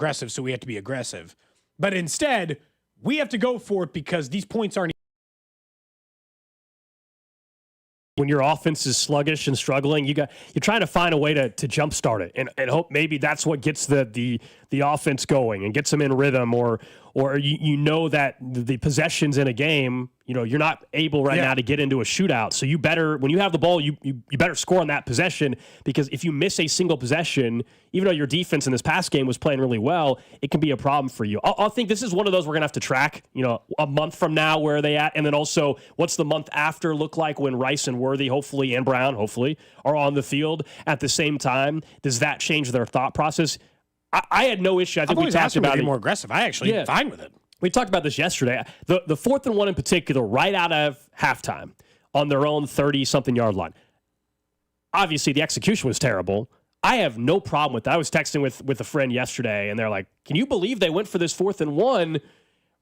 aggressive, so we have to be aggressive. But instead, we have to go for it because these points aren't. When your offense is sluggish and struggling, you're trying to find a way to jumpstart it and hope maybe that's what gets the offense going and gets them in rhythm, or you know that the possessions in a game, you're not able now to get into a shootout. So you better, when you have the ball, you better score on that possession, because if you miss a single possession, even though your defense in this past game was playing really well, it can be a problem for you. I think this is one of those we're going to have to track, a month from now, where are they at? And then also, what's the month after look like when Rice and Worthy, hopefully, and Brown, hopefully, are on the field at the same time? Does that change their thought process? I had no issue. I think we talked about it. More aggressive. I actually am fine with it. We talked about this yesterday. The 4th and 1 in particular, right out of halftime, on their own 30-something yard line. Obviously, the execution was terrible. I have no problem with that. I was texting with a friend yesterday, and they're like, "Can you believe they went for this 4th and 1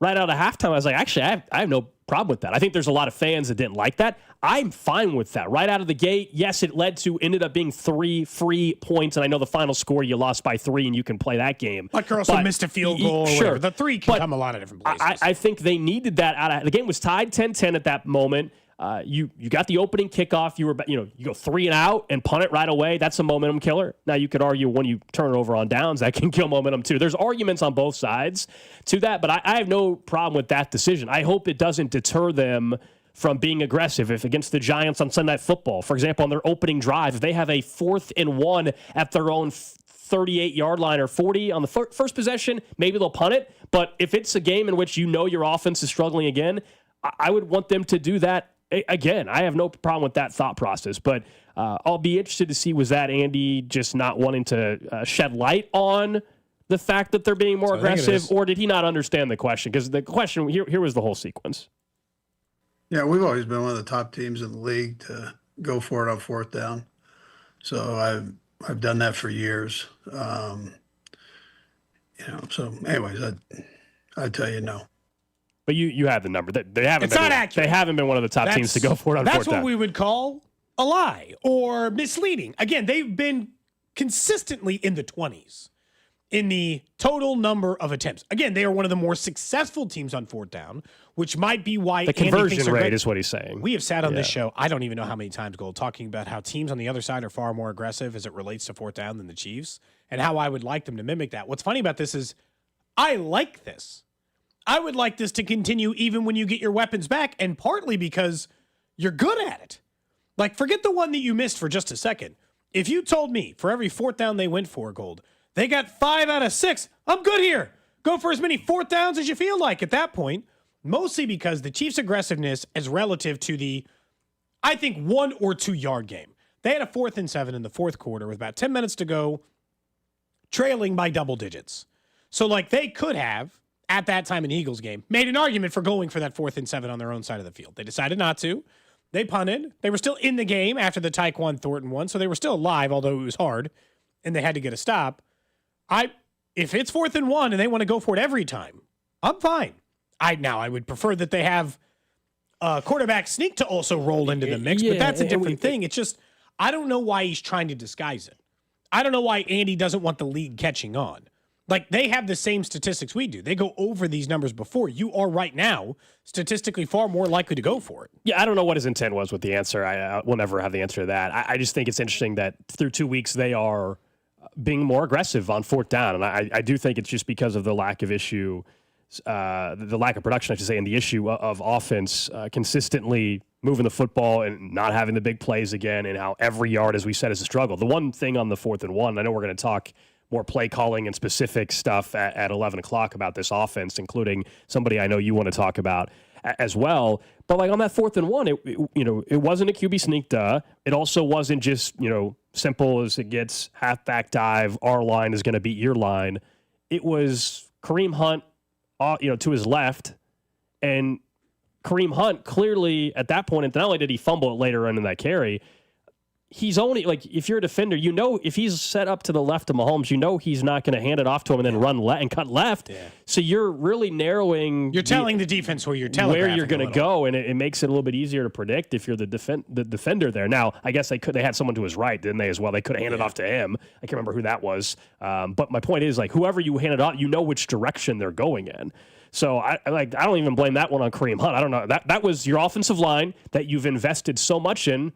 right out of halftime?" I was like, actually, I have no problem with that. I think there's a lot of fans that didn't like that. I'm fine with that. Right out of the gate, yes, it ended up being 3 free points, and I know the final score, you lost by 3, and you can play that game. But Carlson missed a field goal. Sure. The 3 can come a lot of different places. I think they needed that. The game was tied 10-10 at that moment. You got the opening kickoff. You go 3 and out and punt it right away. That's a momentum killer. Now you could argue when you turn it over on downs, that can kill momentum too. There's arguments on both sides to that, but I have no problem with that decision. I hope it doesn't deter them from being aggressive. If against the Giants on Sunday Night Football, for example, on their opening drive, if they have a 4th and 1 at their own 38-yard line or 40 on the first possession, maybe they'll punt it. But if it's a game in which your offense is struggling again, I would want them to do that. Again, I have no problem with that thought process, but I'll be interested to see, was that Andy just not wanting to shed light on the fact that they're being more aggressive, or did he not understand the question? Because the question, here was the whole sequence. Yeah, we've always been one of the top teams in the league to go for it on 4th down. So I've done that for years. So anyways, I'd tell you no. But you have the number. They haven't. It's not accurate. They haven't been one of the top teams to go for it on 4th down. That's what we would call a lie or misleading. Again, they've been consistently in the 20s in the total number of attempts. Again, they are one of the more successful teams on 4th down, which might be why the conversion rate is what he's saying. We have sat on this show, I don't even know how many times, Gold, talking about how teams on the other side are far more aggressive as it relates to 4th down than the Chiefs, and how I would like them to mimic that. What's funny about this is I like this. I would like this to continue even when you get your weapons back, and partly because you're good at it. Like, forget the one that you missed for just a second. If you told me for every 4th down they went for, Gold, they got 5 out of 6, I'm good here. Go for as many 4th downs as you feel like at that point, mostly because the Chiefs' aggressiveness is relative to the, I think, 1 or 2 yard game. They had a 4th and 7 in the 4th quarter with about 10 minutes to go, trailing by double digits. So, they could have, at that time in Eagles game, made an argument for going for that 4th and 7 on their own side of the field. They decided not to. They punted. They were still in the game after the Tyquan Thornton one, so they were still alive, although it was hard, and they had to get a stop. If it's 4th and 1 and they want to go for it every time, I'm fine. I would prefer that they have a quarterback sneak to also roll into the mix, but that's a different thing. It's just, I don't know why he's trying to disguise it. I don't know why Andy doesn't want the league catching on. They have the same statistics we do. They go over these numbers before. You are right now statistically far more likely to go for it. Yeah, I don't know what his intent was with the answer. I will never have the answer to that. I just think it's interesting that through 2 weeks they are being more aggressive on 4th down. And I do think it's just because of the lack of the lack of production, I should say, and the issue of offense consistently moving the football and not having the big plays again, and how every yard, as we said, is a struggle. The one thing on the 4th and 1, I know we're going to talk more play calling and specific stuff at 11 o'clock about this offense, including somebody I know you want to talk about as well. But on that 4th and 1, it wasn't a QB sneak, duh. It also wasn't just, simple as it gets, halfback dive, our line is going to beat your line. It was Kareem Hunt, to his left, and Kareem Hunt clearly at that point, and not only did he fumble it later on in that carry, he's only like, if you're a defender, if he's set up to the left of Mahomes, he's not going to hand it off to him and then run and cut left. Yeah. So you're really narrowing. You're telling the defense where you're going to go, and it makes it a little bit easier to predict if you're the defender there. Now, I guess they had someone to his right, didn't they, as well? They could have handed off to him. I can't remember who that was. But my point is, like, whoever you hand it off, which direction they're going in. So I don't even blame that one on Kareem Hunt. I don't know. That was your offensive line that you've invested so much in.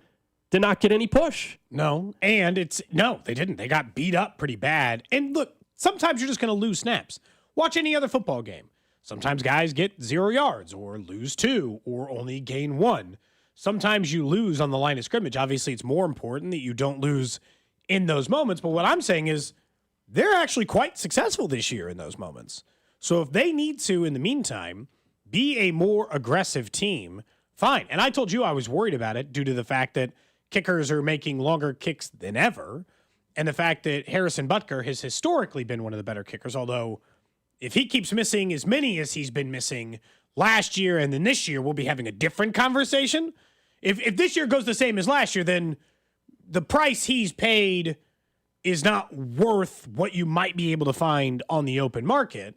Did not get any push. No, and they didn't. They got beat up pretty bad. And look, sometimes you're just going to lose snaps. Watch any other football game. Sometimes guys get 0 yards or lose 2 or only gain 1. Sometimes you lose on the line of scrimmage. Obviously, it's more important that you don't lose in those moments. But what I'm saying is they're actually quite successful this year in those moments. So if they need to, in the meantime, be a more aggressive team, fine. And I told you I was worried about it due to the fact that kickers are making longer kicks than ever, and the fact that Harrison Butker has historically been one of the better kickers, although if he keeps missing as many as he's been missing last year and then this year, we'll be having a different conversation. If this year goes the same as last year, then the price he's paid is not worth what you might be able to find on the open market.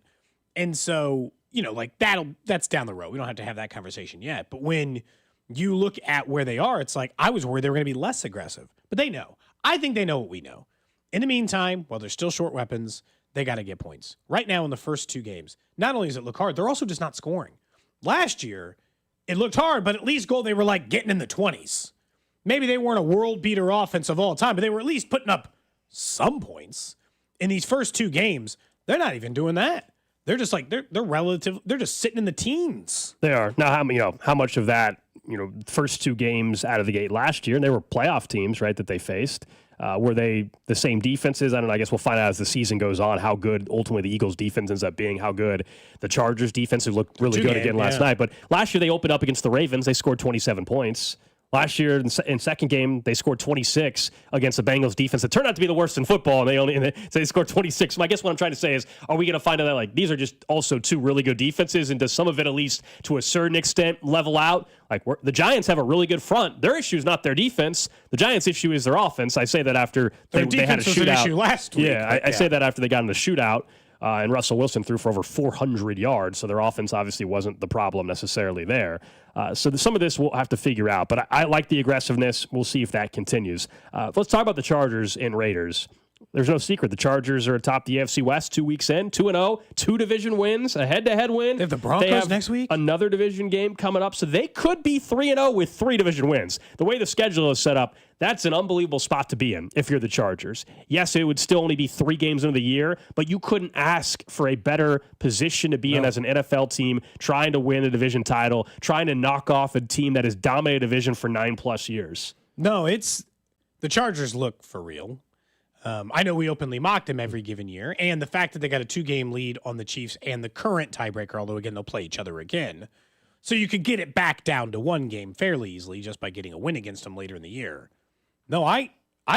And so, that's down the road. We don't have to have that conversation yet. But when you look at where they are, it's like, I was worried they were going to be less aggressive. But they know. I think they know what we know. In the meantime, while they're still short weapons, they got to get points. Right now in the first 2 games, not only does it look hard, they're also just not scoring. Last year, it looked hard, but at least they were like getting in the 20s. Maybe they weren't a world beater offense of all time, but they were at least putting up some points. In these first 2 games, they're not even doing that. They're just like, they're just sitting in the teens. They are. Now, how much of that, first 2 games out of the gate last year, and they were playoff teams, right, that they faced. Were they the same defenses? I don't know. I guess we'll find out as the season goes on how good ultimately the Eagles defense ends up being, how good the Chargers defense, who looked really good again last night. But last year they opened up against the Ravens. They scored 27 points. Last year in second game, they scored 26 against the Bengals defense. It turned out to be the worst in football, and they scored 26. So I guess what I'm trying to say is, are we going to find out that like these are just also 2 really good defenses, and does some of it at least to a certain extent level out? Like the Giants have a really good front. Their issue is not their defense. The Giants' issue is their offense. I say that after they had a shootout. Was an issue last week. Yeah, I say that after they got in the shootout. And Russell Wilson threw for over 400 yards, so their offense obviously wasn't the problem necessarily there. So some of this we'll have to figure out, but I like the aggressiveness. We'll see if that continues. Let's talk about the Chargers and Raiders. There's no secret. The Chargers are atop the AFC West 2 weeks in, 2-0, 2 division wins, a head-to-head win. They have the Broncos next week. Another division game coming up, so they could be 3-0 with 3 division wins. The way the schedule is set up, that's an unbelievable spot to be in if you're the Chargers. Yes, it would still only be 3 games into the year, but you couldn't ask for a better position to be in as an NFL team trying to win a division title, trying to knock off a team that has dominated a division for 9+ years. No, the Chargers look for real. I know we openly mocked them every given year, and the fact that they got a 2-game lead on the Chiefs and the current tiebreaker, although, again, they'll play each other again. So you could get it back down to 1 game fairly easily just by getting a win against them later in the year. No, I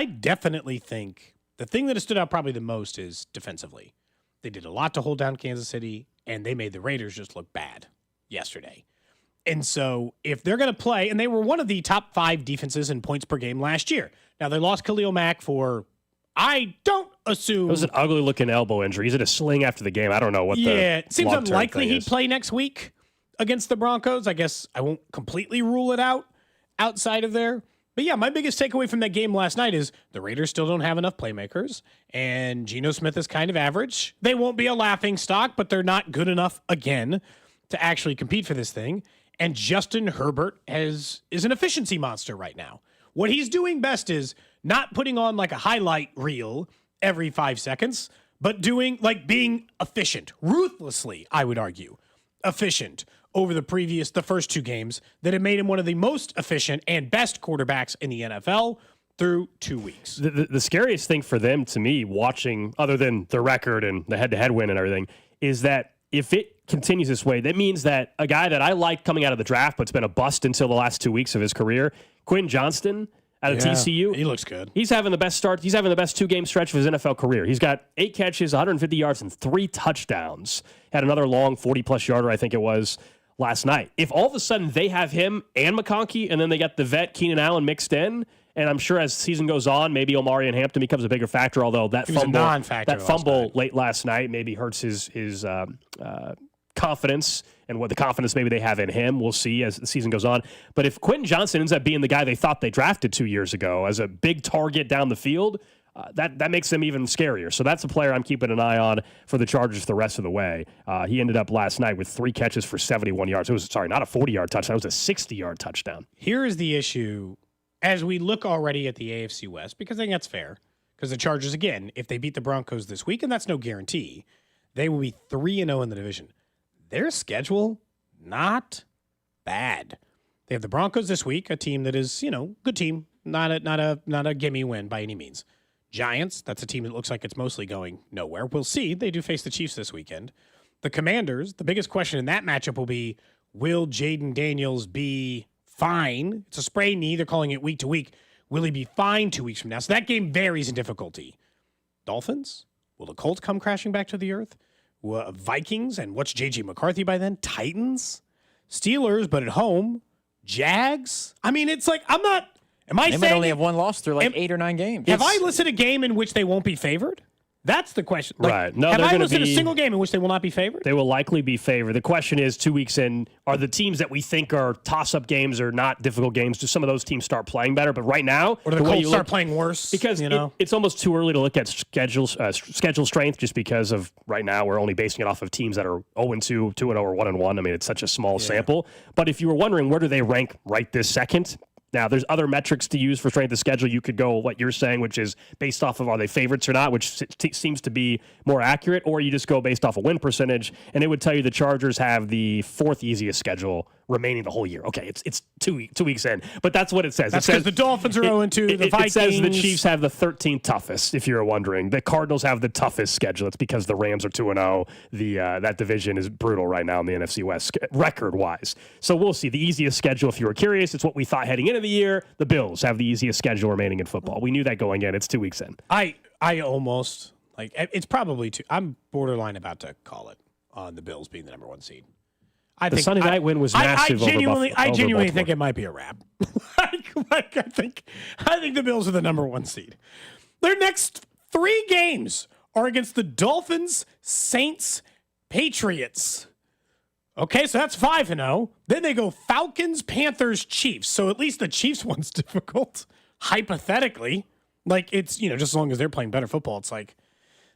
definitely think the thing that has stood out probably the most is defensively. They did a lot to hold down Kansas City, and they made the Raiders just look bad yesterday. And so if they're going to play, and they were one of the top 5 defenses in points per game last year. Now, they lost Khalil Mack for... I don't assume... It was an ugly-looking elbow injury. He's in a sling after the game. I don't know what it seems unlikely he'd play next week against the Broncos. I guess I won't completely rule it out outside of there. But yeah, my biggest takeaway from that game last night is the Raiders still don't have enough playmakers, and Geno Smith is kind of average. They won't be a laughing stock, but they're not good enough, again, to actually compete for this thing. And Justin Herbert is an efficiency monster right now. What he's doing best is not putting on like a highlight reel every 5 seconds, but being efficient, ruthlessly, I would argue, efficient over the first 2 games that have made him one of the most efficient and best quarterbacks in the NFL through 2 weeks. The scariest thing for them, to me, watching, other than the record and the head-to-head win and everything, is that if it continues this way, that means that a guy that I liked coming out of the draft, but's been a bust until the last 2 weeks of his career, Quinn Johnston out of TCU. He looks good. He's having the best start. He's having the best 2-game stretch of his NFL career. He's got 8 catches, 150 yards, and 3 touchdowns. Had another long 40-plus yarder, I think it was, last night. If all of a sudden they have him and McConkey, and then they got the vet Keenan Allen mixed in, And I'm sure as the season goes on, maybe Omari and Hampton becomes a bigger factor, although that He was a fumble, non-factor that fumble night. late last night maybe hurts his confidence and what the confidence maybe they have in him. We'll see as the season goes on. But if Quentin Johnson ends up being the guy they thought they drafted 2 years ago as a big target down the field, that makes them even scarier. So that's a player I'm keeping an eye on for the Chargers the rest of the way. He ended up last night with 3 catches for 71 yards. It was, not a 40-yard touchdown. It was a 60-yard touchdown. Here is the issue as we look already at the AFC West, because I think that's fair. Because the Chargers, again, if they beat the Broncos this week, and that's no guarantee, they will be 3-0 in the division. Their schedule, not bad. They have the Broncos this week, a team that is, good team, not a gimme win by any means. Giants, that's a team that looks like it's mostly going nowhere. We'll see. They do face the Chiefs this weekend. The Commanders, the biggest question in that matchup will be, will Jaden Daniels be fine? It's a sprained knee. They're calling it week to week. Will he be fine 2 weeks from now? So that game varies in difficulty. Dolphins, will the Colts come crashing back to the earth? Vikings, and what's J.J. McCarthy by then? Titans, Steelers, but at home. Jags. I mean, it's like, am I They saying might only have one loss through 8 or 9 games. Have I listed a game in which they won't be favored? That's the question. Right. No, have they're I gonna listed a be- single game in which they will not be favored? They will likely be favored. The question is, 2 weeks in, are the teams that we think are toss-up games or not difficult games, do some of those teams start playing better? But right now, Or do the Colts start playing worse? because it's almost too early to look at schedule strength just because of right now we're only basing it off of teams that are 0-2, 2-0, or 1-1. I mean, it's such a small sample. But if you were wondering where do they rank right this second, now, there's other metrics to use for strength of schedule. You could go what you're saying, which is based off of are they favorites or not, which seems to be more accurate, or you just go based off of win percentage, and it would tell you the Chargers have the 4th easiest schedule remaining the whole year. Okay, it's 2 weeks in, but that's what it says. That's It because says the Dolphins are 0-2, the Vikings. It says the Chiefs have the 13th toughest, if you're wondering. The Cardinals have the toughest schedule. It's because the Rams are 2-0. That division is brutal right now in the NFC West, record-wise. So we'll see. The easiest schedule, if you were curious, it's what we thought heading into the year. The Bills have the easiest schedule remaining in football. We knew that going in. It's 2 weeks in. I almost, it's probably I'm borderline about to call it on the Bills being the number 1 seed. I The think Sunday night win was massive. I genuinely over think it might be a wrap. I think the Bills are the number 1 seed. Their next 3 games are against the Dolphins, Saints, Patriots. Okay, so that's 5-0. Then they go Falcons, Panthers, Chiefs. So at least the Chiefs one's difficult, hypothetically. It's, just as long as they're playing better football, it's like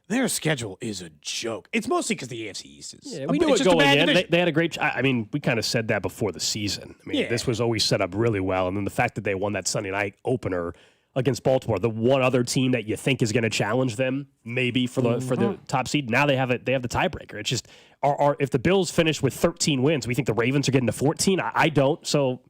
their schedule is a joke. It's mostly because the AFC East is. Yeah, we knew it going in. They had a great. I mean, we kind of said that before the season. I mean, this was always set up really well, and then the fact that they won that Sunday night opener against Baltimore, the one other team that you think is going to challenge them, maybe for the top seed. Now they have it. They have the tiebreaker. It's just, if the Bills finish with 13 wins, we think the Ravens are getting to 14. I don't. So.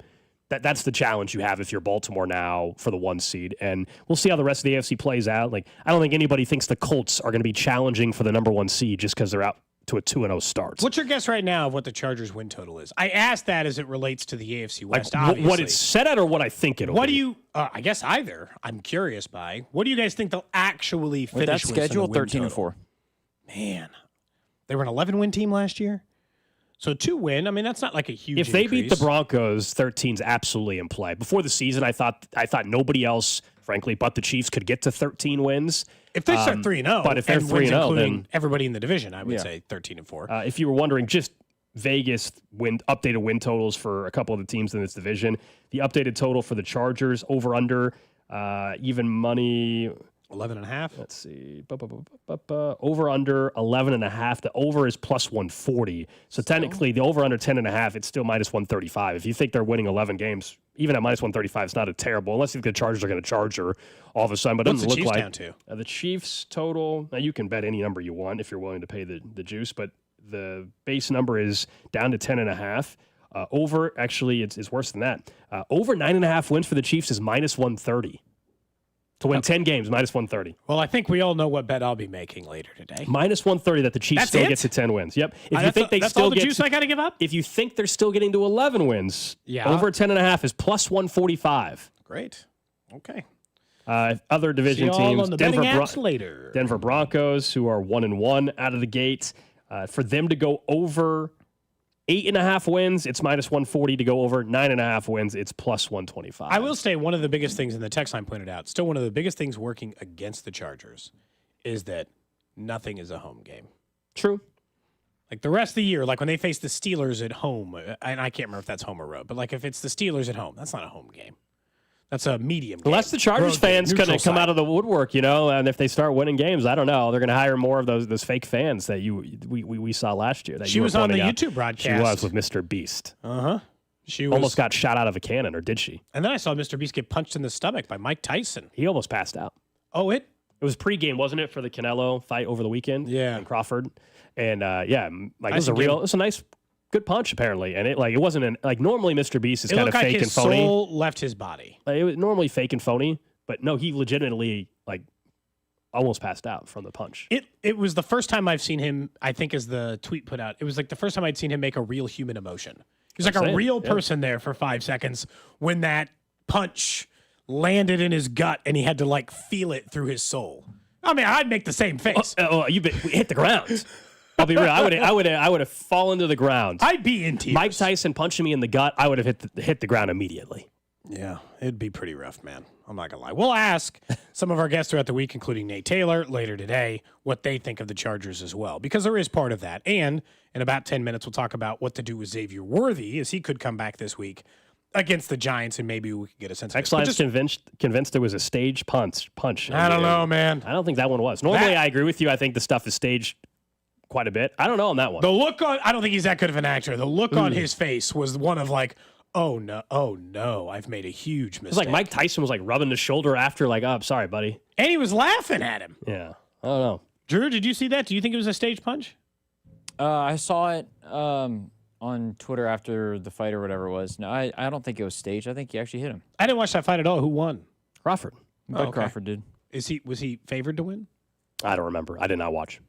That's the challenge you have if you're Baltimore now for the 1 seed. And we'll see how the rest of the AFC plays out. I don't think anybody thinks the Colts are going to be challenging for the number 1 seed just because they're out to a 2-0 start. What's your guess right now of what the Chargers win total is? I asked that as it relates to the AFC West, obviously. What it's set at or what I think it'll be? What do you, I guess either. I'm curious by. What do you guys think they'll actually finish with that with schedule? in the win 13 and total? 4. Man, they were an 11-win team last year. So 2 win, I mean, that's not like a huge If they increase. beat the Broncos, 13's absolutely in play. Before the season, I thought nobody else, frankly, but the Chiefs could get to 13 wins. If they start 3-0, but if they're and wins 3-0, including then everybody in the division, I would say 13 and 4. If you were wondering, just Vegas updated win totals for a couple of the teams in this division. The updated total for the Chargers over under even money 11.5. Let's see. Over under 11.5. The over is plus 140. So technically, the over under 10.5, it's still minus 135. If you think they're winning 11 games, even at minus 135, it's not a terrible, unless you think the Chargers are going to charge her all of a sudden. But it What's doesn't the look Chiefs like down to? The Chiefs total. Now you can bet any number you want if you're willing to pay the juice, but the base number is down to 10.5. Over, actually, it's worse than that. Over 9.5 wins for the Chiefs is minus 130. To win 10 games, minus 130. Well, I think we all know what bet I'll be making later today. Minus 130 that the Chiefs That's still it? get to 10 wins. Yep. If you That's think they that's still all the get juice I got to give up? if you think they're still getting to 11 wins, Yeah. over 10.5 is plus 145. Great. Okay. Other division See you all teams, on the betting apps later. Denver Broncos, who are 1-1 out of the gate, for them to go over 8.5 wins, it's minus 140 to go over. 9.5 wins, it's plus 125. I will say one of the biggest things, and the text line pointed out, still one of the biggest things working against the Chargers is that nothing is a home game. True. Like the rest of the year, like when they face the Steelers at home, and I can't remember if that's home or road, but like if it's the Steelers at home, that's not a home game. That's a medium game. Unless the Chargers fans couldn't come out of the woodwork, and if they start winning games, I don't know. They're going to hire more of those fake fans that we saw last year. That she was on the YouTube broadcast. She was with Mr. Beast. She almost got shot out of a cannon, or did she? And then I saw Mr. Beast get punched in the stomach by Mike Tyson. He almost passed out. Oh, it was pregame, wasn't it, for the Canelo fight over the weekend? Yeah, in Crawford, and it was a nice. Good punch, apparently, and it wasn't normally Mr. Beast is kind of fake and phony. His soul left his body. It was normally fake and phony, but no, he legitimately almost passed out from the punch. It was the first time I've seen him. I think, as the tweet put out, it was like the first time I'd seen him make a real human emotion. He was like a real person there for 5 seconds when that punch landed in his gut, and he had to feel it through his soul. I mean, I'd make the same face. We hit the ground. I'll be real. I would have fallen to the ground. I'd be in tears. Mike Tyson punching me in the gut, I would have hit the ground immediately. Yeah, it'd be pretty rough, man. I'm not gonna lie. We'll ask some of our guests throughout the week, including Nate Taylor, later today, what they think of the Chargers as well, because there is part of that. And in about 10 minutes, we'll talk about what to do with Xavier Worthy, as he could come back this week against the Giants, and maybe we could get a sense of it. X-Line's convinced it was a staged punch. I don't know, man. I don't think that one was. Normally, I agree with you. I think the stuff is staged quite a bit. I don't know on that one. The look on, I don't think he's that good of an actor. The look on his face was one of oh no, I've made a huge mistake. It's like Mike Tyson was rubbing his shoulder after, oh, I'm sorry, buddy. And he was laughing at him. Yeah. I don't know. Drew, did you see that? Do you think it was a stage punch? I saw it on Twitter after the fight or whatever it was. No, I don't think it was staged. I think he actually hit him. I didn't watch that fight at all. Who won? Crawford. But Crawford did. Was he favored to win? I don't remember. I did not watch.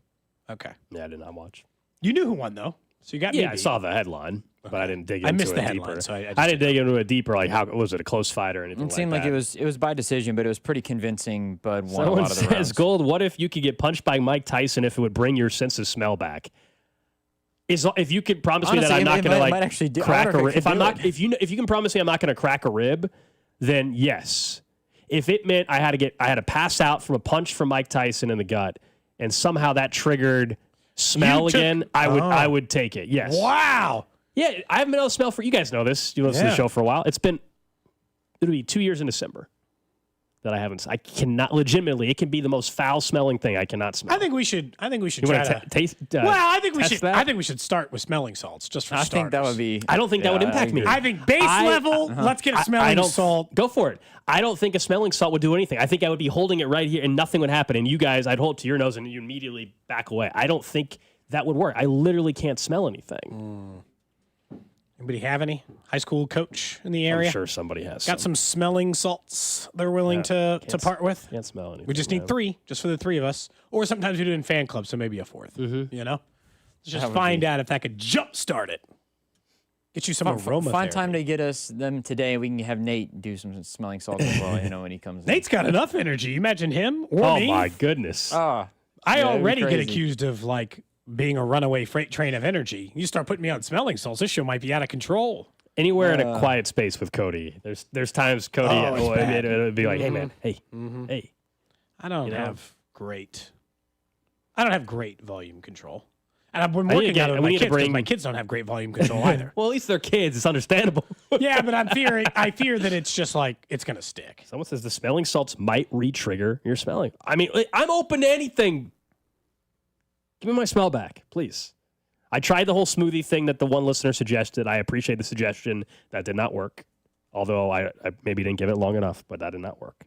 Okay. Yeah, I did not watch. You knew who won, though. So you got me. Yeah, I saw the headline, but I didn't dig into it. I missed the deeper. headline, so I didn't dig into it deeper. How was it a close fight or anything? It seemed like that. it was by decision, but it was pretty convincing. Bud won Someone a lot of the says, rounds. Gold, what if you could get punched by Mike Tyson if it would bring your sense of smell back? If you could promise me that I'm not going to crack a rib, if you can promise me I'm not going to crack a rib, then yes. If it meant I had to pass out from a punch from Mike Tyson in the gut, and somehow that triggered smell again, I would take it. Yes. Wow. Yeah, I haven't been able to smell for you guys know this. You listen to the show for a while. It'll be 2 years in December that I haven't. I cannot legitimately. It can be the most foul smelling thing I cannot smell. I think we should You try to taste. I think we should. that? I think we should start with smelling salts just for starters. I think that would be. I don't think that would impact me. I think base level. Let's get a smelling salt. Go for it. I don't think a smelling salt would do anything. I think I would be holding it right here and nothing would happen. And you guys, I'd hold it to your nose and you immediately back away. I don't think that would work. I literally can't smell anything. Anybody have any high school coach in the area? I'm sure somebody has. Got some smelling salts they're willing to part with. Can't smell anything. We just need 3, just for the 3 of us. Or sometimes we do it in fan clubs, so maybe a 4th. You know, let's just find out if that could jumpstart it. Get you some aroma. Find time to get us them today. We can have Nate do some smelling salts as well. When he comes. Nate's got enough energy. Imagine him or me. Oh my goodness. I already get accused of being a runaway freight train of energy. You start putting me on smelling salts, this show might be out of control. Anywhere in a quiet space with Cody. There's times Cody it'll be like, hey man, hey. I don't have great volume control. And I've been working out with my kids because my kids don't have great volume control either. Well, at least they're kids. It's understandable. Yeah, but I fear that it's just it's going to stick. Someone says the smelling salts might re-trigger your smelling. I mean, I'm open to anything. Give me my smell back, please. I tried the whole smoothie thing that the one listener suggested. I appreciate the suggestion. That did not work. Although I maybe didn't give it long enough, but that did not work.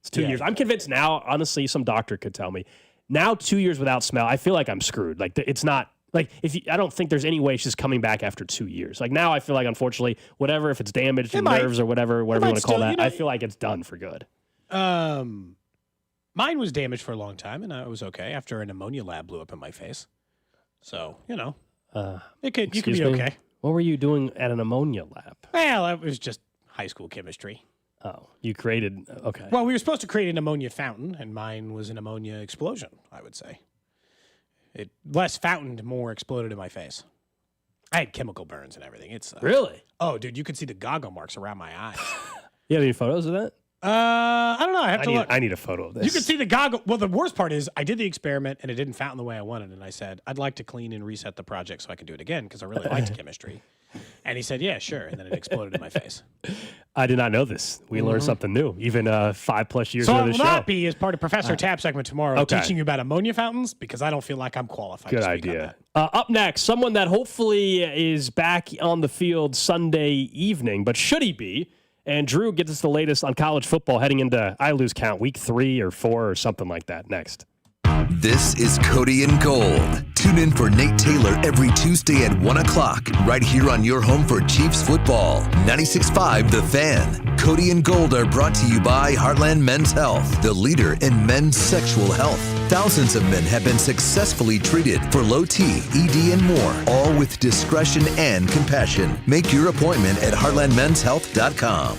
It's 2 years. I'm convinced now, honestly, some doctor could tell me. Now, 2 years without smell, I feel like I'm screwed. It's not, I don't think there's any way she's coming back after 2 years. Now I feel like, unfortunately, whatever, if it's damaged in nerves or whatever you want to call that, I feel like it's done for good. Mine was damaged for a long time, and I was okay after an ammonia lab blew up in my face. So, you could be okay. What were you doing at an ammonia lab? Well, it was just high school chemistry. Oh, you created, okay. Well, we were supposed to create an ammonia fountain, and mine was an ammonia explosion, I would say. It less fountained, more exploded in my face. I had chemical burns and everything. It's Really? Oh, dude, you could see the goggle marks around my eyes. You have any photos of that? I don't know. I have to look. I need a photo of this. You can see the goggle. Well, the worst part is I did the experiment and it didn't fountain the way I wanted. And I said, I'd like to clean and reset the project so I can do it again because I really liked chemistry. And he said, yeah, sure. And then it exploded in my face. I did not know this. We learned something new, even 5+ years So into I the will show. not be as part of Professor Tap segment tomorrow Okay. teaching you about ammonia fountains because I don't feel like I'm qualified Good to speak on idea. that. Up next, someone that hopefully is back on the field Sunday evening, but should he be? And Drew gets us the latest on college football heading into, I lose count, week 3 or 4 or something like that next. This is Cody and Gold. Tune in for Nate Taylor every Tuesday at 1 o'clock, right here on your home for Chiefs football. 96.5 The Fan. Cody and Gold are brought to you by Heartland Men's Health, the leader in men's sexual health. Thousands of men have been successfully treated for low T, ED, and more, all with discretion and compassion. Make your appointment at heartlandmenshealth.com.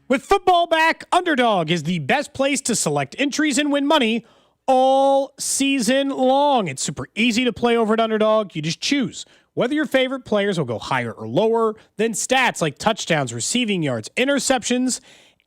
With football back, Underdog is the best place to select entries and win money all season long. It's super easy to play over at Underdog. You just choose whether your favorite players will go higher or lower, then stats like touchdowns, receiving yards, interceptions,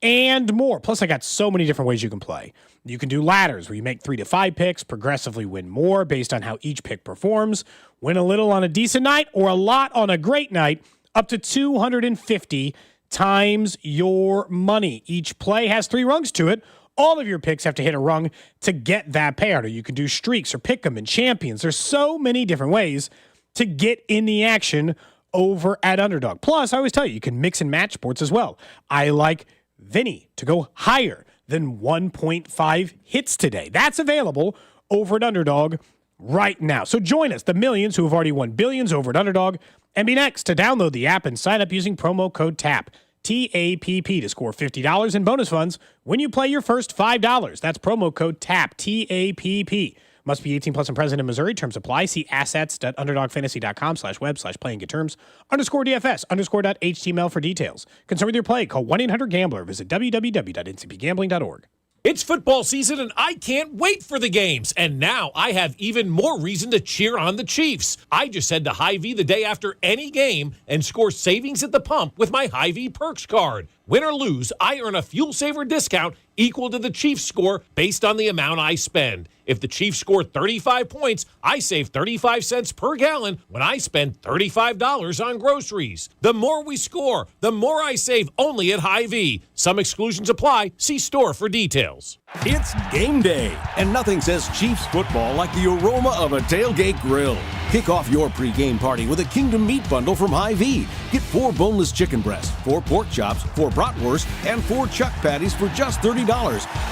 and more. Plus, I got so many different ways you can play. You can do ladders where you make 3 to 5 picks, progressively win more based on how each pick performs, win a little on a decent night or a lot on a great night, up to 250 times your money. Each play has 3 rungs to it. All of your picks have to hit a rung to get that payout. Or you can do streaks or pick 'em and champions. There's so many different ways to get in the action over at Underdog. Plus, I always tell you, you can mix and match sports as well. I like Vinny to go higher than 1.5 hits today. That's available over at Underdog right now. So join us, the millions who have already won billions over at Underdog, and be next to download the app and sign up using promo code TAP, TAPP, to score $50 in bonus funds when you play your first $5. That's promo code TAP, TAPP. Must be 18 plus and present in Missouri. Terms apply. See assets.underdogfantasy.com/web/playing get terms _DFS_.html for details. Concerned with your play, call 1-800-GAMBLER. Visit www.ncpgambling.org. It's football season, and I can't wait for the games. And now I have even more reason to cheer on the Chiefs. I just head to Hy-Vee the day after any game and score savings at the pump with my Hy-Vee Perks card. Win or lose, I earn a fuel saver discount equal to the Chiefs score based on the amount I spend. If the Chiefs score 35 points, I save 35 cents per gallon when I spend $35 on groceries. The more we score, the more I save only at Hy-Vee. Some exclusions apply. See store for details. It's game day, and nothing says Chiefs football like the aroma of a tailgate grill. Kick off your pregame party with a Kingdom Meat Bundle from Hy-Vee. Get 4 boneless chicken breasts, 4 pork chops, 4 bratwurst, and 4 chuck patties for just $30.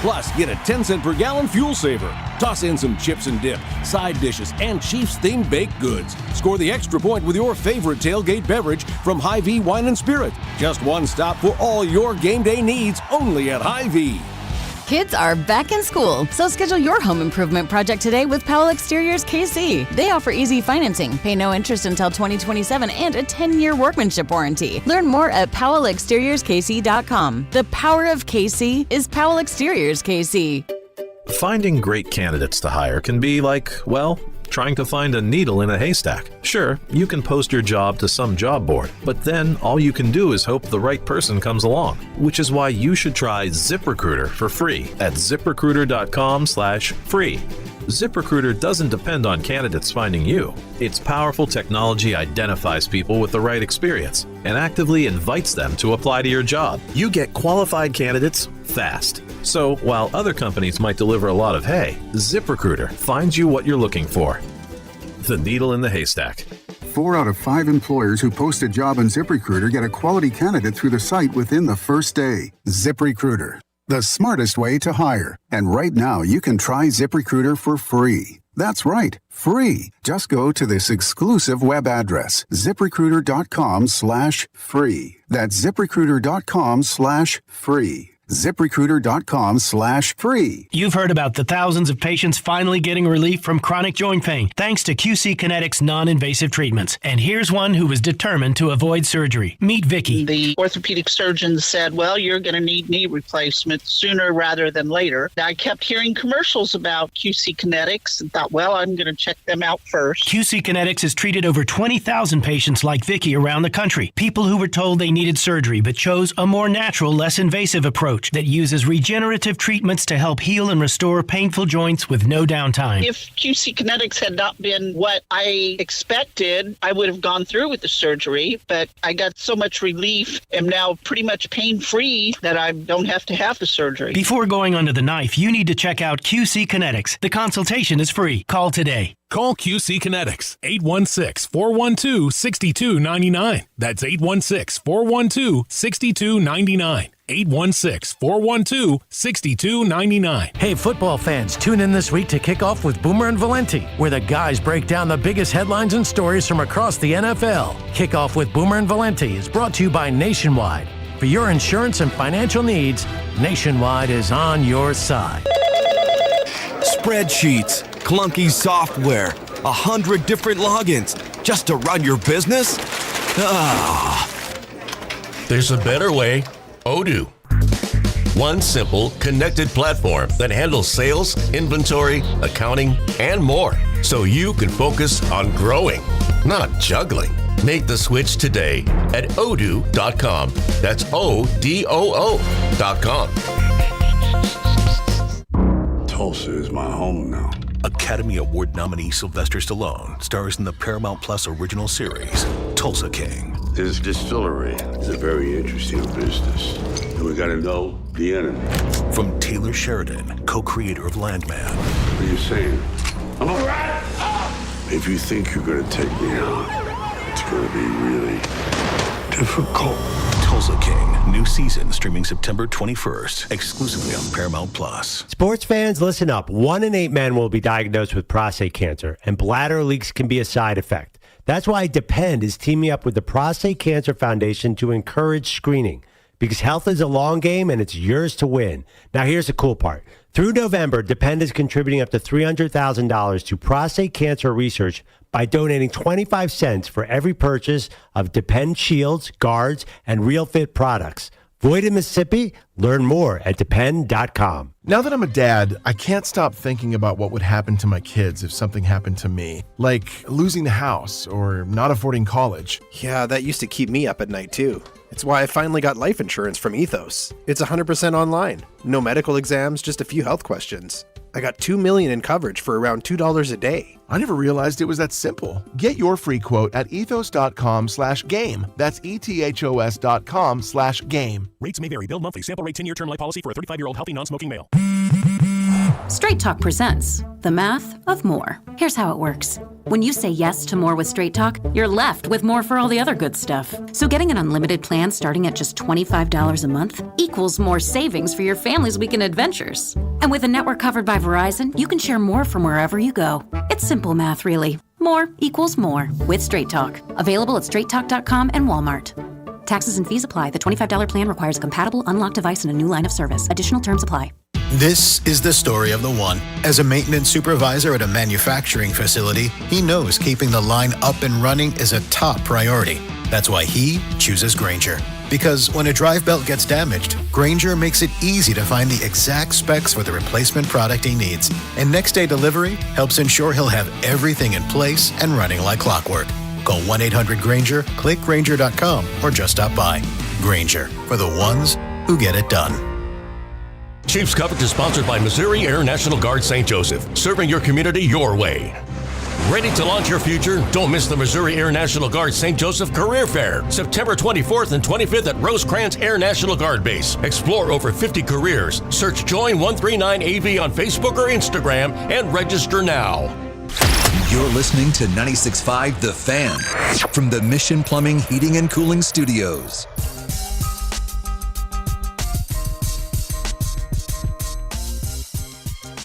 Plus, get a 10-cent per gallon fuel saver. Toss in some chips and dip, side dishes, and Chiefs-themed baked goods. Score the extra point with your favorite tailgate beverage from Hy-Vee Wine and Spirit. Just one stop for all your game day needs, only at Hy-Vee. Kids are back in school, so schedule your home improvement project today with Powell Exteriors KC. They offer easy financing, pay no interest until 2027, and a 10-year workmanship warranty. Learn more at PowellExteriorsKC.com. The power of KC is Powell Exteriors KC. Finding great candidates to hire can be like, well, trying to find a needle in a haystack. Sure, you can post your job to some job board, but then all you can do is hope the right person comes along, which is why you should try ZipRecruiter for free at ZipRecruiter.com/free. ZipRecruiter doesn't depend on candidates finding you. Its powerful technology identifies people with the right experience and actively invites them to apply to your job. You get qualified candidates fast. So while other companies might deliver a lot of hay, ZipRecruiter finds you what you're looking for. The needle in the haystack. 4 out of 5 employers who post a job on ZipRecruiter get a quality candidate through the site within the first day. ZipRecruiter, the smartest way to hire. And right now, you can try ZipRecruiter for free. That's right, free. Just go to this exclusive web address, ZipRecruiter.com/free. That's ZipRecruiter.com/free. ZipRecruiter.com/free. You've heard about the thousands of patients finally getting relief from chronic joint pain thanks to QC Kinetics non-invasive treatments. And here's one who was determined to avoid surgery. Meet Vicky. The orthopedic surgeon said, well, you're going to need knee replacement sooner rather than later. I kept hearing commercials about QC Kinetics and thought, well, I'm going to check them out first. QC Kinetics has treated over 20,000 patients like Vicky around the country. People who were told they needed surgery but chose a more natural, less invasive approach that uses regenerative treatments to help heal and restore painful joints with no downtime. If QC Kinetics had not been what I expected, I would have gone through with the surgery, but I got so much relief, am now pretty much pain-free that I don't have to have the surgery. Before going under the knife, you need to check out QC Kinetics. The consultation is free. Call today. Call QC Kinetics, 816-412-6299. That's 816-412-6299. 816-412-6299. Hey, football fans, tune in this week to kick off with Boomer and Valenti, where the guys break down the biggest headlines and stories from across the NFL. Kickoff with Boomer and Valenti is brought to you by Nationwide. For your insurance and financial needs, Nationwide is on your side. Spreadsheets, clunky software, 100 different logins just to run your business? Ah. There's a better way. Odoo. One simple, connected platform that handles sales, inventory, accounting, and more, so you can focus on growing, not juggling. Make the switch today at odoo.com. That's ODOO.com. Tulsa is my home now. Academy Award nominee Sylvester Stallone stars in the Paramount Plus original series, Tulsa King. This distillery is a very interesting business, and we gotta know the enemy. From Taylor Sheridan, co-creator of Landman. What are you saying? I'm a rat! If you think you're gonna take me out, it's gonna be really difficult. Tulsa King, new season streaming September 21st, exclusively on Paramount Plus. Sports fans, listen up. 1 in 8 men will be diagnosed with prostate cancer, and bladder leaks can be a side effect. That's why Depend is teaming up with the Prostate Cancer Foundation to encourage screening, because health is a long game and it's yours to win. Now, here's the cool part. Through November, Depend is contributing up to $300,000 to prostate cancer research by donating 25 cents for every purchase of Depend shields, guards, and Real Fit products. Void in Mississippi? Learn more at depend.com. Now that I'm a dad, I can't stop thinking about what would happen to my kids if something happened to me, like losing the house or not affording college. Yeah, that used to keep me up at night too. It's why I finally got life insurance from Ethos. It's 100% online. No medical exams, just a few health questions. I got $2 million in coverage for around $2 a day. I never realized it was that simple. Get your free quote at ethos.com/game. That's ethos.com/game. Rates may vary. Bill monthly. Sample rate 10-year term life policy for a 35-year-old healthy non-smoking male. Straight Talk presents the math of more. Here's how it works. When you say yes to more with Straight Talk, you're left with more for all the other good stuff. So getting an unlimited plan starting at just $25 a month equals more savings for your family's weekend adventures. And with a network covered by Verizon, you can share more from wherever you go. It's simple math, really. More equals more with Straight Talk. Available at straighttalk.com and Walmart. Taxes and fees apply. The $25 plan requires a compatible unlocked device and a new line of service. Additional terms apply. This is the story of the one. As a maintenance supervisor at a manufacturing facility, he knows keeping the line up and running is a top priority. That's why he chooses Grainger. Because when a drive belt gets damaged, Grainger makes it easy to find the exact specs for the replacement product he needs. And next day delivery helps ensure he'll have everything in place and running like clockwork. Call 1-800-GRAINGER, click Grainger.com, or just stop by. Grainger, for the ones who get it done. Chiefs coverage is sponsored by Missouri Air National Guard St. Joseph, serving your community your way. Ready to launch your future? Don't miss the Missouri Air National Guard St. Joseph Career Fair, September 24th and 25th at Rosecrans Air National Guard Base. Explore over 50 careers. Search Join 139AV on Facebook or Instagram and register now. You're listening to 96.5 The Fan from the Mission Plumbing, Heating, and Cooling Studios.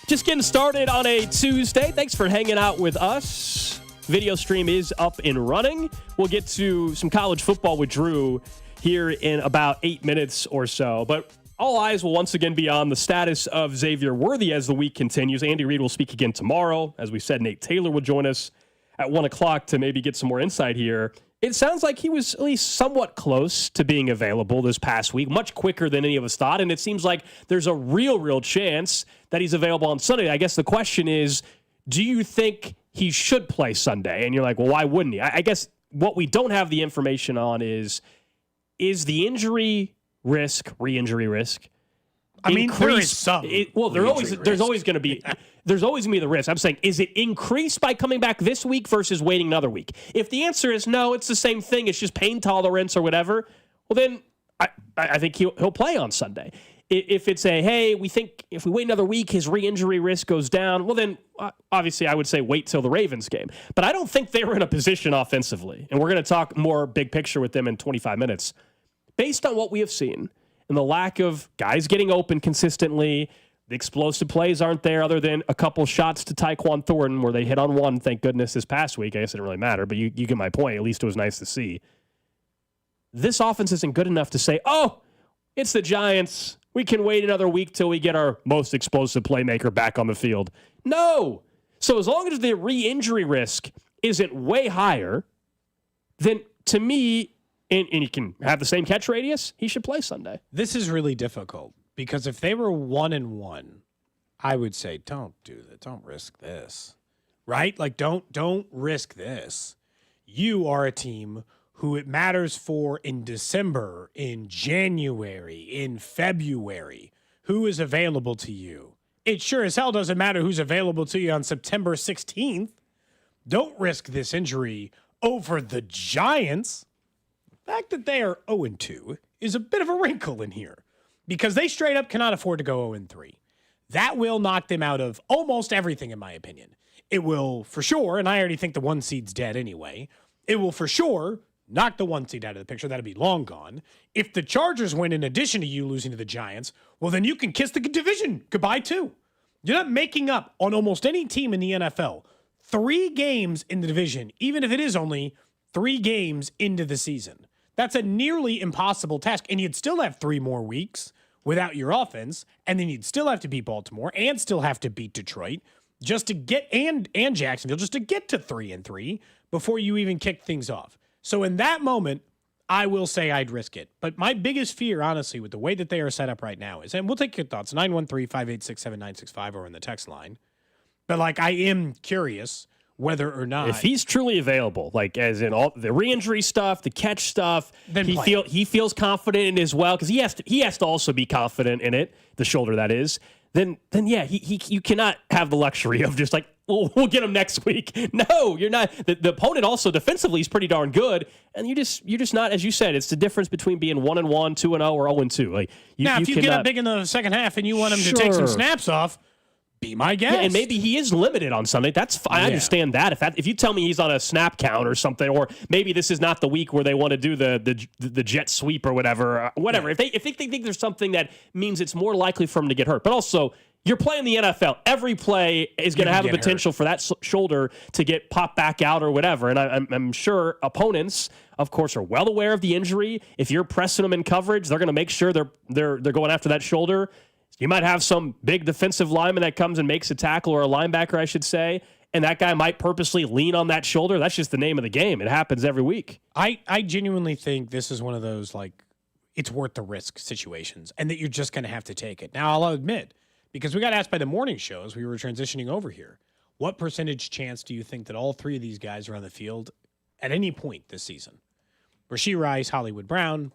Just getting started on a Tuesday. Thanks for hanging out with us. Video stream is up and running. We'll get to some college football with Drew here in about 8 minutes or so. But all eyes will once again be on the status of Xavier Worthy as the week continues. Andy Reid will speak again tomorrow. As we said, Nate Taylor will join us at 1 o'clock to maybe get some more insight here. It sounds like he was at least somewhat close to being available this past week, much quicker than any of us thought. And it seems like there's a real chance that he's available on Sunday. I guess the question is, do you think he should play Sunday? And you're like, well, why wouldn't he? I guess what we don't have the information on is the injury risk, re-injury risk. I mean, there is some. There's always going to be the risk. I'm saying, is it increased by coming back this week versus waiting another week? If the answer is no, it's the same thing. It's just pain tolerance or whatever. Well, then I think he'll play on Sunday. If it's hey, we think if we wait another week, his re-injury risk goes down. Well, then obviously I would say wait till the Ravens game. But I don't think they were in a position offensively, and we're going to talk more big picture with them in 25 minutes. Based on what we have seen and the lack of guys getting open consistently, the explosive plays aren't there other than a couple shots to Tyquan Thornton where they hit on one, thank goodness, this past week. I guess it didn't really matter, but you get my point. At least it was nice to see. This offense isn't good enough to say, oh, it's the Giants. We can wait another week till we get our most explosive playmaker back on the field. No. So as long as the re-injury risk isn't way higher, then to me, and he can have the same catch radius, he should play Sunday. This is really difficult because if they were 1-1, I would say don't do that. Don't risk this, right? Like don't risk this. You are a team who it matters for in December, in January, in February. Who is available to you? It sure as hell doesn't matter who's available to you on September 16th. Don't risk this injury over the Giants. The fact that they are 0-2 is a bit of a wrinkle in here because they straight up cannot afford to go 0-3. That will knock them out of almost everything, in my opinion. It will for sure, and I already think the 1 seed's dead anyway, it will for sure knock the 1 seed out of the picture. That'll be long gone. If the Chargers win in addition to you losing to the Giants, well, then you can kiss the division goodbye too. You're not making up on almost any team in the NFL 3 games in the division, even if it is only 3 games into the season. That's a nearly impossible task, and you'd still have 3 more weeks without your offense, and then you'd still have to beat Baltimore and still have to beat Detroit just to get and Jacksonville just to get to 3-3 before you even kick things off. So in that moment, I will say I'd risk it. But my biggest fear, honestly, with the way that they are set up right now is, and we'll take your thoughts, 913-586-7965 or in the text line. But I am curious whether or not, if he's truly available, as in all the re-injury stuff, the catch stuff, then he feels confident in it as well because he has to also be confident in it, the shoulder that is. Then yeah, you cannot have the luxury of just we'll get him next week. No, you're not. The opponent also defensively is pretty darn good, and you're just not, as you said, it's the difference between being 1-1, 2-0, or 0-2. Now, if you get up big in the second half and you want him to take some snaps off, be my guest. Yeah, and maybe he is limited on Sunday. That's fine. I understand that. If you tell me he's on a snap count or something, or maybe this is not the week where they want to do the jet sweep or whatever. Yeah. If they think there's something that means it's more likely for him to get hurt, but also you're playing the NFL. Every play is going to have the potential for that shoulder to get popped back out or whatever. And I'm sure opponents, of course, are well aware of the injury. If you're pressing them in coverage, they're going to make sure they're going after that shoulder. You might have some big defensive lineman that comes and makes a tackle, or a linebacker, I should say, and that guy might purposely lean on that shoulder. That's just the name of the game. It happens every week. I genuinely think this is one of those, it's worth the risk situations, and that you're just going to have to take it. Now, I'll admit, because we got asked by the morning show as we were transitioning over here, what percentage chance do you think that all 3 of these guys are on the field at any point this season? Rashee Rice, Hollywood Brown,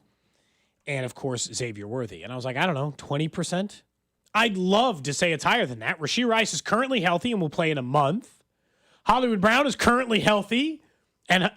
and, of course, Xavier Worthy. And I was like, I don't know, 20%? I'd love to say it's higher than that. Rashee Rice is currently healthy and will play in a month. Hollywood Brown is currently healthy and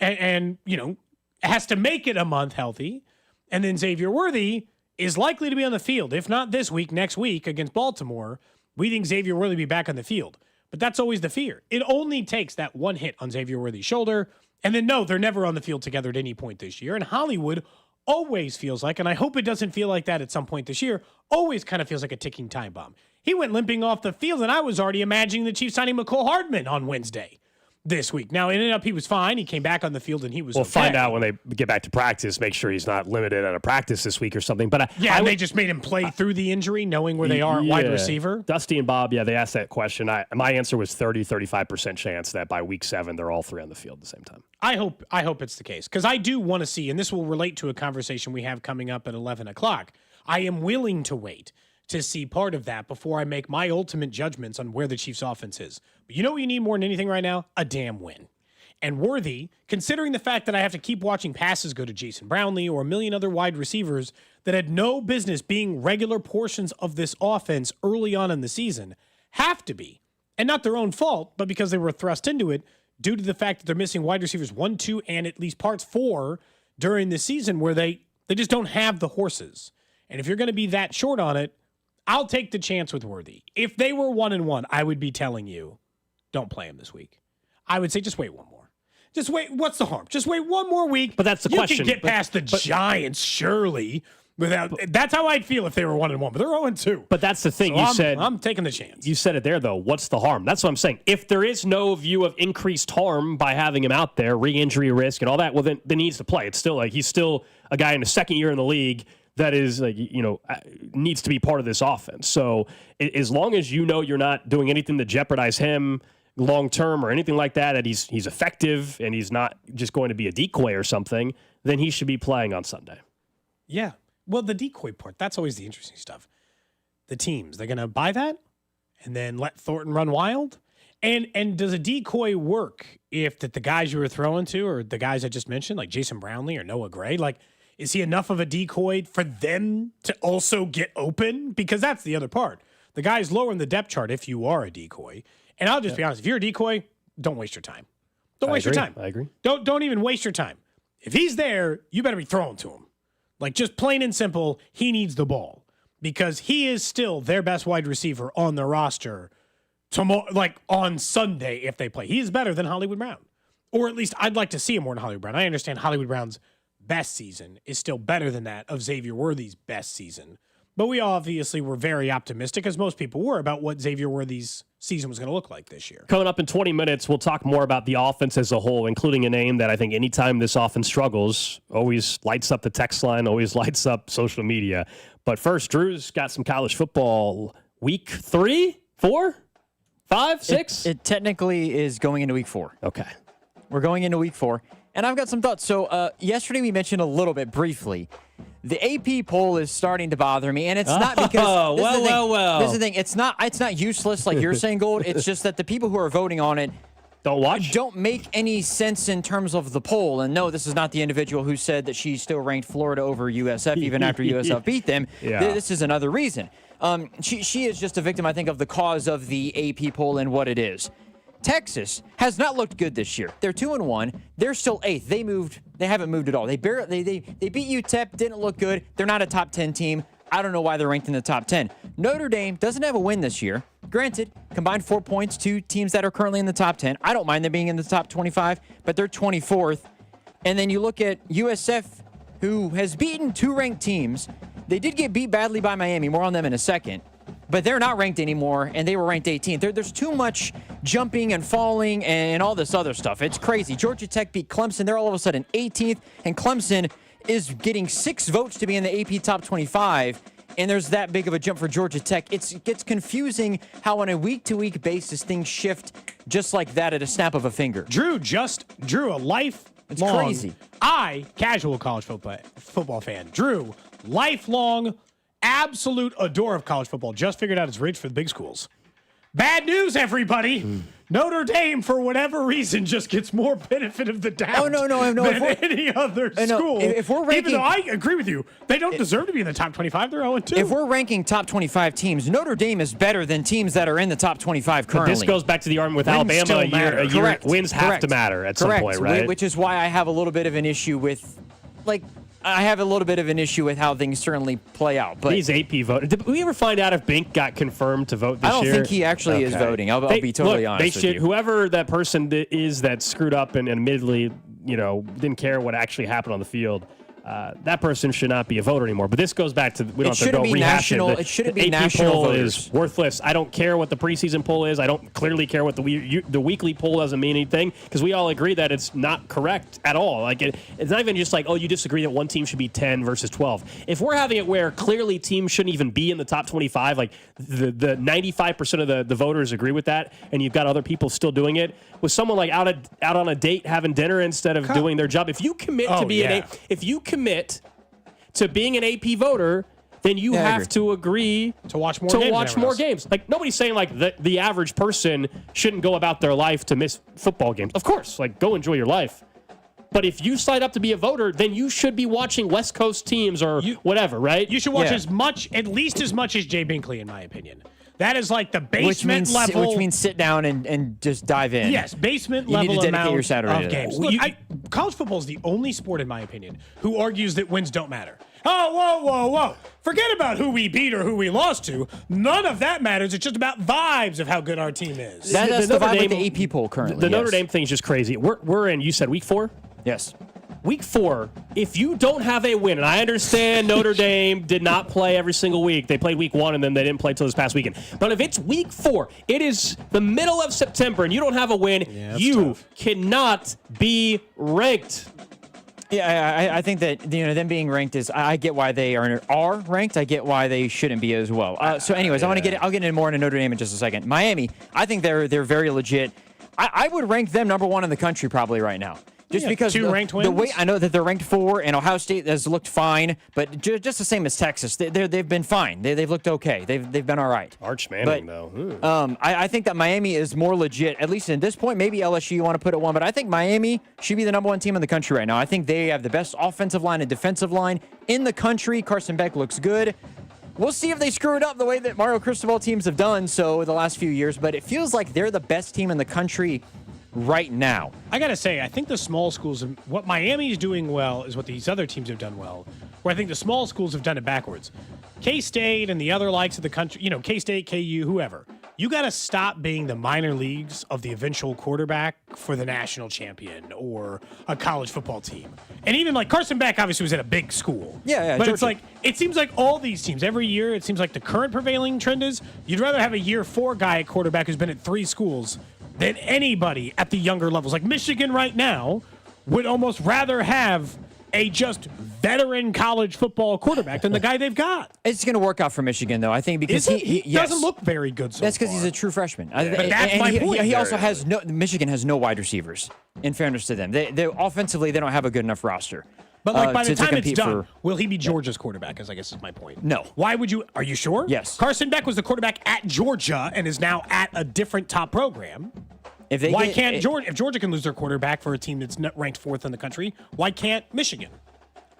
has to make it a month healthy. And then Xavier Worthy is likely to be on the field, if not this week, next week against Baltimore. We think Xavier Worthy will be back on the field. But that's always the fear. It only takes that one hit on Xavier Worthy's shoulder. And then, no, they're never on the field together at any point this year. And Hollywood always feels like, and I hope it doesn't feel like that at some point this year, always kind of feels like a ticking time bomb. He went limping off the field, and I was already imagining the Chiefs signing McCole Hardman on Wednesday. this week. Now, it ended up he was fine. He came back on the field and he was We'll okay. find out when they get back to practice, make sure he's not limited at a practice this week or something. But they just made him play through the injury, knowing where they are at wide receiver. Dusty and Bob, they asked that question. My answer was 35% chance that by week 7, they're all 3 on the field at the same time. I hope it's the case, because I do want to see, and this will relate to a conversation we have coming up at 11 o'clock. I am willing to wait to see part of that before I make my ultimate judgments on where the Chiefs' offense is. But you know what you need more than anything right now? A damn win. And Worthy, considering the fact that I have to keep watching passes go to Jason Brownlee or a million other wide receivers that had no business being regular portions of this offense early on in the season, have to be, and not their own fault, but because they were thrust into it due to the fact that they're missing wide receivers 1, 2, and at least parts 4 during the season where they just don't have the horses. And if you're going to be that short on it, I'll take the chance with Worthy. If they were 1-1, I would be telling you, don't play him this week. I would say just wait one more. Just wait. What's the harm? Just wait one more week. But that's the question. You can get past the Giants, surely. That's how I'd feel if they were 1-1, but they're 0-2. But that's the thing. So I'm taking the chance. You said it there, though. What's the harm? That's what I'm saying. If there is no view of increased harm by having him out there, re-injury risk and all that, well, then he needs to play. It's still he's still a guy in his second year in the league that is needs to be part of this offense. So as long as you're not doing anything to jeopardize him long term or anything like that he's effective and he's not just going to be a decoy or something, then he should be playing on Sunday. Yeah. Well, the decoy part, that's always the interesting stuff. The teams, they're going to buy that and then let Thornton run wild? And does a decoy work if the guys you were throwing to or the guys I just mentioned, like Jason Brownlee or Noah Gray, is he enough of a decoy for them to also get open? Because that's the other part. The guy's lower in the depth chart if you are a decoy. And I'll just be honest, if you're a decoy, don't waste your time. Don't waste your time. I agree. Don't even waste your time. If he's there, you better be throwing to him. Just plain and simple, he needs the ball because he is still their best wide receiver on the roster tomorrow, on Sunday if they play. He is better than Hollywood Brown. Or at least I'd like to see him more than Hollywood Brown. I understand Hollywood Brown's best season is still better than that of Xavier Worthy's best season. But we obviously were very optimistic, as most people were, about what Xavier Worthy's season was going to look like this year. Coming up in 20 minutes, we'll talk more about the offense as a whole, including a name that I think anytime this offense struggles, always lights up the text line, always lights up social media. But first, Drew's got some college football week 3, 4, 5, 6? It technically is going into week 4. Okay. We're going into week 4. And I've got some thoughts. So yesterday we mentioned a little bit briefly. The AP poll is starting to bother me, and it's not because this is the thing. It's not useless like you're saying, Gold. It's just that the people who are voting on it don't make any sense in terms of the poll. And no, this is not the individual who said that she still ranked Florida over USF even after USF beat them. Yeah. This is another reason. She is just a victim, I think, of the cause of the AP poll and what it is. Texas has not looked good this year. They're 2-1. They're still 8th. They haven't moved at all. They beat UTEP, didn't look good. They're not a top 10 team. I don't know why they're ranked in the top 10. Notre Dame doesn't have a win this year. Granted, combined 4 points to teams that are currently in the top 10. I don't mind them being in the top 25, but they're 24th. And then you look at USF, who has beaten 2 ranked teams. They did get beat badly by Miami. More on them in a second. But they're not ranked anymore, and they were ranked 18th. There's too much jumping and falling and all this other stuff. It's crazy. Georgia Tech beat Clemson. They're all of a sudden 18th, and Clemson is getting 6 votes to be in the AP top 25, and there's that big of a jump for Georgia Tech. It gets confusing how on a week-to-week basis things shift just like that at a snap of a finger. Drew a lifelong... It's crazy. Casual college football fan. Drew, lifelong... absolute adore of college football. Just figured out it's rigged for the big schools. Bad news, everybody. Notre Dame, for whatever reason, just gets more benefit of the doubt than any other school. If we're ranking, even though I agree with you, they don't deserve to be in the top 25. They're 0-2. If we're ranking top 25 teams, Notre Dame is better than teams that are in the top 25 currently. But this goes back to the argument with Alabama. A year, wins have to matter at some point, right? Which is why I have a little bit of an issue with, how things certainly play out. But these AP votes. Did we ever find out if Bink got confirmed to vote this year? I don't think he actually is voting. I'll be totally honest with you. Whoever that person is that screwed up and admittedly, didn't care what actually happened on the field, that person should not be a voter anymore. But this goes back to, we don't have to go rehash it. It shouldn't be AP national poll voters. is worthless. I don't care what the preseason poll is. I don't clearly care what the weekly poll doesn't mean anything, because we all agree that it's not correct at all. Like it's not even just like, oh, you disagree that one team should be 10 versus 12. If we're having it where clearly teams shouldn't even be in the top 25, like the 95% of the voters agree with that, and you've got other people still doing it, with someone like out on a date having dinner instead of doing their job. If you commit to being an AP voter, then you have to agree to watch more games. Like, nobody's saying like the average person shouldn't go about their life to miss football games. Of course, like, go enjoy your life. But if you sign up to be a voter, then you should be watching West Coast teams or whatever, right? You should watch at least as much as Jay Binkley, in my opinion. That is like the basement level. Which means sit down and just dive in. Yes, basement you level need to dedicate amount your Saturday of to games. that. Look, college football is the only sport, in my opinion, who argues that wins don't matter. Oh, whoa. Forget about who we beat or who we lost to. None of that matters. It's just about vibes of how good our team is. That's the vibe with the AP poll currently. The Notre Dame thing is just crazy. We're in, you said week 4? Yes. Week 4, if you don't have a win, and I understand Notre Dame did not play every single week. They played week 1, and then they didn't play till this past weekend. But if it's week 4, it is the middle of September, and you don't have a win, you cannot be ranked. Yeah, I think that them being ranked is, I get why they are ranked. I get why they shouldn't be as well. So, anyways, I'll get into more into Notre Dame in just a second. Miami, I think they're very legit. I would rank them number 1 in the country probably right now. Just because 2 ranked wins? The way I know that they're ranked 4, and Ohio State has looked fine, but just the same as Texas, they've been fine. They've looked okay. They've been all right. Arch Manning, though. I think that Miami is more legit, at least at this point. Maybe LSU you want to put at 1, but I think Miami should be the number 1 team in the country right now. I think they have the best offensive line and defensive line in the country. Carson Beck looks good. We'll see if they screw it up the way that Mario Cristobal teams have done so the last few years, but it feels like they're the best team in the country right now. I got to say, I think the small schools, what Miami is doing well is what these other teams have done well, where I think the small schools have done it backwards. K-State and the other likes of the country, K-State, KU, whoever. You got to stop being the minor leagues of the eventual quarterback for the national champion or a college football team. And even like Carson Beck obviously was at a big school. Yeah. But Georgia. it's like, it seems like all these teams, every year, it seems like the current prevailing trend is you'd rather have a year 4 guy at quarterback who's been at 3 schools than anybody at the younger levels. Like Michigan right now would almost rather have a just veteran college football quarterback than the guy they've got. It's going to work out for Michigan, though, I think, because he doesn't look very good so That's because far. he's a true freshman. But that's my point. He also has Michigan has no wide receivers, in fairness to them. They offensively, they don't have a good enough roster. But like by the time it's done, for, will he be Georgia's quarterback? I guess is my point. No. Why would you? Are you sure? Yes. Carson Beck was the quarterback at Georgia and is now at a different top program. If Georgia can lose their quarterback for a team that's not ranked 4th in the country, why can't Michigan?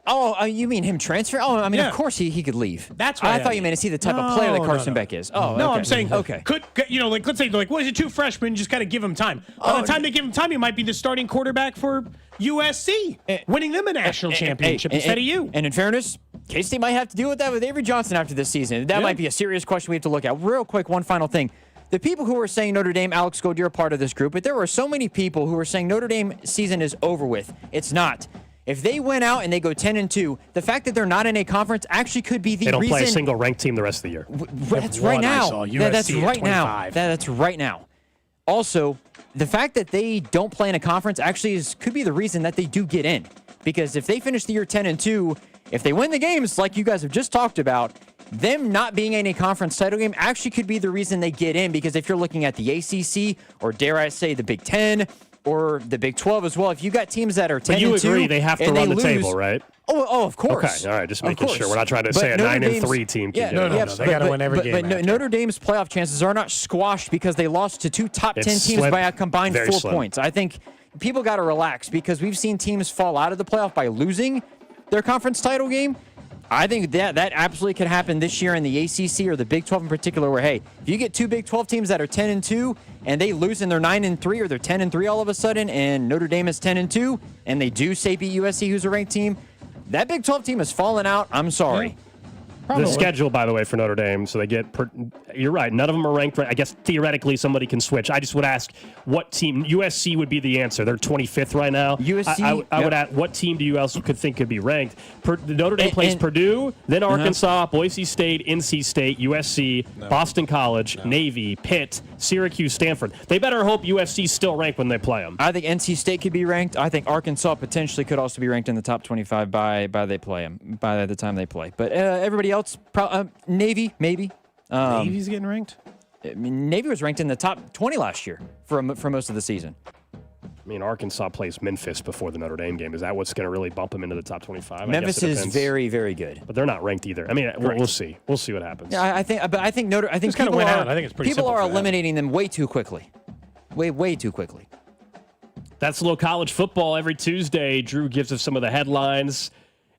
Oh, you mean him transfer? Oh, I mean, of course he could leave. That's right. I thought you meant to see the type of player that Carson Beck is. Oh, no, okay. I'm saying could like let's say like what is it? 2 freshmen, just got to give him time. By the time they give him time, he might be the starting quarterback for USC, winning them a national championship instead of you. And in fairness, K-State might have to deal with that with Avery Johnson after this season. That might be a serious question we have to look at. Real quick, one final thing. The people who were saying Notre Dame, Alex Gold, you're a part of this group, but there were so many people who were saying Notre Dame season is over with. It's not. If they went out and they go 10-2, the fact that they're not in a conference actually could be the reason. They don't play a single ranked team the rest of the year. That's right now. That's right now. That's right now. Also, the fact that they don't play in a conference actually could be the reason that they do get in. Because if they finish the year 10-2, if they win the games like you guys have just talked about, them not being in a conference title game actually could be the reason they get in. Because if you're looking at the ACC, or dare I say the Big Ten, or the Big 12 as well, if you got teams that are 10-2, but you agree they have to run the table, right? Oh, of course. Okay, all right, just making sure. We're not trying to say a 9-3 team can do it. No, they got to win every game. But Notre Dame's playoff chances are not squashed because they lost to 2 top 10 teams by a combined 4 points. I think people got to relax because we've seen teams fall out of the playoff by losing their conference title game. I think that absolutely could happen this year in the ACC or the Big 12 in particular, where, hey, if you get 2 Big 12 teams that are 10-2 and they lose and they're 9-3 or they're 10-3 all of a sudden, and Notre Dame is 10-2 and they do say beat USC, who's a ranked team, that Big 12 team has fallen out. I'm sorry. The schedule, by the way, for Notre Dame, so they get, you're right, none of them are ranked. I guess theoretically somebody can switch. I just would ask what team, USC would be the answer. They're 25th right now. USC, I would ask, what team do you else could think could be ranked? Notre Dame plays Purdue, then Arkansas, Boise State, NC State, USC, Boston College, Navy, Pitt, Syracuse, Stanford. They better hope USC's still ranked when they play them. I think NC State could be ranked. I think Arkansas potentially could also be ranked in the top 25 by the time they play. But everybody else, Navy, maybe. Navy's getting ranked? I mean, Navy was ranked in the top 20 last year for most of the season. I mean, Arkansas plays Memphis before the Notre Dame game. Is that what's going to really bump them into the top 25? Memphis is very, very good, but they're not ranked either. I mean, we'll see. We'll see what happens. Yeah, I think people are eliminating them way too quickly, way too quickly. That's a little college football every Tuesday. Drew gives us some of the headlines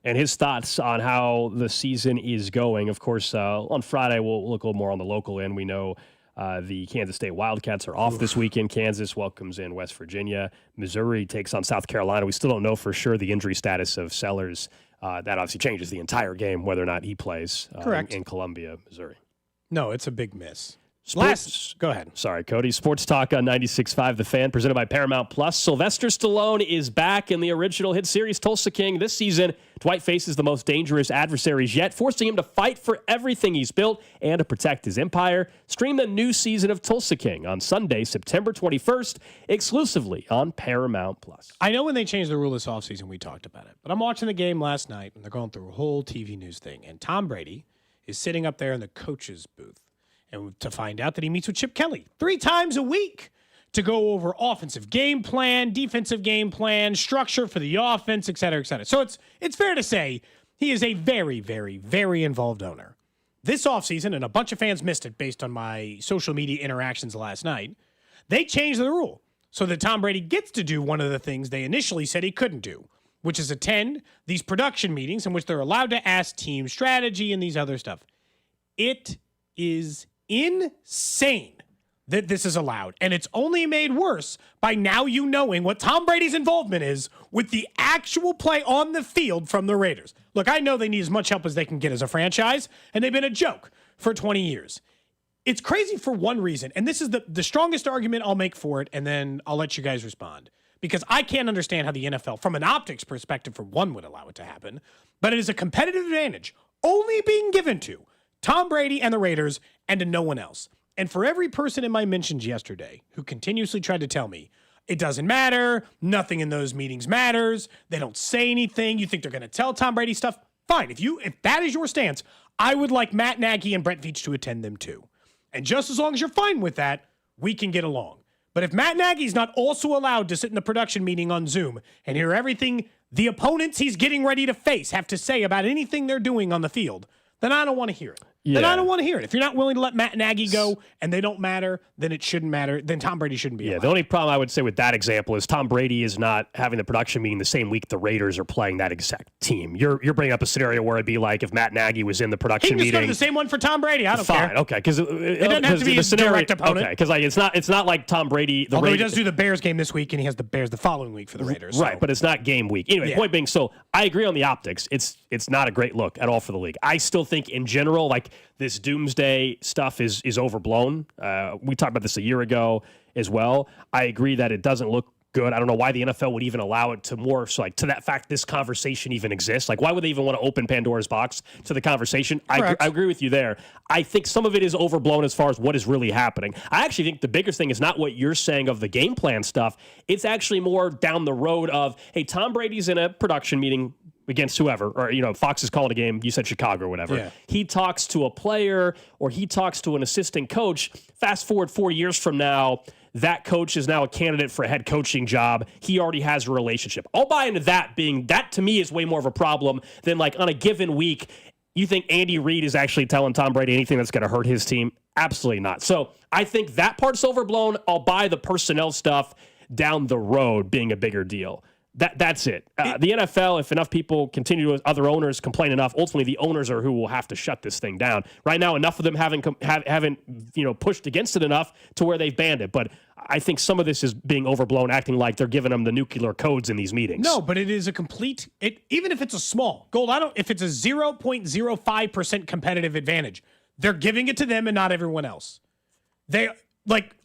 and his thoughts on how the season is going. Of course, on Friday, we'll look a little more on the local end. We know the Kansas State Wildcats are off this weekend. Kansas welcomes in West Virginia. Missouri takes on South Carolina. We still don't know for sure the injury status of Sellers. That obviously changes the entire game, whether or not he plays in Columbia, Missouri. No, it's a big miss. Go ahead. Sorry, Cody. Sports Talk on 96.5 The Fan, presented by Paramount Plus. Sylvester Stallone is back in the original hit series Tulsa King. This season, Dwight faces the most dangerous adversaries yet, forcing him to fight for everything he's built and to protect his empire. Stream the new season of Tulsa King on Sunday, September 21st, exclusively on Paramount Plus. I know when they changed the rule this offseason, we talked about it, but I'm watching the game last night, and they're going through a whole TV news thing, and Tom Brady is sitting up there in the coach's booth. And to find out that he meets with Chip Kelly 3 times a week to go over offensive game plan, defensive game plan, structure for the offense, et cetera, et cetera. So it's fair to say he is a very, very, very involved owner. This offseason, and a bunch of fans missed it based on my social media interactions last night, they changed the rule so that Tom Brady gets to do one of the things they initially said he couldn't do, which is attend these production meetings in which they're allowed to ask team strategy and these other stuff. It is insane that this is allowed, and it's only made worse by now you knowing what Tom Brady's involvement is with the actual play on the field from the Raiders. Look, I know they need as much help as they can get as a franchise, and they've been a joke for 20 years. It's crazy for one reason, and this is the strongest argument I'll make for it, and then I'll let you guys respond, because I can't understand how the NFL, from an optics perspective, for one, would allow it to happen, but it is a competitive advantage only being given to Tom Brady and the Raiders and to no one else. And for every person in my mentions yesterday who continuously tried to tell me, it doesn't matter, nothing in those meetings matters, they don't say anything, you think they're going to tell Tom Brady stuff, fine. If that is your stance, I would like Matt Nagy and Brett Veach to attend them too. And just as long as you're fine with that, we can get along. But if Matt Nagy's not also allowed to sit in the production meeting on Zoom and hear everything the opponents he's getting ready to face have to say about anything they're doing on the field, then I don't want to hear it. Yeah. Then I don't want to hear it. If you're not willing to let Matt Nagy go and they don't matter, then it shouldn't matter. Then Tom Brady shouldn't be allowed. The only problem I would say with that example is Tom Brady is not having the production meeting the same week the Raiders are playing that exact team. You're bringing up a scenario where it'd be like if Matt Nagy was in the production meeting. He can just go to the same one for Tom Brady. I don't care. Fine, okay. Because it doesn't have to be his direct opponent. Okay, because it's not like Tom Brady. Although he does do the Bears game this week, and he has the Bears the following week for the Raiders. Right, but it's not game week. Anyway, point being, so I agree on the optics. It's not a great look at all for the league. I still think in general, like this doomsday stuff is overblown. We talked about this a year ago as well. I agree that it doesn't look good. I don't know why the NFL would even allow it to more, so like to that fact this conversation even exists. Like why would they even want to open Pandora's box to the conversation? I agree with you there. I think some of it is overblown as far as what is really happening. I actually think the biggest thing is not what you're saying of the game plan stuff. It's actually more down the road of, hey, Tom Brady's in a production meeting against whoever, or, Fox is calling a game, you said Chicago or whatever. Yeah. He talks to a player or he talks to an assistant coach. Fast forward 4 years from now, that coach is now a candidate for a head coaching job. He already has a relationship. I'll buy into that to me is way more of a problem than like on a given week, you think Andy Reid is actually telling Tom Brady anything that's going to hurt his team? Absolutely not. So I think that part's overblown. I'll buy the personnel stuff down the road being a bigger deal. That's it. The NFL, if enough people continue to, other owners complain enough, ultimately the owners are who will have to shut this thing down. Right now, enough of them haven't pushed against it enough to where they've banned it. But I think some of this is being overblown, acting like they're giving them the nuclear codes in these meetings. No, but it is a complete. Even if it's a small Gold, if it's a 0.05% competitive advantage, they're giving it to them and not everyone else. They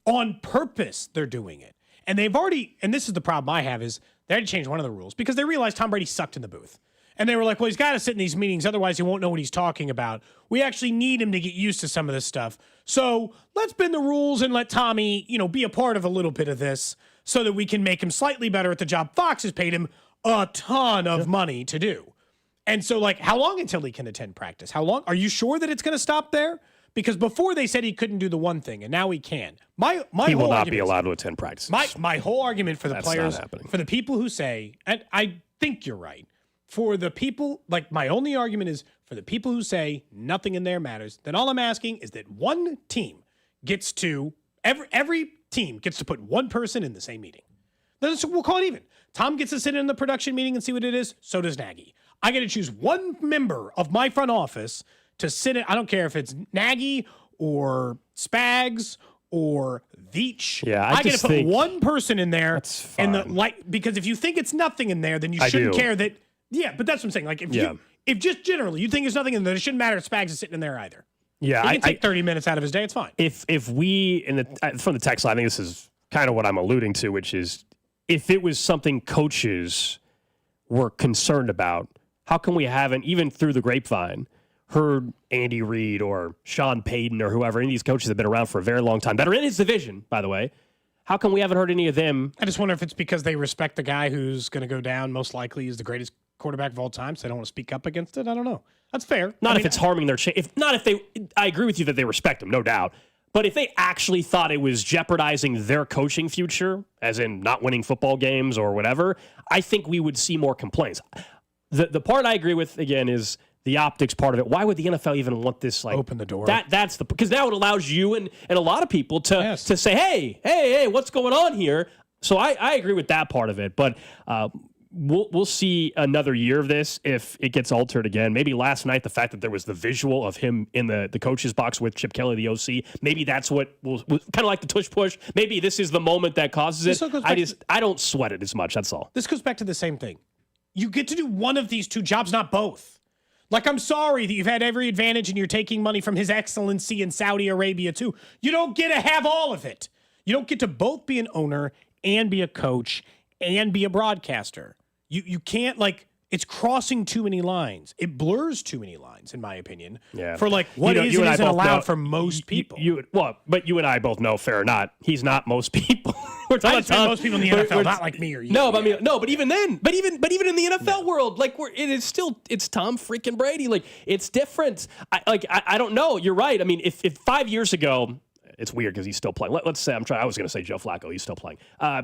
on purpose. They're doing it, and they've already. And this is the problem I have is. They had to change one of the rules because they realized Tom Brady sucked in the booth. And they were like, well, he's got to sit in these meetings. Otherwise, he won't know what he's talking about. We actually need him to get used to some of this stuff. So let's bend the rules and let Tommy, be a part of a little bit of this so that we can make him slightly better at the job Fox has paid him a ton of money to do. And so, how long until he can attend practice? How long? Are you sure that it's going to stop there? Because before they said he couldn't do the one thing, and now he can. He will not be allowed to attend practice. My whole argument for the players, for the people who say, and I think you're right, for the people, my only argument is for the people who say nothing in there matters, then all I'm asking is that one team gets to, every team gets to put one person in the same meeting. We'll call it even. Tom gets to sit in the production meeting and see what it is. So does Nagy. I get to choose one member of my front office to sit in. I don't care if it's Nagy or Spags or Veach. Yeah, I get to put one person in there. That's fine. Because if you think it's nothing in there, then you shouldn't care that. Yeah, but that's what I'm saying. If just generally you think there's nothing in there, it shouldn't matter if Spags is sitting in there either. Yeah, he can take 30 minutes out of his day. It's fine. If we from the text line, I think this is kind of what I'm alluding to, which is if it was something coaches were concerned about, how come we haven't even through the grapevine heard Andy Reid or Sean Payton or whoever, any of these coaches that have been around for a very long time, that are in his division, by the way. How come we haven't heard any of them? I just wonder if it's because they respect the guy who's going to go down, most likely is the greatest quarterback of all time, so they don't want to speak up against it. I don't know. That's fair. If it's harming their chance. I agree with you that they respect him, no doubt. But if they actually thought it was jeopardizing their coaching future, as in not winning football games or whatever, I think we would see more complaints. The part I agree with, again, is the optics part of it. Why would the NFL even want this? Open the door. That's because now it allows you and a lot of people to say, hey, what's going on here? So I agree with that part of it. But we'll see another year of this if it gets altered again. Maybe last night, the fact that there was the visual of him in the coach's box with Chip Kelly, the OC, maybe that's what was kind of like the tush push. Maybe this is the moment that causes it. I don't sweat it as much. That's all. This goes back to the same thing. You get to do one of these two jobs, not both. I'm sorry that you've had every advantage and you're taking money from His Excellency in Saudi Arabia too. You don't get to have all of it. You don't get to both be an owner and be a coach and be a broadcaster. You can't, it's crossing too many lines. It blurs too many lines, in my opinion. Yeah. For what is and isn't allowed for most people. But you and I both know, fair or not, he's not most people. We're talking about most people in the NFL, not like me or you. No, but even then, but even in the NFL world, it's Tom freaking Brady. It's different. I don't know. You're right. I mean, if 5 years ago. It's weird because he's still playing. Let's say I was going to say Joe Flacco. He's still playing.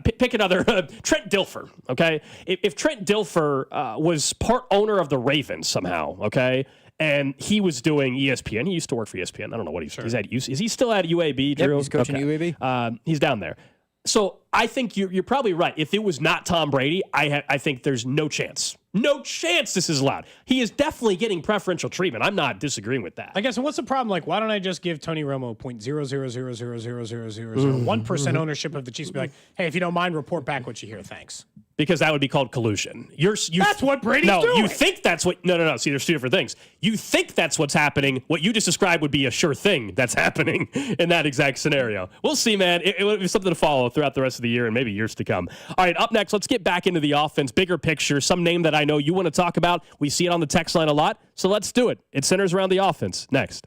Pick another. Trent Dilfer. Okay, if Trent Dilfer was part owner of the Ravens somehow, okay, and he was doing ESPN. He used to work for ESPN. I don't know what he's at. Is he still at UAB? Drew? Yep, he's coaching UAB. He's down there. So I think you're probably right. If it was not Tom Brady, I think there's no chance. No chance this is allowed. He is definitely getting preferential treatment. I'm not disagreeing with that. I guess, and what's the problem? Why don't I just give Tony Romo 0.000000001% ownership of the Chiefs and be like, hey, if you don't mind, report back what you hear. Thanks. Because that would be called collusion. That's what Brady's doing. You think that's what... No. See, there's two different things. You think that's what's happening. What you just described would be a sure thing that's happening in that exact scenario. We'll see, man. It will be something to follow throughout the rest of the year and maybe years to come. All right, up next, let's get back into the offense. Bigger picture, some name that I know you want to talk about. We see it on the text line a lot, so let's do it. It centers around the offense. Next.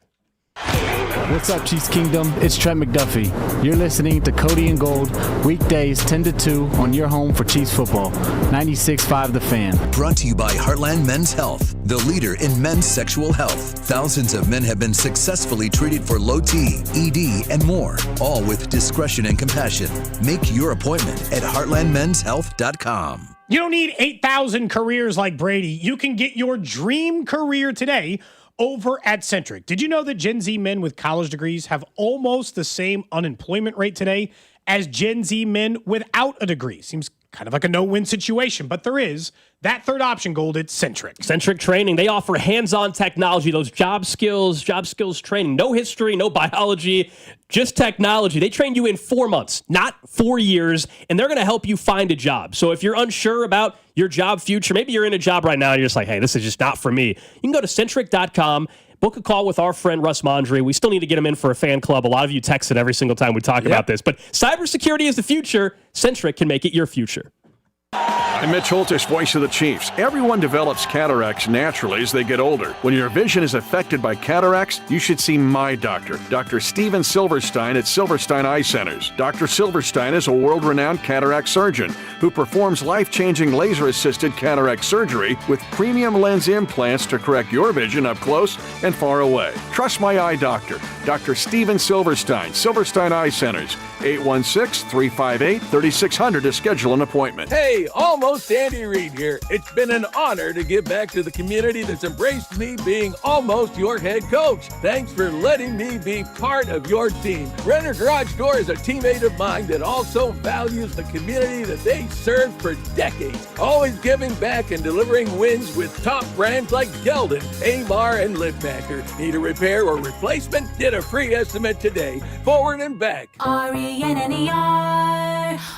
What's up, Chiefs Kingdom? It's Trent McDuffie. You're listening to Cody and Gold, weekdays 10 to 2 on your home for Chiefs football. 96.5 The Fan. Brought to you by Heartland Men's Health, the leader in men's sexual health. Thousands of men have been successfully treated for low T, ED, and more, all with discretion and compassion. Make your appointment at heartlandmenshealth.com. You don't need 8,000 careers like Brady. You can get your dream career today over at Centric. Did you know that Gen Z men with college degrees have almost the same unemployment rate today as Gen Z men without a degree? Seems kind of like a no-win situation, but there is that third option, Gold. It's Centric. Centric Training. They offer hands-on technology, those job skills training. No history, no biology, just technology. They train you in 4 months, not 4 years, and they're going to help you find a job. So if you're unsure about your job future, maybe you're in a job right now and you're just like, hey, this is just not for me. You can go to Centric.com. Book a call with our friend Russ Mondry. We still need to get him in for a fan club. A lot of you text it every single time we talk about this. But cybersecurity is the future. Centric can make it your future. I'm Mitch Holtis, voice of the Chiefs. Everyone develops cataracts naturally as they get older. When your vision is affected by cataracts, you should see my doctor, Dr. Steven Silverstein at Silverstein Eye Centers. Dr. Silverstein is a world-renowned cataract surgeon who performs life-changing laser-assisted cataract surgery with premium lens implants to correct your vision up close and far away. Trust my eye doctor, Dr. Steven Silverstein, Silverstein Eye Centers, 816-358-3600 to schedule an appointment. Hey, almost Andy Reid here. It's been an honor to give back to the community that's embraced me being almost your head coach. Thanks for letting me be part of your team. Renner Garage Door is a teammate of mine that also values the community that they served for decades, always giving back and delivering wins with top brands like Geldon, Amar, and Liftmaker. Need a repair or replacement? Get a free estimate today. Forward and back. RENNER,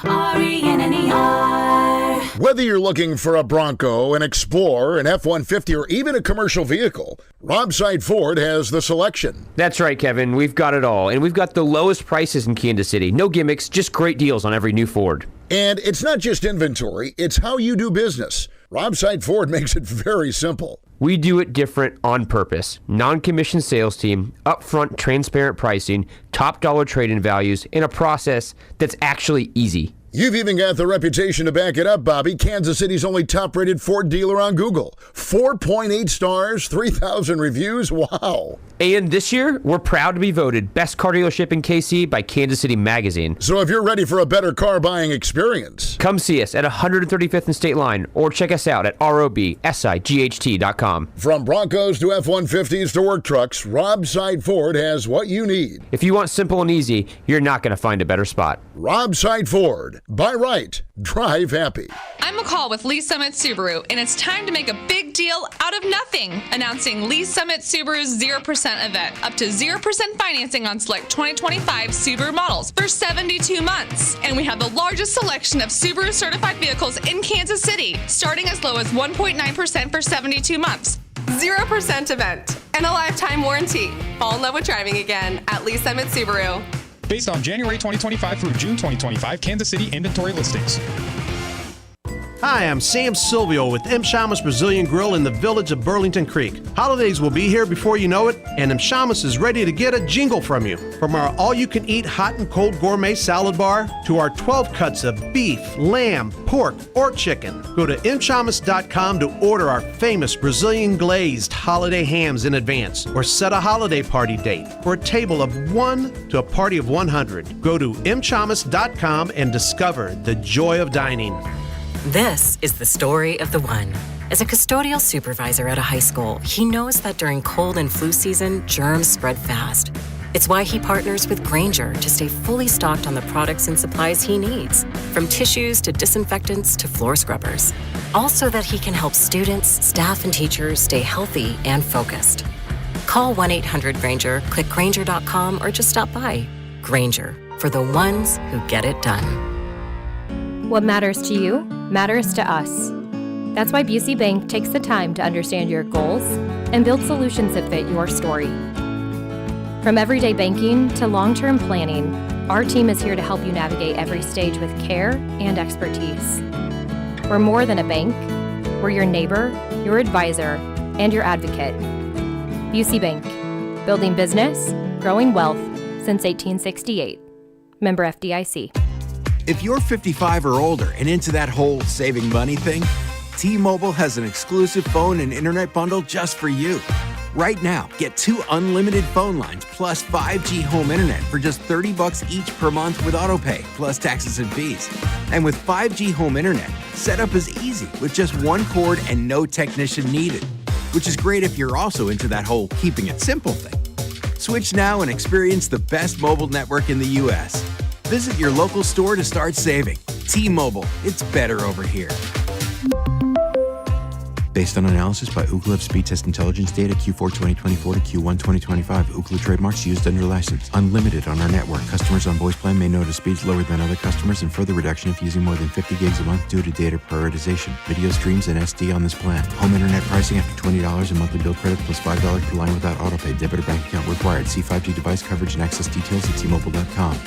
RENNER. Whether you're looking for a Bronco, an Explorer, an F-150, or even a commercial vehicle, Robside Ford has the selection. That's right, Kevin. We've got it all. And we've got the lowest prices in Kansas City. No gimmicks, just great deals on every new Ford. And it's not just inventory, it's how you do business. Robside Ford makes it very simple. We do it different on purpose. Non-commissioned sales team, upfront transparent pricing, top dollar trade-in values, and a process that's actually easy. You've even got the reputation to back it up, Bobby. Kansas City's only top-rated Ford dealer on Google. 4.8 stars, 3,000 reviews. Wow. And this year, we're proud to be voted Best Car Dealership in KC by Kansas City Magazine. So if you're ready for a better car buying experience, come see us at 135th and State Line or check us out at robsight.com. From Broncos to F-150s to work trucks, Robside Ford has what you need. If you want simple and easy, you're not going to find a better spot. Robside Ford. Buy right. Drive happy. I'm McCall with Lee Summit Subaru, and it's time to make a big deal out of nothing. Announcing Lee Summit Subaru's 0% event. Up to 0% financing on select 2025 Subaru models for 72 months. And we have the largest selection of Subaru certified vehicles in Kansas City, starting as low as 1.9% for 72 months. 0% event and a lifetime warranty. Fall in love with driving again at Lee Summit Subaru. Based on January 2025 through June 2025 Kansas City inventory listings. Hi, I'm Sam Silvio with M. Shamas Brazilian Grill in the village of Burlington Creek. Holidays will be here before you know it, and M. Shamas is ready to get a jingle from you. From our all-you-can-eat hot and cold gourmet salad bar to our 12 cuts of beef, lamb, pork, or chicken. Go to mshamas.com to order our famous Brazilian glazed holiday hams in advance, or set a holiday party date for a table of 1 to a party of 100. Go to mshamas.com and discover the joy of dining. This is the story of the one. As a custodial supervisor at a high school, he knows that during cold and flu season, germs spread fast. It's why he partners with Grainger to stay fully stocked on the products and supplies he needs, from tissues to disinfectants to floor scrubbers. Also that he can help students, staff, and teachers stay healthy and focused. Call 1-800-GRAINGER, click Grainger.com, or just stop by. Grainger, for the ones who get it done. What matters to you matters to us. That's why Busey Bank takes the time to understand your goals and build solutions that fit your story. From everyday banking to long-term planning, our team is here to help you navigate every stage with care and expertise. We're more than a bank. We're your neighbor, your advisor, and your advocate. Busey Bank, building business, growing wealth since 1868. Member FDIC. If you're 55 or older and into that whole saving money thing, T-Mobile has an exclusive phone and internet bundle just for you. Right now, get 2 unlimited phone lines plus 5G home internet for just $30 each per month with AutoPay, plus taxes and fees. And with 5G home internet, setup is easy with just 1 cord and no technician needed, which is great if you're also into that whole keeping it simple thing. Switch now and experience the best mobile network in the U.S. Visit your local store to start saving. T-Mobile, it's better over here. Based on analysis by Ookla of Speed Test Intelligence data Q4 2024 to Q1 2025, Ookla trademarks used under license. Unlimited on our network. Customers on voice plan may notice speeds lower than other customers and further reduction if using more than 50 gigs a month due to data prioritization. Video streams and SD on this plan. Home internet pricing after $20 and monthly bill credits plus $5 per line without autopay. Debit or bank account required. See 5G device coverage and access details at T-Mobile.com.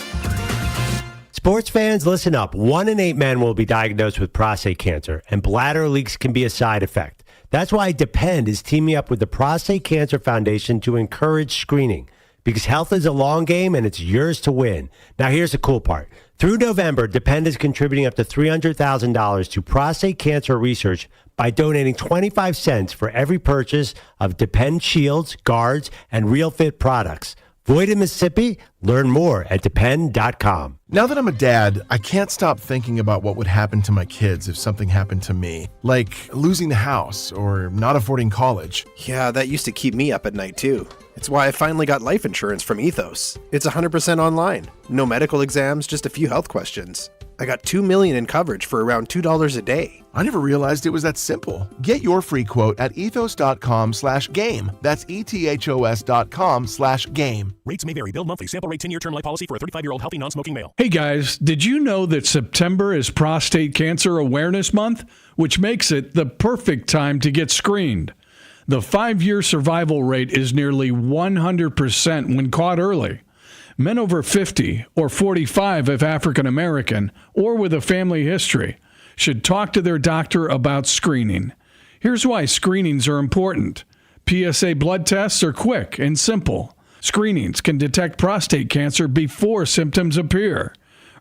Sports fans, listen up. 1 in 8 men will be diagnosed with prostate cancer, and bladder leaks can be a side effect. That's why Depend is teaming up with the Prostate Cancer Foundation to encourage screening, because health is a long game and it's yours to win. Now, here's the cool part. Through November, Depend is contributing up to $300,000 to prostate cancer research by donating 25 cents for every purchase of Depend shields, guards, and Real Fit products. Void in Mississippi? Learn more at depend.com. Now that I'm a dad, I can't stop thinking about what would happen to my kids if something happened to me, like losing the house or not affording college. Yeah, that used to keep me up at night too. It's why I finally got life insurance from Ethos. It's 100% online. No medical exams, just a few health questions. I got $2 million in coverage for around $2 a day. I never realized it was that simple. Get your free quote at ethos.com/game. That's ethos.com/game. Rates may vary. Bill monthly. Sample rate 10-year term life policy for a 35-year-old healthy non-smoking male. Hey guys, did you know that September is Prostate Cancer Awareness Month, which makes it the perfect time to get screened? The 5-year survival rate is nearly 100% when caught early. Men over 50 or 45 if African American or with a family history should talk to their doctor about screening. Here's why screenings are important. PSA blood tests are quick and simple. Screenings can detect prostate cancer before symptoms appear.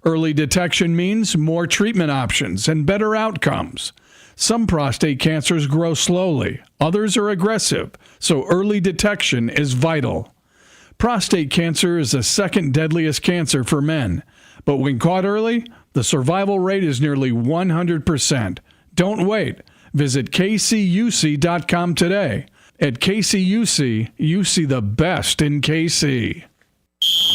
Early detection means more treatment options and better outcomes. Some prostate cancers grow slowly, others are aggressive, so early detection is vital. Prostate cancer is the second deadliest cancer for men, but when caught early, the survival rate is nearly 100%. Don't wait. Visit kcuc.com today. At KCUC, you see the best in KC.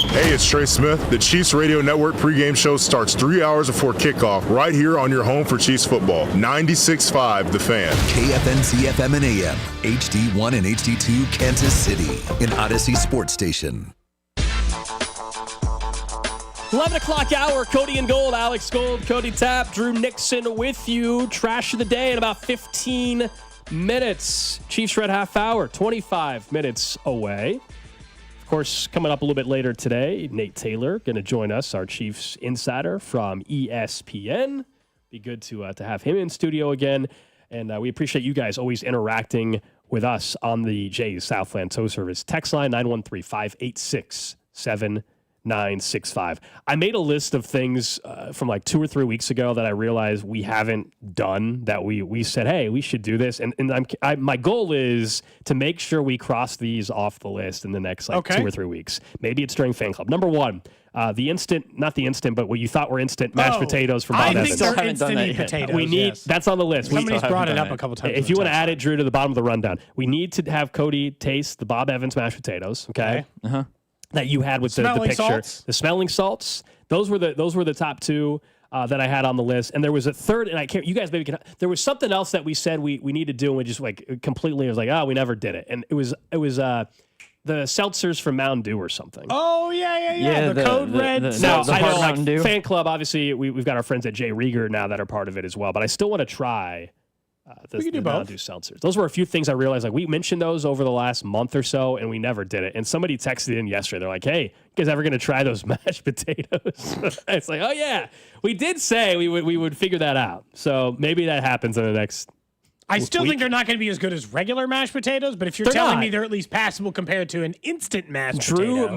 Hey, it's Trey Smith. The Chiefs Radio Network pregame show starts 3 hours before kickoff right here on your home for Chiefs football. 96.5 The Fan. KFNC FM and AM, HD1 and HD2 Kansas City, an Odyssey sports station. 11 o'clock hour, Cody and Gold, Alex Gold, Cody Tapp, Drew Nixon with you. Trash of the day in about 15 minutes. Chiefs Red Half Hour, 25 minutes away. Of course, coming up a little bit later today, Nate Taylor going to join us, our Chiefs insider from ESPN. Be good to have him in studio again. And we appreciate you guys always interacting with us on the Jay's Southland Tow Service. Text line 913-586-7965. I made a list of things from like 2 or 3 weeks ago that I realized we haven't done, that we said, hey, we should do this. And my goal is to make sure we cross these off the list in the next 2 or 3 weeks. Maybe it's during fan club. Number one, not the instant, but what you thought were instant mashed potatoes from Bob Evans. I think they're instant potatoes. We need, that's on the list. Somebody's brought it up a couple times. If you want to add it, Drew, to the bottom of the rundown, we need to have Cody taste the Bob Evans mashed potatoes, okay? Uh-huh. That you had with the picture. Salts? The smelling salts. Those were the top two that I had on the list. And there was a third, and I can't, you guys maybe can, there was something else that we said we need to do, and we just completely was like, we never did it. And it was the seltzers from Mountain Dew or something. Oh, yeah. The Code Red. Now, the I know, Mountain Dew. fan club, obviously, we've got our friends at Jay Rieger now that are part of it as well, but I still want to try the Mountain Dew seltzers. Those were a few things I realized, we mentioned those over the last month or so, and we never did it. And somebody texted in yesterday. They're like, hey, you guys ever going to try those mashed potatoes? It's like, oh, yeah. We did say we would figure that out. So maybe that happens in the next I still think they're not going to be as good as regular mashed potatoes, but if you're telling me they're at least passable compared to an instant mashed potato.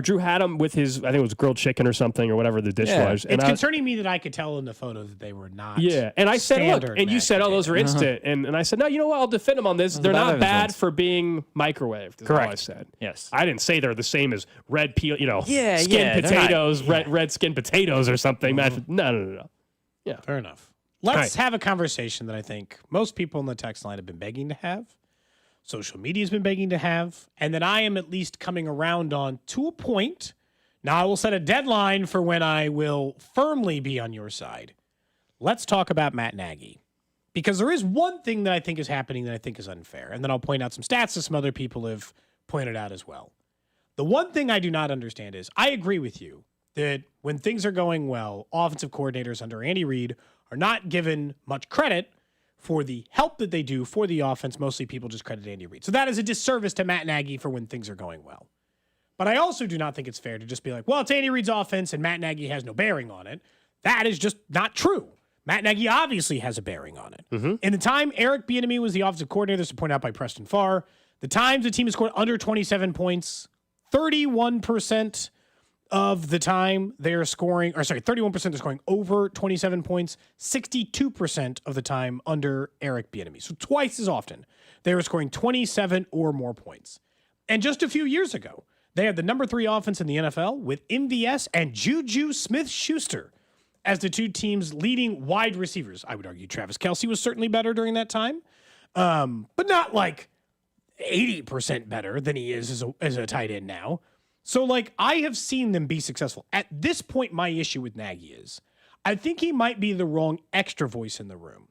Drew had them with his, I think it was grilled chicken or something or whatever the dish was. It's concerning me that I could tell in the photo that they were not. Yeah, and I said, look, and you said, those are instant. And I said, no, you know what, I'll defend them on this. They're not bad for being microwaved, is Correct. all I said. Yes. I didn't say they're the same as red peel, skin potatoes, red skin potatoes or something. No. Yeah. Fair enough. Let's have a conversation that I think most people in the text line have been begging to have, social media has been begging to have, and that I am at least coming around on to a point Now, I will set a deadline for when I will firmly be on your side. Let's talk about Matt Nagy. Because there is one thing that I think is happening that I think is unfair. And then I'll point out some stats that some other people have pointed out as well. The one thing I do not understand is I agree with you that when things are going well, offensive coordinators under Andy Reid are not given much credit for the help that they do for the offense. Mostly people just credit Andy Reid. So that is a disservice to Matt Nagy for when things are going well. But I also do not think it's fair to just be like, well, it's Andy Reid's offense and Matt Nagy has no bearing on it. That is just not true. Matt Nagy obviously has a bearing on it. Mm-hmm. In the time Eric Bieniemy was the offensive coordinator, this is pointed out by Preston Farr, the times the team has scored under 27 points, 31% of the time they're scoring, 31% they're scoring over 27 points, 62% of the time under Eric Bieniemy. So twice as often they were scoring 27 or more points. And just a few years ago, they had the number 3 offense in the NFL with MVS and Juju Smith-Schuster as the two teams' leading wide receivers. I would argue Travis Kelce was certainly better during that time, but not like 80% better than he is as a tight end now. So, like, I have seen them be successful. At this point, my issue with Nagy is I think he might be the wrong extra voice in the room.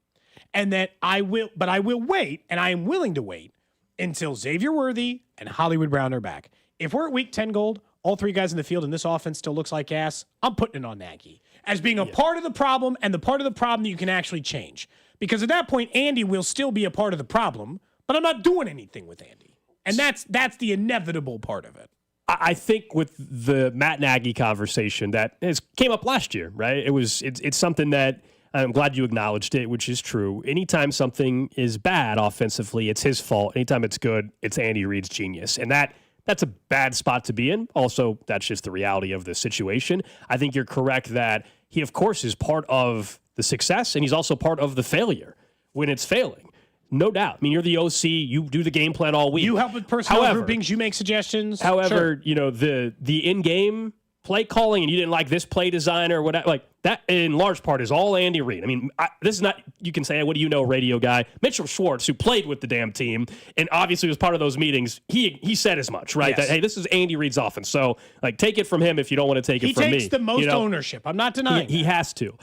And that I will wait, and I am willing to wait until Xavier Worthy and Hollywood Brown are back. If we're at week 10 Gold, all 3 guys in the field and this offense still looks like ass, I'm putting it on Nagy as being a part of the problem and the part of the problem that you can actually change. Because at that point, Andy will still be a part of the problem, but I'm not doing anything with Andy. And that's the inevitable part of it. I think with the Matt Nagy conversation that came up last year, right? It's something that I'm glad you acknowledged it, which is true. Anytime something is bad offensively, it's his fault. Anytime it's good, it's Andy Reid's genius. And that's a bad spot to be in. Also, that's just the reality of the situation. I think you're correct that he, of course, is part of the success, and he's also part of the failure when it's failing. No doubt. I mean, you're the OC. You do the game plan all week. You help with personnel groupings. You make suggestions. However, the in-game play calling, and you didn't like this play design or whatever, like that in large part is all Andy Reid. I mean, this is not, you can say, hey, what do you know, radio guy? Mitchell Schwartz, who played with the damn team and obviously was part of those meetings, he said as much, right? Yes. That, hey, this is Andy Reid's offense. So, like, take it from him if you don't want to take it from me. He takes the most ownership. I'm not denying he has to.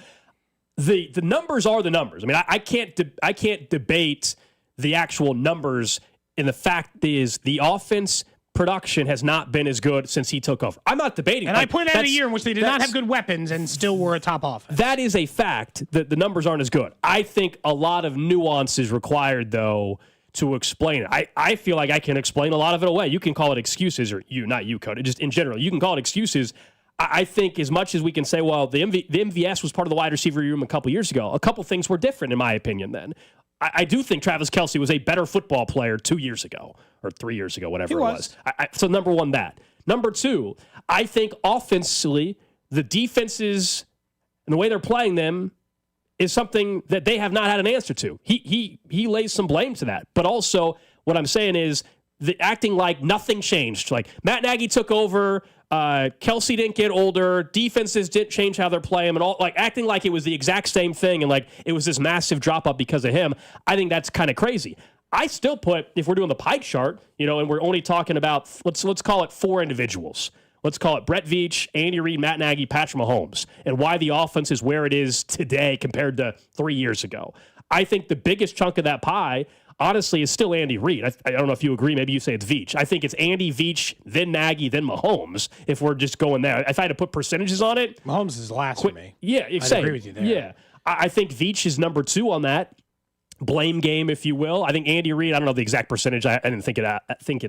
The numbers are the numbers. I mean, I can't debate the actual numbers, and the fact is the offense production has not been as good since he took over. I'm not debating. And I pointed out a year in which they did not have good weapons and still were a top offense. That is a fact that the numbers aren't as good. I think a lot of nuance is required, though, to explain it. I feel like I can explain a lot of it away. You can call it excuses, or not you, Cody, just in general. You can call it excuses. I think as much as we can say, well, the MVS was part of the wide receiver room a couple years ago, a couple things were different, in my opinion, then. I do think Travis Kelce was a better football player 2 years ago or 3 years ago, whatever it was. So number one, that. Number two, I think offensively, the defenses and the way they're playing them is something that they have not had an answer to. He lays some blame to that. But also, what I'm saying is the acting like nothing changed. Like Matt Nagy took over, Kelce didn't get older, defenses didn't change how they're playing, and all, like acting like it was the exact same thing and like it was this massive drop up because of him. I think that's kind of crazy. I still put, if we're doing the pie chart, and we're only talking about let's call it 4 individuals. Let's call it Brett Veach, Andy Reid, Matt Nagy, Patrick Mahomes, and why the offense is where it is today compared to 3 years ago. I think the biggest chunk of that pie, honestly, is still Andy Reid. I don't know if you agree. Maybe you say it's Veach. I think it's Andy, Veach, then Nagy, then Mahomes, if we're just going there. If I had to put percentages on it. Mahomes is last for me. Yeah, I agree with you there. Yeah. I think Veach is number 2 on that blame game, if you will. I think Andy Reid, I don't know the exact percentage. I didn't think it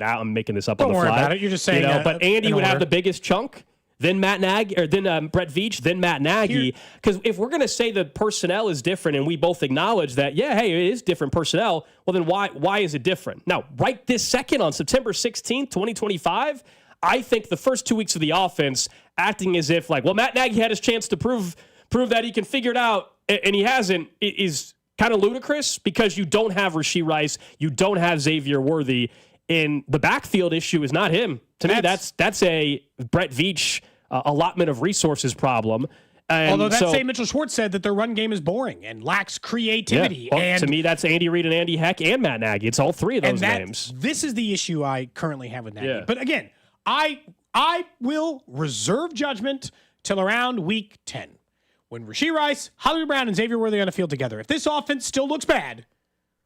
out. I'm making this up on the fly. Don't worry about it. You're just saying but Andy would have the biggest chunk. Then Matt Nagy, or then Brett Veach, then Matt Nagy. Because if we're going to say the personnel is different, and we both acknowledge that, it is different personnel, well, then why is it different? Now, right this second on September 16th, 2025, I think the first 2 weeks of the offense acting as if, like, well, Matt Nagy had his chance to prove that he can figure it out, and he hasn't, is kind of ludicrous because you don't have Rashee Rice, you don't have Xavier Worthy, and the backfield issue is not him. To me, that's a Brett Veach allotment of resources problem. And although that same Mitchell Schwartz said that their run game is boring and lacks creativity. Yeah. Well, and to me, that's Andy Reid and Andy Heck and Matt Nagy. It's all 3 of those names. This is the issue I currently have with Nagy. Yeah. But again, I I will reserve judgment till around week 10 when Rashee Rice, Hollywood Brown, and Xavier Worthy on the field together. If this offense still looks bad,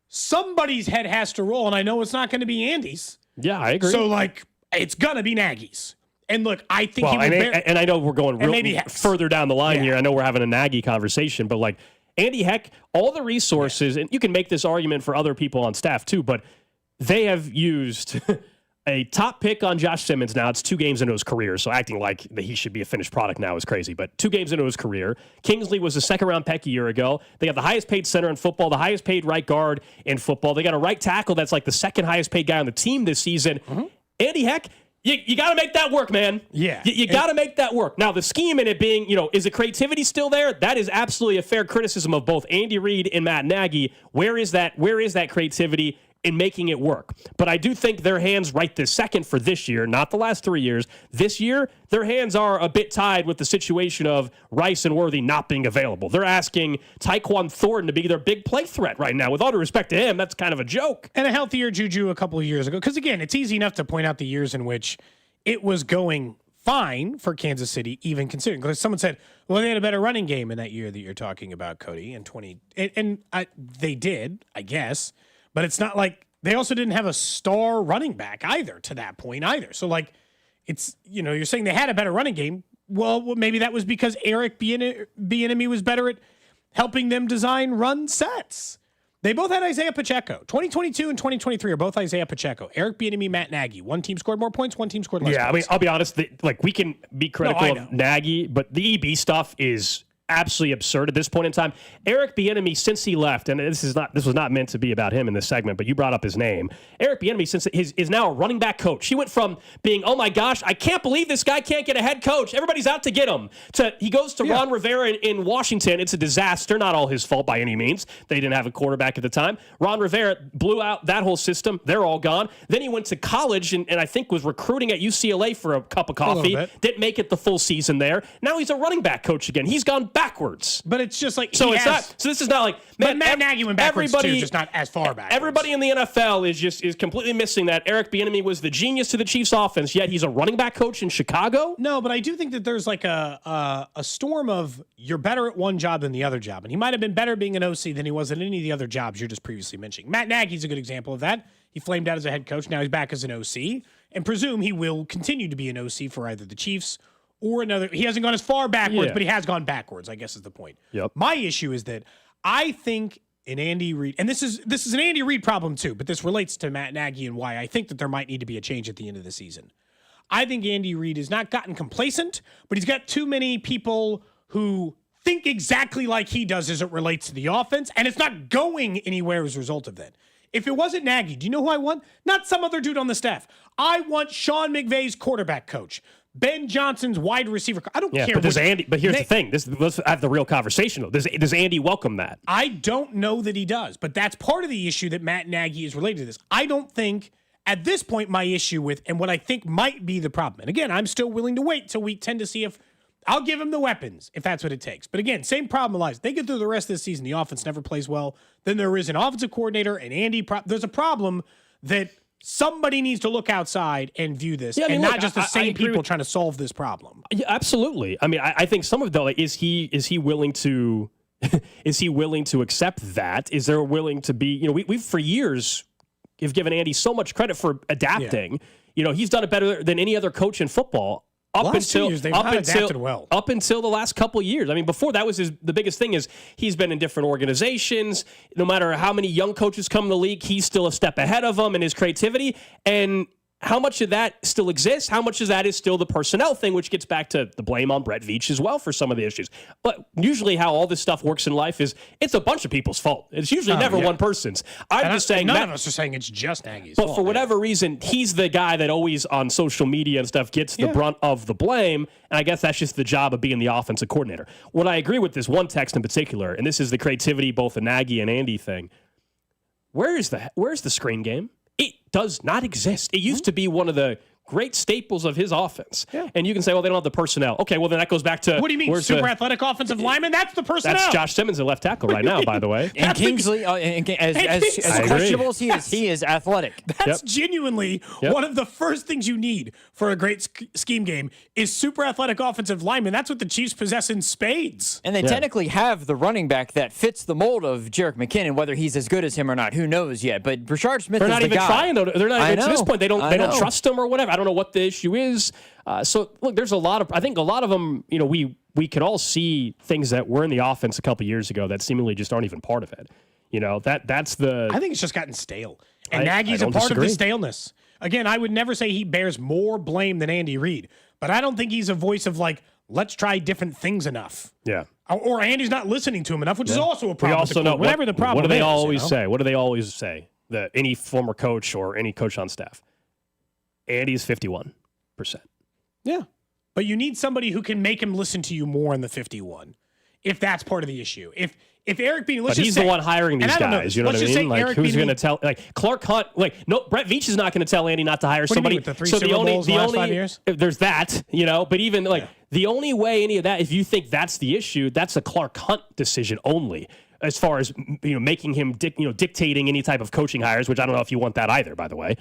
somebody's head has to roll, and I know it's not going to be Andy's. Yeah, I agree. So, it's going to be Nagy's. And look, I think he would and I know we're going further down the line here. I know we're having a Nagy conversation, but Andy Heck, all the resources, and you can make this argument for other people on staff too, but they have used a top pick on Josh Simmons. Now it's 2 games into his career, so acting like that he should be a finished product now is crazy. But 2 games into his career, Kingsley was a second-round pick a year ago. They got the highest-paid center in football, the highest-paid right guard in football. They got a right tackle that's like the second highest-paid guy on the team this season. Mm-hmm. Andy Heck, you got to make that work, man. Yeah. You got to make that work. Now, the scheme in it being, is the creativity still there? That is absolutely a fair criticism of both Andy Reid and Matt Nagy. Where is that creativity in making it work? But I do think their hands right this second for this year, not the last 3 years. This year, their hands are a bit tied with the situation of Rice and Worthy not being available. They're asking Tyquan Thornton to be their big play threat right now. With all due respect to him, that's kind of a joke. And a healthier Juju a couple of years ago. Because, again, it's easy enough to point out the years in which it was going fine for Kansas City, even considering. Because someone said, well, they had a better running game in that year that you're talking about, Cody, in 20. And they did, I guess. But it's not like they also didn't have a star running back either to that point either. So, it's, you're saying they had a better running game. Well, maybe that was because Eric Bieniemy was better at helping them design run sets. They both had Isaiah Pacheco. 2022 and 2023 are both Isaiah Pacheco. Eric Bieniemy, Matt Nagy. One team scored more points, one team scored less points. I mean, I'll be honest. We can be critical of Nagy, but the EB stuff is absolutely absurd at this point in time. Eric Bieniemy, since he left, and this was not meant to be about him in this segment, but you brought up his name. Eric Bieniemy, since is now a running back coach. He went from being, oh my gosh, I can't believe this guy can't get a head coach. Everybody's out to get him. He goes to Ron Rivera in Washington. It's a disaster. Not all his fault by any means. They didn't have a quarterback at the time. Ron Rivera blew out that whole system. They're all gone. Then he went to college and I think was recruiting at UCLA for a cup of coffee. Didn't make it the full season there. Now he's a running back coach again. He's gone backwards. But it's just like so this is not like Matt Nagy went backwards too, just not as far back. Everybody in the NFL is completely missing that Eric Bieniemy was the genius to the Chiefs offense, yet he's a running back coach in Chicago. No, but I do think that there's a storm of you're better at one job than the other job, and he might have been better being an OC than he was at any of the other jobs you're just previously mentioning. Matt Nagy's a good example of that. He flamed out as a head coach. Now he's back as an OC, and presume he will continue to be an OC for either the Chiefs or another. He hasn't gone as far backwards, but he has gone backwards, I guess is the point. Yep. My issue is that I think in Andy Reid, and this is an Andy Reid problem too, but this relates to Matt Nagy and why I think that there might need to be a change at the end of the season. I think Andy Reid has not gotten complacent, but he's got too many people who think exactly like he does as it relates to the offense, and it's not going anywhere as a result of that. If it wasn't Nagy, do you know who I want? Not some other dude on the staff. I want Sean McVay's quarterback coach. Ben Johnson's wide receiver. I don't care. But here's the thing. Let's have the real conversation, though. Does Andy welcome that? I don't know that he does, but that's part of the issue that Matt Nagy is related to this. I don't think, at this point, my issue with, and what I think might be the problem, and again, I'm still willing to wait till week 10 to see if, I'll give him the weapons, if that's what it takes. But again, same problem lies. They get through the rest of the season, the offense never plays well. Then there is an offensive coordinator, and Andy, there's a problem that somebody needs to look outside and view this, not just the same people trying to solve this problem. Yeah, absolutely. I mean, I think some of it, is he willing to is he willing to accept that? Is there willing to be? We've for years have given Andy so much credit for adapting. Yeah. He's done it better than any other coach in football. Up until the last couple of years. I mean, before that was the biggest thing is he's been in different organizations. No matter how many young coaches come in the league, he's still a step ahead of them in his creativity. And how much of that still exists? How much of that is still the personnel thing, which gets back to the blame on Brett Veach as well for some of the issues. But usually how all this stuff works in life is it's a bunch of people's fault. It's usually never one person's. I'm just saying none of us are saying it's just Nagy's fault. But for whatever reason, he's the guy that always on social media and stuff gets the brunt of the blame. And I guess that's just the job of being the offensive coordinator. What I agree with this one text in particular, and this is the creativity, both the Nagy and Andy thing. Where's the screen game? It does not exist. It used to be one of the great staples of his offense. Yeah. And you can say, well, they don't have the personnel. Okay, well, then that goes back to... What do you mean, super athletic offensive lineman? That's the personnel. That's Josh Simmons at left tackle right now, by the way. And Kingsley, as questionable as he is athletic. That's genuinely one of the first things you need for a great scheme game is super athletic offensive linemen. That's what the Chiefs possess in spades. And they technically have the running back that fits the mold of Jerick McKinnon, whether he's as good as him or not. Who knows yet? But Brashard Smith They're is not the even guy. trying, though. They're not even, to this point, they don't trust him or whatever. I don't know what the issue is. So, look, there's I think a lot of them, we can all see things that were in the offense a couple years ago that seemingly just aren't even part of it. That's the... I think it's just gotten stale. And Nagy's a part of the staleness. Again, I would never say he bears more blame than Andy Reid, but I don't think he's a voice of let's try different things enough. Yeah. Or Andy's not listening to him enough, which is also a problem. We also know whatever the problem is. What do they always say? What do they always say? Any former coach or any coach on staff. Andy's 51%. Yeah. But you need somebody who can make him listen to you more in the 51, if that's part of the issue. If Eric Bieniemy, but he's the one hiring these guys. You know what I mean? Like, who's going to tell? Like Clark Hunt. No, Brett Veach is not going to tell Andy not to hire somebody. What do you mean, with the 3 Super Bowls in the last 5 years? There's that. But even the only way any of that, if you think that's the issue, that's a Clark Hunt decision only. As far as making him dictating any type of coaching hires, which I don't know if you want that either. By the way,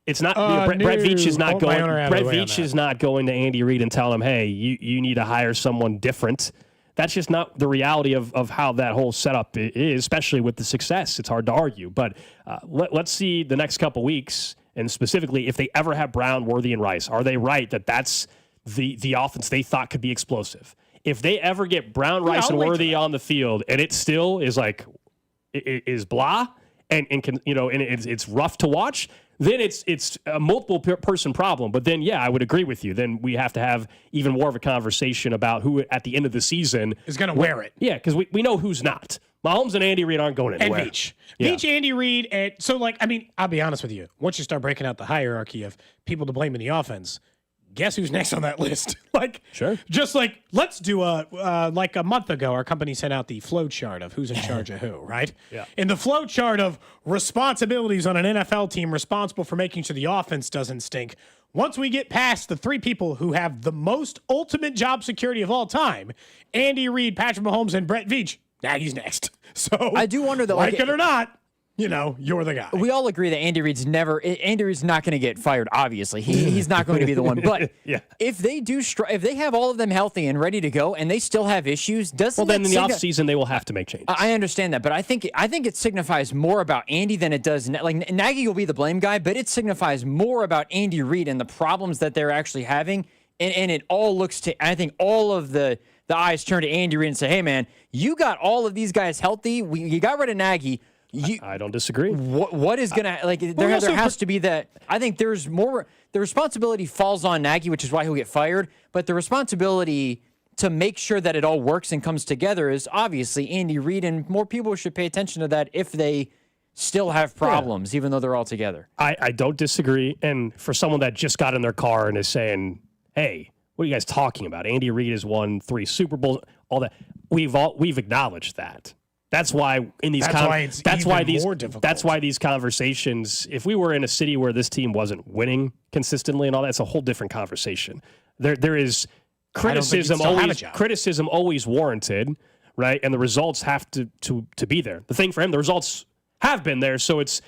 it's not. Brett Veach is not going. Brett Veach is not going to Andy Reid and telling him, "Hey, you need to hire someone different." That's just not the reality of how that whole setup is, especially with the success. It's hard to argue. But let's see the next couple weeks, and specifically if they ever have Brown, Worthy, and Rice. Are they right that that's the offense they thought could be explosive? If they ever get Brown, Rice, and Worthy on the field, and it still is is blah, and can and it's rough to watch, then it's a multiple person problem. But then, I would agree with you. Then we have to have even more of a conversation about who at the end of the season is going to wear it. Yeah, because we know who's not. Mahomes and Andy Reid aren't going anywhere. And Veach, Andy Reid, and so I'll be honest with you. Once you start breaking out the hierarchy of people to blame in the offense, guess who's next on that list? Sure. Just let's do a month ago, our company sent out the flow chart of who's in charge of who, right? Yeah. In the flow chart of responsibilities on an NFL team responsible for making sure the offense doesn't stink, once we get past the 3 people who have the most ultimate job security of all time, Andy Reid, Patrick Mahomes, and Brett Veach, Nagy's next. So I do wonder, though, like it or not, you're the guy. We all agree that Andy Reid's not going to get fired, obviously. He's not going to be the one. But if they if they have all of them healthy and ready to go and they still have issues, then in the offseason they will have to make changes. I understand that, but I think it signifies more about Andy than it does. Nagy will be the blame guy, but it signifies more about Andy Reid and the problems that they're actually having. And it all looks to, I think all of the eyes turn to Andy Reid and say, hey, man, you got all of these guys healthy. You got rid of Nagy. I don't disagree. What is going to, there has to be that. I think there's more, the responsibility falls on Nagy, which is why he'll get fired. But the responsibility to make sure that it all works and comes together is obviously Andy Reid, and more people should pay attention to that if they still have problems, even though they're all together. I don't disagree. And for someone that just got in their car and is saying, hey, what are you guys talking about? Andy Reid has won 3 Super Bowls, all that. We've acknowledged that. That's why in these that's why these conversations, if we were in a city where this team wasn't winning consistently and all that, it's a whole different conversation. There is criticism always warranted, right? And the results have to be there. The thing for him, the results have been there, so it's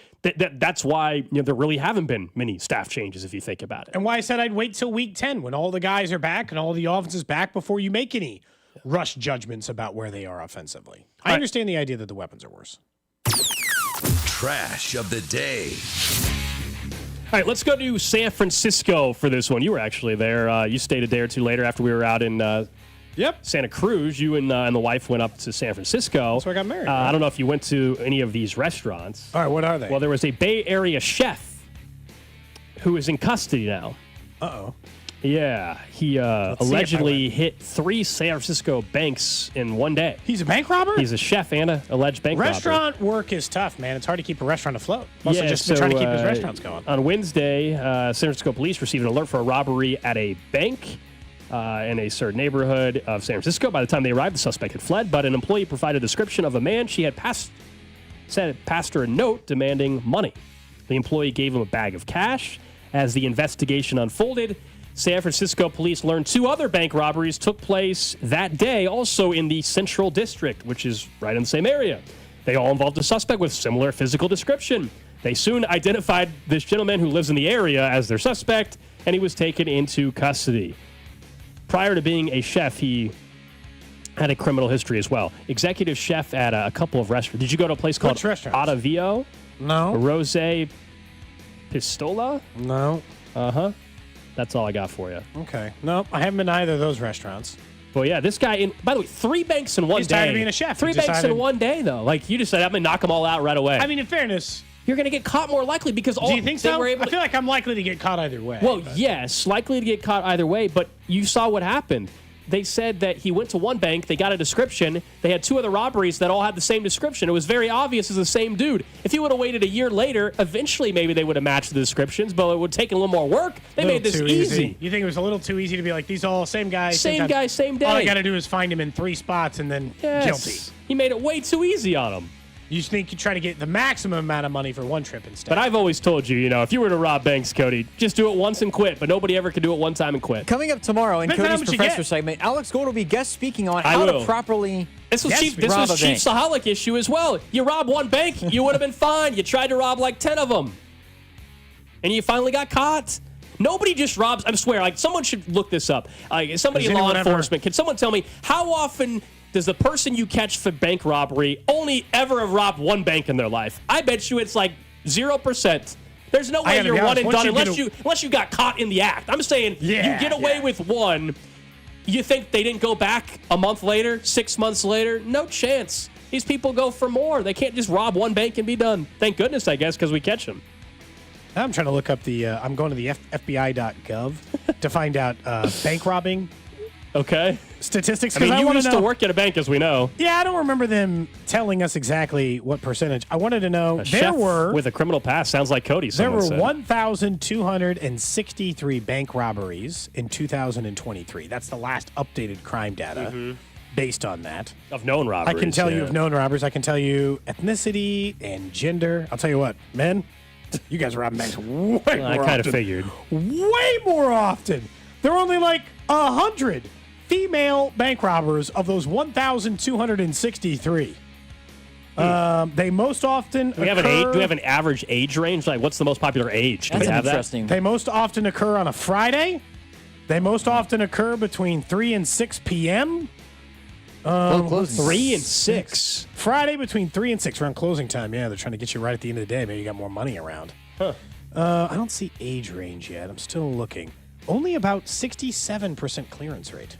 that's why there really haven't been many staff changes if you think about it. And why I said I'd wait till week 10 when all the guys are back and all the offense is back before you make any rush judgments about where they are offensively. I understand the idea that the weapons are worse. Trash of the day. All right, let's go to San Francisco for this one. You were actually there. You stayed a day or two later after we were out in Santa Cruz. You and the wife went up to San Francisco. That's where I got married. I don't know if you went to any of these restaurants. All right, what are they? Well, there was a Bay Area chef who is in custody now. Uh-oh. Yeah, he allegedly hit 3 San Francisco banks in one day. He's a bank robber? He's a chef and an alleged bank robber. Restaurant work is tough, man. It's hard to keep a restaurant afloat. Also, just trying to keep his restaurants going. On Wednesday, San Francisco police received an alert for a robbery at a bank in a certain neighborhood of San Francisco. By the time they arrived, the suspect had fled, but an employee provided a description of a man she had passed her a note demanding money. The employee gave him a bag of cash As the investigation unfolded, San Francisco police learned 2 other bank robberies took place that day, also in the Central District, which is right in the same area. They all involved a suspect with similar physical description. They soon identified this gentleman who lives in the area as their suspect, and he was taken into custody. Prior to being a chef, he had a criminal history as well. Executive chef at a couple of restaurants. Did you go to a place called Ottavio? No. Rose Pistola? No. Uh-huh. That's all I got for you. Okay. No, I haven't been to either of those restaurants. Well, yeah, this guy, by the way, 3 banks in one day. He's tired of being a chef. 3 banks in one day, though. Like, you just said, I'm going to knock them all out right away. I mean, in fairness, you're going to get caught more likely because all. Do you think they so? were able I feel like I'm likely to get caught either way. Well, yes, likely to get caught either way, but you saw what happened. They said that he went to one bank, they got a description, they had 2 other robberies that all had the same description. It was very obvious as the same dude. If he would have waited a year later, eventually maybe they would have matched the descriptions, but it would take a little more work. They made this easy. You think it was a little too easy to be like, these all same guy, same guy, same day. All I got to do is find him in 3 spots and then guilty. He made it way too easy on him. You think you try to get the maximum amount of money for one trip instead. But I've always told you, if you were to rob banks, Cody, just do it once and quit. But nobody ever could do it one time and quit. Coming up tomorrow in Cody's Professor segment, Alex Gold will be guest speaking on how to properly This was Chief Saholic issue as well. You rob one bank, you would have been fine. You tried to rob like 10 of them. And you finally got caught. Nobody just robs. I swear, someone should look this up. Somebody in law enforcement, can someone tell me how often does the person you catch for bank robbery only ever have robbed one bank in their life? I bet you it's like 0%. There's no way you're one and done unless you got caught in the act. I'm saying you get away with one. You think they didn't go back a month later, 6 months later? No chance. These people go for more. They can't just rob one bank and be done. Thank goodness, I guess, because we catch them. I'm trying to look up I'm going to the FBI.gov to find out bank robbing. Okay. Statistics. I mean, you used to work at a bank, as we know. Yeah, I don't remember them telling us exactly what percentage. I wanted to know. Chef with a criminal past sounds like Cody. There were 1,263 bank robberies in 2023. That's the last updated crime data based on that. Of known robberies. I can tell you of known robbers. I can tell you ethnicity and gender. I'll tell you what, men, you guys rob banks way more often. I kind of figured. Way more often. There are only like 100 female bank robbers of those 1,263. They most often do we have an average age range? Like, what's the most popular age? That's interesting. They most often occur on a Friday. They most often occur between 3 and 6 p.m. 3 and 6. Friday between 3 and 6 around closing time. Yeah, they're trying to get you right at the end of the day. Maybe you got more money around. Huh. I don't see age range yet. I'm still looking. Only about 67% clearance rate.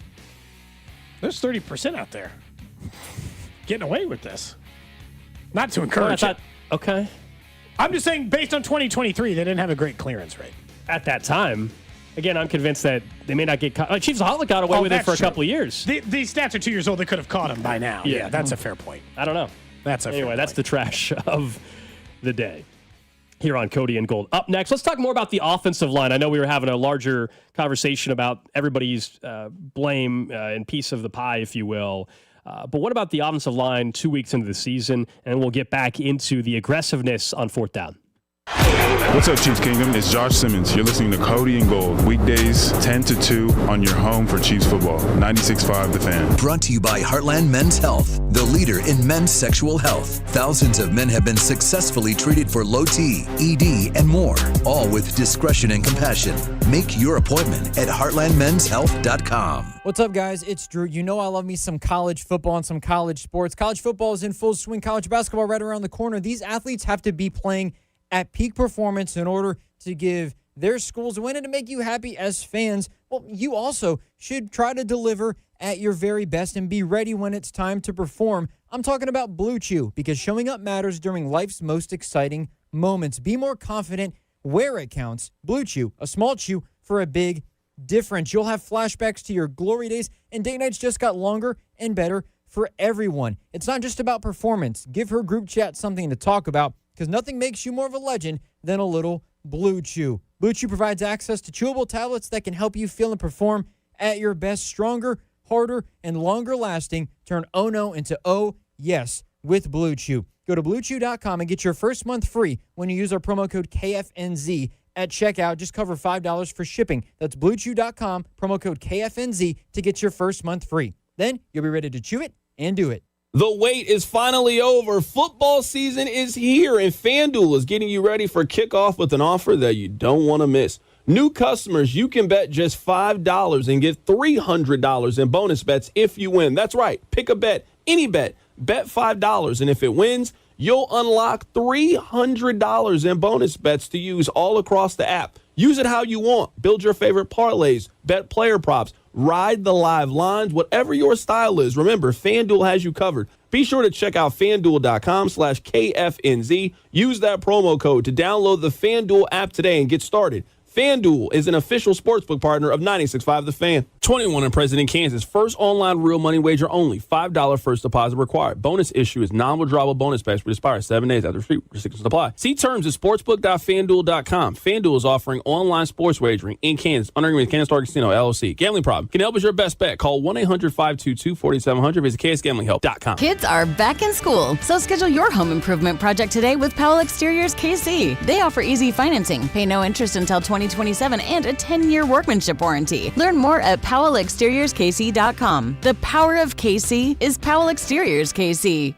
There's 30% out there getting away with this. Not to encourage it. Okay. I'm just saying, based on 2023, they didn't have a great clearance rate. At that time. Again, I'm convinced that they may not get caught. Like, Chief Zahalik got away with it for a couple of years. These stats are 2 years old. They could have caught him by now. Yeah, that's a fair point. I don't know. Anyway, that's the trash of the day here on Cody and Gold. Up next, let's talk more about the offensive line. I know we were having a larger conversation about everybody's blame and piece of the pie, if you will. But what about the offensive line 2 weeks into the season? And we'll get back into the aggressiveness on 4th down. What's up, Chiefs Kingdom? It's Josh Simmons. You're listening to Cody and Gold, weekdays 10 to 2 on your home for Chiefs football. 96.5 The Fan. Brought to you by Heartland Men's Health, the leader in men's sexual health. Thousands of men have been successfully treated for low T, ED, and more, all with discretion and compassion. Make your appointment at heartlandmenshealth.com. What's up, guys? It's Drew. You know I love me some college football and some college sports. College football is in full swing. College basketball right around the corner. These athletes have to be playing at peak performance in order to give their schools a win and to make you happy as fans. Well, you also should try to deliver at your very best and be ready when it's time to perform. I'm talking about Blue Chew, because showing up matters during life's most exciting moments. Be more confident where it counts. Blue Chew, a small chew for a big difference. You'll have flashbacks to your glory days, and date nights just got longer and better for everyone. It's not just about performance. Give her group chat something to talk about, because nothing makes you more of a legend than a little Blue Chew. Blue Chew provides access to chewable tablets that can help you feel and perform at your best. Stronger, harder, and longer lasting. Turn oh no into oh yes with Blue Chew. Go to BlueChew.com and get your first month free when you use our promo code KFNZ at checkout. Just cover $5 for shipping. That's BlueChew.com, promo code KFNZ to get your first month free. Then you'll be ready to chew it and do it. The wait is finally over. Football season is here, and FanDuel is getting you ready for kickoff with an offer that you don't want to miss. New customers, you can bet just $5 and get $300 in bonus bets if you win. That's right. Pick a bet, any bet. Bet $5, and if it wins, you'll unlock $300 in bonus bets to use all across the app. Use it how you want. Build your favorite parlays, bet player props, ride the live lines, whatever your style is. Remember, FanDuel has you covered. Be sure to check out FanDuel.com/KFNZ. Use that promo code to download the FanDuel app today and get started. FanDuel is an official sportsbook partner of 96.5 The Fan. 21 and present in Kansas. First online real money wager only. $5 first deposit required. Bonus issue is non-withdrawable bonus bets which expire 7 days after restrictions apply. See terms at sportsbook.fanduel.com. FanDuel is offering online sports wagering in Kansas under agreement with Kansas Star Casino, LLC. Gambling problem? Can help is your best bet. Call 1-800-522-4700. Visit ksgamblinghelp.com. Kids are back in school, so schedule your home improvement project today with Powell Exteriors KC. They offer easy financing, pay no interest until 2027, and a 10-year workmanship warranty. Learn more at PowellExteriorsKC.com. The power of KC is Powell Exteriors KC.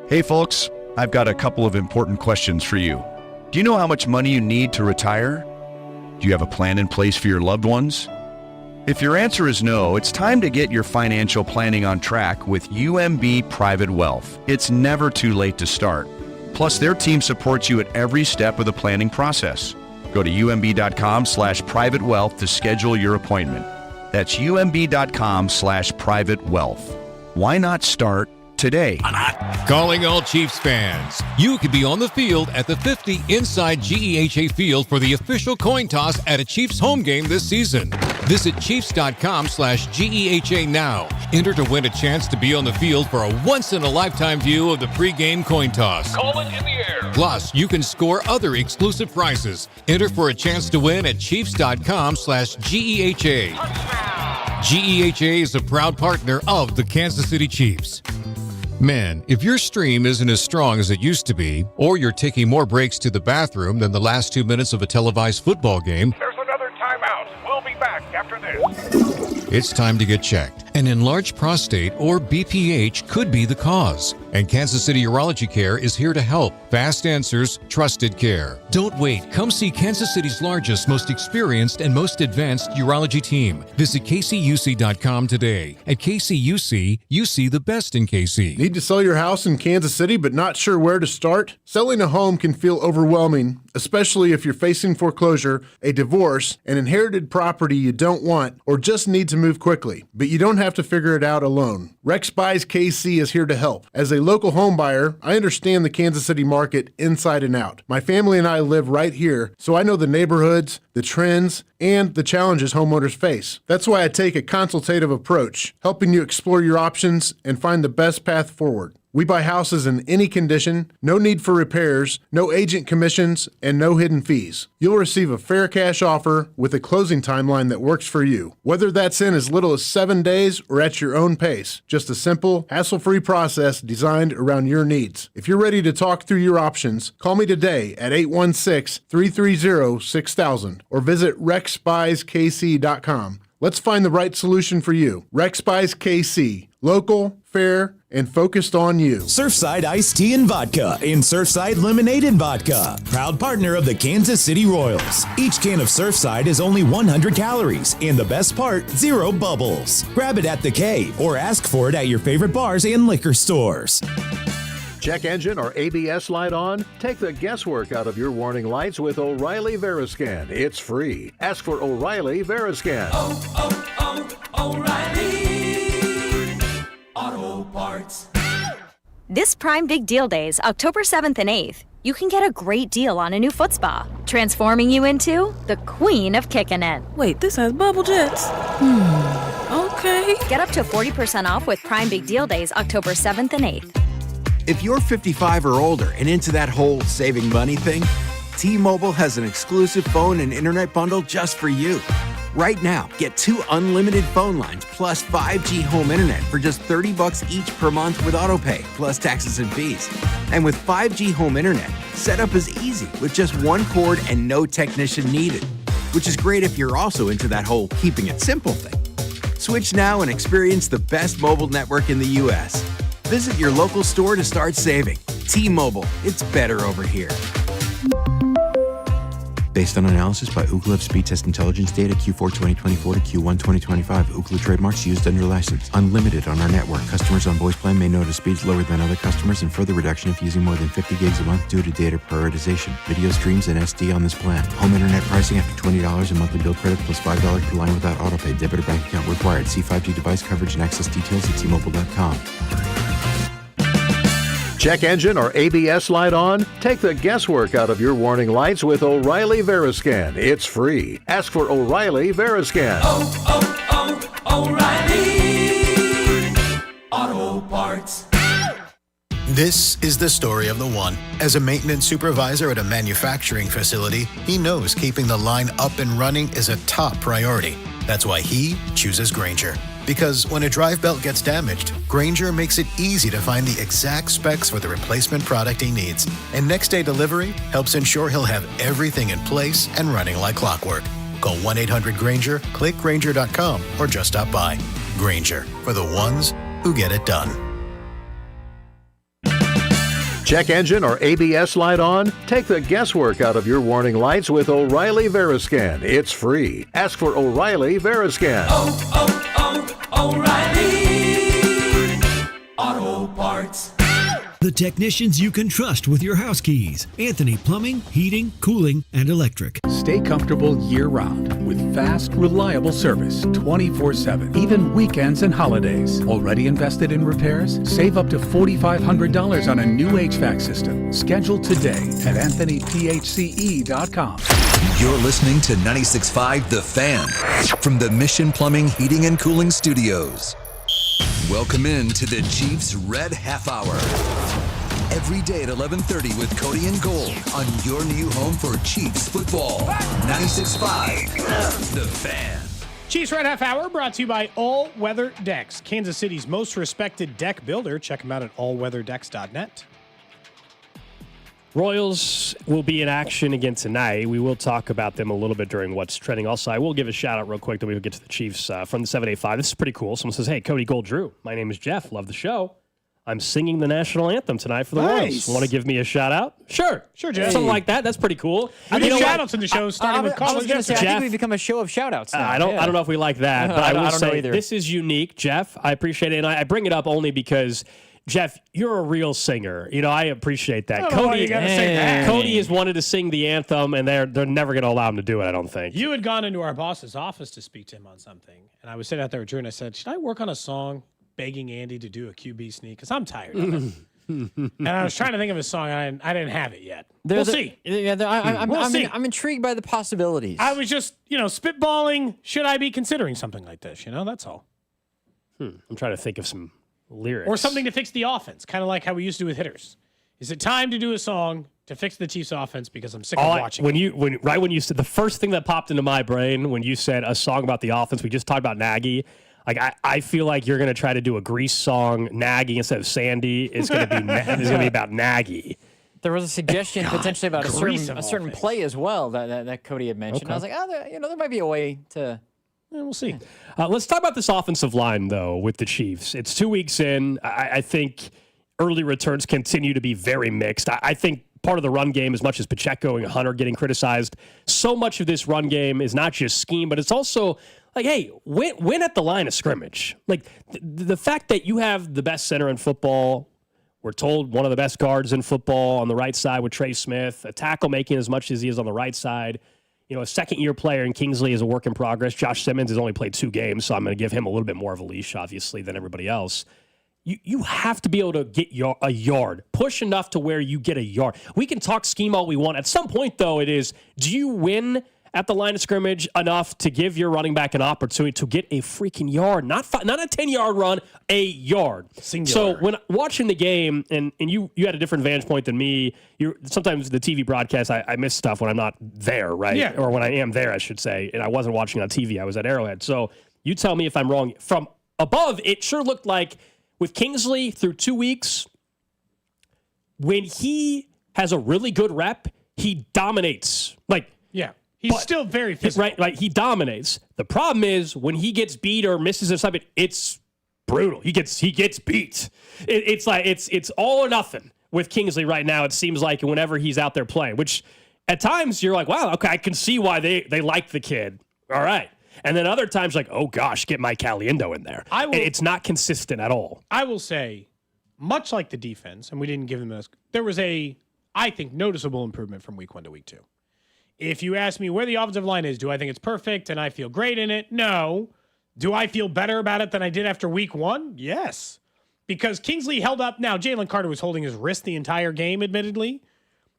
Hey folks, I've got a couple of important questions for you. Do you know how much money you need to retire? Do you have a plan in place for your loved ones? If your answer is no, it's time to get your financial planning on track with UMB Private Wealth. It's never too late to start. Plus, their team supports you at every step of the planning process. Go to umb.com/private wealth to schedule your appointment. That's umb.com/private wealth. Why not start today? Calling all Chiefs fans. You could be on the field at the 50 inside GEHA Field for the official coin toss at a Chiefs home game this season. Visit Chiefs.com/GEHA now. Enter to win a chance to be on the field for a once-in-a-lifetime view of the pregame coin toss. Call it in the air. Plus, you can score other exclusive prizes. Enter for a chance to win at Chiefs.com/GEHA. GEHA is a proud partner of the Kansas City Chiefs. Man, if your stream isn't as strong as it used to be, or you're taking more breaks to the bathroom than the last 2 minutes of a televised football game, There's another timeout. We'll be back after this. it's time to get checked. An enlarged prostate, or BPH, could be the cause. And Kansas City Urology Care is here to help. Fast answers, trusted care. Don't wait. Come see Kansas City's largest, most experienced, and most advanced urology team. Visit kcuc.com today. At KCUC, you see the best in KC. Need to sell your house in Kansas City but not sure where to start? Selling a home can feel overwhelming, especially if you're facing foreclosure, a divorce, an inherited property you don't want, or just need to move quickly. But you don't have to figure it out alone. Rex Buys KC is here to help. As a local home buyer, I understand the Kansas City market inside and out. My family and I live right here, so I know the neighborhoods, the trends, and the challenges homeowners face. That's why I take a consultative approach, helping you explore your options and find the best path forward. We buy houses in any condition, no need for repairs, no agent commissions, and no hidden fees. You'll receive a fair cash offer with a closing timeline that works for you. Whether that's in as little as 7 days or at your own pace, just a simple, hassle-free process designed around your needs. If you're ready to talk through your options, call me today at 816-330-6000 or visit rexbuyskc.com. Let's find the right solution for you. Rex Buys KC. Local, fair, and focused on you. Surfside Iced Tea and Vodka in Surfside Lemonade and Vodka. Proud partner of the Kansas City Royals. Each can of Surfside is only 100 calories. And the best part, 0 bubbles. Grab it at the Cave or ask for it at your favorite bars and liquor stores. Check engine or ABS light on? Take the guesswork out of your warning lights with O'Reilly Veriscan. It's free. Ask for O'Reilly Veriscan. O'Reilly Auto Parts. This Prime Big Deal Days, October 7th and 8th, you can get a great deal on a new foot spa, transforming you into the queen of kicking it. Wait, this has bubble jets. Okay. Get up to 40% off with Prime Big Deal Days, October 7th and 8th. If you're 55 or older and into that whole saving money thing, T-Mobile has an exclusive phone and internet bundle just for you. Right now, get 2 unlimited phone lines plus 5G home internet for just $30 each per month with AutoPay, plus taxes and fees. And with 5G home internet, setup is easy with just one cord and no technician needed, which is great if you're also into that whole keeping it simple thing. Switch now and experience the best mobile network in the U.S. Visit your local store to start saving. T-Mobile, it's better over here. Based on analysis by Ookla Speed Test Intelligence data Q4 2024 to Q1 2025, Ookla trademarks used under license. Unlimited on our network. Customers on voice plan may notice speeds lower than other customers and further reduction if using more than 50 gigs a month due to data prioritization. Video streams and SD on this plan. Home internet pricing after $20 in monthly bill credit plus $5 per line without autopay. Debit or bank account required. See 5G device coverage and access details at T-Mobile.com. Check engine or ABS light on? Take the guesswork out of your warning lights with O'Reilly Veriscan. It's free. Ask for O'Reilly Veriscan. O'Reilly Auto Parts. This is the story of the one. As a maintenance supervisor at a manufacturing facility, he knows keeping the line up and running is a top priority. That's why he chooses Grainger. Because when a drive belt gets damaged, Grainger makes it easy to find the exact specs for the replacement product he needs. And next day delivery helps ensure he'll have everything in place and running like clockwork. Call 1-800-GRAINGER, click Grainger.com, or just stop by. Grainger, for the ones who get it done. Check engine or ABS light on? Take the guesswork out of your warning lights with O'Reilly Veriscan. It's free. Ask for O'Reilly Veriscan. O'Reilly Auto Parts. The technicians you can trust with your house keys. Anthony Plumbing, Heating, Cooling, and Electric. Stay comfortable year-round with fast, reliable service 24/7, even weekends and holidays. Already invested in repairs? Save up to $4,500 on a new HVAC system. Schedule today at AnthonyPHCE.com. You're listening to 96.5 The Fan from the Mission Plumbing, Heating, and Cooling Studios. Welcome in to the Chiefs Red Half Hour. Every day at 11:30 with Cody and Gold on your new home for Chiefs football. 96.5 The Fan. Chiefs Red Half Hour brought to you by All Weather Decks, Kansas City's most respected deck builder. Check them out at allweatherdecks.net. Royals will be in action again tonight. We will talk about them a little bit during what's trending. Also, I will give a shout out real quick that we will get to the Chiefs from the 785. This is pretty cool. Someone says, hey, Cody Gold Drew. My name is Jeff. Love the show. I'm singing the national anthem tonight for the Royals. Want to give me a shout out? Sure, Jeff. Something like that. That's pretty cool. I mean, shout outs in the show starting with I was college. going to say, Jeff. I think we've become a show of shout outs now. I don't know if we like that, but I will don't know say either. this is unique, Jeff. I appreciate it. And I bring it up only because, Jeff, you're a real singer. You know, I appreciate that. I don't know why you gotta say that. Cody has wanted to sing the anthem, and they're never going to allow him to do it, I don't think. You had gone into our boss's office to speak to him on something, and I was sitting out there with Drew, and I said, should I work on a song begging Andy to do a QB sneak? Because I'm tired of it. And I was trying to think of a song, and I didn't have it yet. We'll see. Yeah, I'm intrigued by the possibilities. I was just, spitballing. Should I be considering something like this? That's all. I'm trying to think of some lyrics. Or something to fix the offense, kind of like how we used to do with hitters. Is it time to do a song to fix the Chiefs offense because I'm sick of watching it? When you said, the first thing that popped into my brain when you said a song about the offense, we just talked about Nagy. Like I feel like you're going to try to do a Grease song, Nagy, instead of Sandy. It's going to be about Nagy. There was a suggestion potentially about a certain play as well that Cody had mentioned. Okay. I was like, there might be a way to. We'll see. Let's talk about this offensive line, though, with the Chiefs. It's 2 weeks in. I think early returns continue to be very mixed. I think part of the run game, as much as Pacheco and Hunter getting criticized, so much of this run game is not just scheme, but it's also like, hey, win at the line of scrimmage. Like the fact that you have the best center in football, we're told one of the best guards in football on the right side with Trey Smith, a tackle making as much as he is on the right side. A second-year player in Kingsley is a work in progress. Josh Simmons has only played 2 games, so I'm going to give him a little bit more of a leash, obviously, than everybody else. You have to be able to get a yard. Push enough to where you get a yard. We can talk scheme all we want. At some point, though, it is, do you win at the line of scrimmage enough to give your running back an opportunity to get a freaking yard, not a 10-yard run, a yard. Singular. So when watching the game, and you had a different vantage point than me, sometimes the TV broadcast, I miss stuff when I'm not there, right? Yeah. Or when I am there, I should say, and I wasn't watching on TV. I was at Arrowhead. So you tell me if I'm wrong. From above, it sure looked like with Kingsley through 2 weeks, when he has a really good rep, he dominates. He's still very physical. Right, he dominates. The problem is when he gets beat or misses or something, it's brutal. He gets beat. It's all or nothing with Kingsley right now. It seems like whenever he's out there playing, which at times you're like, wow, okay, I can see why they like the kid. All right. And then other times like, oh gosh, get Mike Caliendo in there. It's not consistent at all. I will say, much like the defense, and we didn't give them there was I think, noticeable improvement from week 1 to week 2. If you ask me where the offensive line is, do I think it's perfect and I feel great in it? No. Do I feel better about it than I did after week 1? Yes. Because Kingsley held up. Now, Jalen Carter was holding his wrist the entire game, admittedly.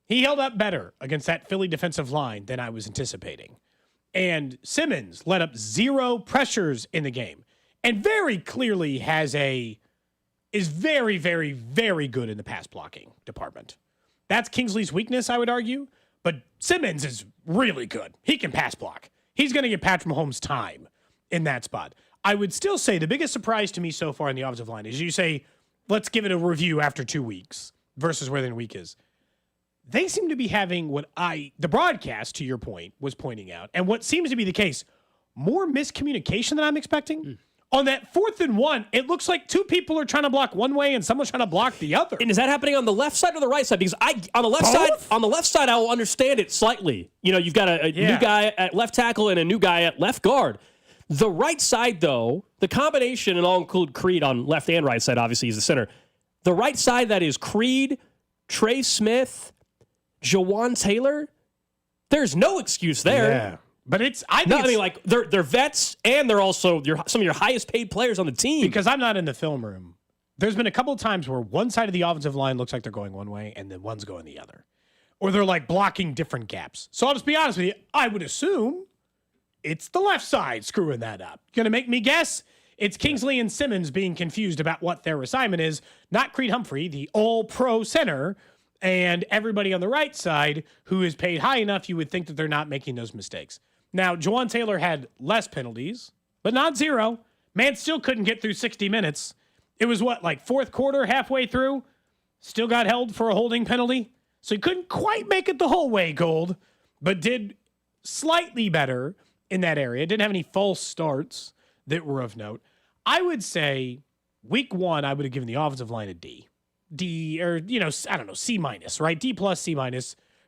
He held up better against that Philly defensive line than I was anticipating. And Simmons let up 0 pressures in the game and very clearly is very, very, very good in the pass blocking department. That's Kingsley's weakness, I would argue. But Simmons is really good. He can pass block. He's going to get Patrick Mahomes time in that spot. I would still say the biggest surprise to me so far in the offensive line is you say, let's give it a review after 2 weeks versus where the week is. They seem to be having the broadcast, to your point, was pointing out, and what seems to be the case, more miscommunication than I'm expecting. On that 4th and 1, it looks like 2 people are trying to block one way and someone's trying to block the other. And is that happening on the left side or the right side? Because on the left side, I will understand it slightly. You've got a new guy at left tackle and a new guy at left guard. The right side, though, the combination, and I'll include Creed on left and right side, obviously, he's the center. The right side, that is Creed, Trey Smith, Jawan Taylor. There's no excuse there. Yeah. But they're vets, and they're also some of your highest paid players on the team. Because I'm not in the film room. There's been a couple of times where one side of the offensive line looks like they're going one way, and then one's going the other. Or they're like blocking different gaps. So I'll just be honest with you. I would assume it's the left side screwing that up. Gonna make me guess? It's Kingsley and Simmons being confused about what their assignment is, not Creed Humphrey, the all-pro center, and everybody on the right side who is paid high enough you would think that they're not making those mistakes. Now, Jawan Taylor had less penalties, but not 0. Man still couldn't get through 60 minutes. It was fourth quarter, halfway through, still got held for a holding penalty. So he couldn't quite make it the whole way, Gold, but did slightly better in that area. Didn't have any false starts that were of note. I would say week 1, I would have given the offensive line a D. D, or, I don't know, C-, right? D+, C-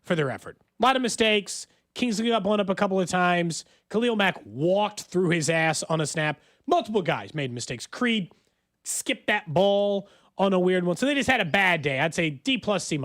for their effort. A lot of mistakes. Kingsley got blown up a couple of times. Khalil Mack walked through his ass on a snap. Multiple guys made mistakes. Creed skipped that ball on a weird one. So they just had a bad day. I'd say D+, C-.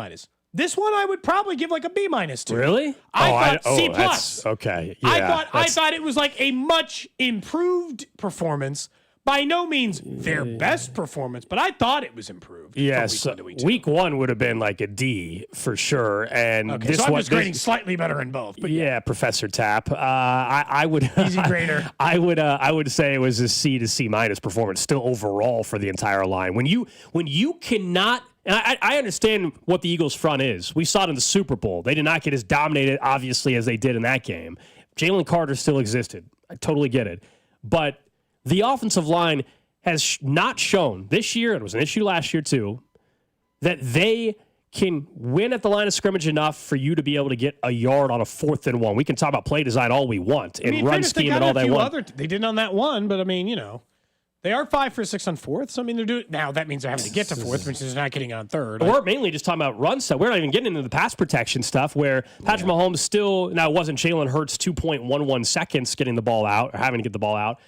This one I would probably give a B- to. Really? I thought C+. Okay. Yeah, I thought it was a much improved performance. By no means their best performance, but I thought it was improved. Yes, week 1 would have been like a D for sure, and this so I'm just grading slightly better in both. But yeah, Professor Tapp, I would easy grader. I would say it was a C to C- performance still overall for the entire line. When you cannot. And I understand what the Eagles' front is. We saw it in the Super Bowl. They did not get as dominated, obviously, as they did in that game. Jalen Carter still existed. I totally get it, but the offensive line has not shown this year, it was an issue last year too, that they can win at the line of scrimmage enough for you to be able to get a yard on a 4th and 1. We can talk about play design all we want and run scheme and all they want. They didn't on that one, but they are 5 for 6 on 4th. So they're doing now. That means they're having to get to 4th, which is not getting on 3rd. We're mainly just talking about run stuff. We're not even getting into the pass protection stuff where Patrick Mahomes still, now it wasn't Jalen Hurts 2.11 seconds getting the ball out or having to get the ball out.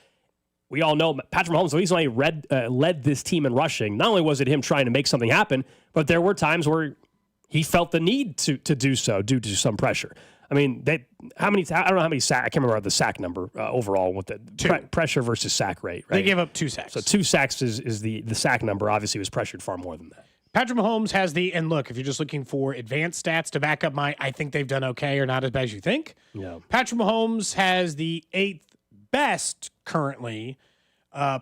We all know Patrick Mahomes, he's only led this team in rushing. Not only was it him trying to make something happen, but there were times where he felt the need to do so due to some pressure. I mean, I don't know how many sacks. I can't remember the sack number overall with the pressure versus sack rate. Right? They gave up 2 sacks. So 2 sacks is the sack number. Obviously, he was pressured far more than that. Patrick Mahomes has and look, if you're just looking for advanced stats to back up I think they've done okay or not as bad as you think. Yeah. Patrick Mahomes has the 8th best currently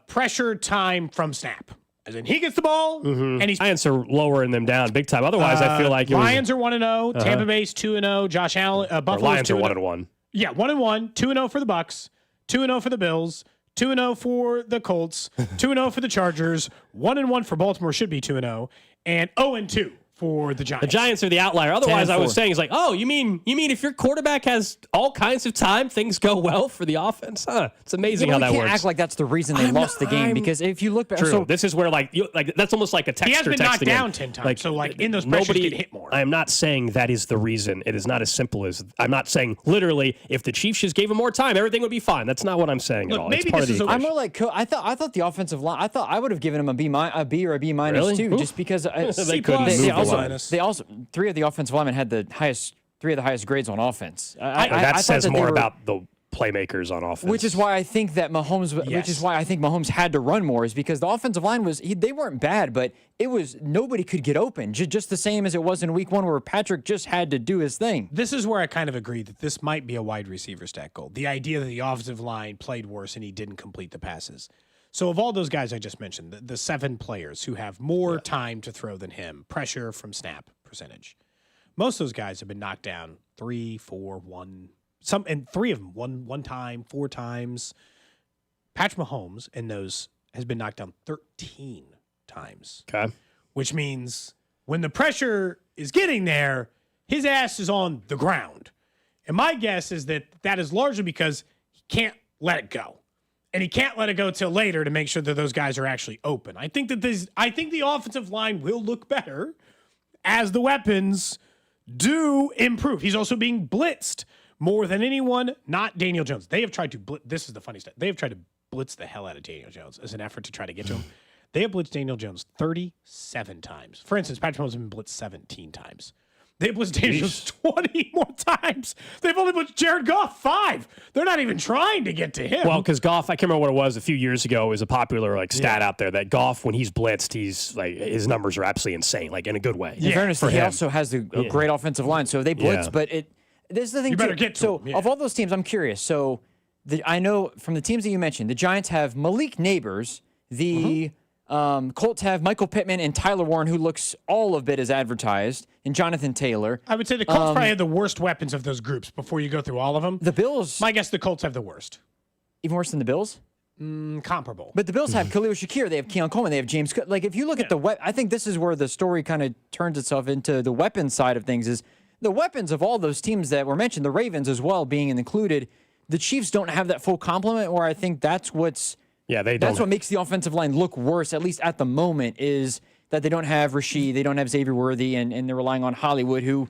pressure time from snap. As in, he gets the ball, and he's... Giants are lowering them down big time. Otherwise, I feel like Lions are 1-0, Tampa Bay's 2-0, Josh Allen, Buffalo's Lions 2-0. are 1-1. Yeah, 1-1, 2-0 for the Bucks, 2-0 for the Bills, 2-0 for the Colts, 2-0 for the Chargers, 1-1 for Baltimore, should be 2-0, and 0-2 for the Giants. The Giants are the outlier. Otherwise, I was saying, it's like, oh, you mean if your quarterback has all kinds of time, things go well for the offense? Huh? It's amazing how that works. You can't act like that's the reason they lost the game, because if you look back... True. So, this is where, that's almost like a texter texting. He has been knocked down 10 times, so, in those pressures, get hit more. I am not saying that is the reason. It is not as simple as... I'm not saying, literally, if the Chiefs just gave him more time, everything would be fine. That's not what I'm saying at all. Maybe it's part of the I'm more like... I thought the offensive line... I thought I would have given him a B or a B minus Really? too, just because... They couldn't move the line. They also... 3 of the offensive linemen had three of the highest grades on offense. That says more about the playmakers on offense. Which is why I think that Mahomes had to run more, is because the offensive line they weren't bad, but it was nobody could get open. Just the same as it was in week 1 where Patrick just had to do his thing. This is where I kind of agree that this might be a wide receiver stat goal. The idea that the offensive line played worse and he didn't complete the passes. So of all those guys I just mentioned, the 7 players who have more time to throw than him, pressure from snap percentage, most of those guys have been knocked down 3, 4, 1, and 3 of them one time, 4 times. Patrick Mahomes in those has been knocked down 13 times. Okay. Which means when the pressure is getting there, his ass is on the ground. And my guess is that is largely because he can't let it go. And he can't let it go till later to make sure that those guys are actually open. I think the offensive line will look better as the weapons do improve. He's also being blitzed more than anyone, not Daniel Jones. They have tried to this is the funny stuff. They have tried to blitz the hell out of Daniel Jones as an effort to try to get to him. They have blitzed Daniel Jones 37 times. For instance, Patrick Mahomes has been blitzed 17 times. They've blitzed Daniel Jones 20 more times. They've only blitzed Jared Goff 5. They're not even trying to get to him. Well, because Goff, I can't remember what it was a few years ago, is a popular stat out there that Goff, when he's blitzed, he's his numbers are absolutely insane, in a good way. In fairness, he also has a great offensive line, so they blitz. But this is the thing. You better get to him. Of all those teams, I'm curious. So I know from the teams that you mentioned, the Giants have Malik Neighbors, the Colts have Michael Pittman and Tyler Warren, who looks all of it as advertised, and Jonathan Taylor. I would say the Colts probably have the worst weapons of those groups before you go through all of them. The Bills. My guess, the Colts have the worst. Even worse than the Bills? Comparable. But the Bills have Khalil Shakir. They have Keon Coleman. They have James Cook. If you look at I think this is where the story kind of turns itself into the weapons side of things, is the weapons of all those teams that were mentioned, the Ravens as well being included. The Chiefs don't have that full complement, where I think that's what's... Yeah, they don't. That's what makes the offensive line look worse, at least at the moment, is that they don't have Rashid, they don't have Xavier Worthy, and they're relying on Hollywood, who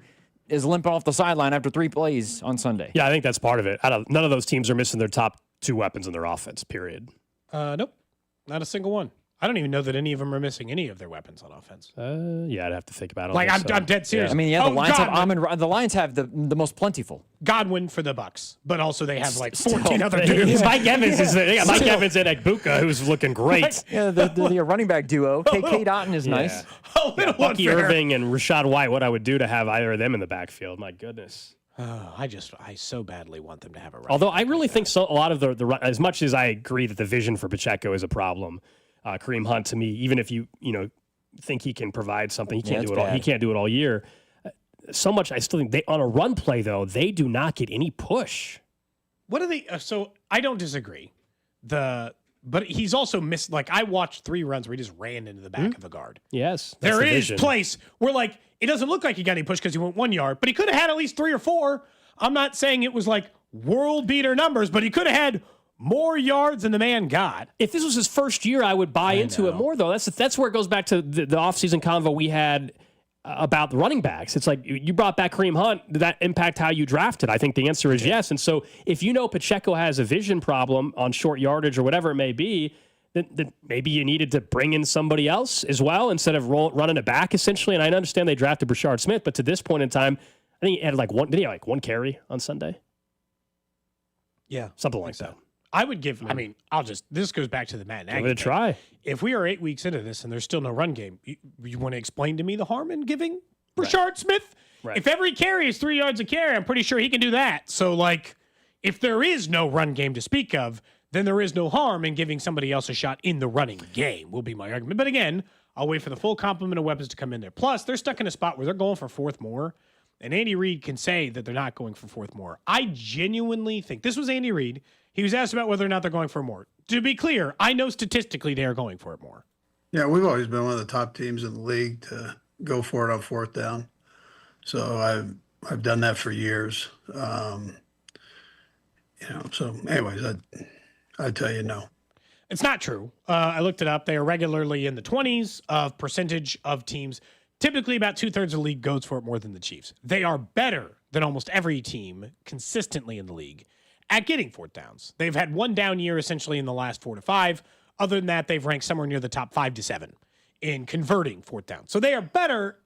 is limping off the sideline after 3 plays on Sunday. Yeah, I think that's part of it. None of those teams are missing their top 2 weapons in their offense, period. Nope. Not a single one. I don't even know that any of them are missing any of their weapons on offense. Yeah, I'd have to think about it. I'm dead serious. I mean, the Lions have the Lions have the most plentiful. Godwin for the Bucks, but also they have 14 other dudes. Mike Evans is Mike Evans and Egbuka, who's looking great. Yeah, the running back duo. KK Dotton is nice. Bucky Irving and Rashad White. What I would do to have either of them in the backfield? My goodness. I so badly want them to have a running Although I really think a lot of the as much as I agree that the vision for Pacheco is a problem. Kareem Hunt, to me, even if you think he can provide something, he can't do it all. He can't do it all year. So much, I still think on a run play though, they do not get any push. What are they? So I don't disagree. But he's also missed. I watched 3 runs where he just ran into the back of a guard. Yes, there is place where it doesn't look like he got any push because he went 1 yard, but he could have had at least 3 or 4. I'm not saying it was world beater numbers, but he could have had more yards than the man got. If this was his first year, I would buy into it more, though. That's where it goes back to the offseason convo we had about the running backs. It's you brought back Kareem Hunt. Did that impact how you drafted? I think the answer is yes. And so if Pacheco has a vision problem on short yardage or whatever it may be, then maybe you needed to bring in somebody else as well instead of running it back, essentially. And I understand they drafted Brashard Smith, but to this point in time, I think he had one carry on Sunday? Yeah. Something like that. I would give. I mean, this goes back to the Matt Nagy. Give it a try. If we are 8 weeks into this and there's still no run game, you want to explain to me the harm in giving Rashard Smith? Right. If every carry is 3 yards a carry, I'm pretty sure he can do that. So, like, if there is no run game to speak of, then there is no harm in giving somebody else a shot in the running game, will be my argument. But again, I'll wait for the full complement of weapons to come in there. Plus, they're stuck in a spot where they're going for fourth more, and Andy Reid can say that they're not going for fourth more. I genuinely think, this was Andy Reid, he was asked about whether or not they're going for more. To be clear, I know statistically they are going for it more. Yeah, we've always been one of the top teams in the league to go for it on fourth down. So I've done that for years. So anyways, I'd tell you no. It's not true. I looked it up. They are regularly in the 20s of percentage of teams. Typically about 2/3 of the league goes for it more than the Chiefs. They are better than almost every team consistently in the league at getting fourth downs. They've had one down year essentially in the last 4 to 5. Other than that, they've ranked somewhere near the top 5 to 7 in converting fourth downs. So they are better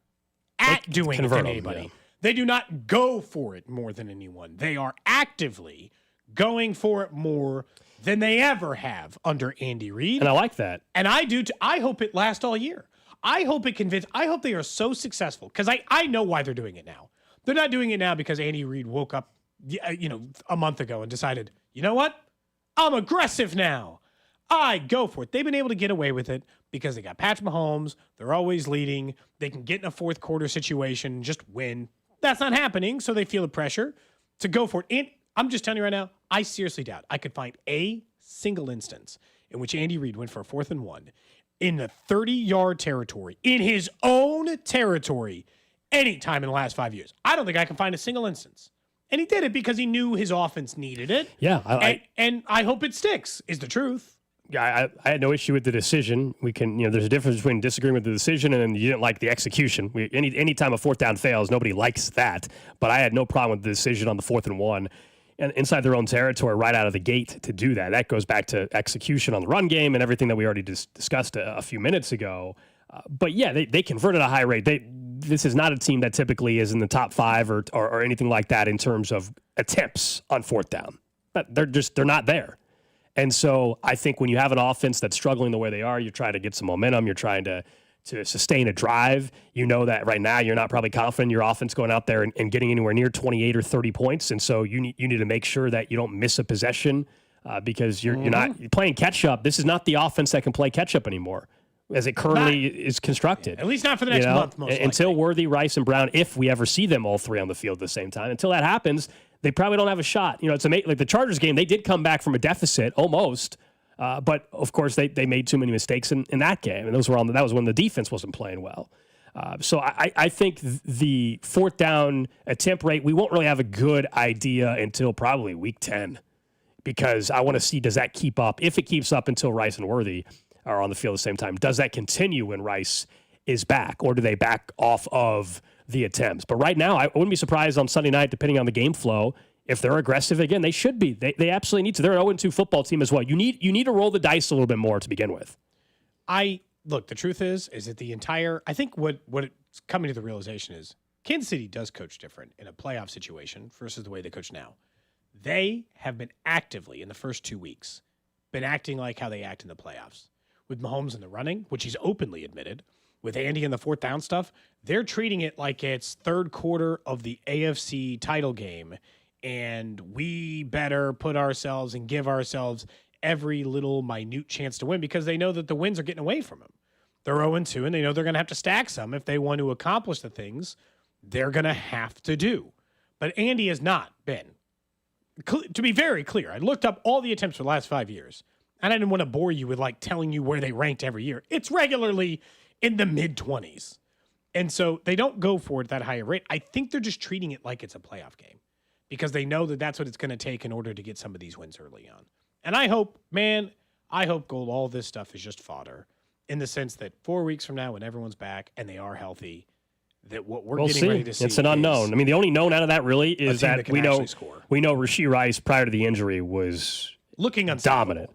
at doing it than anybody. Yeah. They do not go for it more than anyone. They are actively going for it more than they ever have under Andy Reid. And I like that. And I do. I hope it lasts all year. I hope I hope they are so successful because I know why they're doing it now. They're not doing it now because Andy Reid woke up, a month ago and decided, you know what? I'm aggressive now. I go for it. They've been able to get away with it because they got Patrick Mahomes. They're always leading. They can get in a fourth quarter situation and just win. That's not happening, so they feel the pressure to go for it. And I'm just telling you right now, I seriously doubt I could find a single instance in which Andy Reid went for a 4th and 1 in the 30-yard territory, in his own territory, any time in the last 5 years. I don't think I can find a single instance. And he did it because he knew his offense needed it. Yeah. And I hope it sticks, is the truth. Yeah, I had no issue with the decision. We can, there's a difference between disagreeing with the decision and you didn't like the execution. Any time a fourth down fails, nobody likes that. But I had no problem with the decision on the 4th and 1 and inside their own territory right out of the gate to do that. That goes back to execution on the run game and everything that we already discussed a few minutes ago. But yeah, they converted at a high rate. This is not a team that typically is in the top 5 or anything like that in terms of attempts on fourth down. But they're not there. And so I think when you have an offense that's struggling the way they are, you're trying to get some momentum. You're trying to sustain a drive. You know that right now you're not probably confident in your offense going out there and getting anywhere near 28 or 30 points. And so you need to make sure that you don't miss a possession because you're not playing catch up. This is not the offense that can play catch up anymore as it currently is constructed. At least not for the next month, most until Worthy, Rice, and Brown, if we ever see them all three on the field at the same time. Until that happens, they probably don't have a shot. It's amazing. Like the Chargers game, they did come back from a deficit almost, but of course they made too many mistakes in that game, and that was when the defense wasn't playing well. So I think the fourth down attempt rate, we won't really have a good idea until probably week 10, because I want to see, does that keep up? If it keeps up until Rice and Worthy are on the field at the same time, does that continue when Rice is back, or do they back off of the attempts? But right now, I wouldn't be surprised on Sunday night, depending on the game flow, if they're aggressive again. They should be. They absolutely need to. They're an 0-2 football team as well. You need to roll the dice a little bit more to begin with. Look, the truth is that I think what it's coming to the realization is Kansas City does coach different in a playoff situation versus the way they coach now. They have been actively, in the first 2 weeks, been acting like how they act in the playoffs. With Mahomes in the running, which he's openly admitted, with Andy in the fourth down stuff, they're treating it like it's third quarter of the AFC title game, and we better put ourselves and give ourselves every little minute chance to win because they know that the wins are getting away from them. They're 0-2, and they know they're going to have to stack some if they want to accomplish the things they're going to have to do. But Andy has not been. To be very clear, I looked up all the attempts for the last 5 years, and I didn't want to bore you with telling you where they ranked every year. It's regularly in the mid-20s. And so they don't go for it at that higher rate. I think they're just treating it like it's a playoff game because they know that that's what it's going to take in order to get some of these wins early on. And I hope, Gold, all this stuff is just fodder in the sense that 4 weeks from now when everyone's back and they are healthy, that what we're getting ready to see it's an unknown. I mean, the only known out of that really is that we know Rashee Rice prior to the injury was looking dominant.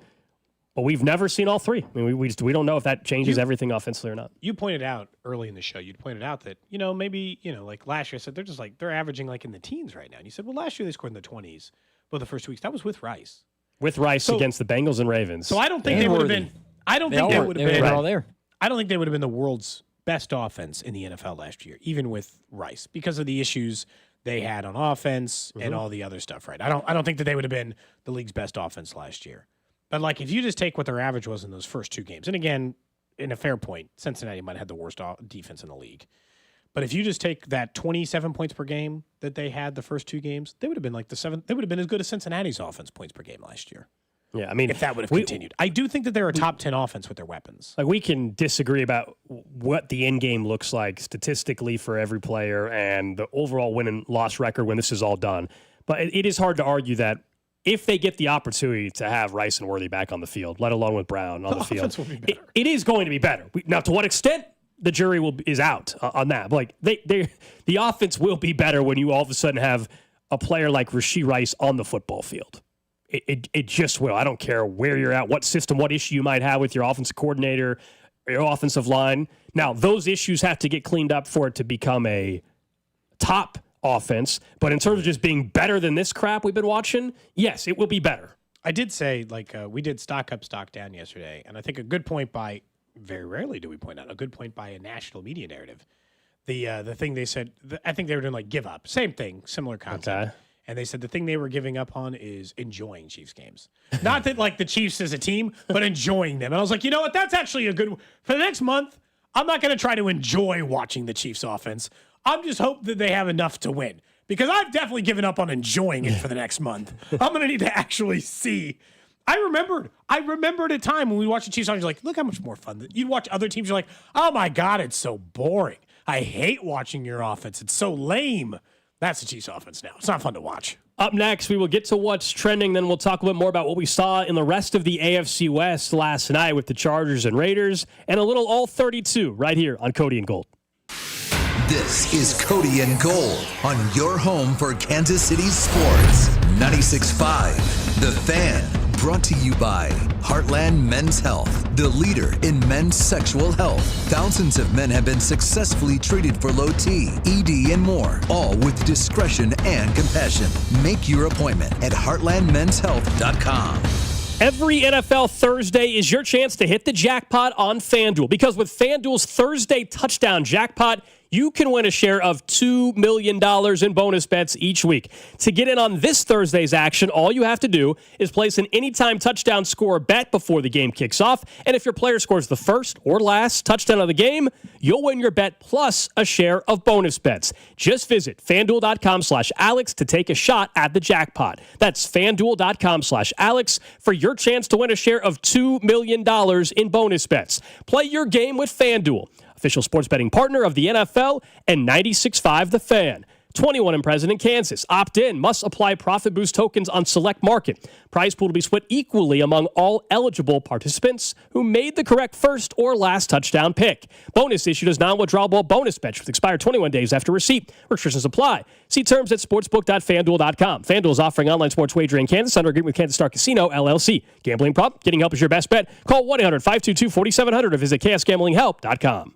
But we've never seen all three. I mean, we don't know if that changes everything offensively or not. You pointed out early in the show, that, maybe, like last year, I said they're averaging in the teens right now. And you said, well, last year they scored in the 20s, but the first 2 weeks, that was with Rice. with Rice against the Bengals and Ravens. So I don't think they would have been. I don't think they would have been. All there. I don't think they would have been the world's best offense in the NFL last year, even with Rice, because of the issues they had on offense and all the other stuff. Right? I don't think that they would have been the league's best offense last year. But like, if you just take what their average was in those first 2 games, and again, in a fair point, Cincinnati might have had the worst defense in the league. But if you just take that 27 points per game that they had the first 2 games, they would have been like they would have been as good as Cincinnati's offense points per game last year. Yeah, I mean, if that would have continued. I do think that they're a top 10 offense with their weapons. Like, we can disagree about what the end game looks like statistically for every player and the overall win and loss record when this is all done. But it is hard to argue that if they get the opportunity to have Rice and Worthy back on the field, let alone with Brown on the field, it is going to be better. Now, to what extent? The jury is out on that. But like, the offense will be better when you all of a sudden have a player like Rashee Rice on the football field. It just will. I don't care where you're at, what system, what issue you might have with your offensive coordinator, your offensive line. Now, those issues have to get cleaned up for it to become a top offense. But in terms of just being better than this crap we've been watching, yes, it will be better. I did say, we did stock up, stock down yesterday, and I think a good point by – very rarely do we point out a good point by a national media narrative. The thing they said, I think they were doing like give up. Same thing, similar concept. Okay. And they said the thing they were giving up on is enjoying Chiefs games. Not that like the Chiefs as a team, but enjoying them. And I was like, you know what? That's actually a good – for the next month, I'm not going to try to enjoy watching the Chiefs offense. I'm just hope that they have enough to win. Because I've definitely given up on enjoying it for the next month. I'm going to need to actually see – I remembered a time when we watched the Chiefs on, you're like, look how much more fun. You'd watch other teams, you're like, oh my God, it's so boring. I hate watching your offense. It's so lame. That's the Chiefs offense now. It's not fun to watch. Up next, we will get to what's trending. Then we'll talk a bit more about what we saw in the rest of the AFC West last night with the Chargers and Raiders, and a little all 32 right here on Cody and Gold. This is Cody and Gold on your home for Kansas City sports. 96.5, The Fan. Brought to you by Heartland Men's Health, the leader in men's sexual health. Thousands of men have been successfully treated for low T, ED, and more, all with discretion and compassion. Make your appointment at heartlandmenshealth.com. Every NFL Thursday is your chance to hit the jackpot on FanDuel, because with FanDuel's Thursday touchdown jackpot, you can win a share of $2 million in bonus bets each week. To get in on this Thursday's action, all you have to do is place an anytime touchdown score bet before the game kicks off. And if your player scores the first or last touchdown of the game, you'll win your bet plus a share of bonus bets. Just visit FanDuel.com/Alex to take a shot at the jackpot. That's FanDuel.com/Alex for your chance to win a share of $2 million in bonus bets. Play your game with FanDuel, official sports betting partner of the NFL and 96.5 The Fan. 21 and present in Kansas. Opt in. Must apply profit boost tokens on select market. Prize pool to be split equally among all eligible participants who made the correct first or last touchdown pick. Bonus issued as non-withdrawable bonus bets with expired 21 days after receipt. Restrictions apply. See terms at sportsbook.fanduel.com. FanDuel is offering online sports wagering in Kansas under agreement with Kansas Star Casino, LLC. Gambling problem? Getting help is your best bet. Call 1-800-522-4700 or visit ksgamblinghelp.com.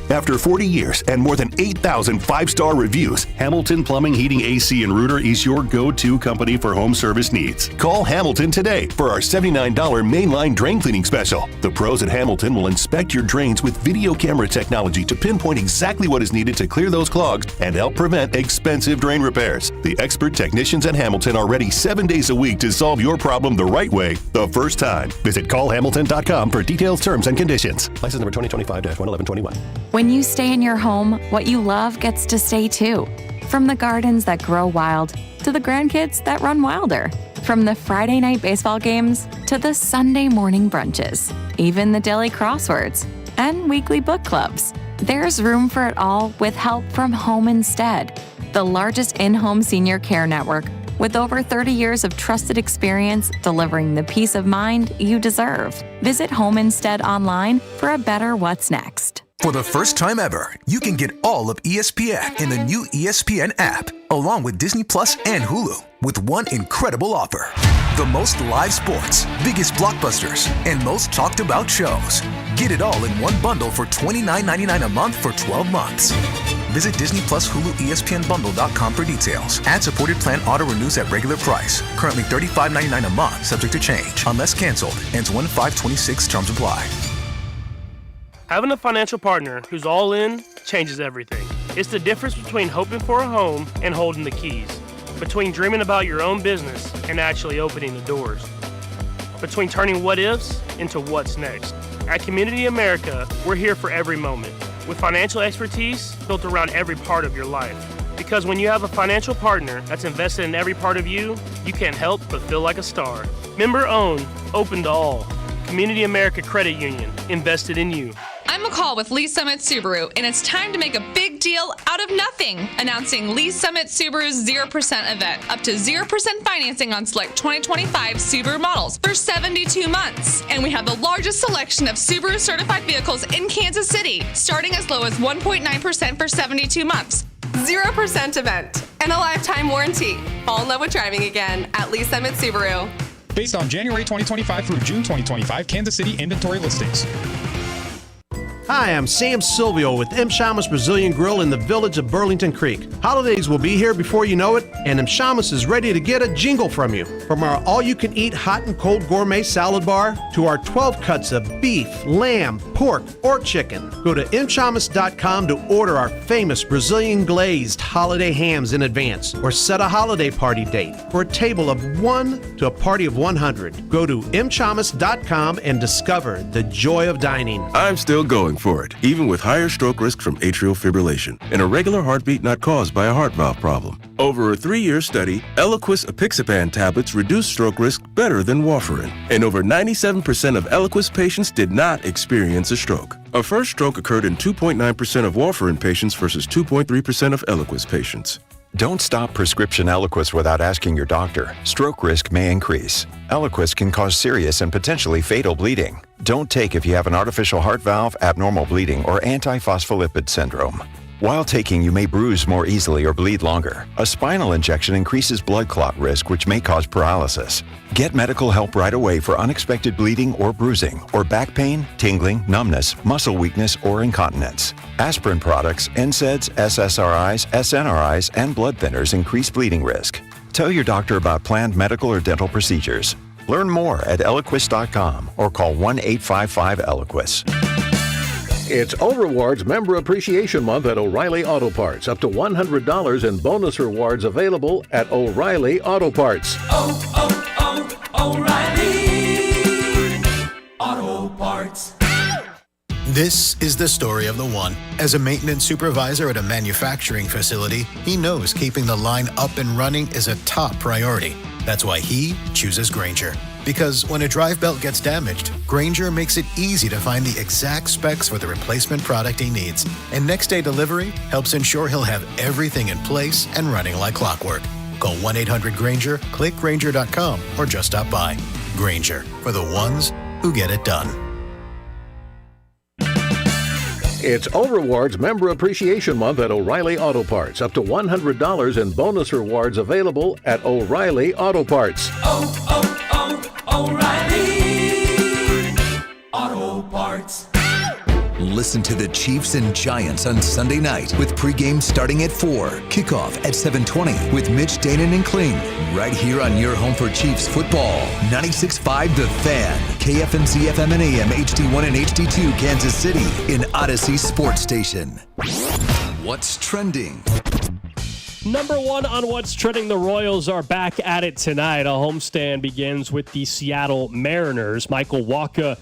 After 40 years and more than 8,000 five-star reviews, Hamilton Plumbing, Heating, AC, and Rooter is your go-to company for home service needs. Call Hamilton today for our $79 mainline drain cleaning special. The pros at Hamilton will inspect your drains with video camera technology to pinpoint exactly what is needed to clear those clogs and help prevent expensive drain repairs. The expert technicians at Hamilton are ready 7 days a week to solve your problem the right way, the first time. Visit callhamilton.com for details, terms, and conditions. License number 2025-11121. When you stay in your home, what you love gets to stay too. From the gardens that grow wild to the grandkids that run wilder. From the Friday night baseball games to the Sunday morning brunches. Even the daily crosswords and weekly book clubs. There's room for it all with help from Home Instead, the largest in-home senior care network with over 30 years of trusted experience delivering the peace of mind you deserve. Visit Home Instead online for a better what's next. For the first time ever, you can get all of ESPN in the new ESPN app, along with Disney Plus and Hulu, with one incredible offer. The most live sports, biggest blockbusters, and most talked about shows. Get it all in one bundle for $29.99 a month for 12 months. Visit Disney Plus Hulu ESPN Bundle.com for details. Ad-supported plan auto-renews at regular price. Currently $35.99 a month, subject to change. Unless canceled. Ends 1/5/26. Terms apply. Having a financial partner who's all in changes everything. It's the difference between hoping for a home and holding the keys. Between dreaming about your own business and actually opening the doors. Between turning what ifs into what's next. At Community America, we're here for every moment, with financial expertise built around every part of your life. Because when you have a financial partner that's invested in every part of you, you can't help but feel like a star. Member owned, open to all. Community America Credit Union, invested in you. I'm McCall with Lee Summit Subaru, and it's time to make a big deal out of nothing. Announcing Lee Summit Subaru's 0% event. Up to 0% financing on select 2025 Subaru models for 72 months. And we have the largest selection of Subaru certified vehicles in Kansas City, starting as low as 1.9% for 72 months. 0% event and a lifetime warranty. Fall in love with driving again at Lee Summit Subaru. Based on January 2025 through June 2025 Kansas City inventory listings. Hi, I'm Sam Silvio with M. Shamas Brazilian Grill in the village of Burlington Creek. Holidays will be here before you know it, and M. Shamas is ready to get a jingle from you. From our all-you-can-eat hot and cold gourmet salad bar to our 12 cuts of beef, lamb, pork, or chicken. Go to mshamas.com to order our famous Brazilian glazed holiday hams in advance, or set a holiday party date for a table of 1 to a party of 100. Go to mshamas.com and discover the joy of dining. I'm still going for it, even with higher stroke risk from atrial fibrillation, and a regular heartbeat not caused by a heart valve problem. Over a 3-year study, Eliquis apixaban tablets reduced stroke risk better than warfarin, and over 97% of Eliquis patients did not experience a stroke. A first stroke occurred in 2.9% of warfarin patients versus 2.3% of Eliquis patients. Don't stop prescription Eliquis without asking your doctor. Stroke risk may increase. Eliquis can cause serious and potentially fatal bleeding. Don't take if you have an artificial heart valve, abnormal bleeding, or antiphospholipid syndrome. While taking, you may bruise more easily or bleed longer. A spinal injection increases blood clot risk, which may cause paralysis. Get medical help right away for unexpected bleeding or bruising, or back pain, tingling, numbness, muscle weakness, or incontinence. Aspirin products, NSAIDs, SSRIs, SNRIs, and blood thinners increase bleeding risk. Tell your doctor about planned medical or dental procedures. Learn more at Eliquis.com or call 1-855-ELIQUIS. It's O-Rewards Member Appreciation Month at O'Reilly Auto Parts. Up to $100 in bonus rewards available at O'Reilly Auto Parts. O'Reilly Auto Parts. This is the story of the one. As a maintenance supervisor at a manufacturing facility, he knows keeping the line up and running is a top priority. That's why he chooses Grainger. Because when a drive belt gets damaged, Grainger makes it easy to find the exact specs for the replacement product he needs. And next day delivery helps ensure he'll have everything in place and running like clockwork. Call 1-800-GRAINGER, click Grainger.com, or just stop by. Grainger, for the ones who get it done. It's O-Rewards Member Appreciation Month at O'Reilly Auto Parts. Up to $100 in bonus rewards available at O'Reilly Auto Parts. O'Reilly Auto Parts. Listen to the Chiefs and Giants on Sunday night with pregame starting at 4, kickoff at 7:20 with Mitch, Danon, and Kling. Right here on your home for Chiefs football. 96.5 The Fan, KFNC FM and AM, HD1 and HD2 Kansas City, in Odyssey Sports Station. What's trending? Number one on What's Trending, the Royals are back at it tonight. A homestand begins with the Seattle Mariners. Michael Wacha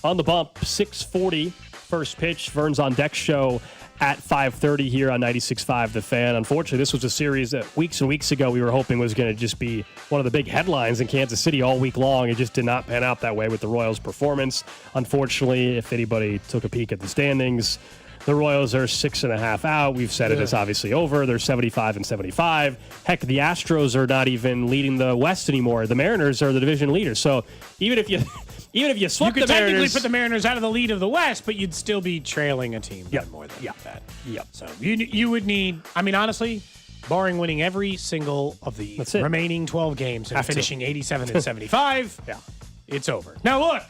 on the bump, 6:40. First pitch, Vern's on Deck show at 5:30 here on 96.5 The Fan. Unfortunately, this was a series that weeks and weeks ago we were hoping was going to just be one of the big headlines in Kansas City all week long. It just did not pan out that way with the Royals' performance. Unfortunately, if anybody took a peek at the standings, the Royals are 6.5 out. We've said it is obviously over. They're 75-75. Heck, the Astros are not even leading the West anymore. The Mariners are the division leaders. So even if you swept you could the technically Mariners, put the Mariners out of the lead of the West, but you'd still be trailing a team by more than that. Yep. So you would need, I mean, honestly, barring winning every single of the remaining 12 games and finishing 87-75, it's over. Now look,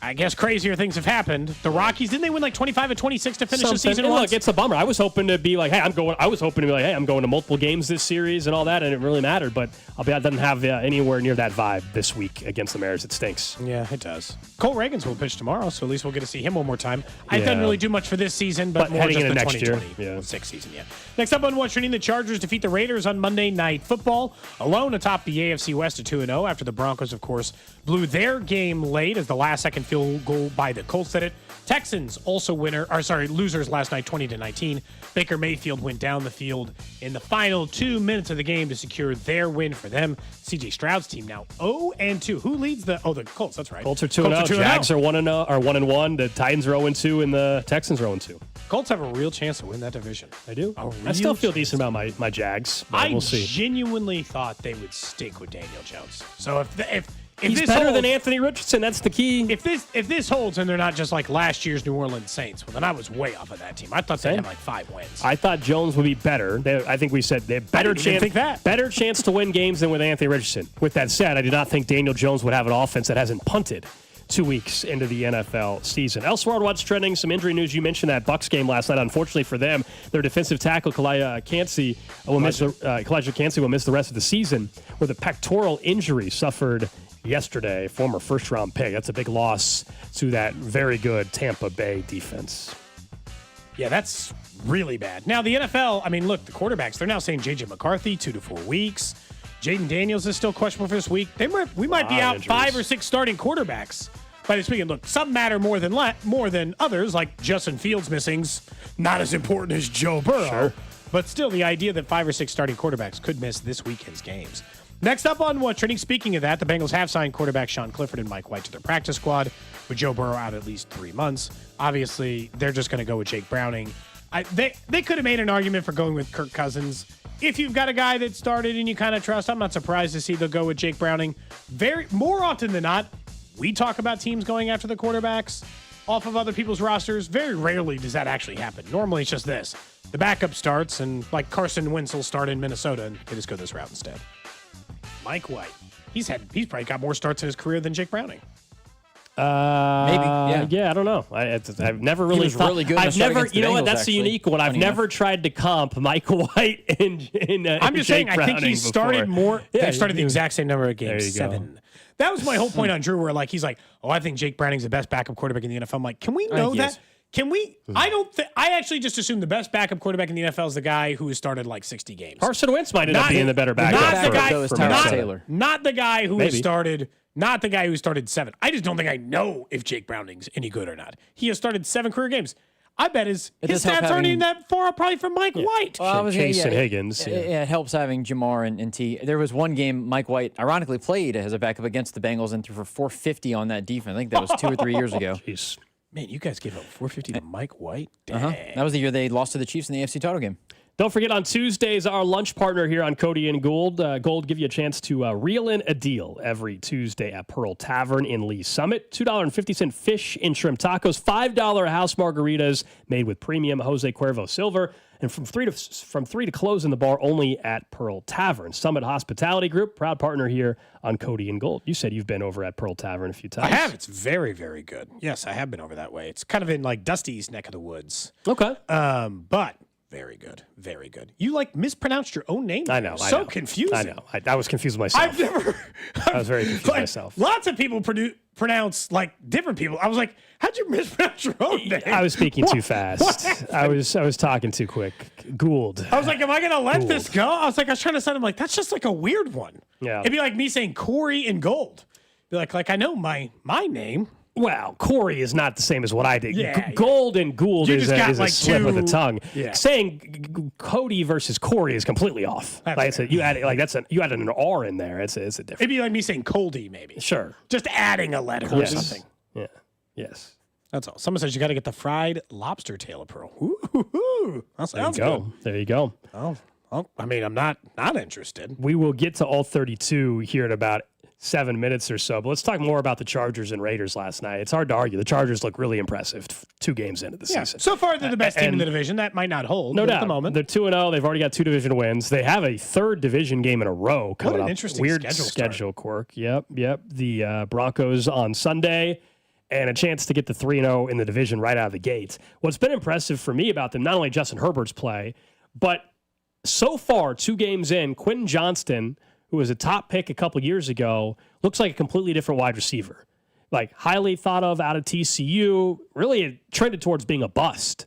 I guess crazier things have happened. The Rockies, didn't they win like 25 and 26 to finish the season? And once? look, it's a bummer. I was hoping to be like, hey, I'm going to multiple games this series and all that, and it really mattered. But I'll be, it doesn't have anywhere near that vibe this week against the Mariners. It stinks. Yeah, it does. Cole Reagans will pitch tomorrow, so at least we'll get to see him one more time. It doesn't really do much for this season, but more heading just into the next 2026 season. Yeah. Next up on What's Trending, the Chargers defeat the Raiders on Monday Night Football, alone atop the AFC West at 2-0 after the Broncos, of course, blew their game late as the last-second field goal by the Colts did it. Texans also losers last night, 20-19. Baker Mayfield went down the field in the final 2 minutes of the game to secure their win for them. CJ Stroud's team now 0-2. Who leads the Colts? That's right. Colts are 2-0. Jags are 1-1. The Titans are 0-2, and the Texans are 0-2. Colts have a real chance to win that division. I do. I still feel decent about my Jags. But we'll see. I genuinely thought they would stick with Daniel Jones. So if he's this better holds, than Anthony Richardson, that's the key. If this holds and they're not just like last year's New Orleans Saints, well, then I was way off of that team. I thought they had like 5 wins. I thought Jones would be better. I think we said they have better chance to win games than with Anthony Richardson. With that said, I do not think Daniel Jones would have an offense that hasn't punted 2 weeks into the NFL season. Elsewhere on What's Trending, some injury news. You mentioned that Bucs game last night. Unfortunately for them, their defensive tackle, Elijah Cansey, will miss the rest of the season with a pectoral injury suffered yesterday. Former first-round pick. That's a big loss to that very good Tampa Bay defense. Yeah, that's really bad. Now, the NFL, I mean, look, the quarterbacks, they're now saying J.J. McCarthy, 2 to 4 weeks. Jaden Daniels is still questionable for this week. We might be out injuries. 5 or 6 starting quarterbacks by this weekend. Look, some matter more than others, like Justin Fields missing's not as important as Joe Burrow. Sure. But still, the idea that 5 or 6 starting quarterbacks could miss this weekend's games. Next up on What's Trending, speaking of that, the Bengals have signed quarterback Sean Clifford and Mike White to their practice squad, with Joe Burrow out at least 3 months. Obviously, they're just going to go with Jake Browning. They could have made an argument for going with Kirk Cousins. If you've got a guy that started and you kind of trust, I'm not surprised to see they'll go with Jake Browning. More often than not, we talk about teams going after the quarterbacks off of other people's rosters. Very rarely does that actually happen. Normally it's just this. The backup starts, and like Carson Wentz will start in Minnesota, and they just go this route instead. Mike White. He's probably got more starts in his career than Jake Browning. Maybe. Yeah, I don't know. I've never really he was really good. I've never. You know what? That's actually, a unique one. I've never tried to comp Mike White and I'm just Jake saying. I think he Browning started before. more. Yeah, they started the exact same number of games. There you 7. go. That was my whole point on Drew, where like he's like, oh, I think Jake Browning's the best backup quarterback in the NFL. I'm like, can we know that? Can we? I don't. I actually just assume the best backup quarterback in the NFL is the guy who has started like 60 games. Carson Wentz might end up being the better backup. Not the guy who has started. Not the guy who started 7. I just don't think I know if Jake Browning's any good or not. He has started 7 career games. I bet his stats aren't even that far up probably from Mike White. Well, Chase and Higgins. It helps having Jamar and T. There was one game Mike White ironically played as a backup against the Bengals and threw for 450 on that defense. I think that was 2 or 3 years ago. Jeez. Man, you guys gave up 450 to Mike White? Dang. That was the year they lost to the Chiefs in the AFC title game. Don't forget, on Tuesdays, our lunch partner here on Cody and Gold. Gold give you a chance to reel in a deal every Tuesday at Pearl Tavern in Lee Summit. $2.50 fish and shrimp tacos, $5 house margaritas made with premium Jose Cuervo silver, and from 3 to close in the bar only at Pearl Tavern. Summit Hospitality Group, proud partner here on Cody and Gold. You said you've been over at Pearl Tavern a few times. I have. It's very, very good. Yes, I have been over that way. It's kind of in like Dusty's neck of the woods. Okay. But very good. Very good. You like mispronounced your own name? I know. So confusing. I know. I was confused myself. I was very confused myself. Lots of people pronounce like different people. I was like, how'd you mispronounce your own name? I was speaking too fast. I was talking too quick. Gould. I was like, am I going to let this go? I was trying to sound like, that's just like a weird one. Yeah. It'd be like me saying Corey and Gold. Be like I know my name. Well, Corey is not the same as what I did. Yeah, Gold and Gould is a slip of the tongue. Yeah. Saying Cody versus Corey is completely off. You added an R in there. It's a different. It'd be like me saying Coldy, maybe. Sure. Just adding a letter or something. Yeah. Yes. That's all. Someone says you got to get the fried lobster tail of Pearl. Ooh, that sounds good. There you go. Oh, I mean, I'm not interested. We will get to all 32 here in about 7 minutes or so, but let's talk more about the Chargers and Raiders last night. It's hard to argue. The Chargers look really impressive 2 games into the season. So far, they're the best team in the division. That might not hold. No doubt. At the moment. They're 2-0. They've already got 2 division wins. They have a 3rd division game in a row coming up. Interesting Weird schedule quirk. Yep. The Broncos on Sunday and a chance to get to 3-0 in the division right out of the gate. What's been impressive for me about them, not only Justin Herbert's play, but so far, 2 games in, Quentin Johnston, who was a top pick a couple years ago, looks like a completely different wide receiver. Like, highly thought of out of TCU, really trended towards being a bust.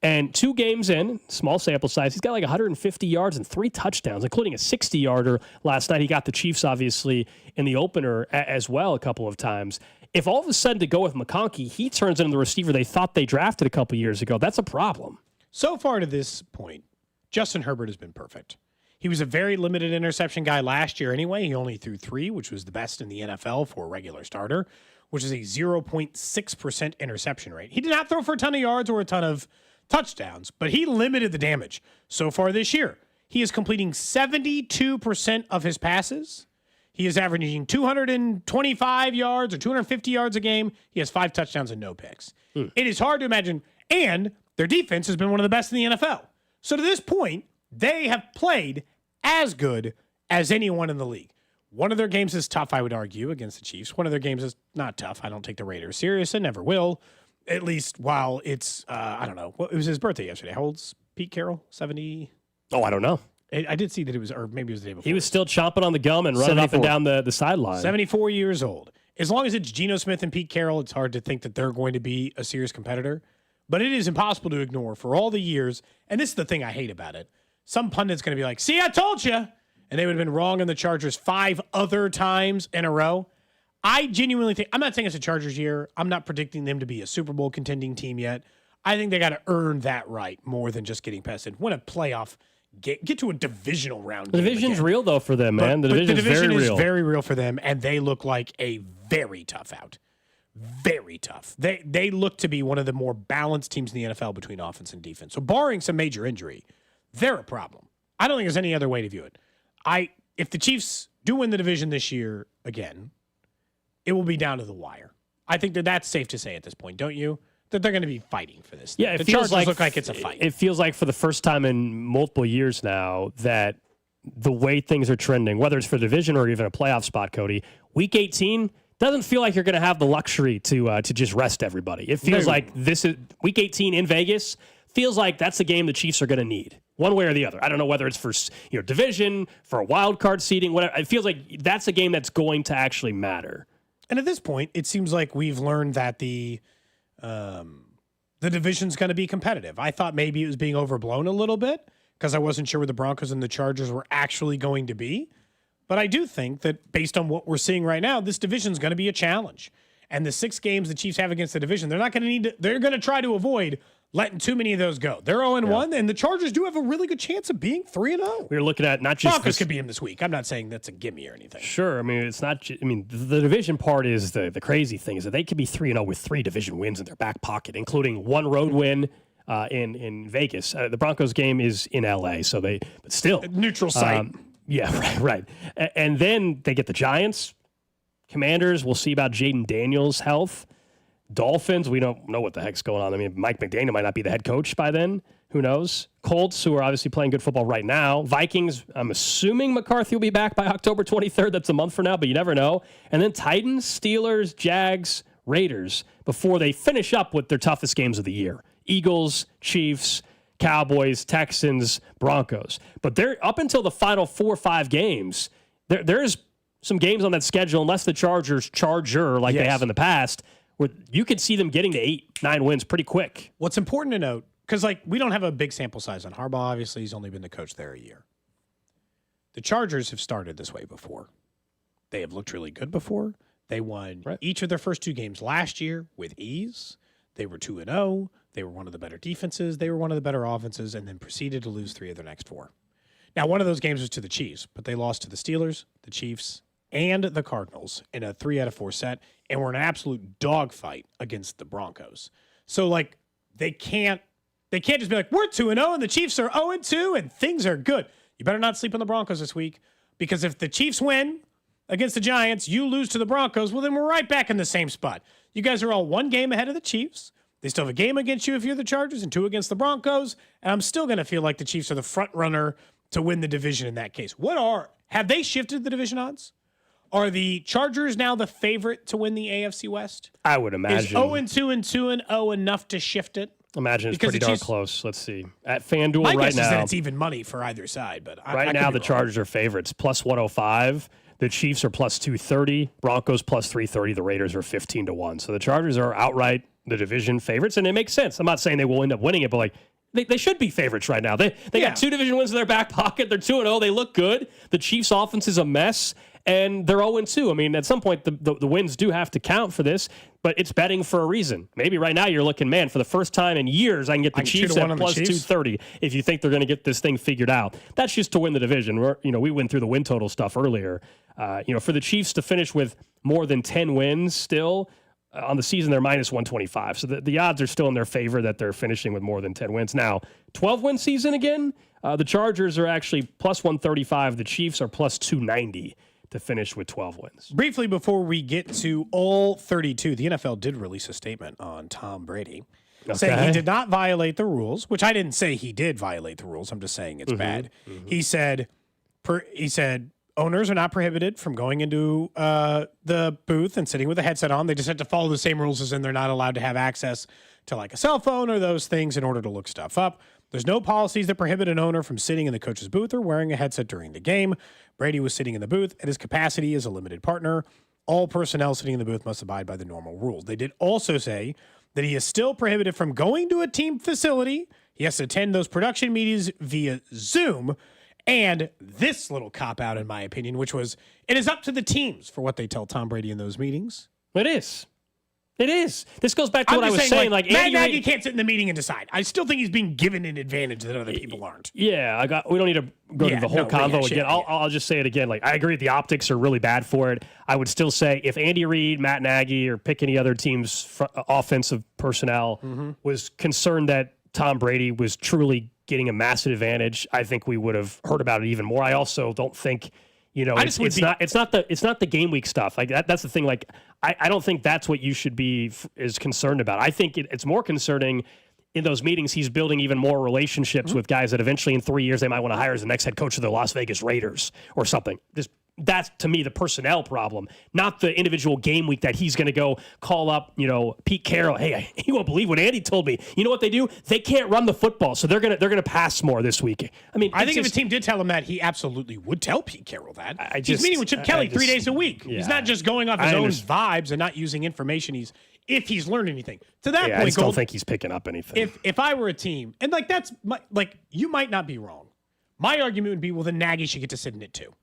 And 2 games in, small sample size, he's got like 150 yards and 3 touchdowns, including a 60-yarder last night. He got the Chiefs, obviously, in the opener as well a couple of times. If all of a sudden to go with McConkey, he turns into the receiver they thought they drafted a couple years ago, that's a problem. So far to this point, Justin Herbert has been perfect. He was a very limited interception guy last year anyway. He only threw 3, which was the best in the NFL for a regular starter, which is a 0.6% interception rate. He did not throw for a ton of yards or a ton of touchdowns, but he limited the damage. So far this year, he is completing 72% of his passes. He is averaging 225 yards or 250 yards a game. He has 5 touchdowns and no picks. It is hard to imagine. And their defense has been one of the best in the NFL. So to this point, they have played as good as anyone in the league. One of their games is tough, I would argue, against the Chiefs. One of their games is not tough. I don't take the Raiders serious and never will. At least while it's, I don't know. Well, it was his birthday yesterday. How old's Pete Carroll? 70? Oh, I don't know. I did see that it was, or maybe it was the day before. He was still chomping on the gum and running 74. up and down the sideline. 74 years old. As long as it's Geno Smith and Pete Carroll, it's hard to think that they're going to be a serious competitor. But it is impossible to ignore for all the years. And this is the thing I hate about it. Some pundit's going to be like, see, I told you. And they would have been wrong on the Chargers 5 other times in a row. I genuinely think, I'm not saying it's a Chargers year. I'm not predicting them to be a Super Bowl contending team yet. I think they got to earn that right more than just getting past it. Win a playoff, get to a divisional round. The division's real, though, for them, man. But The the division very is real. very real for them, and they look like a very tough out. Very tough. They look to be one of the more balanced teams in the NFL between offense and defense. So barring some major injury, they're a problem. I don't think there's any other way to view it. If the Chiefs do win the division this year again, it will be down to the wire. I think that's safe to say at this point, don't you? That they're going to be fighting for this. Yeah, the Chargers look like it's a fight. It feels like for the first time in multiple years now that the way things are trending, whether it's for the division or even a playoff spot, Cody, Week 18 doesn't feel like you're going to have the luxury to just rest everybody. It feels like this is Week 18 in Vegas. Feels like that's the game the Chiefs are going to need, one way or the other. I don't know whether it's for division, for a wild card seeding, whatever. It feels like that's a game that's going to actually matter. And at this point, it seems like we've learned that the division's going to be competitive. I thought maybe it was being overblown a little bit because I wasn't sure where the Broncos and the Chargers were actually going to be. But I do think that based on what we're seeing right now, this division's going to be a challenge. And the 6 games the Chiefs have against the division, they're not going to need to, they're going to try to avoid letting too many of those go. They're 0-1, and the Chargers do have a really good chance of being 3-0. We're looking at not just Broncos could be them this week. I'm not saying that's a gimme or anything. Sure. I mean, it's not. The division part is the crazy thing is that they could be 3-0 with 3 division wins in their back pocket, including 1 road win in Vegas. The Broncos game is in LA, so but still neutral site. Yeah, right. And then they get the Giants, Commanders. We'll see about Jaden Daniels' health. Dolphins, we don't know what the heck's going on. I mean, Mike McDaniel might not be the head coach by then. Who knows? Colts, who are obviously playing good football right now. Vikings, I'm assuming McCarthy will be back by October 23rd. That's a month from now, but you never know. And then Titans, Steelers, Jags, Raiders before they finish up with their toughest games of the year. Eagles, Chiefs, Cowboys, Texans, Broncos. But they're up until the final 4 or 5 games. There's some games on that schedule, unless the Chargers charger like they have in the past, where you could see them getting to 8-9 wins pretty quick. What's important to note, because we don't have a big sample size on Harbaugh. Obviously, he's only been the coach there a year. The Chargers have started this way before. They have looked really good before. They won each of their first 2 games last year with ease. They were 2-0. They were one of the better defenses. They were one of the better offenses, and then proceeded to lose 3 of their next 4. Now, one of those games was to the Chiefs, but they lost to the Steelers, the Chiefs, and the Cardinals in a 3 out of 4 set, and were in an absolute dogfight against the Broncos. So, they can't just be like, we're 2-0 and the Chiefs are 0-2 and things are good. You better not sleep on the Broncos this week, because if the Chiefs win against the Giants, you lose to the Broncos, well, then we're right back in the same spot. You guys are all 1 game ahead of the Chiefs. They still have a game against you if you're the Chargers and 2 against the Broncos, and I'm still going to feel like the Chiefs are the front runner to win the division in that case. Have they shifted the division odds? Are the Chargers now the favorite to win the AFC West? I would imagine. Is 0-2 and 2-0 enough to shift it? Imagine it's Because pretty the darn Chiefs- close. Let's see. At FanDuel My right guess is that now, it's even money for either side, but I right could now be the wrong. Chargers are favorites, plus 105. The Chiefs are plus 230. Broncos plus 330. The Raiders are 15-1. So the Chargers are outright the division favorites, and it makes sense. I'm not saying they will end up winning it, but like they should be favorites right now. They got 2 division wins in their back pocket. They're 2-0. They look good. The Chiefs' offense is a mess, and they're 0-2. I mean, at some point, the wins do have to count for this, but it's betting for a reason. Maybe right now you're looking, man, for the first time in years, I can get the Chiefs at plus 230 if you think they're going to get this thing figured out. That's just to win the division. We went through the win total stuff earlier. For the Chiefs to finish with more than 10 wins still, on the season, they're minus 125. So the odds are still in their favor that they're finishing with more than 10 wins. Now, 12-win season again, the Chargers are actually plus 135. The Chiefs are plus 290 to finish with 12 wins. Briefly, before we get to all 32, the NFL did release a statement on Tom Brady saying he did not violate the rules, which I didn't say he did violate the rules. I'm just saying it's bad. He said, owners are not prohibited from going into the booth and sitting with a headset on. They just have to follow the same rules as in they're not allowed to have access to like a cell phone or those things in order to look stuff up. There's no policies that prohibit an owner from sitting in the coach's booth or wearing a headset during the game. Brady was sitting in the booth at his capacity as a limited partner. All personnel sitting in the booth must abide by the normal rules. They did also say that he is still prohibited from going to a team facility. He has to attend those production meetings via Zoom. And this little cop-out, in my opinion, which was, it is up to the teams for what they tell Tom Brady in those meetings. It is. It is. This goes back to what I was saying. Like Matt Nagy can't sit in the meeting and decide. I still think he's being given an advantage that other people aren't. Yeah, we don't need to go to the whole convo again. I'll just say it again. Like, I agree the optics are really bad for it. I would still say if Andy Reid, Matt Nagy, or pick any other team's offensive personnel was concerned that Tom Brady was truly getting a massive advantage, I think we would have heard about it even more. I also don't think, it's not the game week stuff. Like that's the thing. Like I don't think that's what you should be is concerned about. I think it's more concerning in those meetings. He's building even more relationships with guys that eventually in 3 years they might want to hire as the next head coach of the Las Vegas Raiders or something. That's to me the personnel problem, not the individual game week that he's going to go call up, Pete Carroll. Hey, you won't believe what Andy told me. You know what they do? They can't run the football, so they're gonna pass more this week. I mean, I think if a team did tell him that, he absolutely would tell Pete Carroll that. He's meeting with Chip Kelly 3 days a week. Yeah. He's not just going off his own vibes and not using information. If he's learned anything. To that point, I just don't think he's picking up anything. If I were a team, and you might not be wrong. My argument would be, well, then Nagy should get to sit in it too.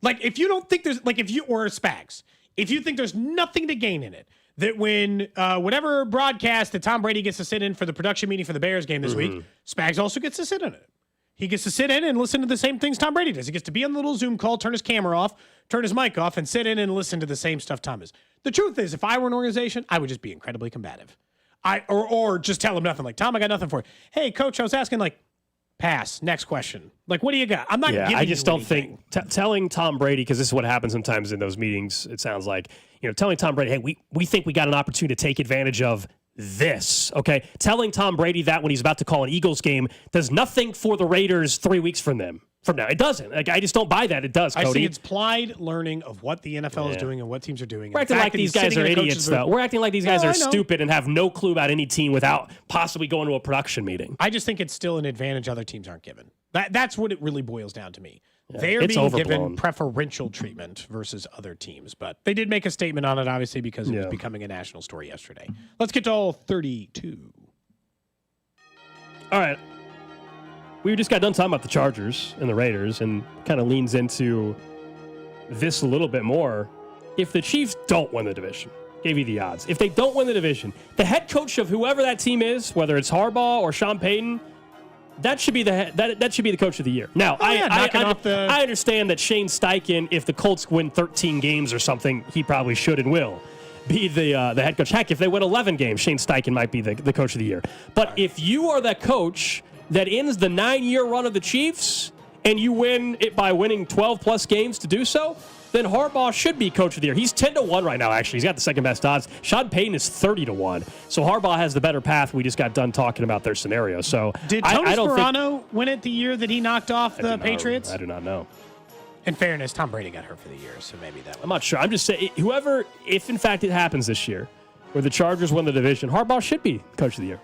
Like, if you don't think there's, or Spags, if you think there's nothing to gain in it, that when whatever broadcast that Tom Brady gets to sit in for the production meeting for the Bears game this week, Spags also gets to sit in it. He gets to sit in and listen to the same things Tom Brady does. He gets to be on the little Zoom call, turn his camera off, turn his mic off, and sit in and listen to the same stuff Tom is. The truth is, if I were an organization, I would just be incredibly combative. Or just tell him nothing. Like, Tom, I got nothing for you. Hey, coach, I was asking, pass. Next question. Like, what do you got? I'm not giving you I just don't anything. think telling Tom Brady, because this is what happens sometimes in those meetings, it sounds like, telling Tom Brady, hey, we think we got an opportunity to take advantage of this, okay? Telling Tom Brady that when he's about to call an Eagles game does nothing for the Raiders 3 weeks from now. It doesn't. Like, I just don't buy that. It does, Cody. I see it's applied learning of what the NFL is doing and what teams are doing. We're acting like these guys are idiots, though. We're acting like these guys are stupid and have no clue about any team without possibly going to a production meeting. I just think it's still an advantage other teams aren't given. That's what it really boils down to me. Yeah, They're being given preferential treatment versus other teams. But they did make a statement on it, obviously, because it was becoming a national story yesterday. Let's get to all 32. All right. We just got done talking about the Chargers and the Raiders and kind of leans into this a little bit more. If the Chiefs don't win the division, gave you the odds. If they don't win the division, the head coach of whoever that team is, whether it's Harbaugh or Sean Payton, that should be the coach of the year. Now, I understand that Shane Steichen, if the Colts win 13 games or something, he probably should and will be the head coach. Heck, if they win 11 games, Shane Steichen might be the coach of the year. But if you are that coach that ends the 9-year run of the Chiefs and you win it by winning 12-plus games to do so, then Harbaugh should be coach of the year. He's 10-1 right now, actually. He's got the second best odds. Sean Payton is 30-1. So Harbaugh has the better path. We just got done talking about their scenario. So did Tony Sperano win it the year that he knocked off the Patriots? I do not know. In fairness, Tom Brady got hurt for the year, so maybe that. I'm not sure. I'm just saying, whoever, if in fact it happens this year, where the Chargers win the division, Harbaugh should be coach of the year.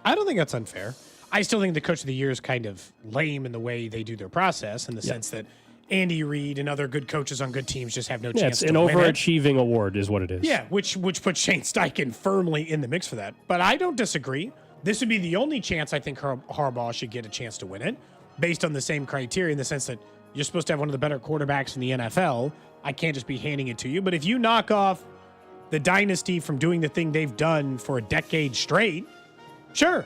I don't think that's unfair. I still think the coach of the year is kind of lame in the way they do their process, in the sense that Andy Reid and other good coaches on good teams just have no chance to win. It's an overachieving award is what it is. Yeah, which puts Shane Steichen firmly in the mix for that. But I don't disagree. This would be the only chance I think Harbaugh should get a chance to win it, based on the same criteria, in the sense that you're supposed to have one of the better quarterbacks in the NFL. I can't just be handing it to you. But if you knock off the dynasty from doing the thing they've done for a decade straight, sure.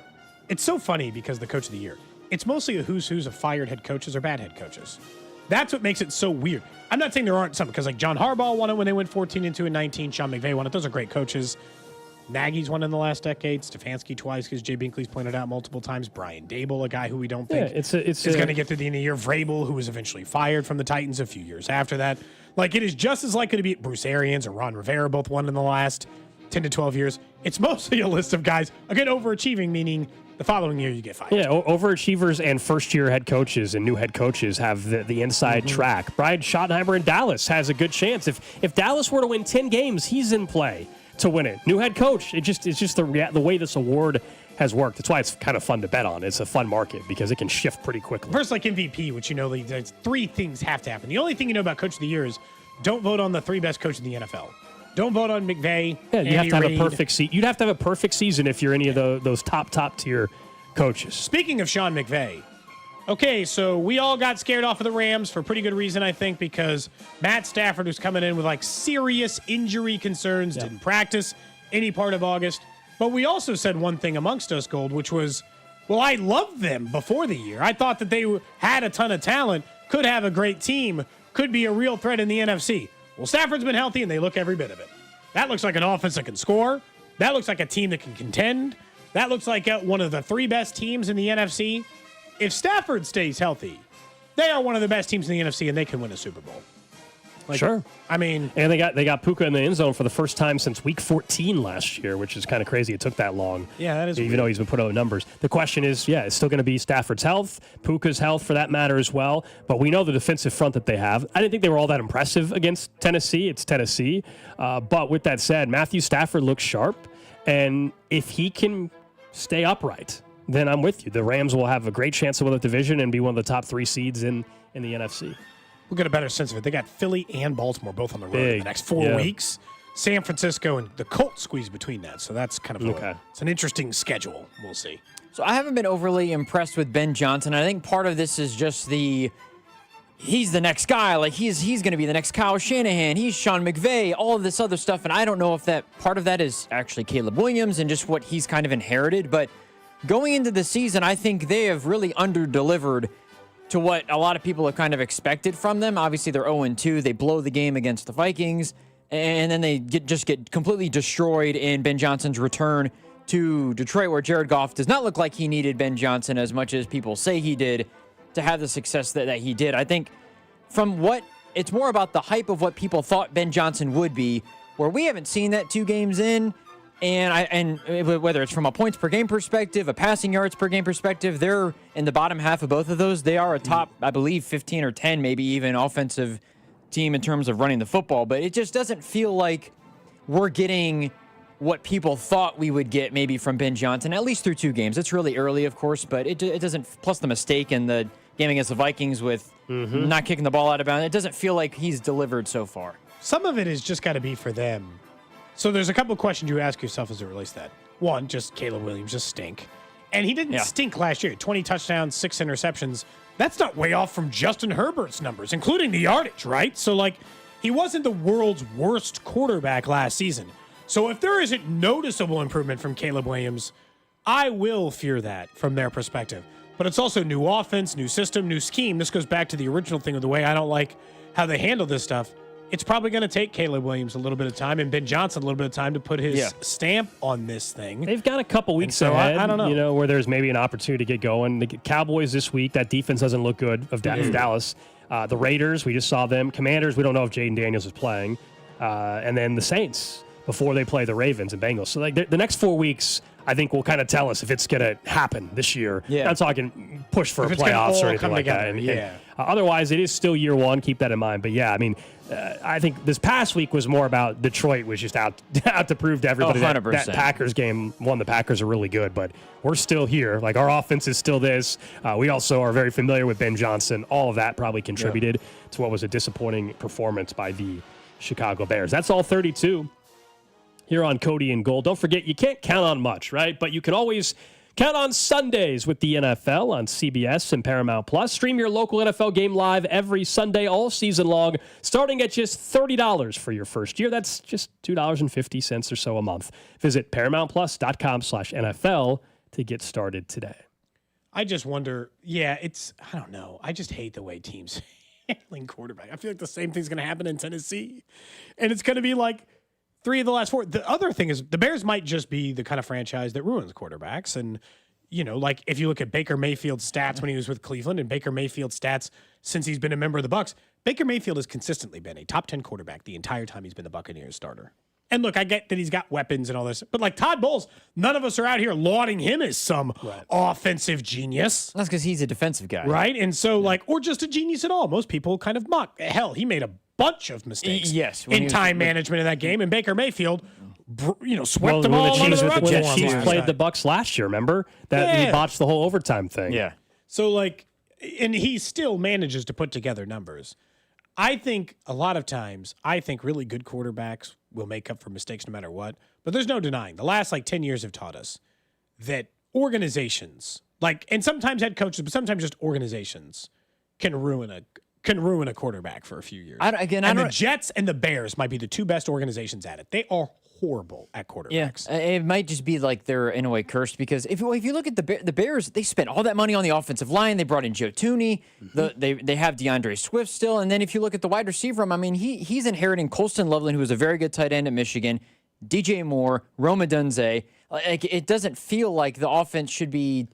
It's so funny because the coach of the year, it's mostly a who's of fired head coaches or bad head coaches. That's what makes it so weird. I'm not saying there aren't some, because like John Harbaugh won it when they went 14-2 and 19. Sean McVay won it. Those are great coaches. Nagy's won in the last decade. Stefanski twice, because Jay Binkley's pointed out multiple times. Brian Dable, a guy who we don't think is going to get through the end of the year. Vrabel, who was eventually fired from the Titans a few years after that. Like, it is just as likely to be Bruce Arians or Ron Rivera, both won in the last 10 to 12 years. It's mostly a list of guys, again, overachieving, meaning the following year you get fired. Yeah, overachievers and first-year head coaches and new head coaches have the inside track. Brian Schottenheimer in Dallas has a good chance. If Dallas were to win 10 games, he's in play to win it. New head coach. It's just the way this award has worked. That's why it's kind of fun to bet on. It's a fun market because it can shift pretty quickly. First, like MVP, which there's three things have to happen. The only thing you know about Coach of the Year is don't vote on the three best coaches in the NFL. Don't vote on McVay. Yeah, you have to have Reid. a perfect season. You'd have to have a perfect season if you're any of those top tier coaches. Speaking of Sean McVay, okay, so we all got scared off of the Rams for pretty good reason, I think, because Matt Stafford was coming in with like serious injury concerns, didn't practice any part of August. But we also said one thing amongst us, Gold, which was, well, I loved them before the year. I thought that they had a ton of talent, could have a great team, could be a real threat in the NFC. Well, Stafford's been healthy, and they look every bit of it. That looks like an offense that can score. That looks like a team that can contend. That looks like one of the three best teams in the NFC. If Stafford stays healthy, they are one of the best teams in the NFC, and they can win a Super Bowl. Sure. I mean, and they got Puka in the end zone for the first time since week 14 last year, which is kind of crazy. It took that long. Yeah, that is even weird. though he's been putting out numbers. The question is, it's still going to be Stafford's health, Puka's health for that matter as well. But we know the defensive front that they have. I didn't think they were all that impressive against Tennessee. It's Tennessee. But with that said, Matthew Stafford looks sharp, and if he can stay upright, then I'm with you. The Rams will have a great chance to win the division and be one of the top 3 seeds in the NFC. We'll get a better sense of it. They got Philly and Baltimore both on the road in the next 4 weeks. San Francisco and the Colts squeeze between that. So that's kind of it's an interesting schedule. We'll see. So I haven't been overly impressed with Ben Johnson. I think part of this is just he's the next guy. Like he's going to be the next Kyle Shanahan. He's Sean McVay, all of this other stuff. And I don't know if that part of that is actually Caleb Williams and just what he's kind of inherited. But going into the season, I think they have really under-delivered to what a lot of people have kind of expected from them. Obviously, they're 0-2. They blow the game against the Vikings, and then they just get completely destroyed in Ben Johnson's return to Detroit, where Jared Goff does not look like he needed Ben Johnson as much as people say he did to have the success that he did. I think it's more about the hype of what people thought Ben Johnson would be, where we haven't seen that 2 games in. And whether it's from a points per game perspective, a passing yards per game perspective, they're in the bottom half of both of those. They are a top, I believe, 15 or 10, maybe even offensive team in terms of running the football. But it just doesn't feel like we're getting what people thought we would get maybe from Ben Johnson, at least through 2 games. It's really early, of course, but it doesn't, plus the mistake in the game against the Vikings with not kicking the ball out of bounds, it doesn't feel like he's delivered so far. Some of it is just got to be for them. So there's a couple of questions you ask yourself as it relates to that. One, just Caleb Williams just stink. And he didn't stink last year. 20 touchdowns, 6 interceptions. That's not way off from Justin Herbert's numbers, including the yardage, right? So, he wasn't the world's worst quarterback last season. So if there isn't noticeable improvement from Caleb Williams, I will fear that from their perspective. But it's also new offense, new system, new scheme. This goes back to the original thing of the way I don't like how they handle this stuff. It's probably going to take Caleb Williams a little bit of time and Ben Johnson a little bit of time to put his stamp on this thing. They've got a couple weeks ahead, I don't know. Where there's maybe an opportunity to get going. The Cowboys this week, that defense doesn't look good of Dallas. The Raiders, we just saw them. Commanders, we don't know if Jaden Daniels is playing. And then the Saints before they play the Ravens and Bengals. So the next 4 weeks, I think will kind of tell us if it's going to happen this year. Yeah. I'm not talking push for if a it's gonna playoffs all or anything come like together, that. yeah. Otherwise, it is still year one. Keep that in mind. But yeah, I mean, I think this past week was more about Detroit was just out to prove to everybody that Packers game, one, the Packers are really good, but we're still here. Like, our offense is still this. We also are very familiar with Ben Johnson. All of that probably contributed to what was a disappointing performance by the Chicago Bears. That's all 32 here on Cody and Gold. Don't forget, you can't count on much, right? But you can always count on Sundays with the NFL on CBS and Paramount Plus. Stream your local NFL game live every Sunday all season long, starting at just $30 for your first year. That's just $2.50 or so a month. Visit ParamountPlus.com/NFL to get started today. I just wonder, I don't know. I just hate the way teams handling quarterback. I feel like the same thing's going to happen in Tennessee. And it's going to be like 3 of the last 4. The other thing is the Bears might just be the kind of franchise that ruins quarterbacks. And, like if you look at Baker Mayfield's stats when he was with Cleveland and Baker Mayfield's stats since he's been a member of the Bucs, Baker Mayfield has consistently been a top 10 quarterback the entire time he's been the Buccaneers starter. And look, I get that he's got weapons and all this, but like Todd Bowles, none of us are out here lauding him as some offensive genius. That's because he's a defensive guy. Right? And so or just a genius at all. Most people kind of mock. Hell, he made a bunch of mistakes in time management in that game, and Baker Mayfield, swept them all under the rug. The Chiefs played the Bucs last year, remember? He botched the whole overtime thing. Yeah. So, and he still manages to put together numbers. I think a lot of times, really good quarterbacks will make up for mistakes no matter what, but there's no denying. The last, 10 years have taught us that organizations, and sometimes head coaches, but sometimes just organizations can ruin a quarterback for a few years. The Jets and the Bears might be the 2 best organizations at it. They are horrible at quarterbacks. Yeah, it might just be like they're in a way cursed because if you look at the Bears, they spent all that money on the offensive line. They brought in Joe Tooney. They have DeAndre Swift still. And then if you look at the wide receiver room, I mean, he's inheriting Colston Loveland, who was a very good tight end at Michigan, DJ Moore, Rome Odunze. It doesn't feel like the offense should be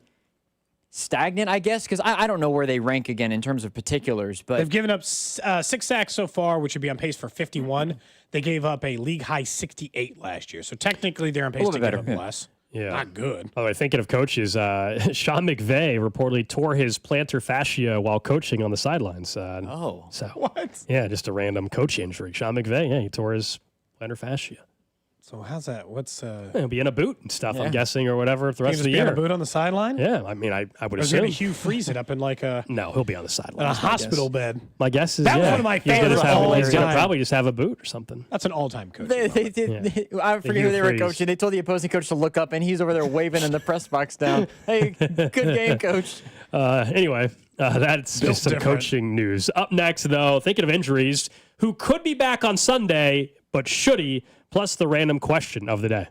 stagnant, I guess, because I don't know where they rank again in terms of particulars. But they've given up 6 sacks so far, which would be on pace for 51. They gave up a league-high 68 last year. So technically they're on pace to give up less. Yeah. Not good. By the way, thinking of coaches, Sean McVay reportedly tore his plantar fascia while coaching on the sidelines. So what? Yeah, just a random coach injury. Sean McVay, he tore his plantar fascia. So how's that? What's he'll be in a boot and stuff, I'm guessing, or whatever the rest of the year. Be in a boot on the sideline? Yeah, I mean, I would assume. assume. Or Hugh Freeze it up in a... No, he'll be on the sideline. In a hospital bed. My guess is, that was one of my favorites. He's going to probably just have a boot or something. That's an all-time coach. I forget who they were coaching. They told the opposing coach to look up, and he's over there waving in the press box down. Hey, good game, coach. Anyway, that's just some coaching news. Up next, though, thinking of injuries, who could be back on Sunday, but should he? Plus the random question of the day.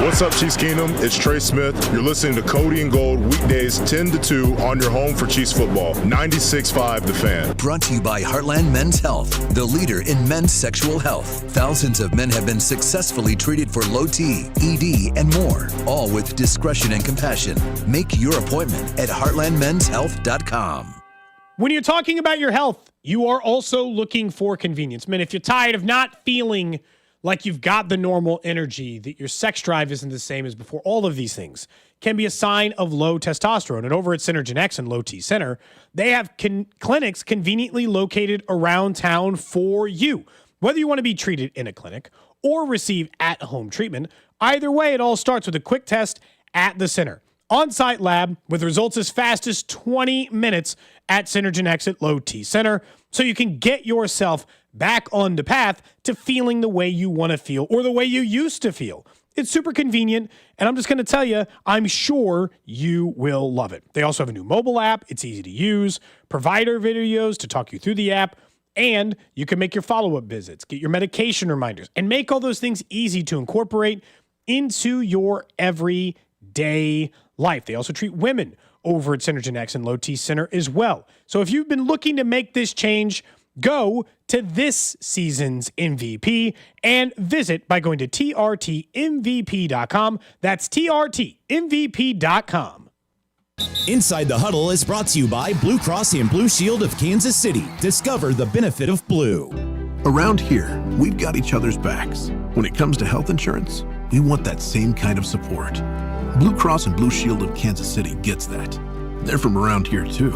What's up, Chiefs Kingdom? It's Trey Smith. You're listening to Cody and Gold weekdays 10 to 2 on your home for Chiefs football. 96.5 The Fan. Brought to you by Heartland Men's Health, the leader in men's sexual health. Thousands of men have been successfully treated for low T, ED, and more, all with discretion and compassion. Make your appointment at heartlandmenshealth.com. When you're talking about your health, you are also looking for convenience. Man, if you're tired of not feeling like you've got the normal energy, that your sex drive isn't the same as before, all of these things can be a sign of low testosterone. And over at Synergen X and Low T Center, they have clinics conveniently located around town for you. Whether you want to be treated in a clinic or receive at-home treatment, either way, it all starts with a quick test at the center. On-site lab with results as fast as 20 minutes at Synergen X at Low T Center, so you can get yourself back on the path to feeling the way you want to feel or the way you used to feel. It's super convenient, and I'm just going to tell you, I'm sure you will love it. They also have a new mobile app. It's easy to use, provider videos to talk you through the app, and you can make your follow-up visits, get your medication reminders, and make all those things easy to incorporate into your everyday life. They also treat women over at Synergen X and Low T Center as well. So if you've been looking to make this change, go to this season's MVP and visit by going to trtmvp.com. That's trtmvp.com. Inside the Huddle is brought to you by Blue Cross and Blue Shield of Kansas City. Discover the benefit of blue. Around here, we've got each other's backs. When it comes to health insurance, we want that same kind of support. Blue Cross and Blue Shield of Kansas City gets that. They're from around here too.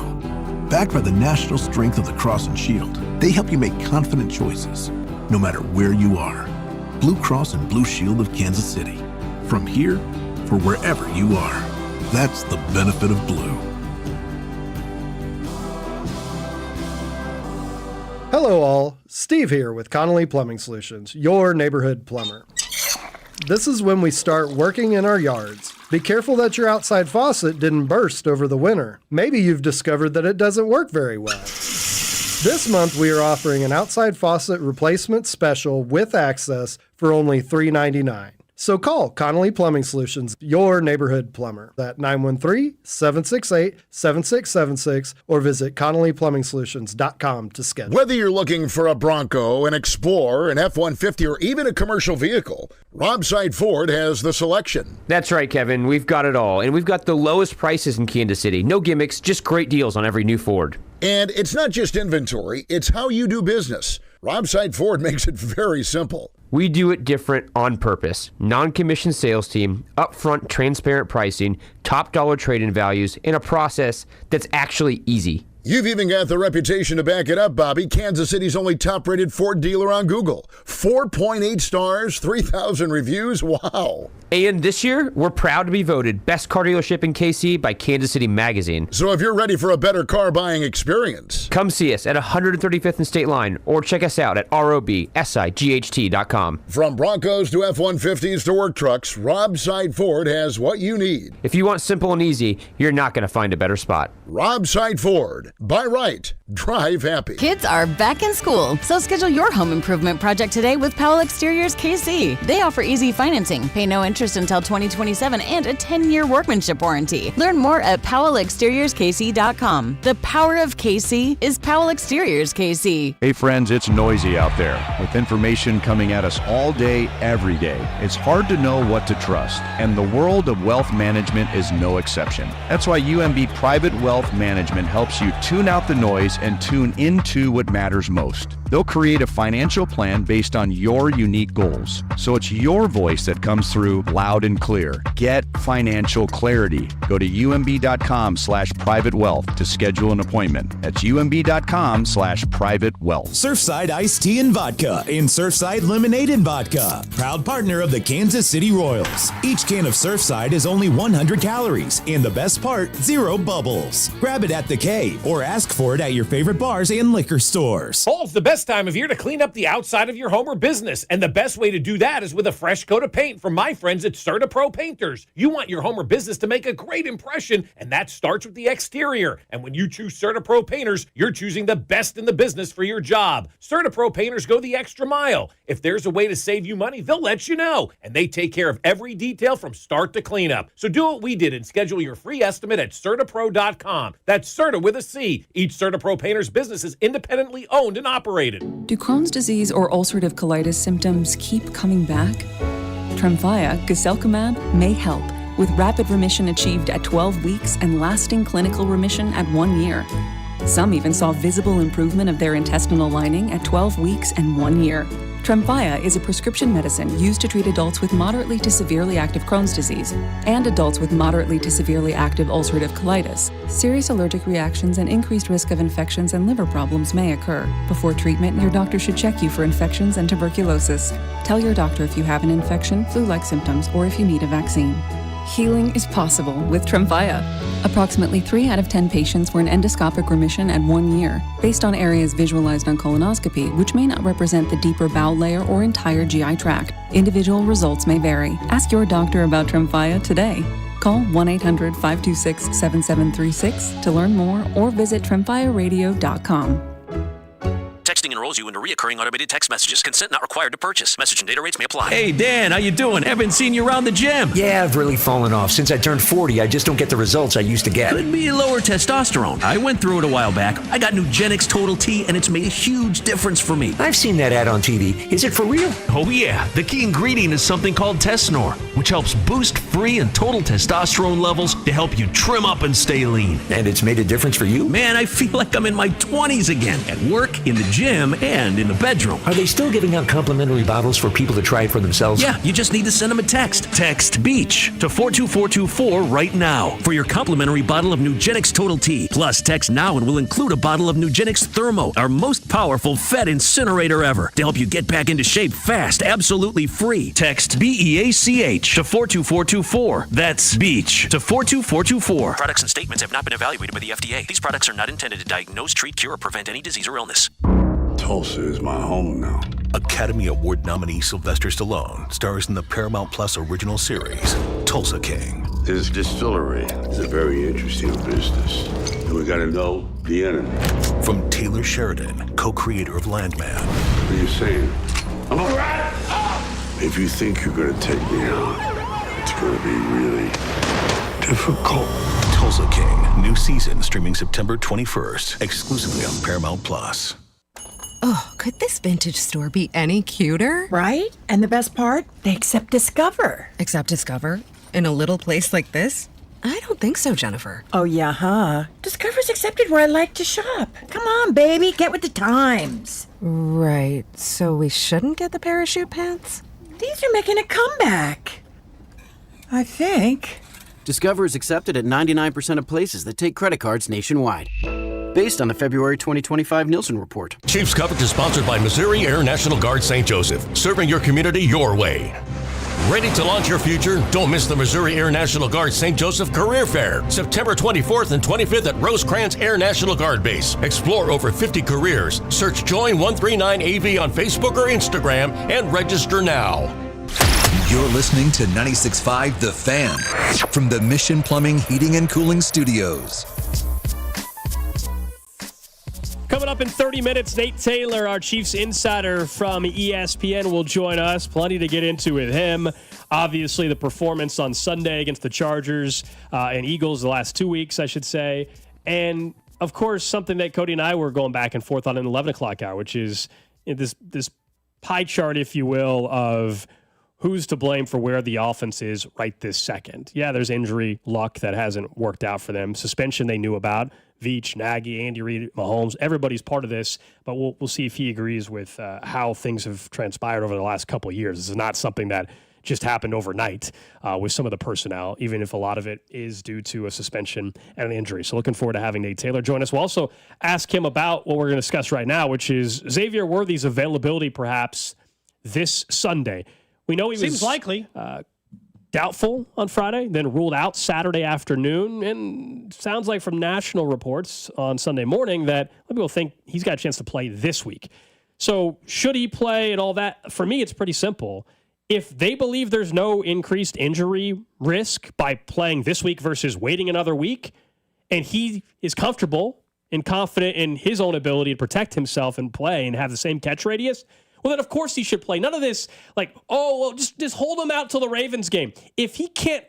Backed by the national strength of the Cross and Shield, they help you make confident choices, no matter where you are. Blue Cross and Blue Shield of Kansas City. From here for wherever you are. That's the benefit of blue. Hello all, Steve here with Connolly Plumbing Solutions, your neighborhood plumber. This is when we start working in our yards. Be careful that your outside faucet didn't burst over the winter. Maybe you've discovered that it doesn't work very well. This month we are offering an outside faucet replacement special with access for only $3.99. So call Connolly Plumbing Solutions, your neighborhood plumber, at 913-768-7676 or visit ConnollyPlumbingSolutions.com to schedule. Whether you're looking for a Bronco, an Explorer, an F-150, or even a commercial vehicle, Robside Ford has the selection. That's right, Kevin. We've got it all. And we've got the lowest prices in Kansas City. No gimmicks, just great deals on every new Ford. And it's not just inventory, it's how you do business. Robside Ford makes it very simple. We do it different on purpose. Non-commissioned sales team, upfront transparent pricing, top dollar trade-in values, and a process that's actually easy. You've even got the reputation to back it up, Bobby. Kansas City's only top-rated Ford dealer on Google. 4.8 stars, 3,000 reviews. Wow. And this year, we're proud to be voted Best Car Dealership in KC by Kansas City Magazine. So if you're ready for a better car buying experience, come see us at 135th and State Line or check us out at robsight.com. From Broncos to F-150s to work trucks, Robside Ford has what you need. If you want simple and easy, you're not going to find a better spot. Robside Ford. Buy right. Drive happy. Kids are back in school, so schedule your home improvement project today with Powell Exteriors KC. They offer easy financing, pay no interest until 2027, and a 10-year workmanship warranty. Learn more at PowellExteriorsKC.com. The power of KC is Powell Exteriors KC. Hey friends, it's noisy out there with information coming at us all day, every day. It's hard to know what to trust, and the world of wealth management is no exception. That's why UMB Private Wealth Management helps you tune out the noise and tune into what matters most. They'll create a financial plan based on your unique goals, so it's your voice that comes through loud and clear. Get financial clarity. Go to umb.com/privatewealth to schedule an appointment. That's umb.com/privatewealth. Surfside Iced Tea and Vodka and Surfside Lemonade and Vodka. Proud partner of the Kansas City Royals. Each can of Surfside is only 100 calories, and the best part, 0 bubbles. Grab it at the K or ask for it at your favorite bars and liquor stores. Fall's the best time of year to clean up the outside of your home or business, and the best way to do that is with a fresh coat of paint from my friends at CertaPro Painters. You want your home or business to make a great impression, and that starts with the exterior. And when you choose CertaPro Painters, you're choosing the best in the business for your job. CertaPro Painters go the extra mile. If there's a way to save you money, they'll let you know, and they take care of every detail from start to cleanup. So do what we did and schedule your free estimate at CertaPro.com. That's Certa with a C. Each CertaPro Painters business is independently owned and operated. Do Crohn's disease or ulcerative colitis symptoms keep coming back? Tremfya, guselkumab, may help, with rapid remission achieved at 12 weeks and lasting clinical remission at 1 year. Some even saw visible improvement of their intestinal lining at 12 weeks and 1 year. Tremfya is a prescription medicine used to treat adults with moderately to severely active Crohn's disease and adults with moderately to severely active ulcerative colitis. Serious allergic reactions and increased risk of infections and liver problems may occur. Before treatment, your doctor should check you for infections and tuberculosis. Tell your doctor if you have an infection, flu-like symptoms, or if you need a vaccine. Healing is possible with Tremfya. Approximately 3 out of 10 patients were in endoscopic remission at 1 year, based on areas visualized on colonoscopy, which may not represent the deeper bowel layer or entire GI tract. Individual results may vary. Ask your doctor about Tremfya today. Call 1-800-526-7736 to learn more or visit tremfyaradio.com. Texting enrolls you into reoccurring automated text messages. Consent not required to purchase. Message and data rates may apply. Hey, Dan, how you doing? Haven't seen you around the gym. Yeah, I've really fallen off. Since I turned 40, I just don't get the results I used to get. Could be lower testosterone. I went through it a while back. I got Nugenix Total T, and it's made a huge difference for me. I've seen that ad on TV. Is it for real? Oh, yeah. The key ingredient is something called Tesnor, which helps boost free and total testosterone levels to help you trim up and stay lean. And it's made a difference for you? Man, I feel like I'm in my 20s again. At work, in the gym, gym and in the bedroom. Are they still giving out complimentary bottles for people to try it for themselves? Yeah, you just need to send them a text. Text BEACH to 42424 right now for your complimentary bottle of Nugenix Total T. Plus, text now and we'll include a bottle of Nugenix Thermo, our most powerful Fed incinerator ever, to help you get back into shape fast, absolutely free. Text BEACH to 42424. That's BEACH to 42424. Products and statements have not been evaluated by the FDA. These products are not intended to diagnose, treat, cure, or prevent any disease or illness. Tulsa is my home now. Academy Award nominee Sylvester Stallone stars in the Paramount Plus original series, Tulsa King. This distillery is a very interesting business, and we gotta know the enemy. From Taylor Sheridan, co-creator of Landman. What are you saying? I'm a rat! If you think you're gonna take me out, it's gonna be really difficult. Tulsa King, new season streaming September 21st, exclusively on Paramount Plus. Oh, could this vintage store be any cuter? Right? And the best part? They accept Discover. Accept Discover? In a little place like this? I don't think so, Jennifer. Oh, yeah, huh? Discover's accepted where I like to shop. Come on, baby, get with the times. Right, so we shouldn't get the parachute pants? These are making a comeback. I think. Discover is accepted at 99% of places that take credit cards nationwide. Based on the February 2025 Nielsen report. Chiefs coverage is sponsored by Missouri Air National Guard St. Joseph, serving your community your way. Ready to launch your future? Don't miss the Missouri Air National Guard St. Joseph Career Fair, September 24th and 25th at Rosecrans Air National Guard Base. Explore over 50 careers. Search Join 139AV on Facebook or Instagram and register now. You're listening to 96.5 The Fan from the Mission Plumbing, Heating, and Cooling Studios. Coming up in 30 minutes, Nate Taylor, our Chiefs insider from ESPN, will join us. Plenty to get into with him. Obviously, the performance on Sunday against the Chargers and Eagles the last 2 weeks, I should say. And, of course, something that Cody and I were going back and forth on in the 11 o'clock hour, which is this pie chart, if you will, of who's to blame for where the offense is right this second. Yeah, there's injury luck that hasn't worked out for them. Suspension they knew about. Veach, Nagy, Andy Reid, Mahomes, everybody's part of this, but we'll see if he agrees with how things have transpired over the last couple of years. This is not something that just happened overnight with some of the personnel, even if a lot of it is due to a suspension and an injury. So looking forward to having Nate Taylor join us. We'll also ask him about what we're going to discuss right now, which is Xavier Worthy's availability perhaps this Sunday. We know he seems likely. Doubtful on Friday, then ruled out Saturday afternoon, and sounds like from national reports on Sunday morning that a lot of people think he's got a chance to play this week. So should he play and all that? For me, it's pretty simple. If they believe there's no increased injury risk by playing this week versus waiting another week, and he is comfortable and confident in his own ability to protect himself and play and have the same catch radius, well, then, of course, he should play. None of this, like, just hold him out till the Ravens game. If he can't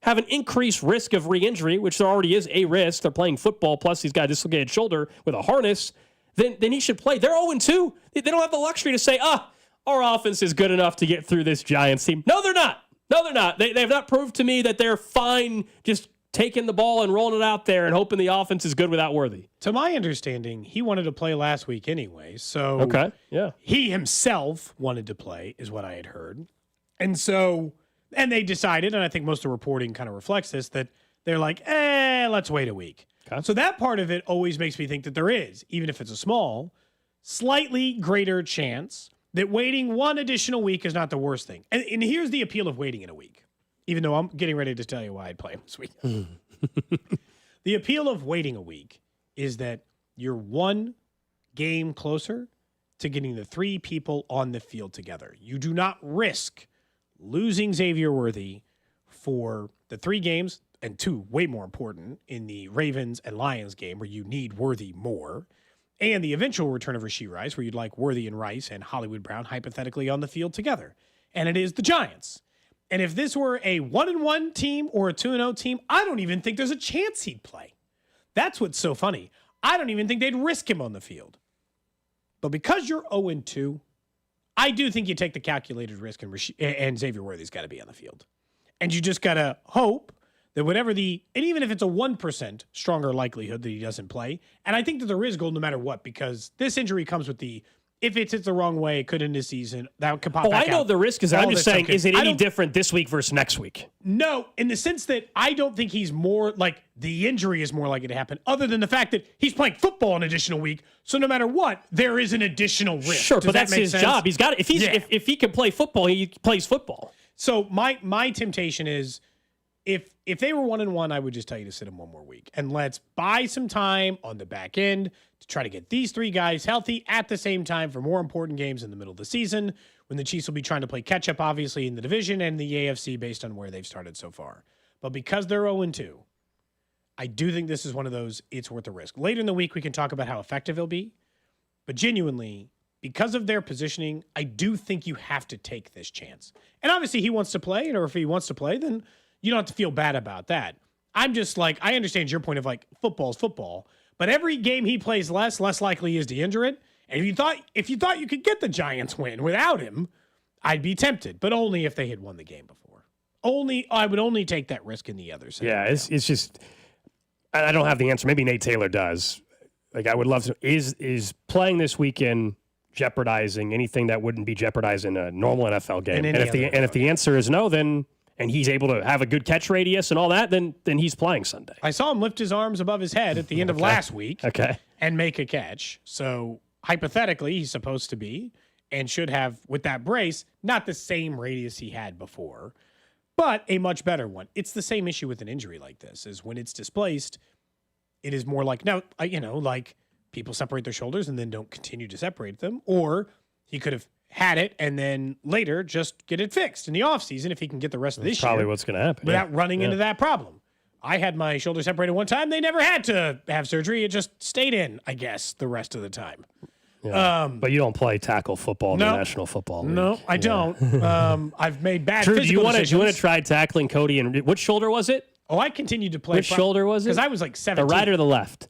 have an increased risk of re-injury, which there already is a risk, they're playing football, plus he's got a dislocated shoulder with a harness, then he should play. They're 0-2. They don't have the luxury to say, our offense is good enough to get through this Giants team. No, they're not. No, they're not. They have not proved to me that they're fine just taking the ball and rolling it out there and hoping the offense is good without Worthy. To my understanding, he wanted to play last week anyway. So okay, yeah. He himself wanted to play, is what I had heard. And they decided, and I think most of the reporting kind of reflects this, that they're like, let's wait a week. Okay. So that part of it always makes me think that there is, even if it's a small, slightly greater chance that waiting one additional week is not the worst thing. And here's the appeal of waiting in a week. Even though I'm getting ready to tell you why I'd play him this week. The appeal of waiting a week is that you're one game closer to getting the three people on the field together. You do not risk losing Xavier Worthy for the 3 games, and 2 way more important, in the Ravens and Lions game where you need Worthy more, and the eventual return of Rashee Rice where you'd like Worthy and Rice and Hollywood Brown hypothetically on the field together. And it is the Giants. And if this were a 1-1 team or a 2-0 team, I don't even think there's a chance he'd play. That's what's so funny. I don't even think they'd risk him on the field. But because you're 0-2, I do think you take the calculated risk, and Xavier Worthy's got to be on the field. And you just got to hope that and even if it's a 1% stronger likelihood that he doesn't play, and I think that there is gold no matter what, because this injury comes with the if it's hit the wrong way, it could end his season. That could pop back out. I know the risk is. I'm All just this saying, stuff is it any different this week versus next week? No, in the sense that I don't think he's more like the injury is more likely to happen, other than the fact that he's playing football an additional week. So no matter what, there is an additional risk. Sure, but that's his job. He's got it. If he can play football, he plays football. So my temptation is if they were 1-1, I would just tell you to sit him one more week and let's buy some time on the back end to try to get these three guys healthy at the same time for more important games in the middle of the season when the Chiefs will be trying to play catch up, obviously, in the division and the AFC based on where they've started so far. But because they're 0-2, I do think this is one of those it's worth the risk. Later in the week, we can talk about how effective he'll be. But genuinely, because of their positioning, I do think you have to take this chance. And obviously, he wants to play, or if he wants to play, then you don't have to feel bad about that. I'm just like, I understand your point of like, football's football. But every game he plays less likely he is to injure it. And if you thought you could get the Giants win without him, I'd be tempted, but only if they had won the game before. I would only take that risk in the other side. Yeah, it's just I don't have the answer. Maybe Nate Taylor does. Like I would love to. Is playing this weekend jeopardizing anything that wouldn't be jeopardizing a normal NFL game? And if the answer is no, then and he's able to have a good catch radius and all that, then he's playing Sunday. I saw him lift his arms above his head at the end of last week and make a catch. So hypothetically, he's supposed to be and should have, with that brace, not the same radius he had before, but a much better one. It's the same issue with an injury like this, is when it's displaced, it is more like, now, like people separate their shoulders and then don't continue to separate them, or he could have had it and then later just get it fixed in the offseason if he can get the rest of this year. Probably what's going to happen. Without running into that problem. I had my shoulder separated one time. They never had to have surgery. It just stayed in, I guess, the rest of the time. Yeah. But you don't play tackle football in the National Football League. No, I don't. I've made bad Drew, physical decisions. Do you want to try tackling Cody? And which shoulder was it? Oh, I continued to play. Which shoulder was it? Because I was like 17. The right or the left?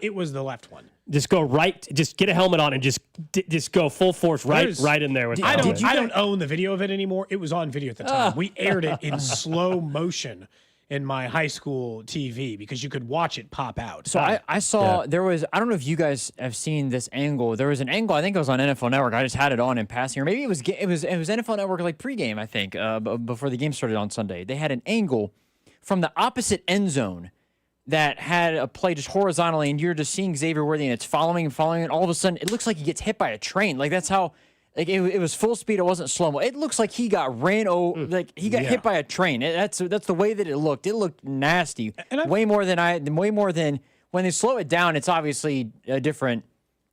It was the left one. Just go right. Just get a helmet on and just go full force right in there. With I don't own the video of it anymore. It was on video at the time. We aired it in slow motion in my high school TV because you could watch it pop out. So I saw there was, I don't know if you guys have seen this angle. There was an angle, I think it was on NFL Network. I just had it on in passing, or maybe it was NFL Network like pregame, I think, before the game started on Sunday. They had an angle from the opposite end zone that had a play just horizontally, and you're just seeing Xavier Worthy, and it's following, and all of a sudden it looks like he gets hit by a train. Like that's how. Like it was full speed. It wasn't slow mo. It looks like he got ran over. Like he got hit by a train. That's the way that it looked. It looked nasty. Way more than when they slow it down. It's obviously a different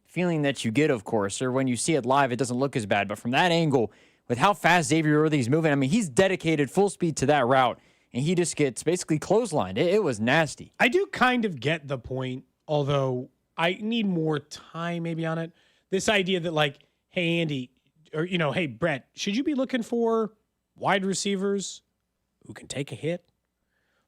feeling that you get, of course. Or when you see it live, it doesn't look as bad. But from that angle, with how fast Xavier Worthy's moving, I mean, he's dedicated full speed to that route, and he just gets basically clotheslined. It was nasty. I do kind of get the point, although I need more time maybe on it. This idea that like, hey, Andy, or, hey, Brett, should you be looking for wide receivers who can take a hit?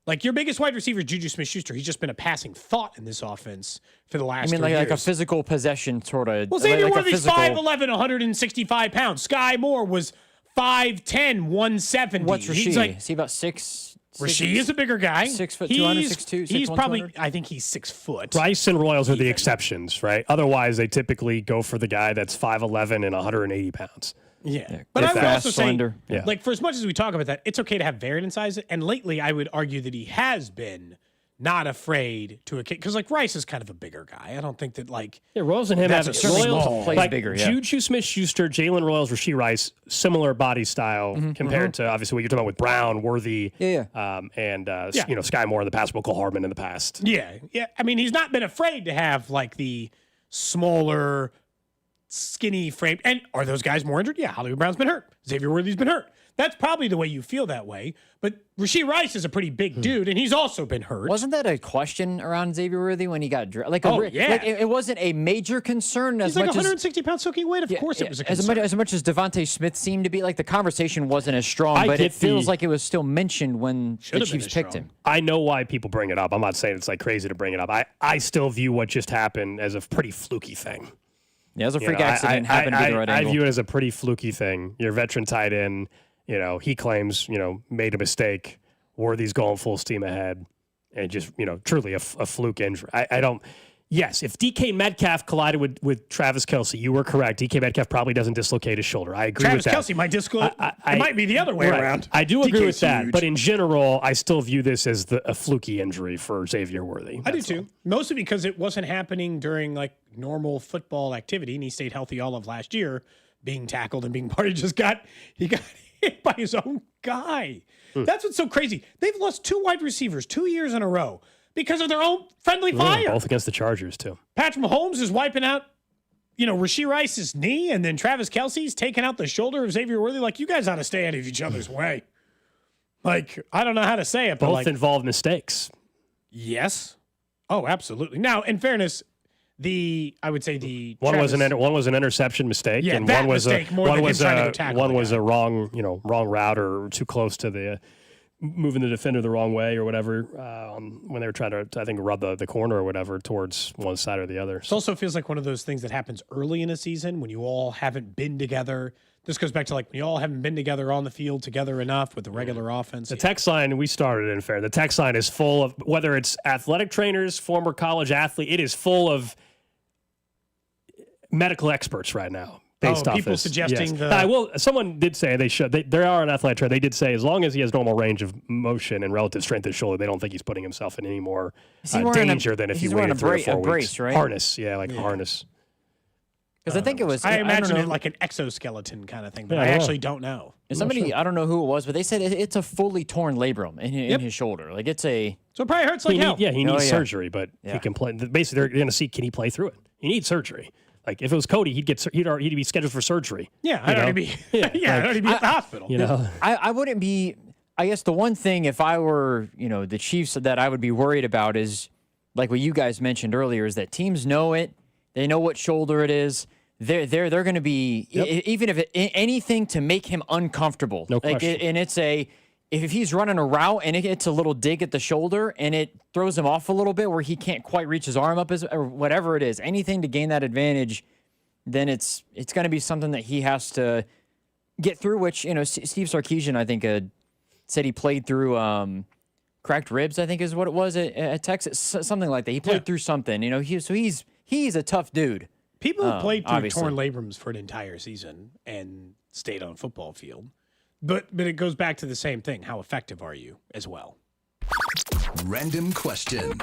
Like your biggest wide receiver, Juju Smith-Schuster, he's just been a passing thought in this offense for the last 3 years. Like a physical possession sort of. Well, Xavier Worthy's 5'11", 165 pounds. Sky Moore was 5'10", 170. What's Rasheed? Is he about 6? Rasheed is a bigger guy. 6 foot 200, 6'2", He's probably, I think he's 6 foot. Rice and Royals are the exceptions, right? Otherwise, they typically go for the guy that's 5'11" and 180 pounds. Yeah. But I would also say, yeah. like, for as much as we talk about that, it's okay to have varied in size. And lately, I would argue that he has been not afraid to a kick. Because, like, Rice is kind of a bigger guy. I don't think that, like... Yeah, Royals and him have Royals plays like bigger, yeah. Juju Smith-Schuster, Jalen Royals, Rasheed Rice, similar body style compared to, obviously, what you're talking about with Brown, Worthy, and Sky Moore in the past, Cole Hardman in the past. Yeah. I mean, he's not been afraid to have, like, the smaller, skinny frame. And are those guys more injured? Yeah, Hollywood Brown's been hurt. Xavier Worthy's been hurt. That's probably the way you feel that way. But Rasheed Rice is a pretty big dude, and he's also been hurt. Wasn't that a question around Xavier Worthy when he got drafted? It wasn't a major concern. He's like 160 pounds soaking weight. Of course it was a concern. As much as Devontae Smith seemed to be, like, the conversation wasn't as strong, but it feels like it was still mentioned when the Chiefs picked him. I know why people bring it up. I'm not saying it's, like, crazy to bring it up. I still view what just happened as a pretty fluky thing. Yeah, it was a freak accident. Happened to be the right angle. I view it as a pretty fluky thing. Your veteran tight end, he claims, made a mistake. Worthy's going full steam ahead, and just, truly a fluke injury. I don't. Yes, if DK Metcalf collided with Travis Kelce, you were correct. DK Metcalf probably doesn't dislocate his shoulder. I agree with that. Travis Kelce might dislocate. It might be the other way around. I do agree with that, huge. but in general, I still view this as a fluky injury for Xavier Worthy. I do too. Mostly because it wasn't happening during like normal football activity, and he stayed healthy all of last year, being tackled and being part of he got hit by his own guy. That's what's so crazy. They've lost 2 wide receivers 2 years in a row because of their own friendly fire. Both against the Chargers, too. Patrick Mahomes is wiping out, Rashee Rice's knee, and then Travis Kelce's taking out the shoulder of Xavier Worthy. Like, you guys ought to stay out of each other's way. Like, I don't know how to say it, but both involved mistakes. Yes. Oh, absolutely. Now, in fairness, one was an interception mistake, and that one was mistake more than him trying to go tackle one the was guy. a wrong route or too close to the moving the defender the wrong way or whatever when they were trying to, I think, rub the corner or whatever towards one side or the other. It also feels like one of those things that happens early in a season when you all haven't been together. This goes back to like when you all haven't been together on the field together enough with the regular offense. The text line, we started in fair. The text line is full of, whether it's athletic trainers, former college athlete, it is full of medical experts right now. Based off people this. suggesting someone did say they are an athletic trainer. They did say as long as he has normal range of motion and relative strength of his shoulder, they don't think he's putting himself in any more danger than if he waited 3 or 4 weeks. Brace, right? Harness, harness. Because I think it was. I imagine it like an exoskeleton kind of thing, but I actually don't know. Somebody, I don't know who it was, but they said it's a fully torn labrum in his shoulder. Like it's a. So it probably hurts like hell. He needs surgery, but he can play. Basically, they're going to see, can he play through it? He needs surgery. Like if it was Cody, he'd be scheduled for surgery. Yeah, I'd already be. I'd already be at the hospital. I wouldn't be. I guess the one thing, if I were, the Chiefs, that I would be worried about is, like what you guys mentioned earlier, is that teams know it. They know what shoulder it is. They're going to be even if anything to make him uncomfortable. No question. And it's if he's running a route and it's a little dig at the shoulder and it throws him off a little bit where he can't quite reach his arm up or whatever it is, anything to gain that advantage, then it's going to be something that he has to get through. Which Steve Sarkisian, I think, said he played through cracked ribs. I think is what it was at Texas, something like that. He played through something. He's a tough dude. People have played through obviously. torn labrums for an entire season and stayed on football field. But it goes back to the same thing. How effective are you as well? Random question.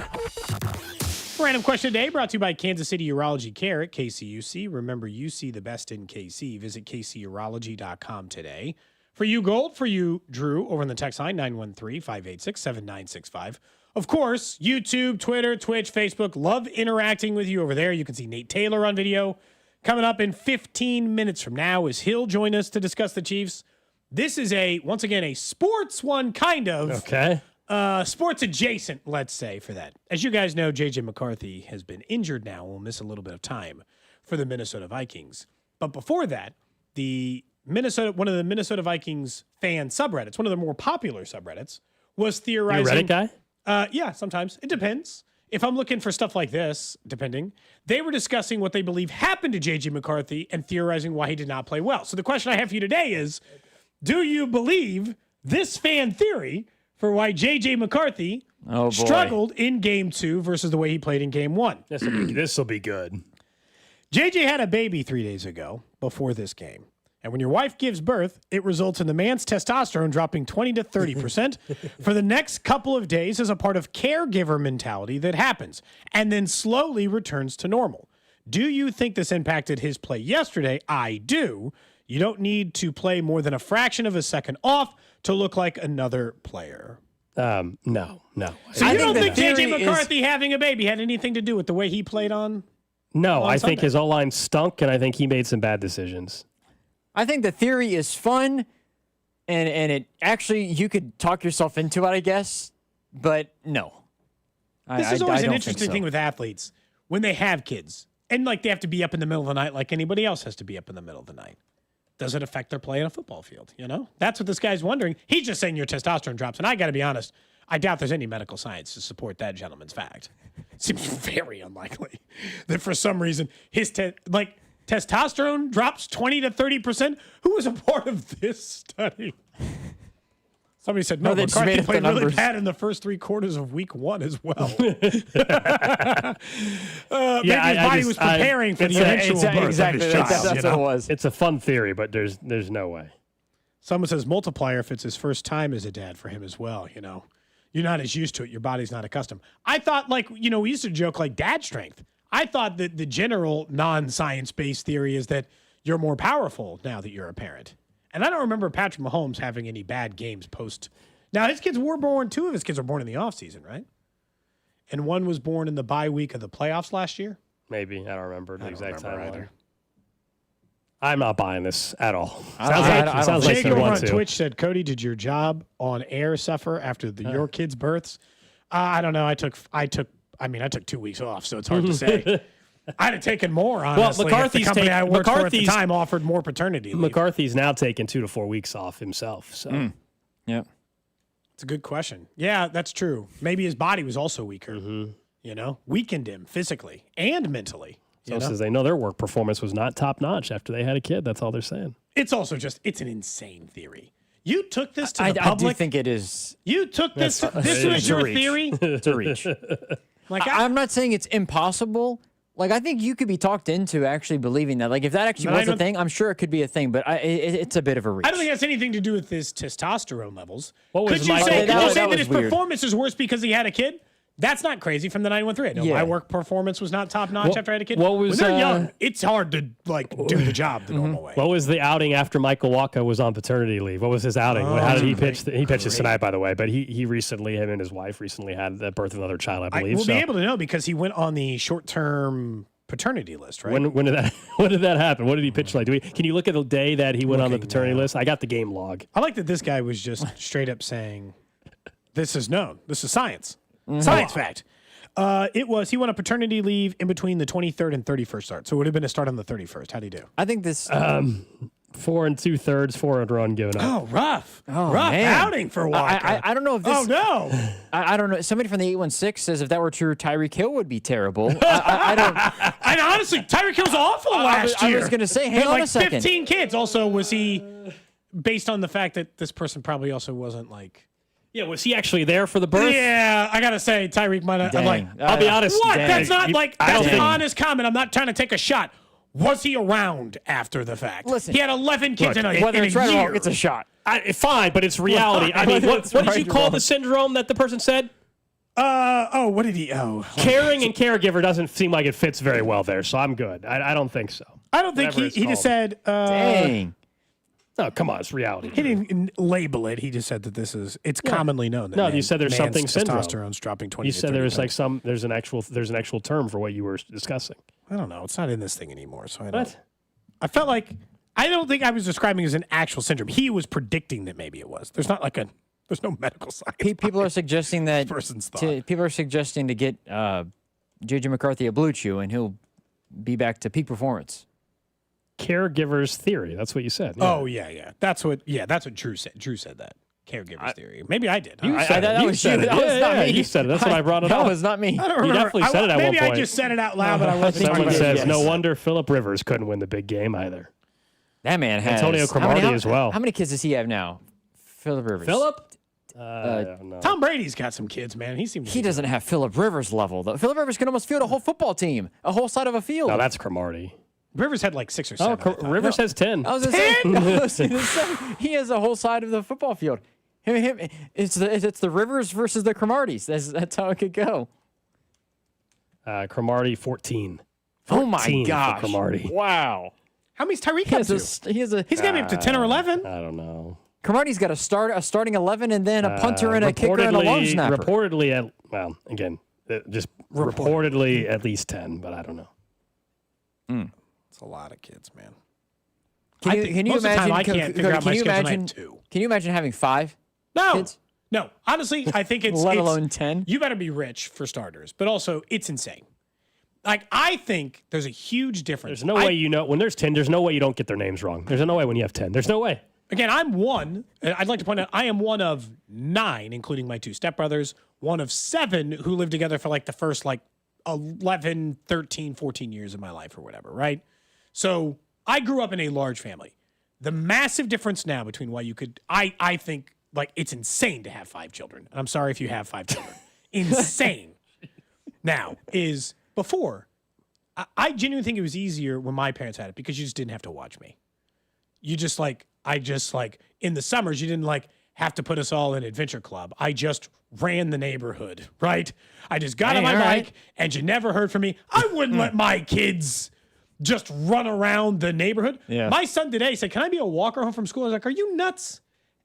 Random question today brought to you by Kansas City Urology Care at KCUC. Remember, you see the best in KC. Visit kcurology.com today. For you, Gold. For you, Drew, over on the text line, 913-586-7965. Of course, YouTube, Twitter, Twitch, Facebook. Love interacting with you over there. You can see Nate Taylor on video. Coming up in 15 minutes from now is he'll join us to discuss the Chiefs. This is once again, a sports one, kind of. Okay. Sports adjacent, let's say, for that. As you guys know, J.J. McCarthy has been injured now. Will miss a little bit of time for the Minnesota Vikings. But before that, one of the Minnesota Vikings fan subreddits, one of the more popular subreddits, was theorizing. You a Reddit guy? Yeah, sometimes. It depends. If I'm looking for stuff like this, depending, they were discussing what they believe happened to J.J. McCarthy and theorizing why he did not play well. So the question I have for you today is, do you believe this fan theory for why J.J. McCarthy struggled in Game 2 versus the way he played in Game 1? This will be good. J.J. had a baby 3 days ago before this game. And when your wife gives birth, it results in the man's testosterone dropping 20 to 30% for the next couple of days as a part of caregiver mentality that happens and then slowly returns to normal. Do you think this impacted his play yesterday? I do. You don't need to play more than a fraction of a second off to look like another player. No. So you don't think J.J. McCarthy having a baby had anything to do with the way he played on? No, I Sunday? think his O-line stunk, and I think he made some bad decisions. I think the theory is fun, and it actually, you could talk yourself into it, I guess, but no. This is always I an don't interesting think so. thing with athletes when they have kids and like they have to be up in the middle of the night like anybody else has to be up in the middle of the night. Does it affect their play on a football field? That's what this guy's wondering. He's just saying your testosterone drops. And I got to be honest, I doubt there's any medical science to support that gentleman's fact. It seems very unlikely that for some reason his testosterone drops 20 to 30%. Who was a part of this study? Somebody said, no, they just McCarthy made up the played really numbers. bad in the first 3 quarters of week 1 as well. Maybe his body was preparing for the eventual birth exactly. of his child. That's what it was. It's a fun theory, but there's no way. Someone says multiplier if it's his first time as a dad for him as well, you know. You're not as used to it. Your body's not accustomed. I thought, like, you know, we used to joke like dad strength. I thought that the general non-science-based theory is that you're more powerful now that you're a parent. And I don't remember Patrick Mahomes having any bad games post. Now, his kids were born, 2 of his kids were born in the offseason, right? And one was born in the bye week of the playoffs last year. Maybe. I don't remember the exact time either. I'm not buying this at all. Sounds like Jake you over on to. Twitch said, Cody, did your job on air suffer after your kids' births? I don't know. I took 2 weeks off, so it's hard to say. I'd have taken more, honestly. Well, McCarthy's if the company I worked for at the McCarthy's- time offered more paternity leave. McCarthy's now taking 2 to 4 weeks off himself. So Yeah. It's a good question. Yeah, that's true. Maybe his body was also weaker, you know, weakened him physically and mentally. So says they know their work performance was not top notch after they had a kid. That's all they're saying. It's also just, it's an insane theory. You took this to the I do public. think it is. You took this. This was your theory. It's a reach. Like I'm not saying it's impossible. Like, I think you could be talked into actually believing that. Like, if that actually was a thing, I'm sure it could be a thing, but it's a bit of a reach. I don't think it has anything to do with his testosterone levels. What was could you Michael- say, that could you was- say that that was his weird. performance is worse because he had a kid? That's not crazy from the 913. I know my work performance was not top notch after I had a kid. what was, when they're young, it's hard to like do the job the normal way. What was the outing after Michael Walker was on paternity leave? What was his outing? How did he pitch? He pitches tonight, by the way. But he recently, him and his wife recently had the birth of another child, I believe. We'll be able to know because he went on the short-term paternity list, right? When did that happen? What did he pitch like? Can you look at the day that he went on the paternity list? I got the game log. I like that this guy was just straight up saying, "This is known. This is science. Science fact." He went on paternity leave in between the 23rd and 31st start. So it would have been a start on the 31st. How'd he do? I think this 4 2/3, 4 run given up. Oh, rough. Oh, rough man. outing for Walker. I don't know if this. Oh, no. I don't know. Somebody from the 816 says if that were true, Tyreek Hill would be terrible. I don't. And honestly, Tyreek Hill's awful last year. I was going to say, He hang had on like a second. 15 kids. Also, was he, based on the fact that this person probably also wasn't like. Yeah, was he actually there for the birth? Yeah, I got to say, Tyreek might have. I'm like, I'll be honest. what? Dang. That's not that's an think- honest comment. I'm not trying to take a shot. Was he around after the fact? Listen, he had 11 kids in a whether it's right or year. wrong, it's a shot. Fine, but it's reality. I mean, what did you call the syndrome that the person said? What did he? Caring and caregiver doesn't seem like it fits very well there, so I'm good. I don't think so. I don't think Whatever it's he just called. said. Dang. Oh, come on, it's reality. He didn't label it. He just said that it's commonly known. That You said there's something syndrome. Testosterone's dropping 20. You to said 30 there was like pounds. there's an actual term for what you were discussing. I don't know. It's not in this thing anymore. So I don't. What? I felt like I don't think I was describing it as an actual syndrome. He was predicting that maybe it was. There's not like there's no medical science. People are suggesting that person's thought. people are suggesting to get JJ McCarthy a blue chew and he'll be back to peak performance. Caregiver's theory. That's what you said. Oh yeah. That's what Drew said. Drew said that. Caregiver's theory. Maybe I did. You I- said it. that You was said you. it. That was Yeah, not yeah, me. you said it. That's why I brought it that up. was not me. I don't You remember. definitely said it at one Maybe I point. just said it out loud, but I wasn't. Someone trying to- says, yes. no wonder Philip Rivers couldn't win the big game either. That man has Antonio Cromartie as well. How many kids does he have now? Philip Rivers. I don't know. Tom Brady's got some kids, man. He doesn't have Philip Rivers level though. Philip Rivers can almost field a whole football team, a whole side of a field. No, that's Cromartie. Rivers had like 6 or 7. Oh, I thought. Rivers has 10. I was gonna say, he has a whole side of the football field. It's the Rivers versus the Cromarties. That's how it could go. Cromartie 14. Oh my 14 for gosh! Cromartie. Wow. How many's Tyreek He up has to? a. He's got to be up to 10 or 11. I don't know. Cromartie's got a starting 11 and then a punter and a kicker and a long snapper. Reportedly, just reportedly at least 10, but I don't know. It's a lot of kids, man. Can you most of the time imagine? I can't figure out my schedule and I have 2. Can you imagine having 5 No. kids? No. Honestly, I think it's Let it's- alone 10? You better be rich for starters, but also it's insane. Like I think there's a huge difference. There's no way you know when there's 10. There's no way you don't get their names wrong. There's no way when you have 10. There's no way. Again, I'm one. I'd like to point out I am one of 9, including my 2 stepbrothers, one of 7 who lived together for like the first 11, 13, 14 years of my life or whatever, right? So I grew up in a large family. The massive difference now between why you could, I think Like, it's insane to have 5 children. And I'm sorry if you have 5 children. Insane. Now, is before, I genuinely think it was easier when my parents had it because you just didn't have to watch me. You just in the summers, you didn't have to put us all in adventure club. I just ran the neighborhood, right? I just got on my bike and you never heard from me. I wouldn't let my kids just run around the neighborhood. Yeah. My son today said, can I be a walker home from school? I was like, are you nuts?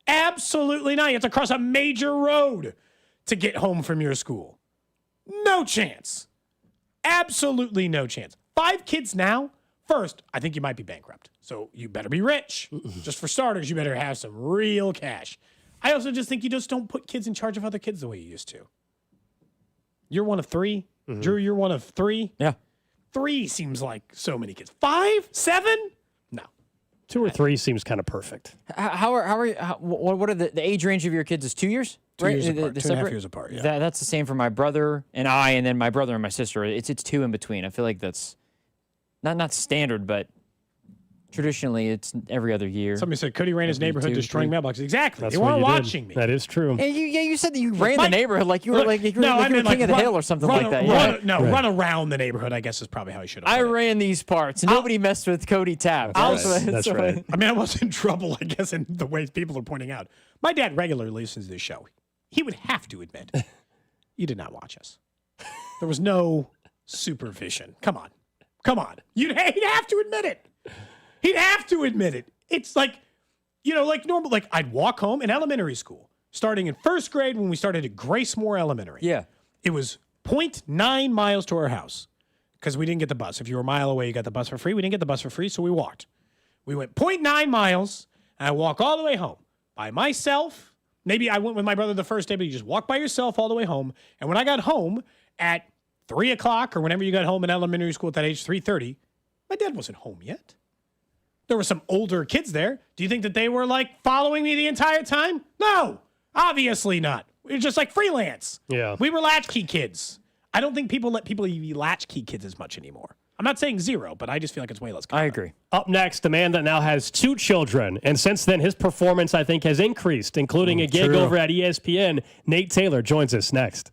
Absolutely not. You have to cross a major road to get home from your school. No chance. Absolutely no chance. 5 kids now. First, I think you might be bankrupt. So you better be rich. Just for starters, you better have some real cash. I also just think you just don't put kids in charge of other kids the way you used to. You're one of 3. Drew, you're one of 3. Yeah. 3 seems like so many kids. 5? 7? No. 2 or 3 seems kind of perfect. What are the age range of your kids? Is 2 years? 2 years apart. 2.5 years apart, yeah. That's the same for my brother and I, and then my brother and my sister. It's 2 in between. I feel like that's not standard, but traditionally it's every other year. Somebody said Cody ran his neighborhood destroying mailboxes. Exactly. That's they what weren't you did. watching me. That is true. Yeah, you said that you ran the neighborhood like you were king of the hill or something like that. Run around the neighborhood, I guess is probably how I should have. I ran these parts. Nobody messed with Cody Tapp. That's right. I mean, I was in trouble, I guess, in the ways people are pointing out. My dad regularly listens to this show. He would have to admit, you did not watch us. There was no supervision. Come on. He'd have to admit it. He'd have to admit it. It's like normal. Like, I'd walk home in elementary school, starting in first grade when we started at Gracemore Elementary. Yeah. It was 0.9 miles to our house because we didn't get the bus. If you were a mile away, you got the bus for free. We didn't get the bus for free, so we walked. We went 0.9 miles, and I walk all the way home by myself. Maybe I went with my brother the first day, but you just walk by yourself all the way home. And when I got home at 3 o'clock or whenever you got home in elementary school at that age, 3:30, my dad wasn't home yet. There were some older kids there. Do you think that they were following me the entire time? No, obviously not. We were just freelance. Yeah. We were latchkey kids. I don't think people let people be latchkey kids as much anymore. I'm not saying 0, but I just feel like it's way less common. I agree. Up next, a man that now has 2 children. And since then, his performance, I think, has increased, including a gig over at ESPN. Nate Taylor joins us next.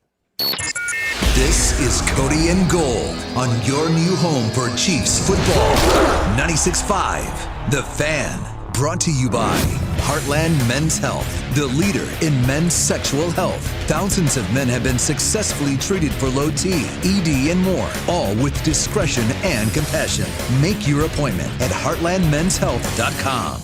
This is Cody and Gold on your new home for Chiefs football. 96.5, The Fan. Brought to you by Heartland Men's Health, the leader in men's sexual health. Thousands of men have been successfully treated for low T, ED, and more, all with discretion and compassion. Make your appointment at heartlandmenshealth.com.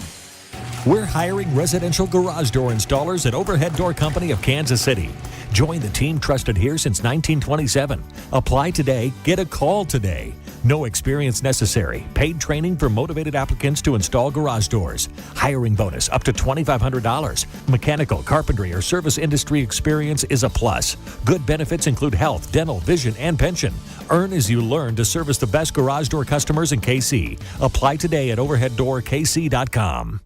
We're hiring residential garage door installers at Overhead Door Company of Kansas City. Join the team trusted here since 1927. Apply today, get a call today. No experience necessary. Paid training for motivated applicants to install garage doors. Hiring bonus up to $2,500. Mechanical, carpentry, or service industry experience is a plus. Good benefits include health, dental, vision, and pension. Earn as you learn to service the best garage door customers in KC. Apply today at overheaddoorkc.com.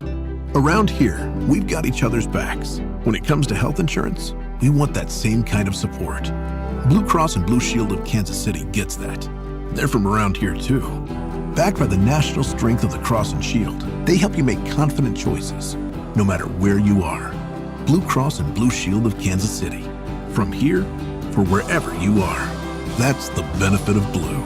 Around here, we've got each other's backs. When it comes to health insurance, we want that same kind of support. Blue Cross and Blue Shield of Kansas City gets that. They're from around here too. Backed by the national strength of the Cross and Shield, they help you make confident choices, no matter where you are. Blue Cross and Blue Shield of Kansas City. From here for wherever you are. That's the benefit of blue.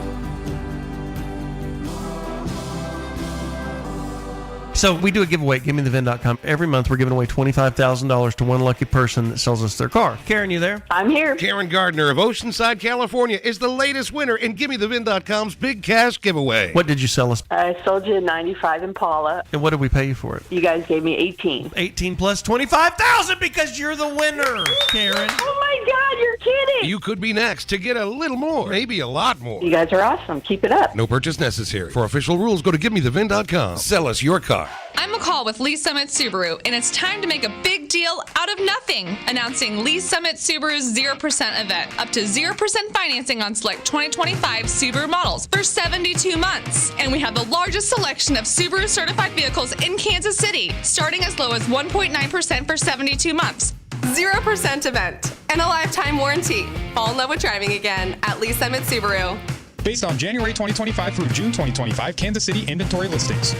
So we do a giveaway at GiveMeTheVin.com. Every month we're giving away $25,000 to one lucky person that sells us their car. Karen, you there? I'm here. Karen Gardner of Oceanside, California is the latest winner in GiveMeTheVin.com's big cash giveaway. What did you sell us? I sold you a 95 Impala. And what did we pay you for it? You guys gave me 18. 18 plus 25,000 because you're the winner, Karen. Oh my God, you're kidding. You could be next to get a little more, maybe a lot more. You guys are awesome. Keep it up. No purchase necessary. For official rules, go to GiveMeTheVin.com. Sell us your car. I'm McCall with Lee Summit Subaru, and it's time to make a big deal out of nothing. Announcing Lee Summit Subaru's 0% event. Up to 0% financing on select 2025 Subaru models for 72 months. And we have the largest selection of Subaru certified vehicles in Kansas City, starting as low as 1.9% for 72 months. 0% event and a lifetime warranty. Fall in love with driving again at Lee Summit Subaru. Based on January 2025 through June 2025 Kansas City inventory listings.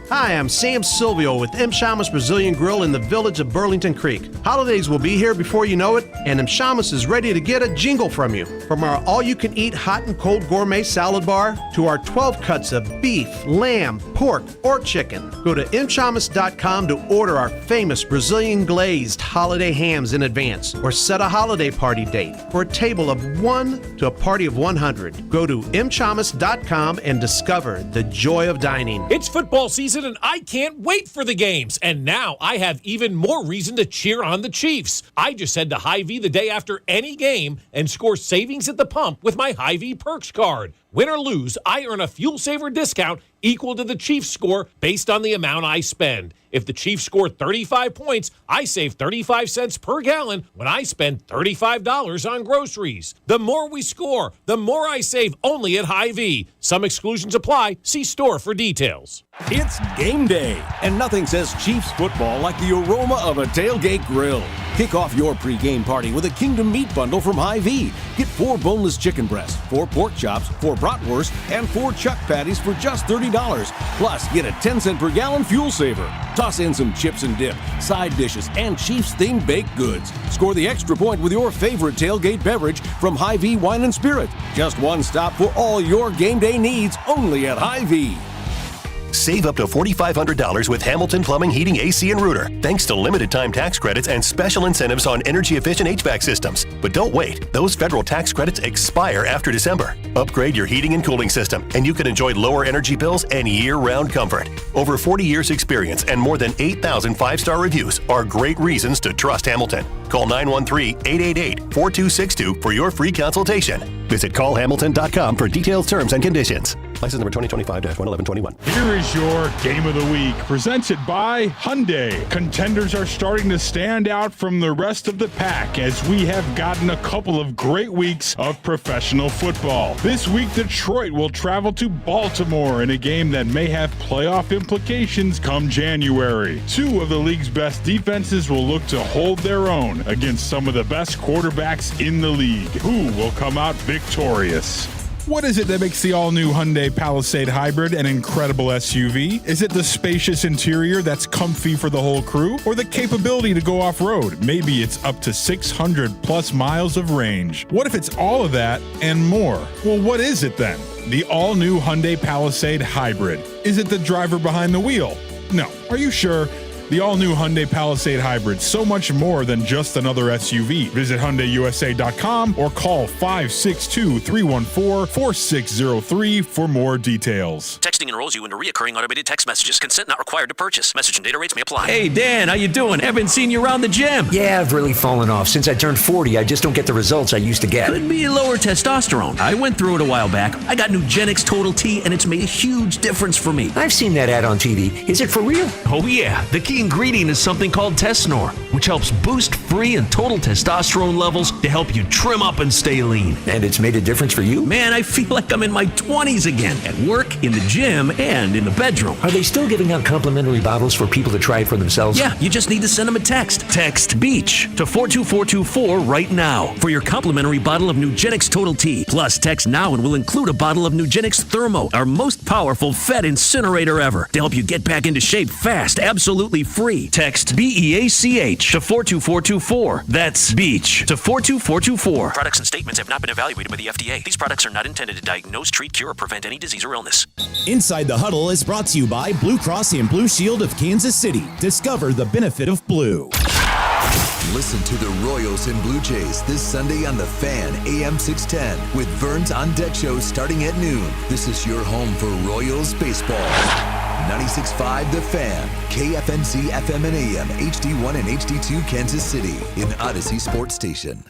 Hi, I'm Sam Silvio with M. Shamus Brazilian Grill in the village of Burlington Creek. Holidays will be here before you know it, and M. Shamus is ready to get a jingle from you. From our all-you-can-eat hot and cold gourmet salad bar to our 12 cuts of beef, lamb, pork, or chicken. Go to mshamus.com to order our famous Brazilian glazed holiday hams in advance, or set a holiday party date for a table of 1 to a party of 100. Go to mshamus.com and discover the joy of dining. It's football season and I can't wait for the games. And now I have even more reason to cheer on the Chiefs. I just head to Hy-Vee the day after any game and score savings at the pump with my Hy-Vee Perks card. Win or lose, I earn a fuel saver discount equal to the Chiefs score based on the amount I spend. If the Chiefs score 35 points, I save 35 cents per gallon when I spend $35 on groceries. The more we score, the more I save only at Hy-Vee. Some exclusions apply. See store for details. It's game day, and nothing says Chiefs football like the aroma of a tailgate grill. Kick off your pregame party with a Kingdom Meat Bundle from Hy-Vee. Get 4 boneless chicken breasts, 4 pork chops, 4 bratwurst, and 4 chuck patties for just $30. Plus, get a 10-cent per gallon fuel saver. Toss in some chips and dip, side dishes, and Chiefs-themed baked goods. Score the extra point with your favorite tailgate beverage from Hy-Vee Wine and Spirit. Just one stop for all your game day needs, only at Hy-Vee. Save up to $4,500 with Hamilton Plumbing, Heating, AC, and Rooter, thanks to limited time tax credits and special incentives on energy-efficient HVAC systems. But don't wait. Those federal tax credits expire after December. Upgrade your heating and cooling system, and you can enjoy lower energy bills and year-round comfort. Over 40 years experience and more than 8,000 five-star reviews are great reasons to trust Hamilton. Call 913-888-4262 for your free consultation. Visit callhamilton.com for detailed terms and conditions. License number 2025-11121. Here is your Game of the Week, presented by Hyundai. Contenders are starting to stand out from the rest of the pack as we have gotten a couple of great weeks of professional football. This week, Detroit will travel to Baltimore in a game that may have playoff implications come January. 2 of the league's best defenses will look to hold their own against some of the best quarterbacks in the league. Who will come out victorious? What is it that makes the all-new Hyundai Palisade Hybrid an incredible SUV? Is it the spacious interior that's comfy for the whole crew? Or the capability to go off-road? Maybe it's up to 600-plus miles of range. What if it's all of that and more? Well, what is it then? The all-new Hyundai Palisade Hybrid. Is it the driver behind the wheel? No. Are you sure? The all-new Hyundai Palisade Hybrid, so much more than just another SUV. Visit HyundaiUSA.com or call 562-314-4603 for more details. Texting enrolls you into recurring automated text messages. Consent not required to purchase. Message and data rates may apply. Hey, Dan, how you doing? Haven't seen you around the gym. Yeah, I've really fallen off. Since I turned 40, I just don't get the results I used to get. Could be lower testosterone. I went through it a while back. I got Nugenix Total T, and it's made a huge difference for me. I've seen that ad on TV. Is it for real? Oh, yeah. The key ingredient is something called Tesnor, which helps boost free and total testosterone levels to help you trim up and stay lean. And it's made a difference for you? Man, I feel like I'm in my 20s again, at work, in the gym, and in the bedroom. Are they still giving out complimentary bottles for people to try it for themselves? Yeah, you just need to send them a text. Text BEACH to 42424 right now for your complimentary bottle of Nugenix Total T. Plus, text now and we'll include a bottle of Nugenix Thermo, our most powerful fat incinerator ever, to help you get back into shape fast, absolutely free. Text BEACH to 42424. That's BEACH to 42424. Products and statements have not been evaluated by the FDA. These products are not intended to diagnose, treat, cure, or prevent any disease or illness. Inside the Huddle is brought to you by Blue Cross and Blue Shield of Kansas City. Discover the benefit of blue. Listen to the Royals and Blue Jays this Sunday on The Fan, AM 610, with Vern's On Deck show starting at noon. This is your home for Royals baseball. 96.5 The Fan, KFNC FM and AM, HD1 and HD2 Kansas City, in Odyssey Sports Station.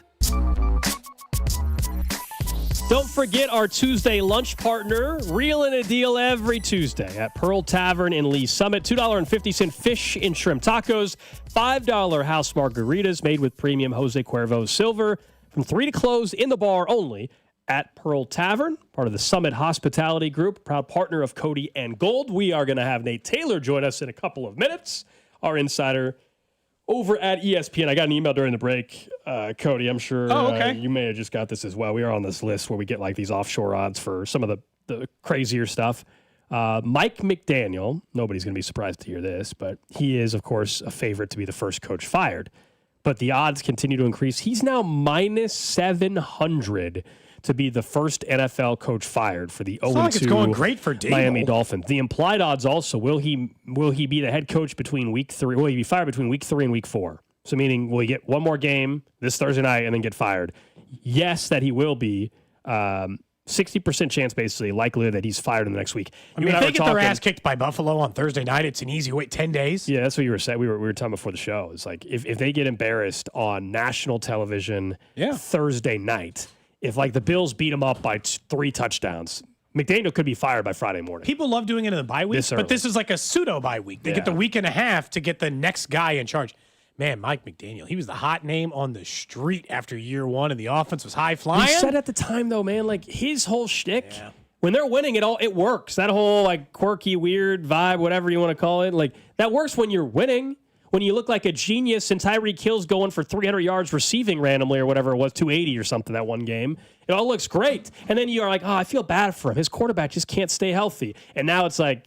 Don't forget our Tuesday lunch partner, Reelin' a Deal every Tuesday at Pearl Tavern in Lee Summit. $2.50 fish and shrimp tacos, $5 house margaritas made with premium Jose Cuervo silver from 3 to close in the bar only at Pearl Tavern, part of the Summit Hospitality Group, proud partner of Cody and Gold. We are going to have Nate Taylor join us in a couple of minutes, our insider over at ESPN. I got an email during the break, Cody. I'm sure you may have just got this as well. We are on this list where we get like these offshore odds for some of the crazier stuff. Mike McDaniel, nobody's going to be surprised to hear this, but he is, of course, a favorite to be the first coach fired. But the odds continue to increase. He's now minus 700 to be the first NFL coach fired for the 0-2 like it's going great for Dable. Miami Dolphins. The implied odds also, will he be the head coach between week 3? Will he be fired between week 3 and week 4? So meaning, will he get one more game this Thursday night and then get fired? Yes, that he will be. 60% chance, basically, likelihood that he's fired in the next week. I mean, if they get their ass kicked by Buffalo on Thursday night, it's an easy wait, 10 days. Yeah, that's what you were saying. We were talking before the show. It's like if they get embarrassed on national television Thursday night, if like the Bills beat them up by 3 touchdowns, McDaniel could be fired by Friday morning. People love doing it in the bye week, but this is like a pseudo bye week. They get the week and a half to get the next guy in charge. Man, Mike McDaniel, he was the hot name on the street after year 1, and the offense was high flying. He said at the time, though, man, like his whole shtick, when they're winning, it works. That whole like quirky, weird vibe, whatever you want to call it, like that works when you're winning. When you look like a genius and Tyreek Hill's going for 300 yards receiving randomly or whatever it was, 280 or something that one game, it all looks great. And then you're like, oh, I feel bad for him. His quarterback just can't stay healthy. And now it's like,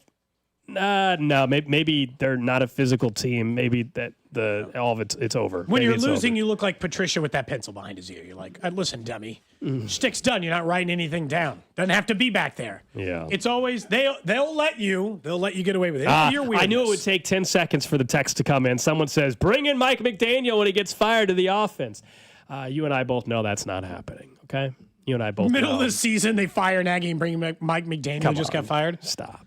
no, maybe they're not a physical team. Maybe that all of it's over. When Maybe you're it's losing, over. you look like Patricia with that pencil behind his ear. You're like, listen, dummy, stick's done. You're not writing anything down. Doesn't have to be back there. Yeah, it's always they'll let you get away with it. Your I knew it would take 10 seconds for the text to come in. Someone says, "Bring in Mike McDaniel when he gets fired to the offense." You and I both know that's not happening. Okay, you and I both. Middle know. of the season, they fire Nagy and bring Mike McDaniel. Just got fired. Stop.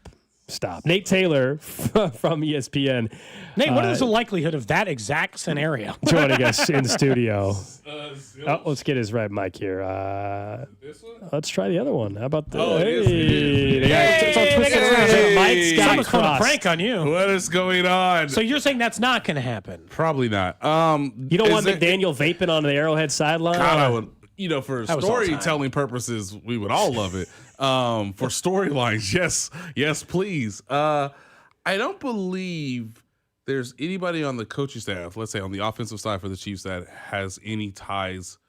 Nate Taylor from ESPN. Nate, what is the likelihood of that exact scenario? Joining us in studio. Let's get his right mic here. Let's try the other one. How about the? It's all twisted around. Mike's got Someone's pulling a prank on you. What is going on? So you're saying that's not going to happen? Probably not. You don't want McDaniel vaping on the Arrowhead sideline? God, I would. For storytelling purposes, we would all love it. For storylines, yes, please. I don't believe there's anybody on the coaching staff, let's say on the offensive side for the Chiefs, that has any ties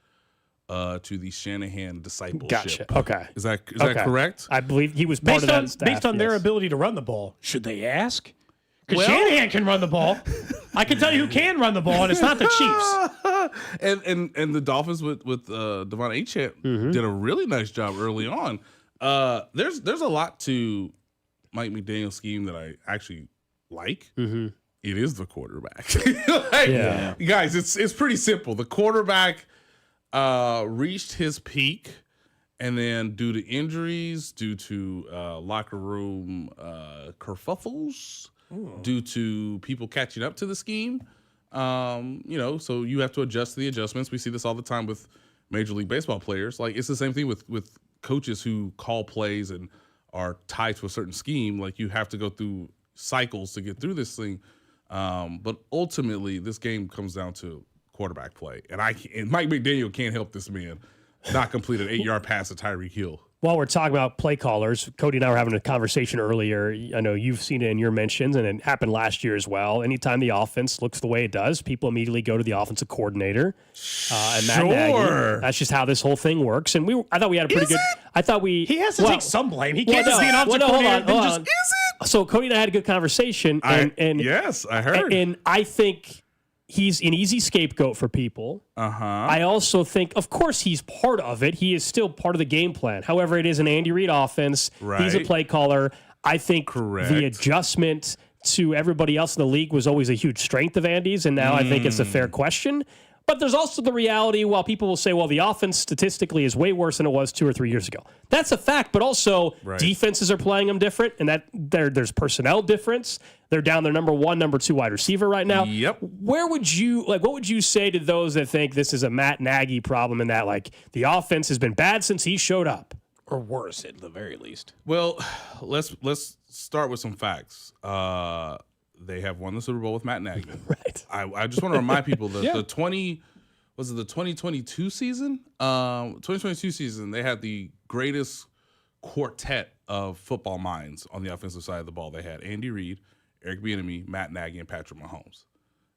to the Shanahan discipleship. Gotcha. Okay. Is that correct? I believe he was part of that staff. Based on their ability to run the ball, should they ask? Because Shanahan can run the ball. I can tell you who can run the ball, and it's not the Chiefs. And the Dolphins with Devon Achane did a really nice job early on. There's a lot to Mike McDaniel's scheme that I actually like. It is the quarterback. Guys, it's pretty simple. The quarterback reached his peak, and then due to injuries, due to locker room kerfuffles, due to people catching up to the scheme, so you have to adjust to the adjustments. We see this all the time with Major League Baseball players. Like, it's the same thing with coaches who call plays and are tied to a certain scheme. Like, you have to go through cycles to get through this thing. But ultimately, this game comes down to quarterback play. And Mike McDaniel can't help this man not complete an 8-yard pass to Tyreek Hill. While we're talking about play callers, Cody and I were having a conversation earlier. I know you've seen it in your mentions, and it happened last year as well. Anytime the offense looks the way it does, people immediately go to the offensive coordinator. And Matt Nagy. That's just how this whole thing works. And I thought we had a pretty good. I thought he has to take some blame. He can't just be an offensive coordinator. Hold on. Is it? So Cody and I had a good conversation, and yes, I heard. And I think he's an easy scapegoat for people. I also think, of course, he's part of it. He is still part of the game plan. However, it is an Andy Reid offense. Right. He's a play caller. I think the adjustment to everybody else in the league was always a huge strength of Andy's, and now I think it's a fair question. But there's also the reality, while people will say, well, the offense statistically is way worse than it was 2 or 3 years ago. That's a fact, but also defenses are playing them different, and that there's personnel difference. They're down their number 1, number 2 wide receiver right now. Yep. What would you say to those that think this is a Matt Nagy problem in that, like, the offense has been bad since he showed up? Or worse, at the very least. Well, let's start with some facts. They have won the Super Bowl with Matt Nagy. Right. I just want to remind people the 2022 season? 2022 season, they had the greatest quartet of football minds on the offensive side of the ball. They had Andy Reid, Eric Bieniemy, Matt Nagy, and Patrick Mahomes.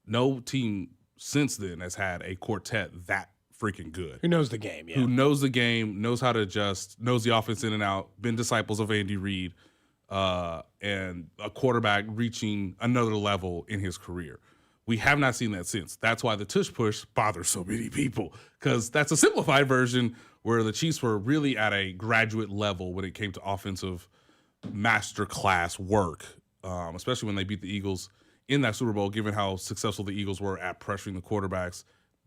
No team since then has had a quartet that freaking good. Who knows the game, yeah. Who knows the game, knows how to adjust, knows the offense in and out, been disciples of Andy Reid. and a quarterback reaching another level in his career. We have not seen that since. That's why the tush push bothers so many people, because that's a simplified version where the Chiefs were really at a graduate level when it came to offensive masterclass work, especially when they beat the Eagles in that Super Bowl, given how successful the Eagles were at pressuring the quarterbacks,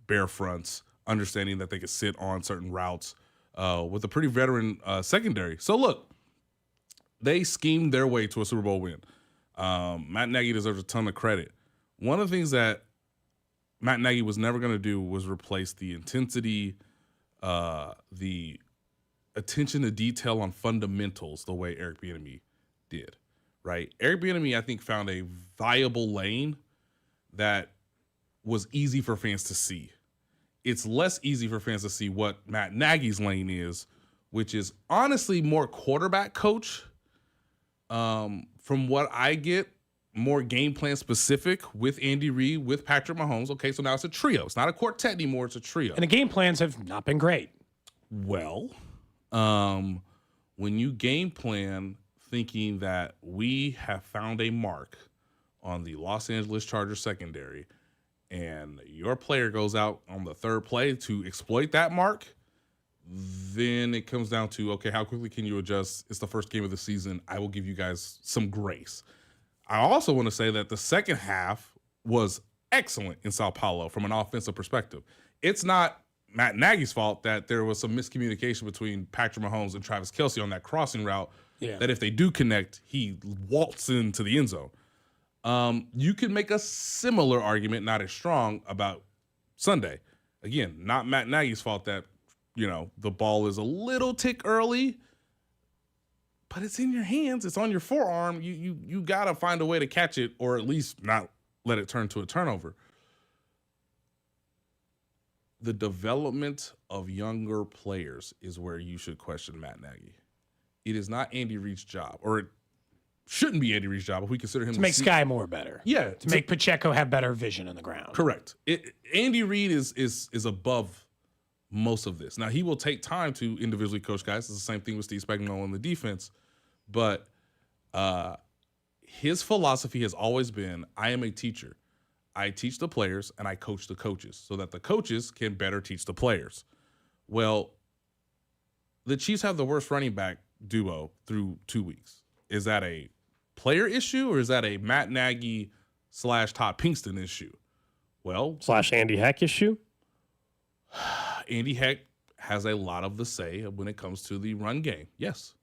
bare fronts, understanding that they could sit on certain routes with a pretty veteran secondary. So look, they schemed their way to a Super Bowl win. Matt Nagy deserves a ton of credit. One of the things that Matt Nagy was never going to do was replace the intensity, the attention to detail on fundamentals the way Eric Bieniemy did, right? Eric Bieniemy, I think, found a viable lane that was easy for fans to see. It's less easy for fans to see what Matt Nagy's lane is, which is honestly more quarterback coach. From what I get, more game plan specific with Andy Reid, with Patrick Mahomes. Okay, so now it's a trio. It's not a quartet anymore. It's a trio. And the game plans have not been great. Well, when you game plan thinking that we have found a mark on the Los Angeles Chargers secondary and your player goes out on the third play to exploit that mark, then it comes down to, okay, how quickly can you adjust? It's the first game of the season. I will give you guys some grace. I also want to say that the second half was excellent in Sao Paulo from an offensive perspective. It's not Matt Nagy's fault that there was some miscommunication between Patrick Mahomes and Travis Kelce on that crossing route, that if they do connect, he waltzes into the end zone. You could make a similar argument, not as strong, about Sunday. Again, not Matt Nagy's fault that, the ball is a little tick early, but it's in your hands. It's on your forearm. You got to find a way to catch it, or at least not let it turn to a turnover. The development of younger players is where you should question Matt Nagy. It is not Andy Reid's job, or it shouldn't be Andy Reid's job if we consider him to make Sky Moore better. Yeah. To make Pacheco have better vision on the ground. Correct. Andy Reid is above most of this. Now, he will take time to individually coach guys. It's the same thing with Steve Spagnuolo in the defense. But his philosophy has always been, I am a teacher. I teach the players and I coach the coaches so that the coaches can better teach the players. Well, the Chiefs have the worst running back duo through 2 weeks. Is that a player issue or is that a Matt Nagy / Todd Pinkston issue? Well, / Andy Heck issue? Andy Heck has a lot of the say when it comes to the run game. Yes,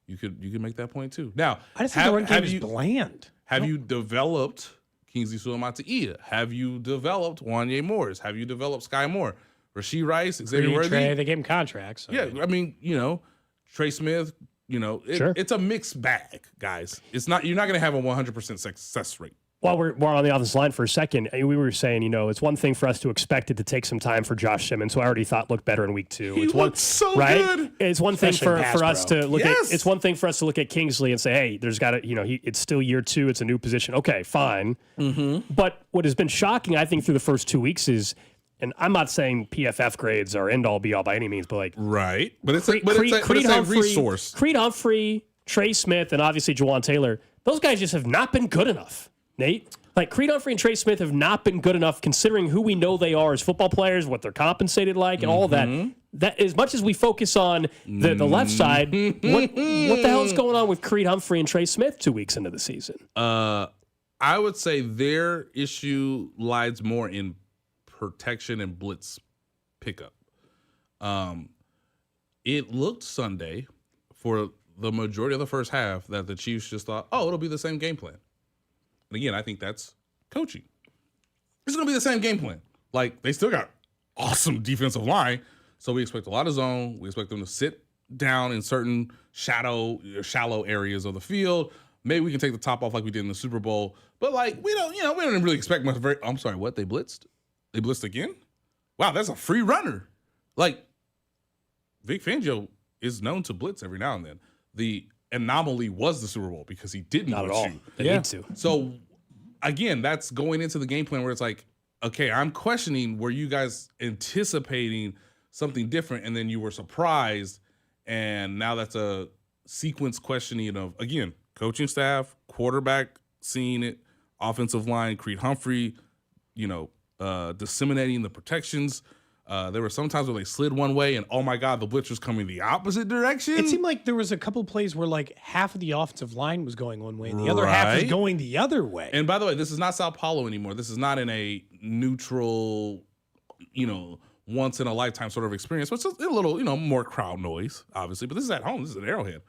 you could make that point too. Now, I just think the run game is bland. Have you developed Kingsley Suamataia? Have you developed Wanye Morris? Have you developed Sky Moore? Rasheed Rice, Xavier Worthy? They gave him contracts. So I mean, Trey Smith. It's a mixed bag, guys. It's not. You're not going to have a 100% success rate. While we're on the offensive line for a second, we were saying, it's one thing for us to expect it to take some time for Josh Simmons, who I already thought looked better in week 2. He looked so right? good. It's one thing for us to look Yes. at. It's one thing for us to look at Kingsley and say, hey, there's got to, it's still year 2. It's a new position. Okay, fine. Mm-hmm. But what has been shocking, I think, through the first 2 weeks is, and I'm not saying PFF grades are end all be all by any means, but like right. But it's a resource. Creed Humphrey, Trey Smith, and obviously Jawan Taylor. Those guys just have not been good enough, Nate. Like, Creed Humphrey and Trey Smith have not been good enough considering who we know they are as football players, what they're compensated like, and all of that. That as much as we focus on the left side, what the hell is going on with Creed Humphrey and Trey Smith 2 weeks into the season? I would say their issue lies more in protection and blitz pickup. It looked Sunday for the majority of the first half that the Chiefs just thought, it'll be the same game plan. And again, I think that's coaching. It's going to be the same game plan. Like, they still got awesome defensive line, so we expect a lot of zone. We expect them to sit down in certain shallow areas of the field. Maybe we can take the top off like we did in the Super Bowl. But, we don't really expect much. I'm sorry, what? They blitzed? They blitzed again? Wow, that's a free runner. Like, Vic Fangio is known to blitz every now and then. The anomaly was the Super Bowl because he didn't Not at blitz all. you. They need to. So, again, that's going into the game plan where it's like, okay, I'm questioning, were you guys anticipating something different and then you were surprised, and now that's a sequence questioning of, again, coaching staff, quarterback seeing it, offensive line, Creed Humphrey, disseminating the protections. There were some times where they slid one way and, oh my God, the blitz was coming the opposite direction. It seemed like there was a couple plays where like half of the offensive line was going one way and the other half was going the other way. And by the way, this is not Sao Paulo anymore. This is not in a neutral, once in a lifetime sort of experience. But it's a little, more crowd noise, obviously. But this is at home. This is an Arrowhead.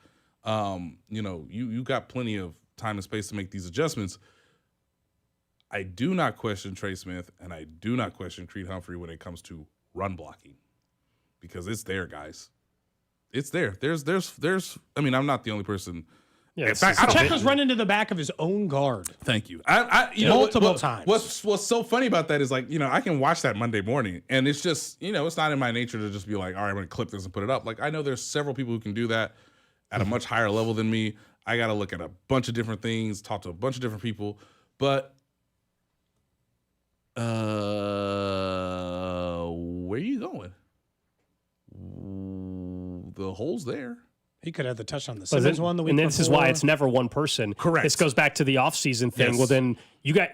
You got plenty of time and space to make these adjustments. I do not question Trey Smith and I do not question Creed Humphrey when it comes to run blocking, because it's there, guys. It's there. There's. I mean, I'm not the only person. Yeah, in fact, Pacheco's run into the back of his own guard. Thank you. Multiple times. What's so funny about that is like, I can watch that Monday morning and it's just, it's not in my nature to just be like, all right, I'm going to clip this and put it up. Like, I know there's several people who can do that at a much higher level than me. I got to look at a bunch of different things, talk to a bunch of different people, but where are you going? The hole's there. He could have the touch on the Simmons one the week before. And this is why it's never one person. Correct. This goes back to the offseason thing. Yes. Well, then you got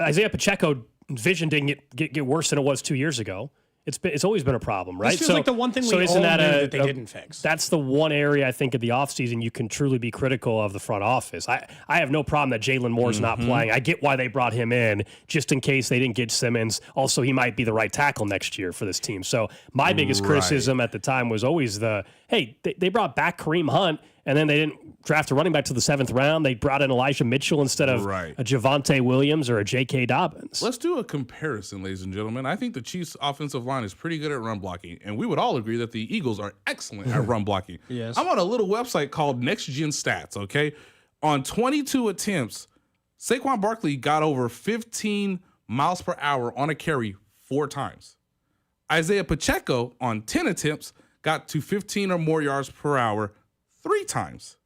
Isaiah Pacheco vision didn't get worse than it was 2 years ago. It's always been a problem, right? This feels like the one thing we all knew that they didn't fix. That's the one area I think of the offseason you can truly be critical of the front office. I have no problem that Jalen Moore's not playing. I get why they brought him in, just in case they didn't get Simmons. Also, he might be the right tackle next year for this team. So my biggest criticism at the time was always they brought back Kareem Hunt, and then they didn't draft a running back to the 7th round. They brought in Elijah Mitchell instead of a Javonte Williams or a J.K. Dobbins. Let's do a comparison, ladies and gentlemen. I think the Chiefs' offensive line is pretty good at run blocking, and we would all agree that the Eagles are excellent at run blocking. Yes. I'm on a little website called Next Gen Stats, okay? On 22 attempts, Saquon Barkley got over 15 miles per hour on a carry 4 times. Isaiah Pacheco, on 10 attempts, got to 15 or more yards per hour 3 times.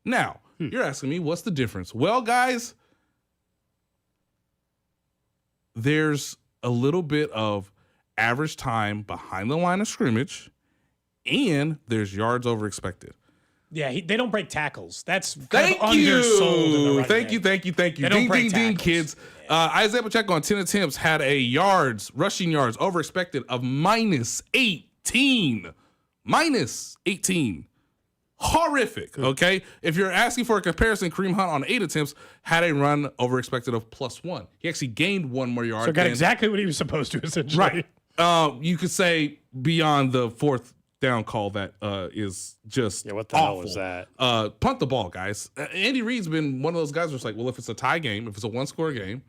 Now, you're asking me, what's the difference? Well, guys, there's a little bit of average time behind the line of scrimmage, and there's yards over expected. Yeah, they don't break tackles. That's kind of undersold in the running Thank game. you. They don't break Ding, tackles. kids. Isaiah Pacheco on 10 attempts had a rushing yards over expected of minus 18. Minus 18. Horrific, okay? If you're asking for a comparison, Kareem Hunt on 8 attempts had a run over expected of +1. He actually gained 1 more yard. So got exactly what he was supposed to, essentially. Right. You could say beyond the 4th down call that is just what the awful. hell was that? Punt the ball, guys. Andy Reid's been one of those guys who's like, well, if it's a tie game, if it's a 1-score game,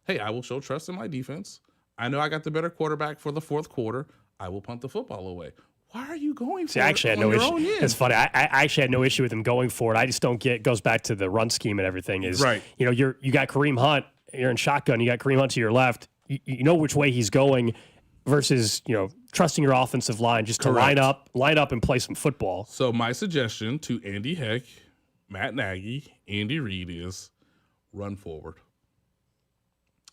hey, I will show trust in my defense. I know I got the better quarterback for the 4th quarter. I will punt the football away. Why are you going for I actually it had on no your issue. own end? It's funny. I actually had no issue with him going for it. I just don't get. It goes back to the run scheme and everything. Is right. You got Kareem Hunt. You're in shotgun. You got Kareem Hunt to your left. You know which way he's going, versus trusting your offensive line just to line up and play some football. So my suggestion to Andy Heck, Matt Nagy, Andy Reid is run forward.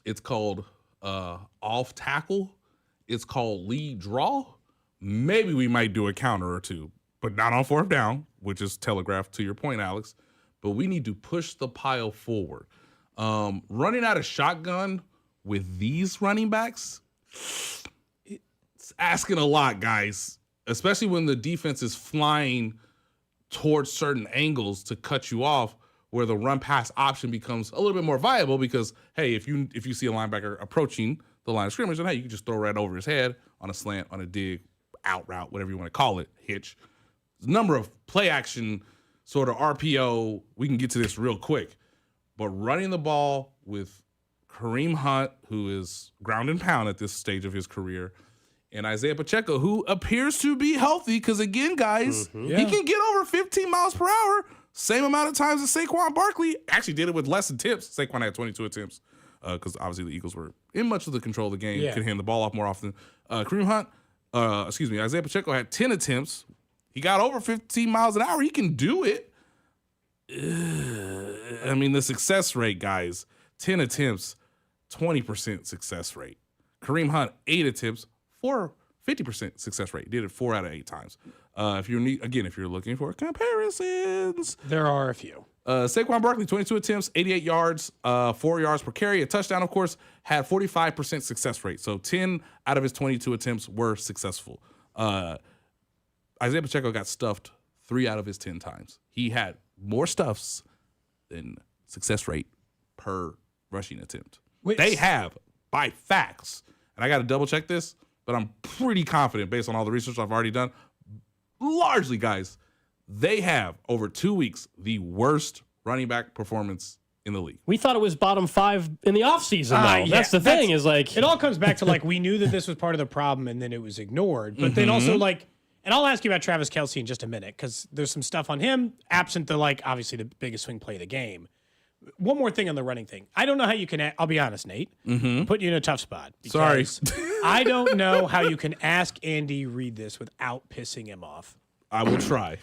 It's called off tackle. It's called lead draw. Maybe we might do a counter or two, but not on 4th down, which is telegraphed to your point, Alex. But we need to push the pile forward. Running out of shotgun with these running backs, it's asking a lot, guys, especially when the defense is flying towards certain angles to cut you off, where the run pass option becomes a little bit more viable because, hey, if you see a linebacker approaching the line of scrimmage, then hey, you can just throw right over his head on a slant, on a dig, out route, whatever you want to call it, hitch. There's a number of play action sort of RPO. We can get to this real quick. But running the ball with Kareem Hunt, who is ground and pound at this stage of his career, and Isaiah Pacheco, who appears to be healthy because, again, guys, he can get over 15 miles per hour, same amount of times as Saquon Barkley. Actually did it with less attempts. Saquon had 22 attempts because obviously the Eagles were in much of the control of the game, could hand the ball off more often. Kareem Hunt, Isaiah Pacheco had 10 attempts. He got over 15 miles an hour. He can do it. I mean, the success rate, guys, 10 attempts, 20% success rate. Kareem Hunt, 8 attempts, 50% success rate. Did it 4 out of 8 times. If you're looking for comparisons, there are a few. Saquon Barkley, 22 attempts, 88 yards, 4 yards per carry, a touchdown, of course, had 45% success rate. So 10 out of his 22 attempts were successful. Isaiah Pacheco got stuffed 3 out of his 10 times. He had more stuffs than success rate per rushing attempt. They have, by facts, and I got to double check this, but I'm pretty confident based on all the research I've already done, largely, guys, they have, over 2 weeks, the worst running back performance in the league. We thought it was bottom 5 in the offseason, though. Yeah, that's the thing, is like... It all comes back to, like, we knew that this was part of the problem, and then it was ignored. But then also, like... And I'll ask you about Travis Kelce in just a minute, because there's some stuff on him, absent the, like, obviously the biggest swing play of the game. One more thing on the running thing. I don't know how you can... I'll be honest, Nate. Put you in a tough spot. Sorry. I don't know how you can ask Andy Reid this without pissing him off. I will try.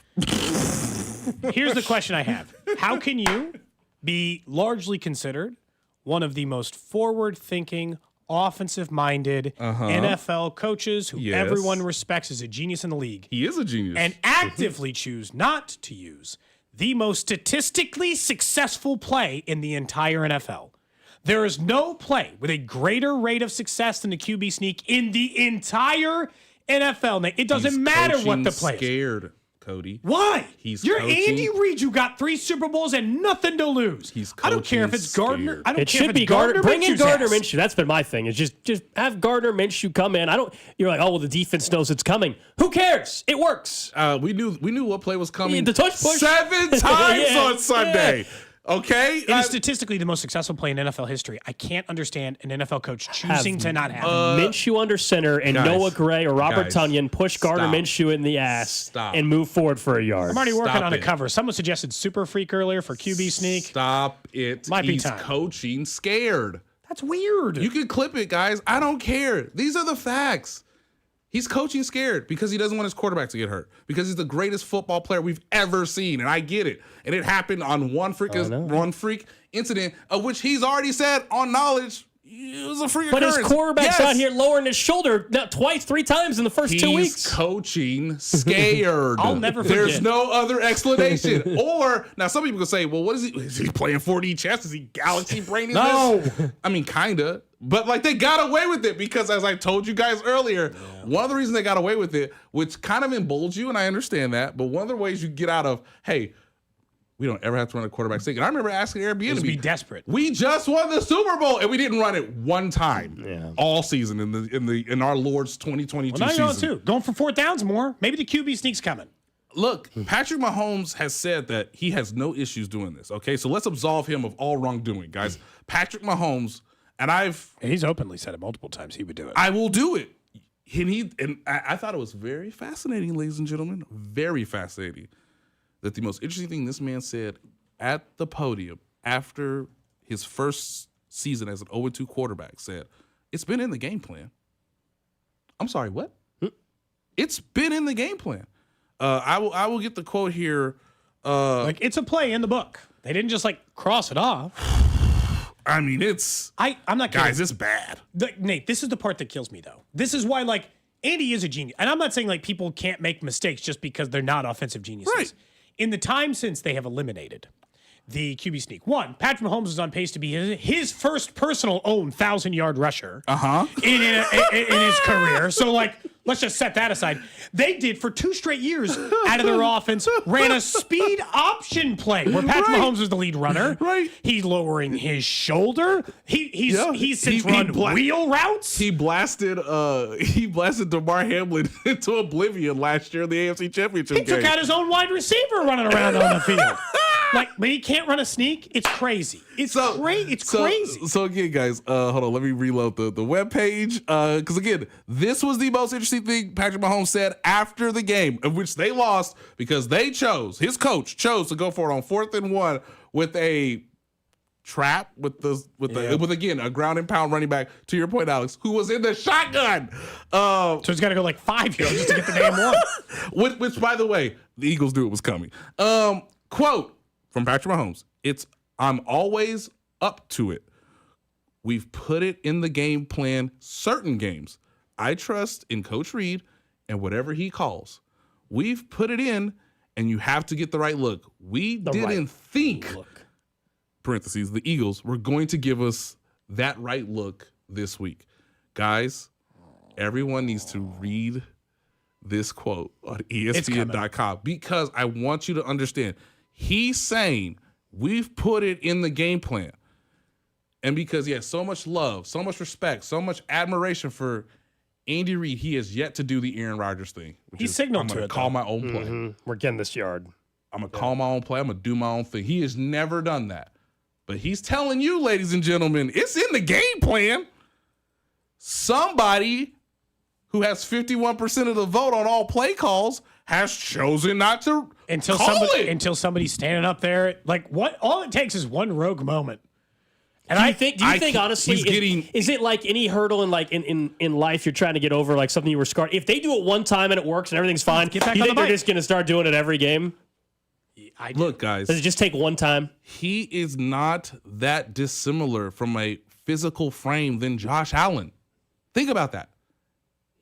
Here's the question I have. How can you be largely considered one of the most forward-thinking, offensive-minded NFL coaches who everyone respects as a genius in the league? He is a genius. And actively choose not to use the most statistically successful play in the entire NFL? There is no play with a greater rate of success than the QB sneak in the entire NFL. Nate, it doesn't matter what the play is. Scared, Cody. Why? You're coaching. Andy Reid. You got 3 Super Bowls and nothing to lose. I don't care if it's Gardner. I don't It care should if be it's Gardner. Bring in Gardner Minshew's ass. Minshew. That's been my thing. Is just have Gardner Minshew come in. You're like, oh well, the defense knows it's coming. Who cares? It works. We knew what play was coming. The touch push 7 times Yeah, on Sunday. yeah. Okay, It is statistically the most successful play in NFL history. I can't understand an NFL coach choosing to not have it. Minshew under center and guys, Noah Gray or Robert guys, Tonyan push Gardner stop. Minshew in the ass Stop. and move forward for a yard. I'm already working Stop on a it. cover. Someone suggested Super Freak earlier for QB sneak. Stop it. Might be He's time. coaching scared. That's weird. You can clip it, guys. I don't care. These are the facts. He's coaching scared because he doesn't want his quarterback to get hurt, because he's the greatest football player we've ever seen, and I get it. And it happened on one freak incident, of which he's already said on knowledge it was a freak But occurrence. his quarterback's Yes. out here lowering his shoulder twice, 3 times in the first 2 weeks. He's coaching scared. I'll never forget. There's no other explanation. Or now some people can say, well, what is he? Is he playing 4D chess? Is he galaxy braining this? I mean, kinda. But like they got away with it because, as I told you guys earlier, one of the reasons they got away with it, which kind of emboldens you, and I understand that, but one of the ways you get out of, hey, we don't ever have to run a quarterback sneak. And I remember asking Airbnb, be desperate. We just won the Super Bowl and we didn't run it one time all season in our Lord's 2022 Well, now you're on season. 2. Going for 4th downs more. Maybe the QB sneak's coming. Look, Patrick Mahomes has said that he has no issues doing this. Okay, so let's absolve him of all wrongdoing, guys. Patrick Mahomes, and he's openly said it multiple times he would do it. I will do it. And I thought it was very fascinating, ladies and gentlemen, very fascinating, that the most interesting thing this man said at the podium after his first season as an 0-2 quarterback said, it's been in the game plan. I'm sorry, what? It's been in the game plan. I will get the quote here. Like, it's a play in the book. They didn't just like cross it off. I mean, I'm not kidding. Guys, it's bad. Nate, this is the part that kills me, though. This is why, like, Andy is a genius. And I'm not saying, like, people can't make mistakes just because they're not offensive geniuses. Right. In the time since they have eliminated the QB sneak, one, Patrick Mahomes is on pace to be his first personal own 1,000-yard rusher in his career. So, like, let's just set that aside. They did, for 2 straight years out of their offense, ran a speed option play where Patrick Mahomes was the lead runner. Right. He's lowering his shoulder. He's since run wheel routes. He blasted DeMar Hamlin into oblivion last year in the AFC Championship He game. took out his own wide receiver running around on the field. Like, but he can't run a sneak. It's crazy. It's crazy. So again, guys, hold on. Let me reload the webpage. Because again, this was the most interesting thing Patrick Mahomes said after the game, of which they lost because his coach chose to go for it on 4th and 1 with a trap with again a ground and pound running back, to your point, Alex, who was in the shotgun. So he's got to go like 5 yards just to get the damn one. Which, by the way, the Eagles knew it was coming. Quote from Patrick Mahomes: I'm always up to it. We've put it in the game plan. Certain games, I trust in Coach Reid and whatever he calls. We've put it in, and you have to get the right look. We didn't think, parentheses, the Eagles were going to give us that right look this week. Guys, everyone needs to read this quote on ESPN.com because I want you to understand. He's saying we've put it in the game plan. And because he has so much love, so much respect, so much admiration for Andy Reid, he has yet to do the Aaron Rodgers thing. He signaled to it. I'm going to call my own play. Mm-hmm. We're getting this yard. I'm going to call my own play. I'm going to do my own thing. He has never done that. But he's telling you, ladies and gentlemen, it's in the game plan. Somebody who has 51% of the vote on all play calls has chosen not to until somebody's standing up there. Like, what? All it takes is one rogue moment. And do you think honestly, is it like any hurdle in life you're trying to get over, like something you were scarred? If they do it one time and it works and everything's fine, you think they're just going to start doing it every game? Look, guys. Does it just take one time? He is not that dissimilar from a physical frame than Josh Allen. Think about that.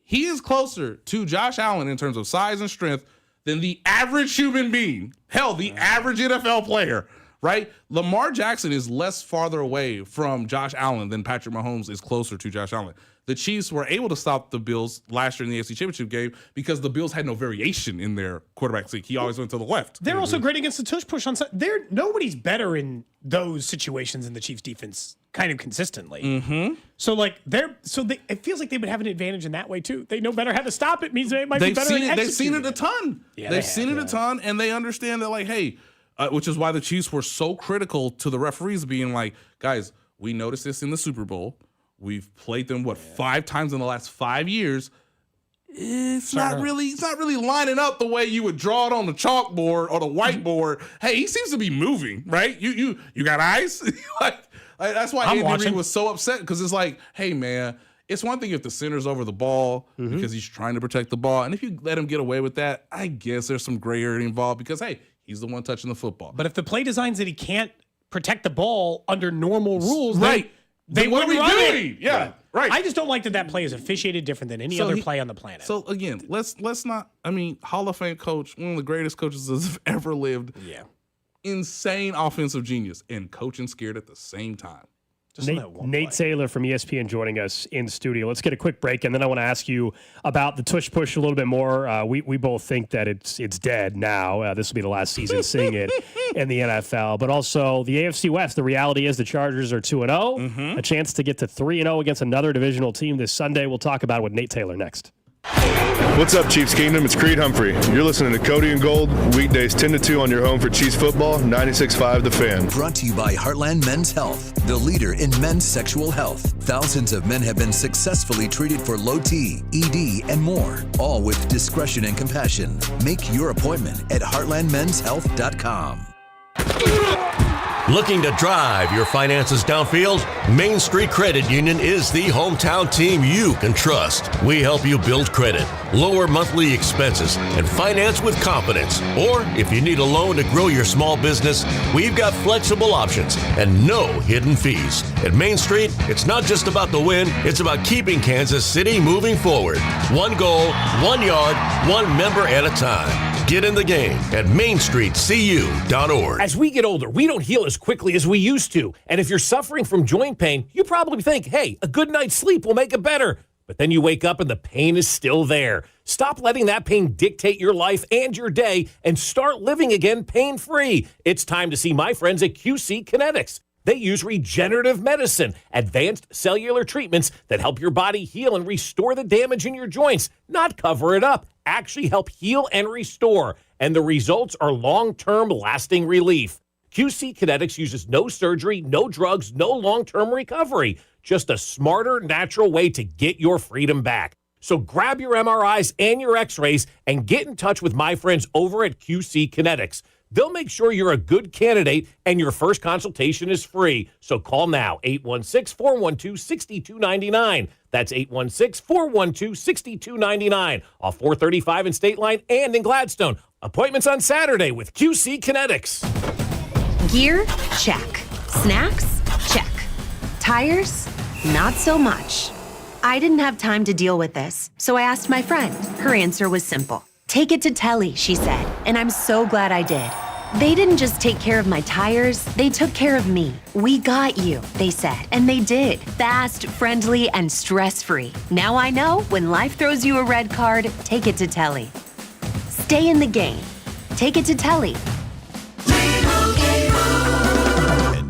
He is closer to Josh Allen in terms of size and strength than the average human being. Hell, the average NFL player, right? Lamar Jackson is less farther away from Josh Allen than Patrick Mahomes is closer to Josh Allen. The Chiefs were able to stop the Bills last year in the AFC Championship game because the Bills had no variation in their quarterback seat. He always went to the left. They're also great against the tush push on side. Nobody's better in those situations in the Chiefs defense kind of consistently. Mm-hmm. So it feels like they would have an advantage in that way too. They know better how to stop it. Means they might be better. They've seen it a ton. Yeah, they've seen it a ton, and they understand that, like, hey, which is why the Chiefs were so critical to the referees being like, guys, we noticed this in the Super Bowl. We've played them 5 times in the last 5 years. It's not really lining up the way you would draw it on the chalkboard or the whiteboard. Hey, he seems to be moving, right? You got eyes? like that's why Andy Reid was so upset, because it's like, hey man, it's one thing if the center's over the ball because he's trying to protect the ball, and if you let him get away with that, I guess there's some gray area involved because hey, he's the one touching the football. But if the play designs that he can't protect the ball under normal rules, right? They what are we doing? It. Yeah, right. I just don't like that play is officiated different than any other play on the planet. So again, let's not. I mean, Hall of Fame coach, one of the greatest coaches that have ever lived. Yeah, insane offensive genius and coaching scared at the same time. Nate Taylor from ESPN joining us in studio. Let's get a quick break, and then I want to ask you about the tush push a little bit more. We both think that it's dead now. This will be the last season seeing it in the NFL. But also the AFC West. The reality is the Chargers are 2-0, a chance to get to 3-0 against another divisional team this Sunday. We'll talk about it with Nate Taylor next. What's up, Chiefs Kingdom? It's Creed Humphrey. You're listening to Cody and Gold, weekdays 10 to 2 on your home for Chiefs football, 96.5 The Fan. Brought to you by Heartland Men's Health, the leader in men's sexual health. Thousands of men have been successfully treated for low T, ED, and more, all with discretion and compassion. Make your appointment at heartlandmenshealth.com. Looking to drive your finances downfield? Main Street Credit Union is the hometown team you can trust. We help you build credit, lower monthly expenses, and finance with confidence. Or if you need a loan to grow your small business, we've got flexible options and no hidden fees. At Main Street, it's not just about the win, it's about keeping Kansas City moving forward. One goal, 1 yard, one member at a time. Get in the game at mainstreetcu.org. As we get older, we don't heal as quickly as we used to. And if you're suffering from joint pain, you probably think, hey, a good night's sleep will make it better. But then you wake up and the pain is still there. Stop letting that pain dictate your life and your day and start living again pain-free. It's time to see my friends at QC Kinetics. They use regenerative medicine, advanced cellular treatments that help your body heal and restore the damage in your joints, not cover it up, actually help heal and restore. And the results are long-term lasting relief. QC Kinetics uses no surgery, no drugs, no long-term recovery, just a smarter, natural way to get your freedom back. So grab your MRIs and your x-rays and get in touch with my friends over at QC Kinetics. They'll make sure you're a good candidate and your first consultation is free. So call now, 816-412-6299. That's 816-412-6299. Off 435 in State Line and in Gladstone. Appointments on Saturday with QC Kinetics. Gear? Check. Snacks? Check. Tires? Not so much. I didn't have time to deal with this, so I asked my friend. Her answer was simple. Take it to Telly, she said, and I'm so glad I did. They didn't just take care of my tires, they took care of me. We got you, they said, and they did. Fast, friendly, and stress-free. Now I know when life throws you a red card, take it to Telly. Stay in the game. Take it to Telly.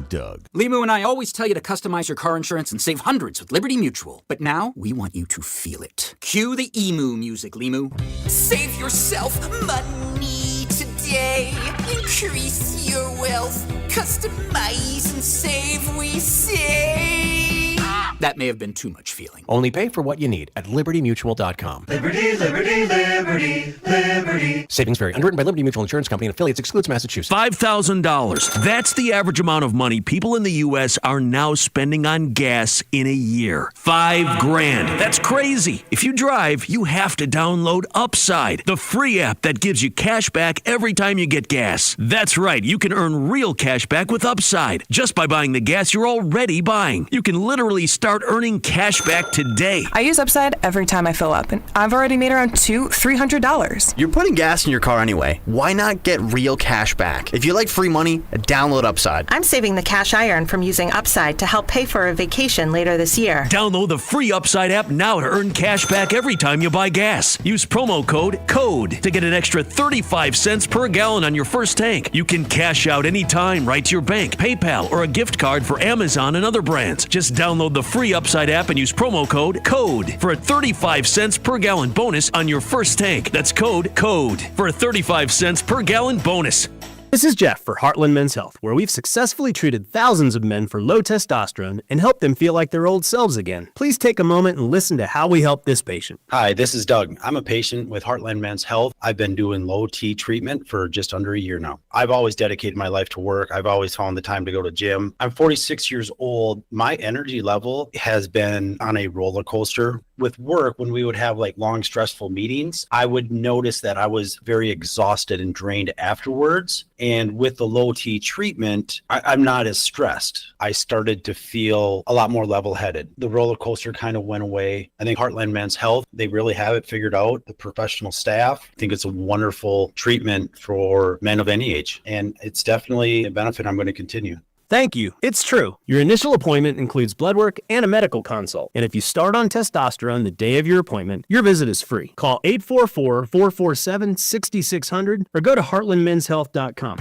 Doug. Limu and I always tell you to customize your car insurance and save hundreds with Liberty Mutual. But now, we want you to feel it. Cue the emu music, Limu. Save yourself money today. Increase your wealth. Customize and save, we say. That may have been too much feeling. Only pay for what you need at libertymutual.com. Liberty, liberty, liberty, liberty. Savings vary. Underwritten by Liberty Mutual Insurance Company and affiliates. Excludes Massachusetts. $5,000. That's the average amount of money people in the U.S. are now spending on gas in a year. $5,000. That's crazy. If you drive, you have to download Upside, the free app that gives you cash back every time you get gas. That's right. You can earn real cash back with Upside just by buying the gas you're already buying. You can literally start earning cash back today. I use Upside every time I fill up, and I've already made around $300. You're putting gas in your car anyway. Why not get real cash back? If you like free money, download Upside. I'm saving the cash I earn from using Upside to help pay for a vacation later this year. Download the free Upside app now to earn cash back every time you buy gas. Use promo code CODE to get an extra 35 cents per gallon on your first tank. You can cash out anytime right to your bank, PayPal, or a gift card for Amazon and other brands. Just download the free Upside app and use promo code CODE for a 35 cents per gallon bonus on your first tank. That's code CODE for a 35 cents per gallon bonus. This is Jeff for Heartland Men's Health, where we've successfully treated thousands of men for low testosterone and helped them feel like their old selves again. Please take a moment and listen to how we help this patient. Hi, this is Doug. I'm a patient with Heartland Men's Health. I've been doing low T treatment for just under a year now. I've always dedicated my life to work. I've always found the time to go to gym. I'm 46 years old. My energy level has been on a roller coaster. With work, when we would have like long, stressful meetings, I would notice that I was very exhausted and drained afterwards. And with the low T treatment, I'm not as stressed. I started to feel a lot more level-headed. The roller coaster kind of went away. I think Heartland Men's Health, they really have it figured out. The professional staff, I think it's a wonderful treatment for men of any age. And it's definitely a benefit I'm going to continue. Thank you. It's true. Your initial appointment includes blood work and a medical consult. And if you start on testosterone the day of your appointment, your visit is free. Call 844-447-6600 or go to heartlandmenshealth.com.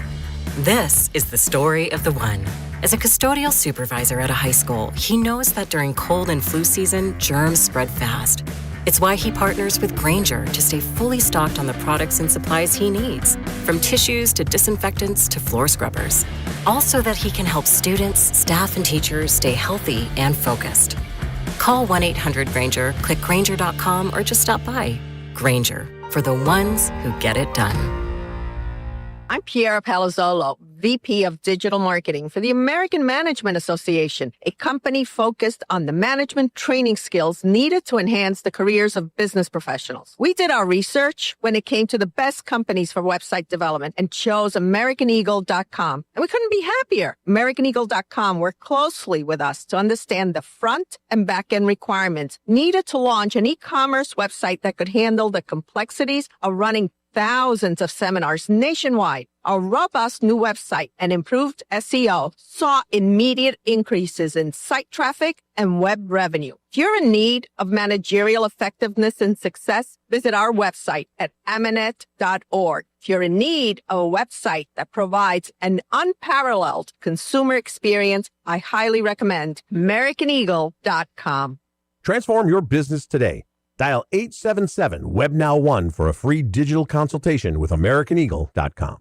This is the story of the one. As a custodial supervisor at a high school, he knows that during cold and flu season, germs spread fast. It's why he partners with Grainger to stay fully stocked on the products and supplies he needs, from tissues to disinfectants to floor scrubbers. All so that he can help students, staff, and teachers stay healthy and focused. Call 1-800-GRAINGER, click Grainger.com, or just stop by. Grainger, for the ones who get it done. I'm Piera Palazzolo, VP of Digital Marketing for the American Management Association, a company focused on the management training skills needed to enhance the careers of business professionals. We did our research when it came to the best companies for website development and chose AmericanEagle.com. And we couldn't be happier. AmericanEagle.com worked closely with us to understand the front and back end requirements needed to launch an e-commerce website that could handle the complexities of running thousands of seminars nationwide. Our robust new website and improved SEO saw immediate increases in site traffic and web revenue. If you're in need of managerial effectiveness and success, visit our website at amanet.org. If you're in need of a website that provides an unparalleled consumer experience, I highly recommend AmericanEagle.com. Transform your business today. Dial 877-WebNow1 for a free digital consultation with AmericanEagle.com.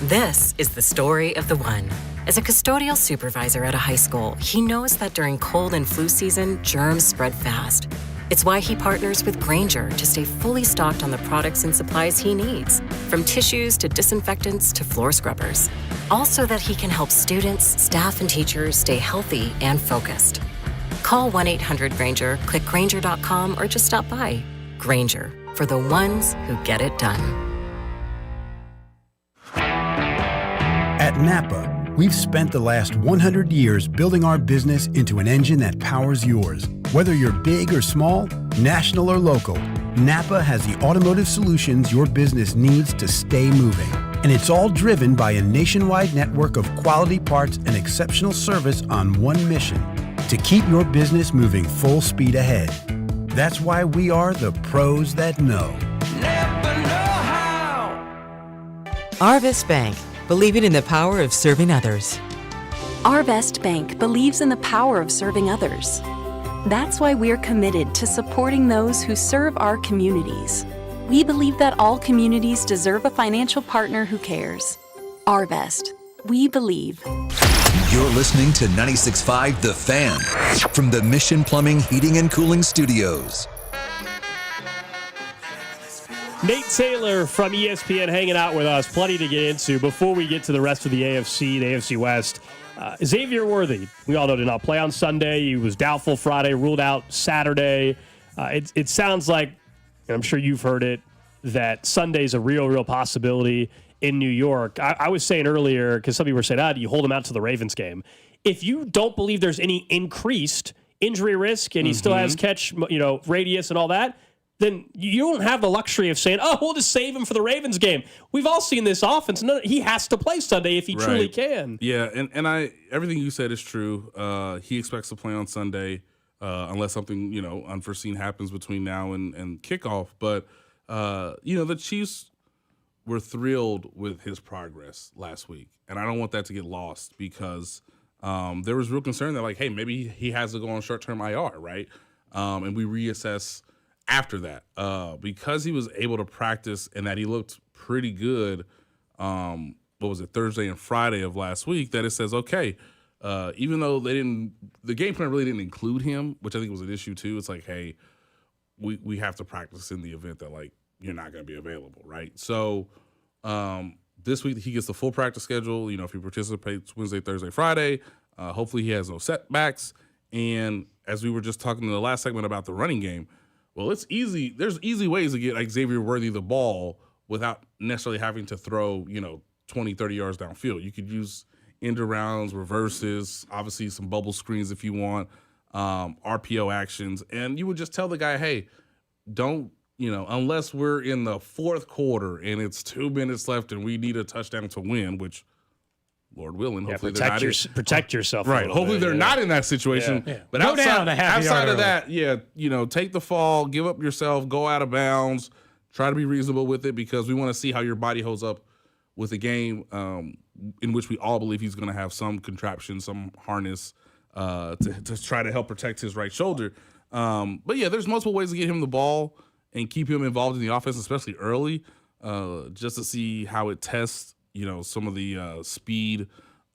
This is the story of the one. As a custodial supervisor at a high school, he knows that during cold and flu season, germs spread fast. It's why he partners with Grainger to stay fully stocked on the products and supplies he needs, from tissues to disinfectants to floor scrubbers. All so that he can help students, staff, and teachers stay healthy and focused. Call 1-800-GRAINGER, click Grainger.com, or just stop by. Grainger, for the ones who get it done. At Napa, we've spent the last 100 years building our business into an engine that powers yours. Whether you're big or small, national or local, Napa has the automotive solutions your business needs to stay moving. And it's all driven by a nationwide network of quality parts and exceptional service on one mission: to keep your business moving full speed ahead. That's why we are the pros that know. Arvest Bank, believing in the power of serving others. Arvest Bank believes in the power of serving others. That's why we're committed to supporting those who serve our communities. We believe that all communities deserve a financial partner who cares. Arvest. We believe. You're listening to 96.5 The Fan from the Mission Plumbing, Heating, and Cooling Studios. Nate Taylor from ESPN hanging out with us. Plenty to get into. Before we get to the rest of the AFC West, Xavier Worthy, we all know, did not play on Sunday. He was doubtful Friday, ruled out Saturday. It sounds like, and I'm sure you've heard it, that Sunday's a real possibility in New York. I was saying earlier, because some people were saying, do you hold him out to the Ravens game? If you don't believe there's any increased injury risk and he still has catch, radius and all that, then you don't have the luxury of saying, we'll just save him for the Ravens game. We've all seen this offense. No, he has to play Sunday if he truly can. Yeah, and everything you said is true. He expects to play on Sunday unless something, unforeseen happens between now and kickoff. But, the Chiefs were thrilled with his progress last week. And I don't want that to get lost because there was real concern that, hey, maybe he has to go on short-term IR, right? And we reassess after that, because he was able to practice and that he looked pretty good, Thursday and Friday of last week, that it says, okay, even though the game plan really didn't include him, which I think was an issue too. It's like, hey, we have to practice in the event that you're not going to be available, right? So this week he gets the full practice schedule. If he participates Wednesday, Thursday, Friday, hopefully he has no setbacks. And as we were just talking in the last segment about the running game, well, it's easy. There's easy ways to get Xavier Worthy the ball without necessarily having to throw, 20, 30 yards downfield. You could use end arounds, reverses, obviously some bubble screens if you want, RPO actions. And you would just tell the guy, hey, don't, unless we're in the fourth quarter and it's 2 minutes left and we need a touchdown to win, which Lord willing, hopefully protect yourself. Right. Hopefully they're not in that situation. Yeah. But Go down outside of that, take the fall, give up yourself, go out of bounds, try to be reasonable with it because we want to see how your body holds up with a game in which we all believe he's going to have some contraption, some harness to try to help protect his right shoulder. But yeah, there's multiple ways to get him the ball and keep him involved in the offense, especially early, just to see how it tests some of the speed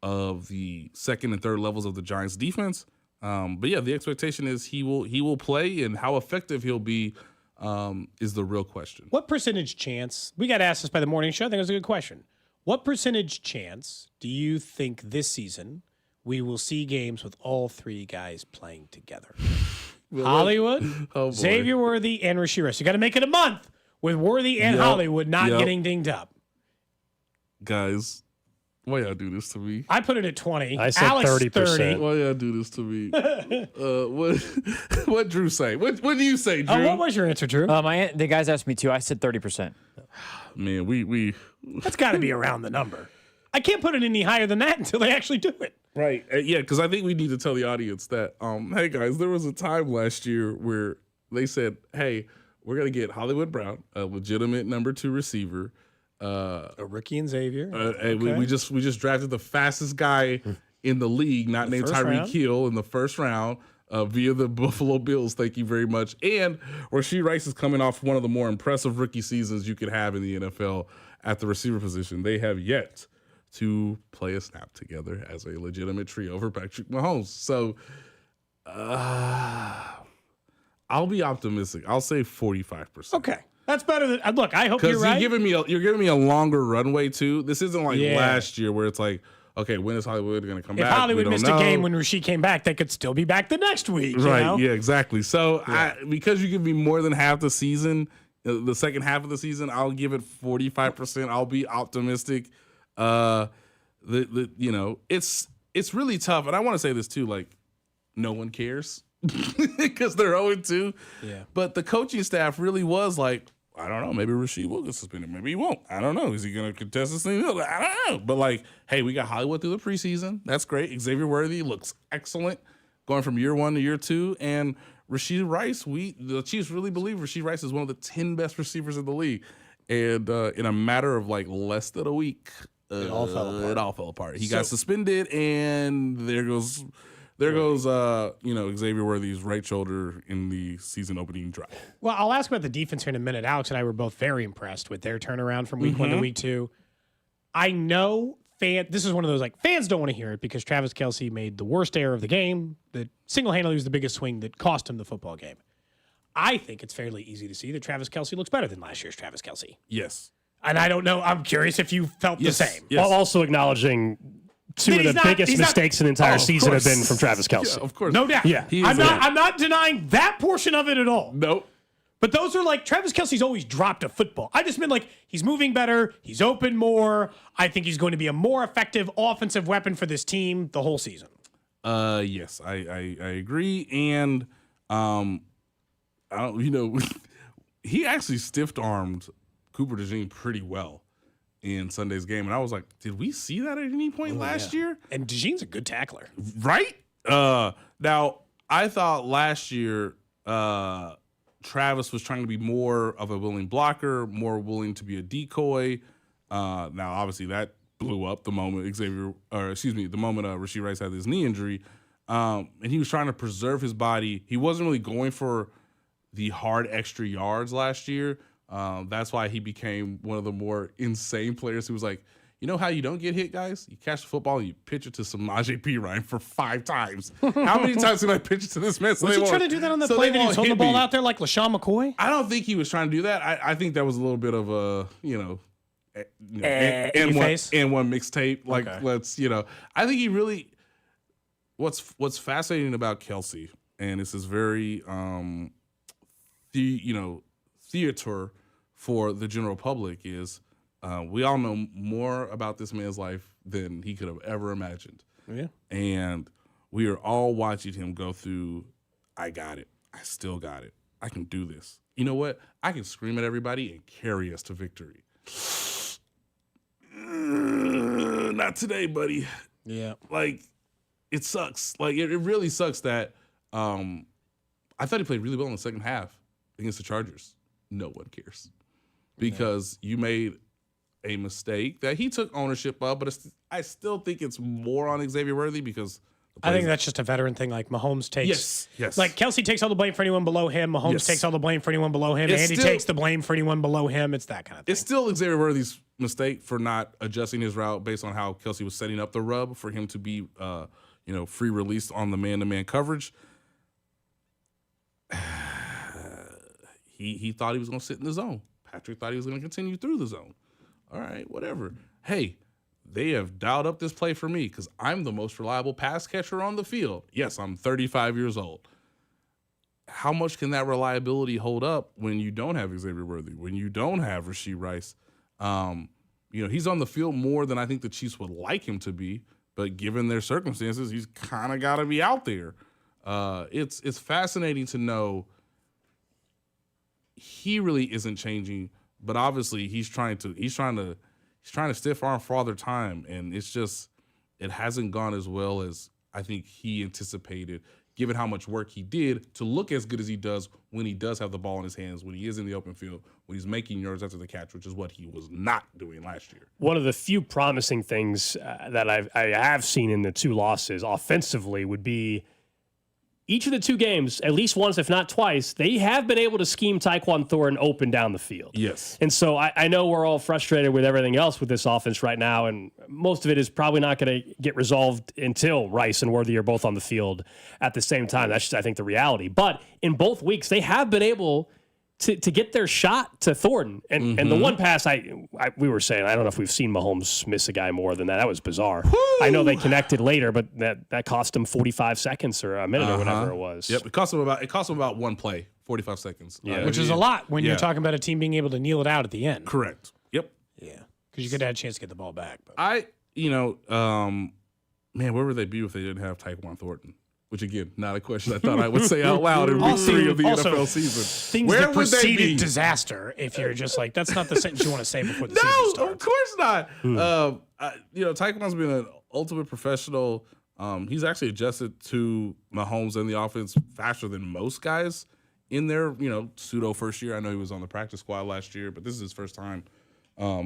of the second and third levels of the Giants defense. But yeah, the expectation is he will play, and how effective he'll be is the real question. What percentage chance, we got asked this by the morning show, I think it was a good question. What percentage chance do you think this season we will see games with all three guys playing together? Hollywood, Xavier Worthy, and Rashee Rice. You got to make it a month with Worthy and Hollywood not getting dinged up. Guys, why y'all do this to me? I put it at 20. I said Alex 30%. Why y'all do this to me? What Drew say? What do you say, Drew? What was your answer, Drew? The guys asked me too. I said 30%. Man, we that's got to be around the number. I can't put it any higher than that until they actually do it. Right. Yeah, because I think we need to tell the audience that, hey, guys, there was a time last year where they said, hey, we're going to get Hollywood Brown, a legitimate number 2 receiver, a rookie in Xavier. And we just drafted the fastest guy in the league, not named Tyreek Hill, in the first round via the Buffalo Bills. Thank you very much. And Rashee Rice is coming off one of the more impressive rookie seasons you could have in the NFL at the receiver position. They have yet to play a snap together as a legitimate trio for Patrick Mahomes. So I'll be optimistic. I'll say 45%. Okay. That's better than look. I hope you're right. You're giving me a longer runway too. This isn't like last year where it's like, okay, when is Hollywood going to come back? If Hollywood missed a game when Rashee came back, they could still be back the next week. Right? You know? Yeah, exactly. So because you give me more than half the season, the second half of the season, I'll give it 45%. I'll be optimistic. It's really tough, and I want to say this too. Like, no one cares. because they're 0-2. Yeah. But the coaching staff really was like, I don't know, maybe Rasheed will get suspended. Maybe he won't. I don't know. Is he going to contest this thing? I don't know. But, like, hey, we got Hollywood through the preseason. That's great. Xavier Worthy looks excellent going from year 1 to year 2. And Rasheed Rice, the Chiefs really believe Rasheed Rice is one of the 10 best receivers in the league. And in a matter of, like, less than a week, it all fell apart. He got suspended, and there goes Xavier Worthy's right shoulder in the season opening drive. Well, I'll ask about the defense here in a minute. Alex and I were both very impressed with their turnaround from week 1 to week 2. I know this is one of those, like, fans don't want to hear it because Travis Kelce made the worst error of the game that single-handedly was the biggest swing that cost him the football game. I think it's fairly easy to see that Travis Kelce looks better than last year's Travis Kelce. Yes. And I don't know. I'm curious if you felt the same. Yes. While also acknowledging two of the biggest mistakes in the entire season have been from Travis Kelce. Yeah, of course. No doubt. Yeah. I'm not denying that portion of it at all. Nope. But those are like, Travis Kelce's always dropped a football. I just meant like he's moving better. He's open more. I think he's going to be a more effective offensive weapon for this team the whole season. Yes, I agree. And he actually stiff-armed Cooper DeJean pretty well in Sunday's game. And I was like, did we see that at any point last year? And DeJean's a good tackler. Right? Now, I thought last year Travis was trying to be more of a willing blocker, more willing to be a decoy. Now, obviously, that blew up the moment Rasheed Rice had his knee injury. And he was trying to preserve his body. He wasn't really going for the hard extra yards last year. That's why he became one of the more insane players who was like, you know how you don't get hit, guys? You catch the football and you pitch it to Samaje Perine for 5 times. How many times can I pitch it to this man? Was he trying to do that on the play that he was holding the ball out there like LaShawn McCoy? I don't think he was trying to do that. I think that was a little bit of a, and one mixtape. Like, Okay. let's, I think he really, what's fascinating about Kelce, and this is very, theater for the general public is, we all know more about this man's life than he could have ever imagined. Yeah. And we are all watching him go through, I got it. I still got it. I can do this. You know what? I can scream at everybody and carry us to victory. Not today, buddy. Yeah. Like, it sucks. Like, it really sucks that I thought he played really well in the second half against the Chargers. No one cares. Because you made a mistake that he took ownership of, but I still think it's more on Xavier Worthy because I think that's just a veteran thing. Like Mahomes takes, yes. Like Kelce takes all the blame for anyone below him. Mahomes takes all the blame for anyone below him. Andy takes the blame for anyone below him. It's that kind of thing. It's still Xavier Worthy's mistake for not adjusting his route based on how Kelce was setting up the rub for him to be, free released on the man-to-man coverage. He thought he was going to sit in the zone. Patrick thought he was going to continue through the zone. All right, whatever. Hey, they have dialed up this play for me because I'm the most reliable pass catcher on the field. Yes, I'm 35 years old. How much can that reliability hold up when you don't have Xavier Worthy, when you don't have Rasheed Rice? He's on the field more than I think the Chiefs would like him to be, but given their circumstances, he's kind of got to be out there. It's fascinating to know he really isn't changing, but obviously he's trying to stiff arm Father Time, and it hasn't gone as well as I think he anticipated, given how much work he did to look as good as he does when he does have the ball in his hands, when he is in the open field, when he's making yards after the catch, which is what he was not doing last year. One of the few promising things that I have seen in the 2 losses offensively would be each of the 2 games, at least once, if not twice, they have been able to scheme Tyquan Thornton open down the field. Yes. And so I know we're all frustrated with everything else with this offense right now, and most of it is probably not going to get resolved until Rice and Worthy are both on the field at the same time. That's just, I think, the reality. But in both weeks, they have been able to get their shot to Thornton. And the one pass we were saying, I don't know if we've seen Mahomes miss a guy more than that. That was bizarre. Woo! I know they connected later, but that cost him 45 seconds or a minute or whatever it was. Yep, it cost him about one play, 45 seconds. Yeah. Which is a lot when you're talking about a team being able to kneel it out at the end. Correct. Yep. Yeah. Because you could have had a chance to get the ball back. But. Where would they be if they didn't have Tyquan Thornton? which again, not a question I thought I would say out loud in week 3 of the NFL season. Things Where that would they be? preceded disaster. If you're just like, that's not the sentence you want to say before the season starts. No, of course not. Tyquan's been an ultimate professional. He's actually adjusted to Mahomes and the offense faster than most guys in their, pseudo first year. I know he was on the practice squad last year, but this is his first time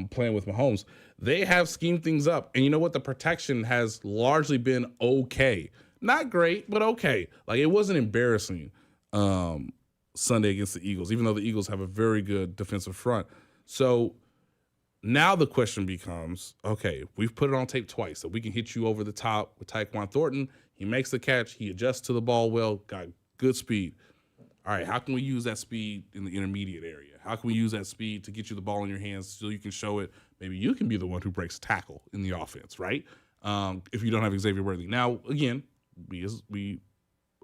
playing with Mahomes. They have schemed things up. And you know what? The protection has largely been okay. Not great, but okay. Like, it wasn't embarrassing Sunday against the Eagles, even though the Eagles have a very good defensive front. So now the question becomes, okay, we've put it on tape twice, so we can hit you over the top with Tyquan Thornton. He makes the catch. He adjusts to the ball well, got good speed. All right, how can we use that speed in the intermediate area? How can we use that speed to get you the ball in your hands so you can show it? Maybe you can be the one who breaks tackle in the offense, right? If you don't have Xavier Worthy. Now, again, we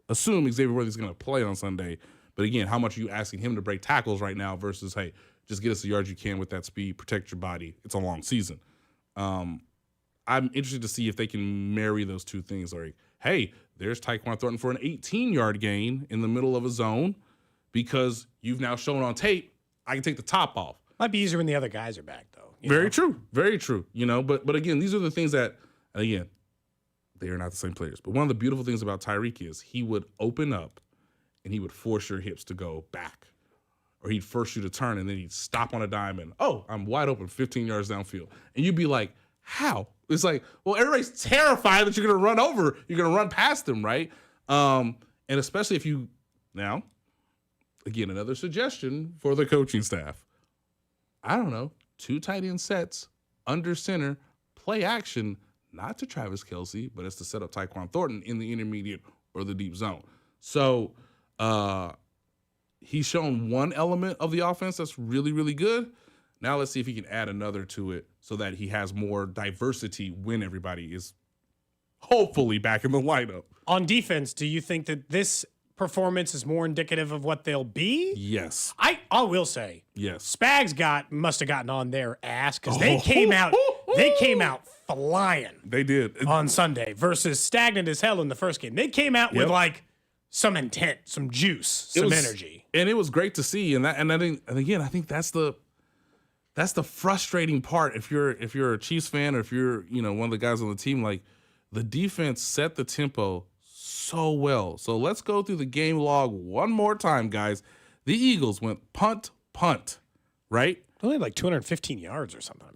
assume Xavier Worthy is going to play on Sunday, but again, how much are you asking him to break tackles right now versus, hey, just get us the yards you can with that speed, protect your body. It's a long season. I'm interested to see if they can marry those two things. Like, hey, there's Tyquan Thornton for an 18-yard gain in the middle of a zone because you've now shown on tape I can take the top off. Might be easier when the other guys are back, though. Very true. Very true. But again, these are the things that, again, they are not the same players. But one of the beautiful things about Tyreek is he would open up and he would force your hips to go back. Or he'd force you to turn and then he'd stop on a dime and, I'm wide open 15 yards downfield. And you'd be like, how? It's like, well, everybody's terrified that you're going to run over. You're going to run past them, right? And especially if you, now, again, another suggestion for the coaching staff. I don't know, 2 tight end sets, under center, play action, not to Travis Kelce, but it's to set up Tyquan Thornton in the intermediate or the deep zone. So he's shown one element of the offense that's really, really good. Now let's see if he can add another to it so that he has more diversity when everybody is hopefully back in the lineup. On defense, do you think that this performance is more indicative of what they'll be? Yes. I will say. Yes. Spags must have gotten on their ass because they came out flying. They did. On Sunday versus stagnant as hell in the first game. They came out with some intent, some juice, some energy. And it was great to see. And again, I think that's the frustrating part if you're a Chiefs fan or if you're, one of the guys on the team, like the defense set the tempo so well. So let's go through the game log one more time, guys. The Eagles went punt, right? Only like 215 yards or something.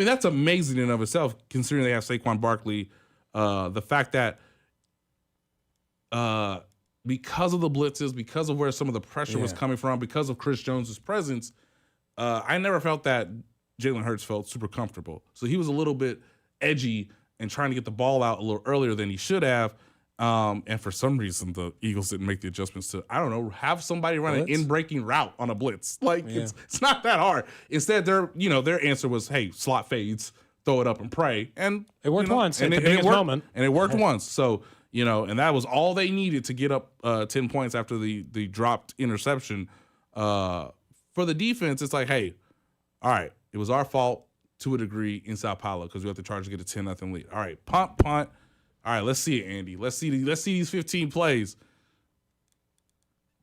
That's amazing in and of itself, considering they have Saquon Barkley. The fact that because of the blitzes, because of where some of the pressure was coming from, because of Chris Jones's presence, I never felt that Jalen Hurts felt super comfortable. So he was a little bit edgy and trying to get the ball out a little earlier than he should have. And for some reason, the Eagles didn't make the adjustments to, have somebody run an in-breaking route on a blitz. It's not that hard. Instead, their answer was, hey, slot fades, throw it up and pray. And it worked once and at the biggest moment. And it worked once. So, and that was all they needed to get up 10 points after the dropped interception. For the defense, it's like, hey, all right, it was our fault to a degree in Sao Paulo because we have to charge to get a 10-0 lead. All right, punt. All right, let's see it, Andy. Let's see these 15 plays.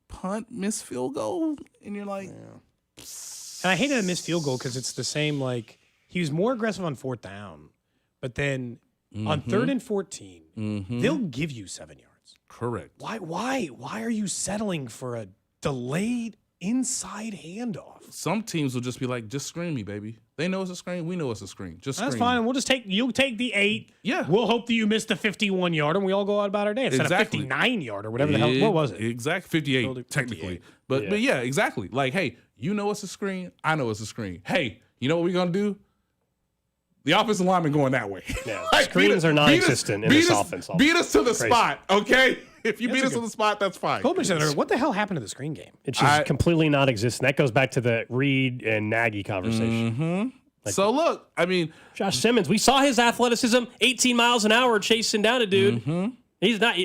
Punt, miss field goal, and you're like, And I hated a missed field goal because it's the same. Like he was more aggressive on 4th down, but then on 3rd and 14, they'll give you 7 yards. Correct. Why are you settling for a delayed inside handoff? Some teams will just be like, just screen me, baby. They know it's a screen. We know it's a screen. Just That's screen fine. me. We'll just you'll take the 8. Yeah. We'll hope that you missed the 51-yarder and we all go out about our day. Instead of 59-yarder, whatever the hell. What was it? Exactly. 58, technically. But yeah, exactly. Like, hey, you know it's a screen. I know it's a screen. Hey, you know what we're going to do? The offensive lineman going that way. Yeah, screens are non-existent in this offense. Beat us to the spot, okay? If you beat us to the spot, that's fine. What the hell happened to the screen game? It's just completely non-existent. That goes back to the Reed and Nagy conversation. So look, I mean, Josh Simmons, we saw his athleticism, 18 miles an hour chasing down a dude. He's not.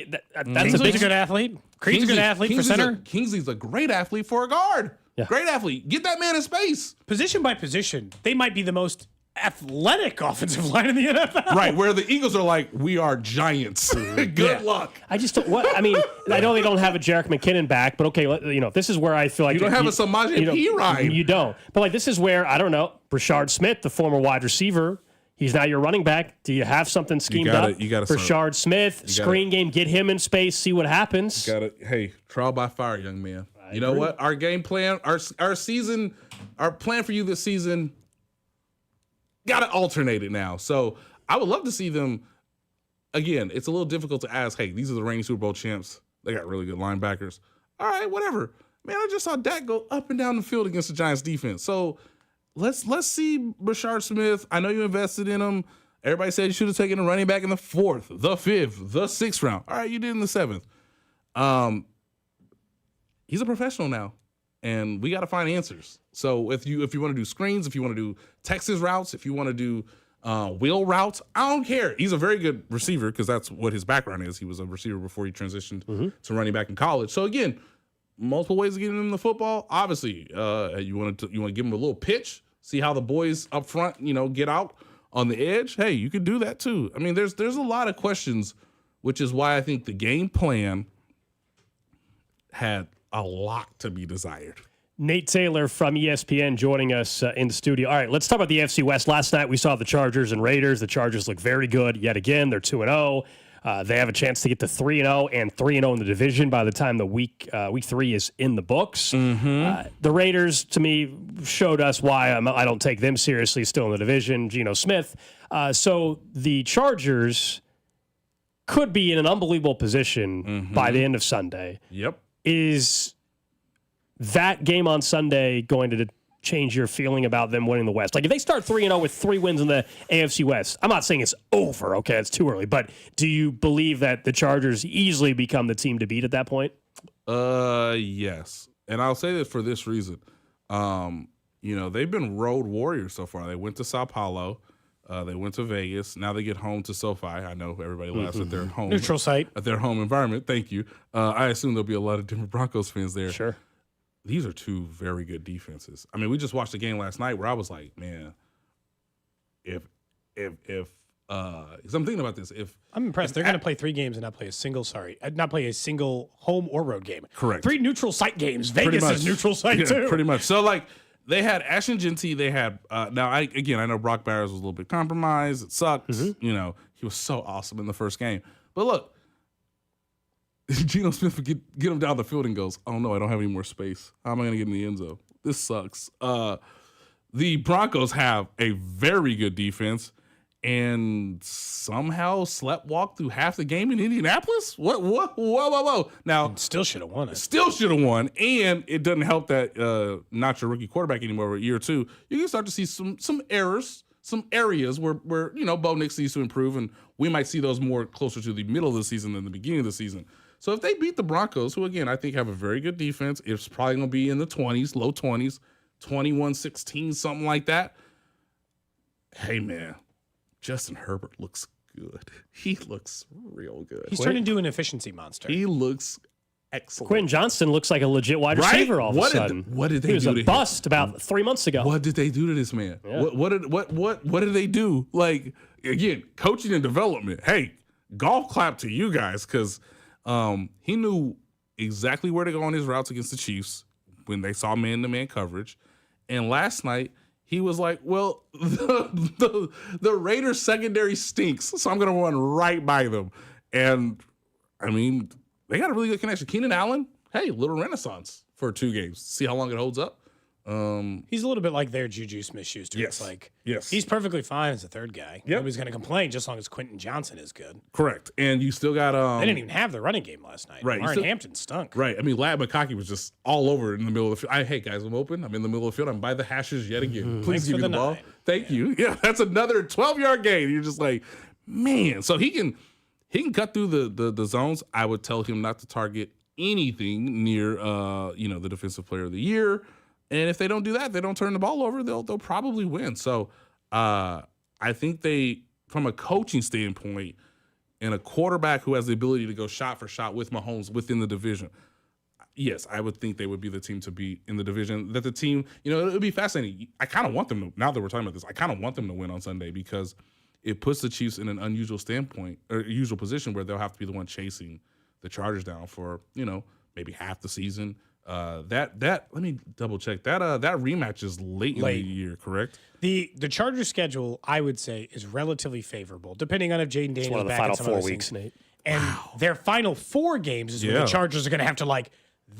That's a good athlete. Creed's a good athlete for center. Kingsley's a great athlete for a guard. Yeah. Great athlete. Get that man in space. Position by position, they might be the most athletic offensive line in the NFL. Right, where the Eagles are like, we are giants. Good luck. I just don't. I mean, I know they don't have a Jerick McKinnon back, but okay, this is where I feel like you don't have a Samaje Perine. You don't. But like, this is where I don't know. Brashard Smith, the former wide receiver, he's now your running back. Do you have something schemed up? You got to Brashard Smith, screen game, get him in space, see what happens. Hey, trial by fire, young man. You know what? Our game plan, our season, our plan for you this season, got to alternate it now. So I would love to see them. Again, it's a little difficult to ask, hey, these are the reigning Super Bowl champs. They got really good linebackers. All right, whatever. Man, I just saw Dak go up and down the field against the Giants defense. So let's see Brashard Smith. I know you invested in him. Everybody said you should have taken a running back in the 4th, the 5th, the 6th round. All right, you did in the 7th. He's a professional now, and we got to find answers. So if you want to do screens, if you want to do Texas routes, if you want to do wheel routes, I don't care. He's a very good receiver because that's what his background is. He was a receiver before he transitioned to running back in college. So again, multiple ways of getting him the football. Obviously, you want to give him a little pitch, see how the boys up front, get out on the edge. Hey, you could do that too. I mean, there's a lot of questions, which is why I think the game plan had a lot to be desired. Nate Taylor from ESPN joining us in the studio. All right, let's talk about the AFC West. Last night we saw the Chargers and Raiders. The Chargers look very good yet again. They're 2-0. They have a chance to get to 3-0 and 3-0 in the division by the time the week 3 is in the books. The Raiders, to me, showed us why I don't take them seriously still in the division. Geno Smith. So the Chargers could be in an unbelievable position by the end of Sunday. Yep. Is that game on Sunday going to change your feeling about them winning the West? Like, if they start 3-0 with 3 wins in the AFC West, I'm not saying it's over, okay, it's too early, but do you believe that the Chargers easily become the team to beat at that point? Yes. And I'll say that for this reason. They've been road warriors so far. They went to Sao Paulo. They went to Vegas. Now they get home to SoFi. I know everybody laughs at their home. Neutral site. At their home environment. Thank you. I assume there'll be a lot of different Broncos fans there. Sure. These are 2 very good defenses. I mean, we just watched the game last night where I was like, man, because I'm thinking about this. I'm impressed. They're going to play 3 games and not play a single home or road game. Correct. 3 neutral site games. Vegas is neutral site too. Pretty much. So they had Ashton Genty. They had I know Brock Bowers was a little bit compromised. It sucked. He was so awesome in the first game. But look, Geno Smith would get him down the field and goes, oh no, I don't have any more space. How am I going to get in the end zone? This sucks. The Broncos have a very good defense and somehow sleptwalk through half the game in Indianapolis? Whoa. Now, and still should have won it. Still should have won. And it doesn't help that not your rookie quarterback anymore over year 2. You can start to see some errors, some areas where Bo Nix needs to improve, and we might see those more closer to the middle of the season than the beginning of the season. So if they beat the Broncos, who, again, I think have a very good defense, it's probably going to be in the 20s, low 20s, 21-16, something like that. Hey, man, Justin Herbert looks good. He looks real good. He's turned into an efficiency monster. He looks excellent. Quentin Johnston looks like a legit wide receiver all of a sudden. What did they do to him? He was a bust about 3 months ago. What did they do to this man? Yeah. What did they do? Like, again, coaching and development. Hey, golf clap to you guys, because he knew exactly where to go on his routes against the Chiefs when they saw man-to-man coverage. And last night, he was like, well, the Raiders secondary stinks, so I'm going to run right by them. And, I mean, they got a really good connection. Keenan Allen, hey, little renaissance for 2 games. See how long it holds up. He's a little bit like their Juju Smith-Schuster. Yes. It's like, yes, he's perfectly fine as a 3rd guy. Yep. Nobody's going to complain just as long as Quentin Johnson is good. Correct. And you still got they didn't even have the running game last night. Right. Warren Hampton stunk. Right. I mean, Lad McConkey was just all over in the middle of the field. Hey, guys, I'm open. I'm in the middle of the field. I'm by the hashes yet again. Please give me the ball. 9. Thank you. Yeah, that's another 12-yard gain. You're just like, man. So he can cut through the zones. I would tell him not to target anything near the defensive player of the year. And if they don't do that, they don't turn the ball over, they'll probably win. So I think they, from a coaching standpoint, and a quarterback who has the ability to go shot for shot with Mahomes within the division, yes, I would think they would be the team to beat in the division. That the team, it would be fascinating. I kind of want them to, now that we're talking about this, I kind of want them to win on Sunday because it puts the Chiefs in an unusual standpoint or usual position where they'll have to be the one chasing the Chargers down for, maybe half the season. Let me double check that rematch is late in the year, correct? The Chargers schedule, I would say, is relatively favorable, depending on if Jaden Daniels It's one of the back final in some 4 other weeks, things. Nate. And their final 4 games is when the Chargers are going to have to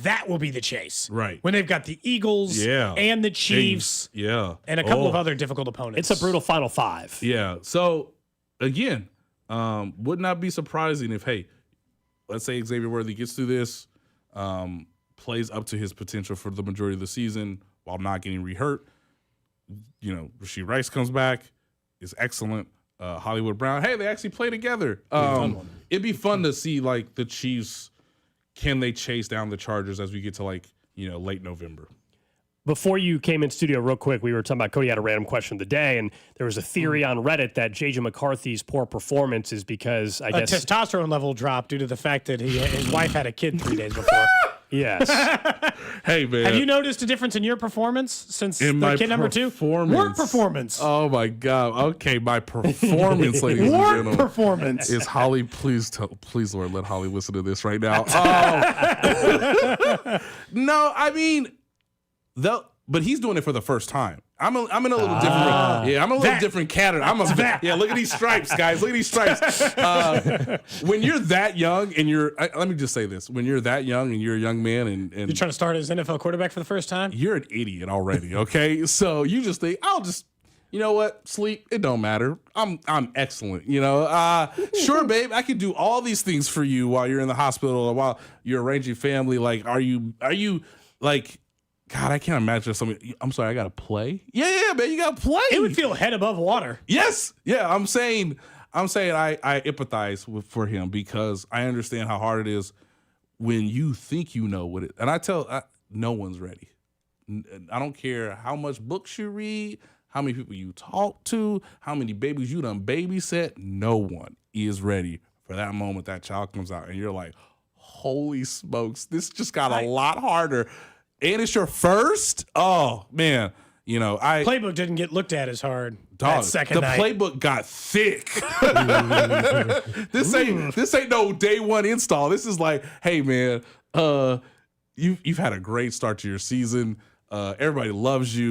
that will be the chase. Right. When they've got the Eagles and the Chiefs and a couple of other difficult opponents. It's a brutal final 5. Yeah. So, again, would not be surprising if, hey, let's say Xavier Worthy gets through this, plays up to his potential for the majority of the season while not getting re-hurt. Rashee Rice comes back, is excellent. Hollywood Brown, hey, they actually play together. It'd be fun to see, the Chiefs, can they chase down the Chargers as we get to, late November? Before you came in studio real quick, we were talking about Cody had a random question of the day, and there was a theory on Reddit that J.J. McCarthy's poor performance is because, I guess... testosterone level dropped due to the fact that his wife had a kid 3 days before. Yes. Hey, man. Have you noticed a difference in your performance since in my kid number 2? Work performance. Oh, my God. Okay, my performance, ladies and gentlemen. Work performance. Is Holly, please, Lord, let Holly listen to this right now. No, I mean... But he's doing it for the first time. I'm in a little different. Yeah, I'm a little different category. Yeah, look at these stripes, guys. Look at these stripes. When you're that young and let me just say this: when you're that young and you're a young man and you're trying to start as NFL quarterback for the first time, you're an idiot already. Okay, so you just think you know what? Sleep. It don't matter. I'm excellent. Sure, babe. I can do all these things for you while you're in the hospital or while you're arranging family. Are you God, I can't imagine something. I'm sorry, I gotta play. Yeah, man, you gotta play. It would feel head above water. Yes, yeah. I'm saying I empathize for him because I understand how hard it is when you think you know what it. And no one's ready. I don't care how much books you read, how many people you talk to, how many babies you done babysat. No one is ready for that moment that child comes out, and you're like, holy smokes, this just got a lot harder. And it's your first? Oh, man. Playbook didn't get looked at as hard that second night. The playbook got thick. This ain't no day one install. This is like, hey, man, you've had a great start to your season. Everybody loves you.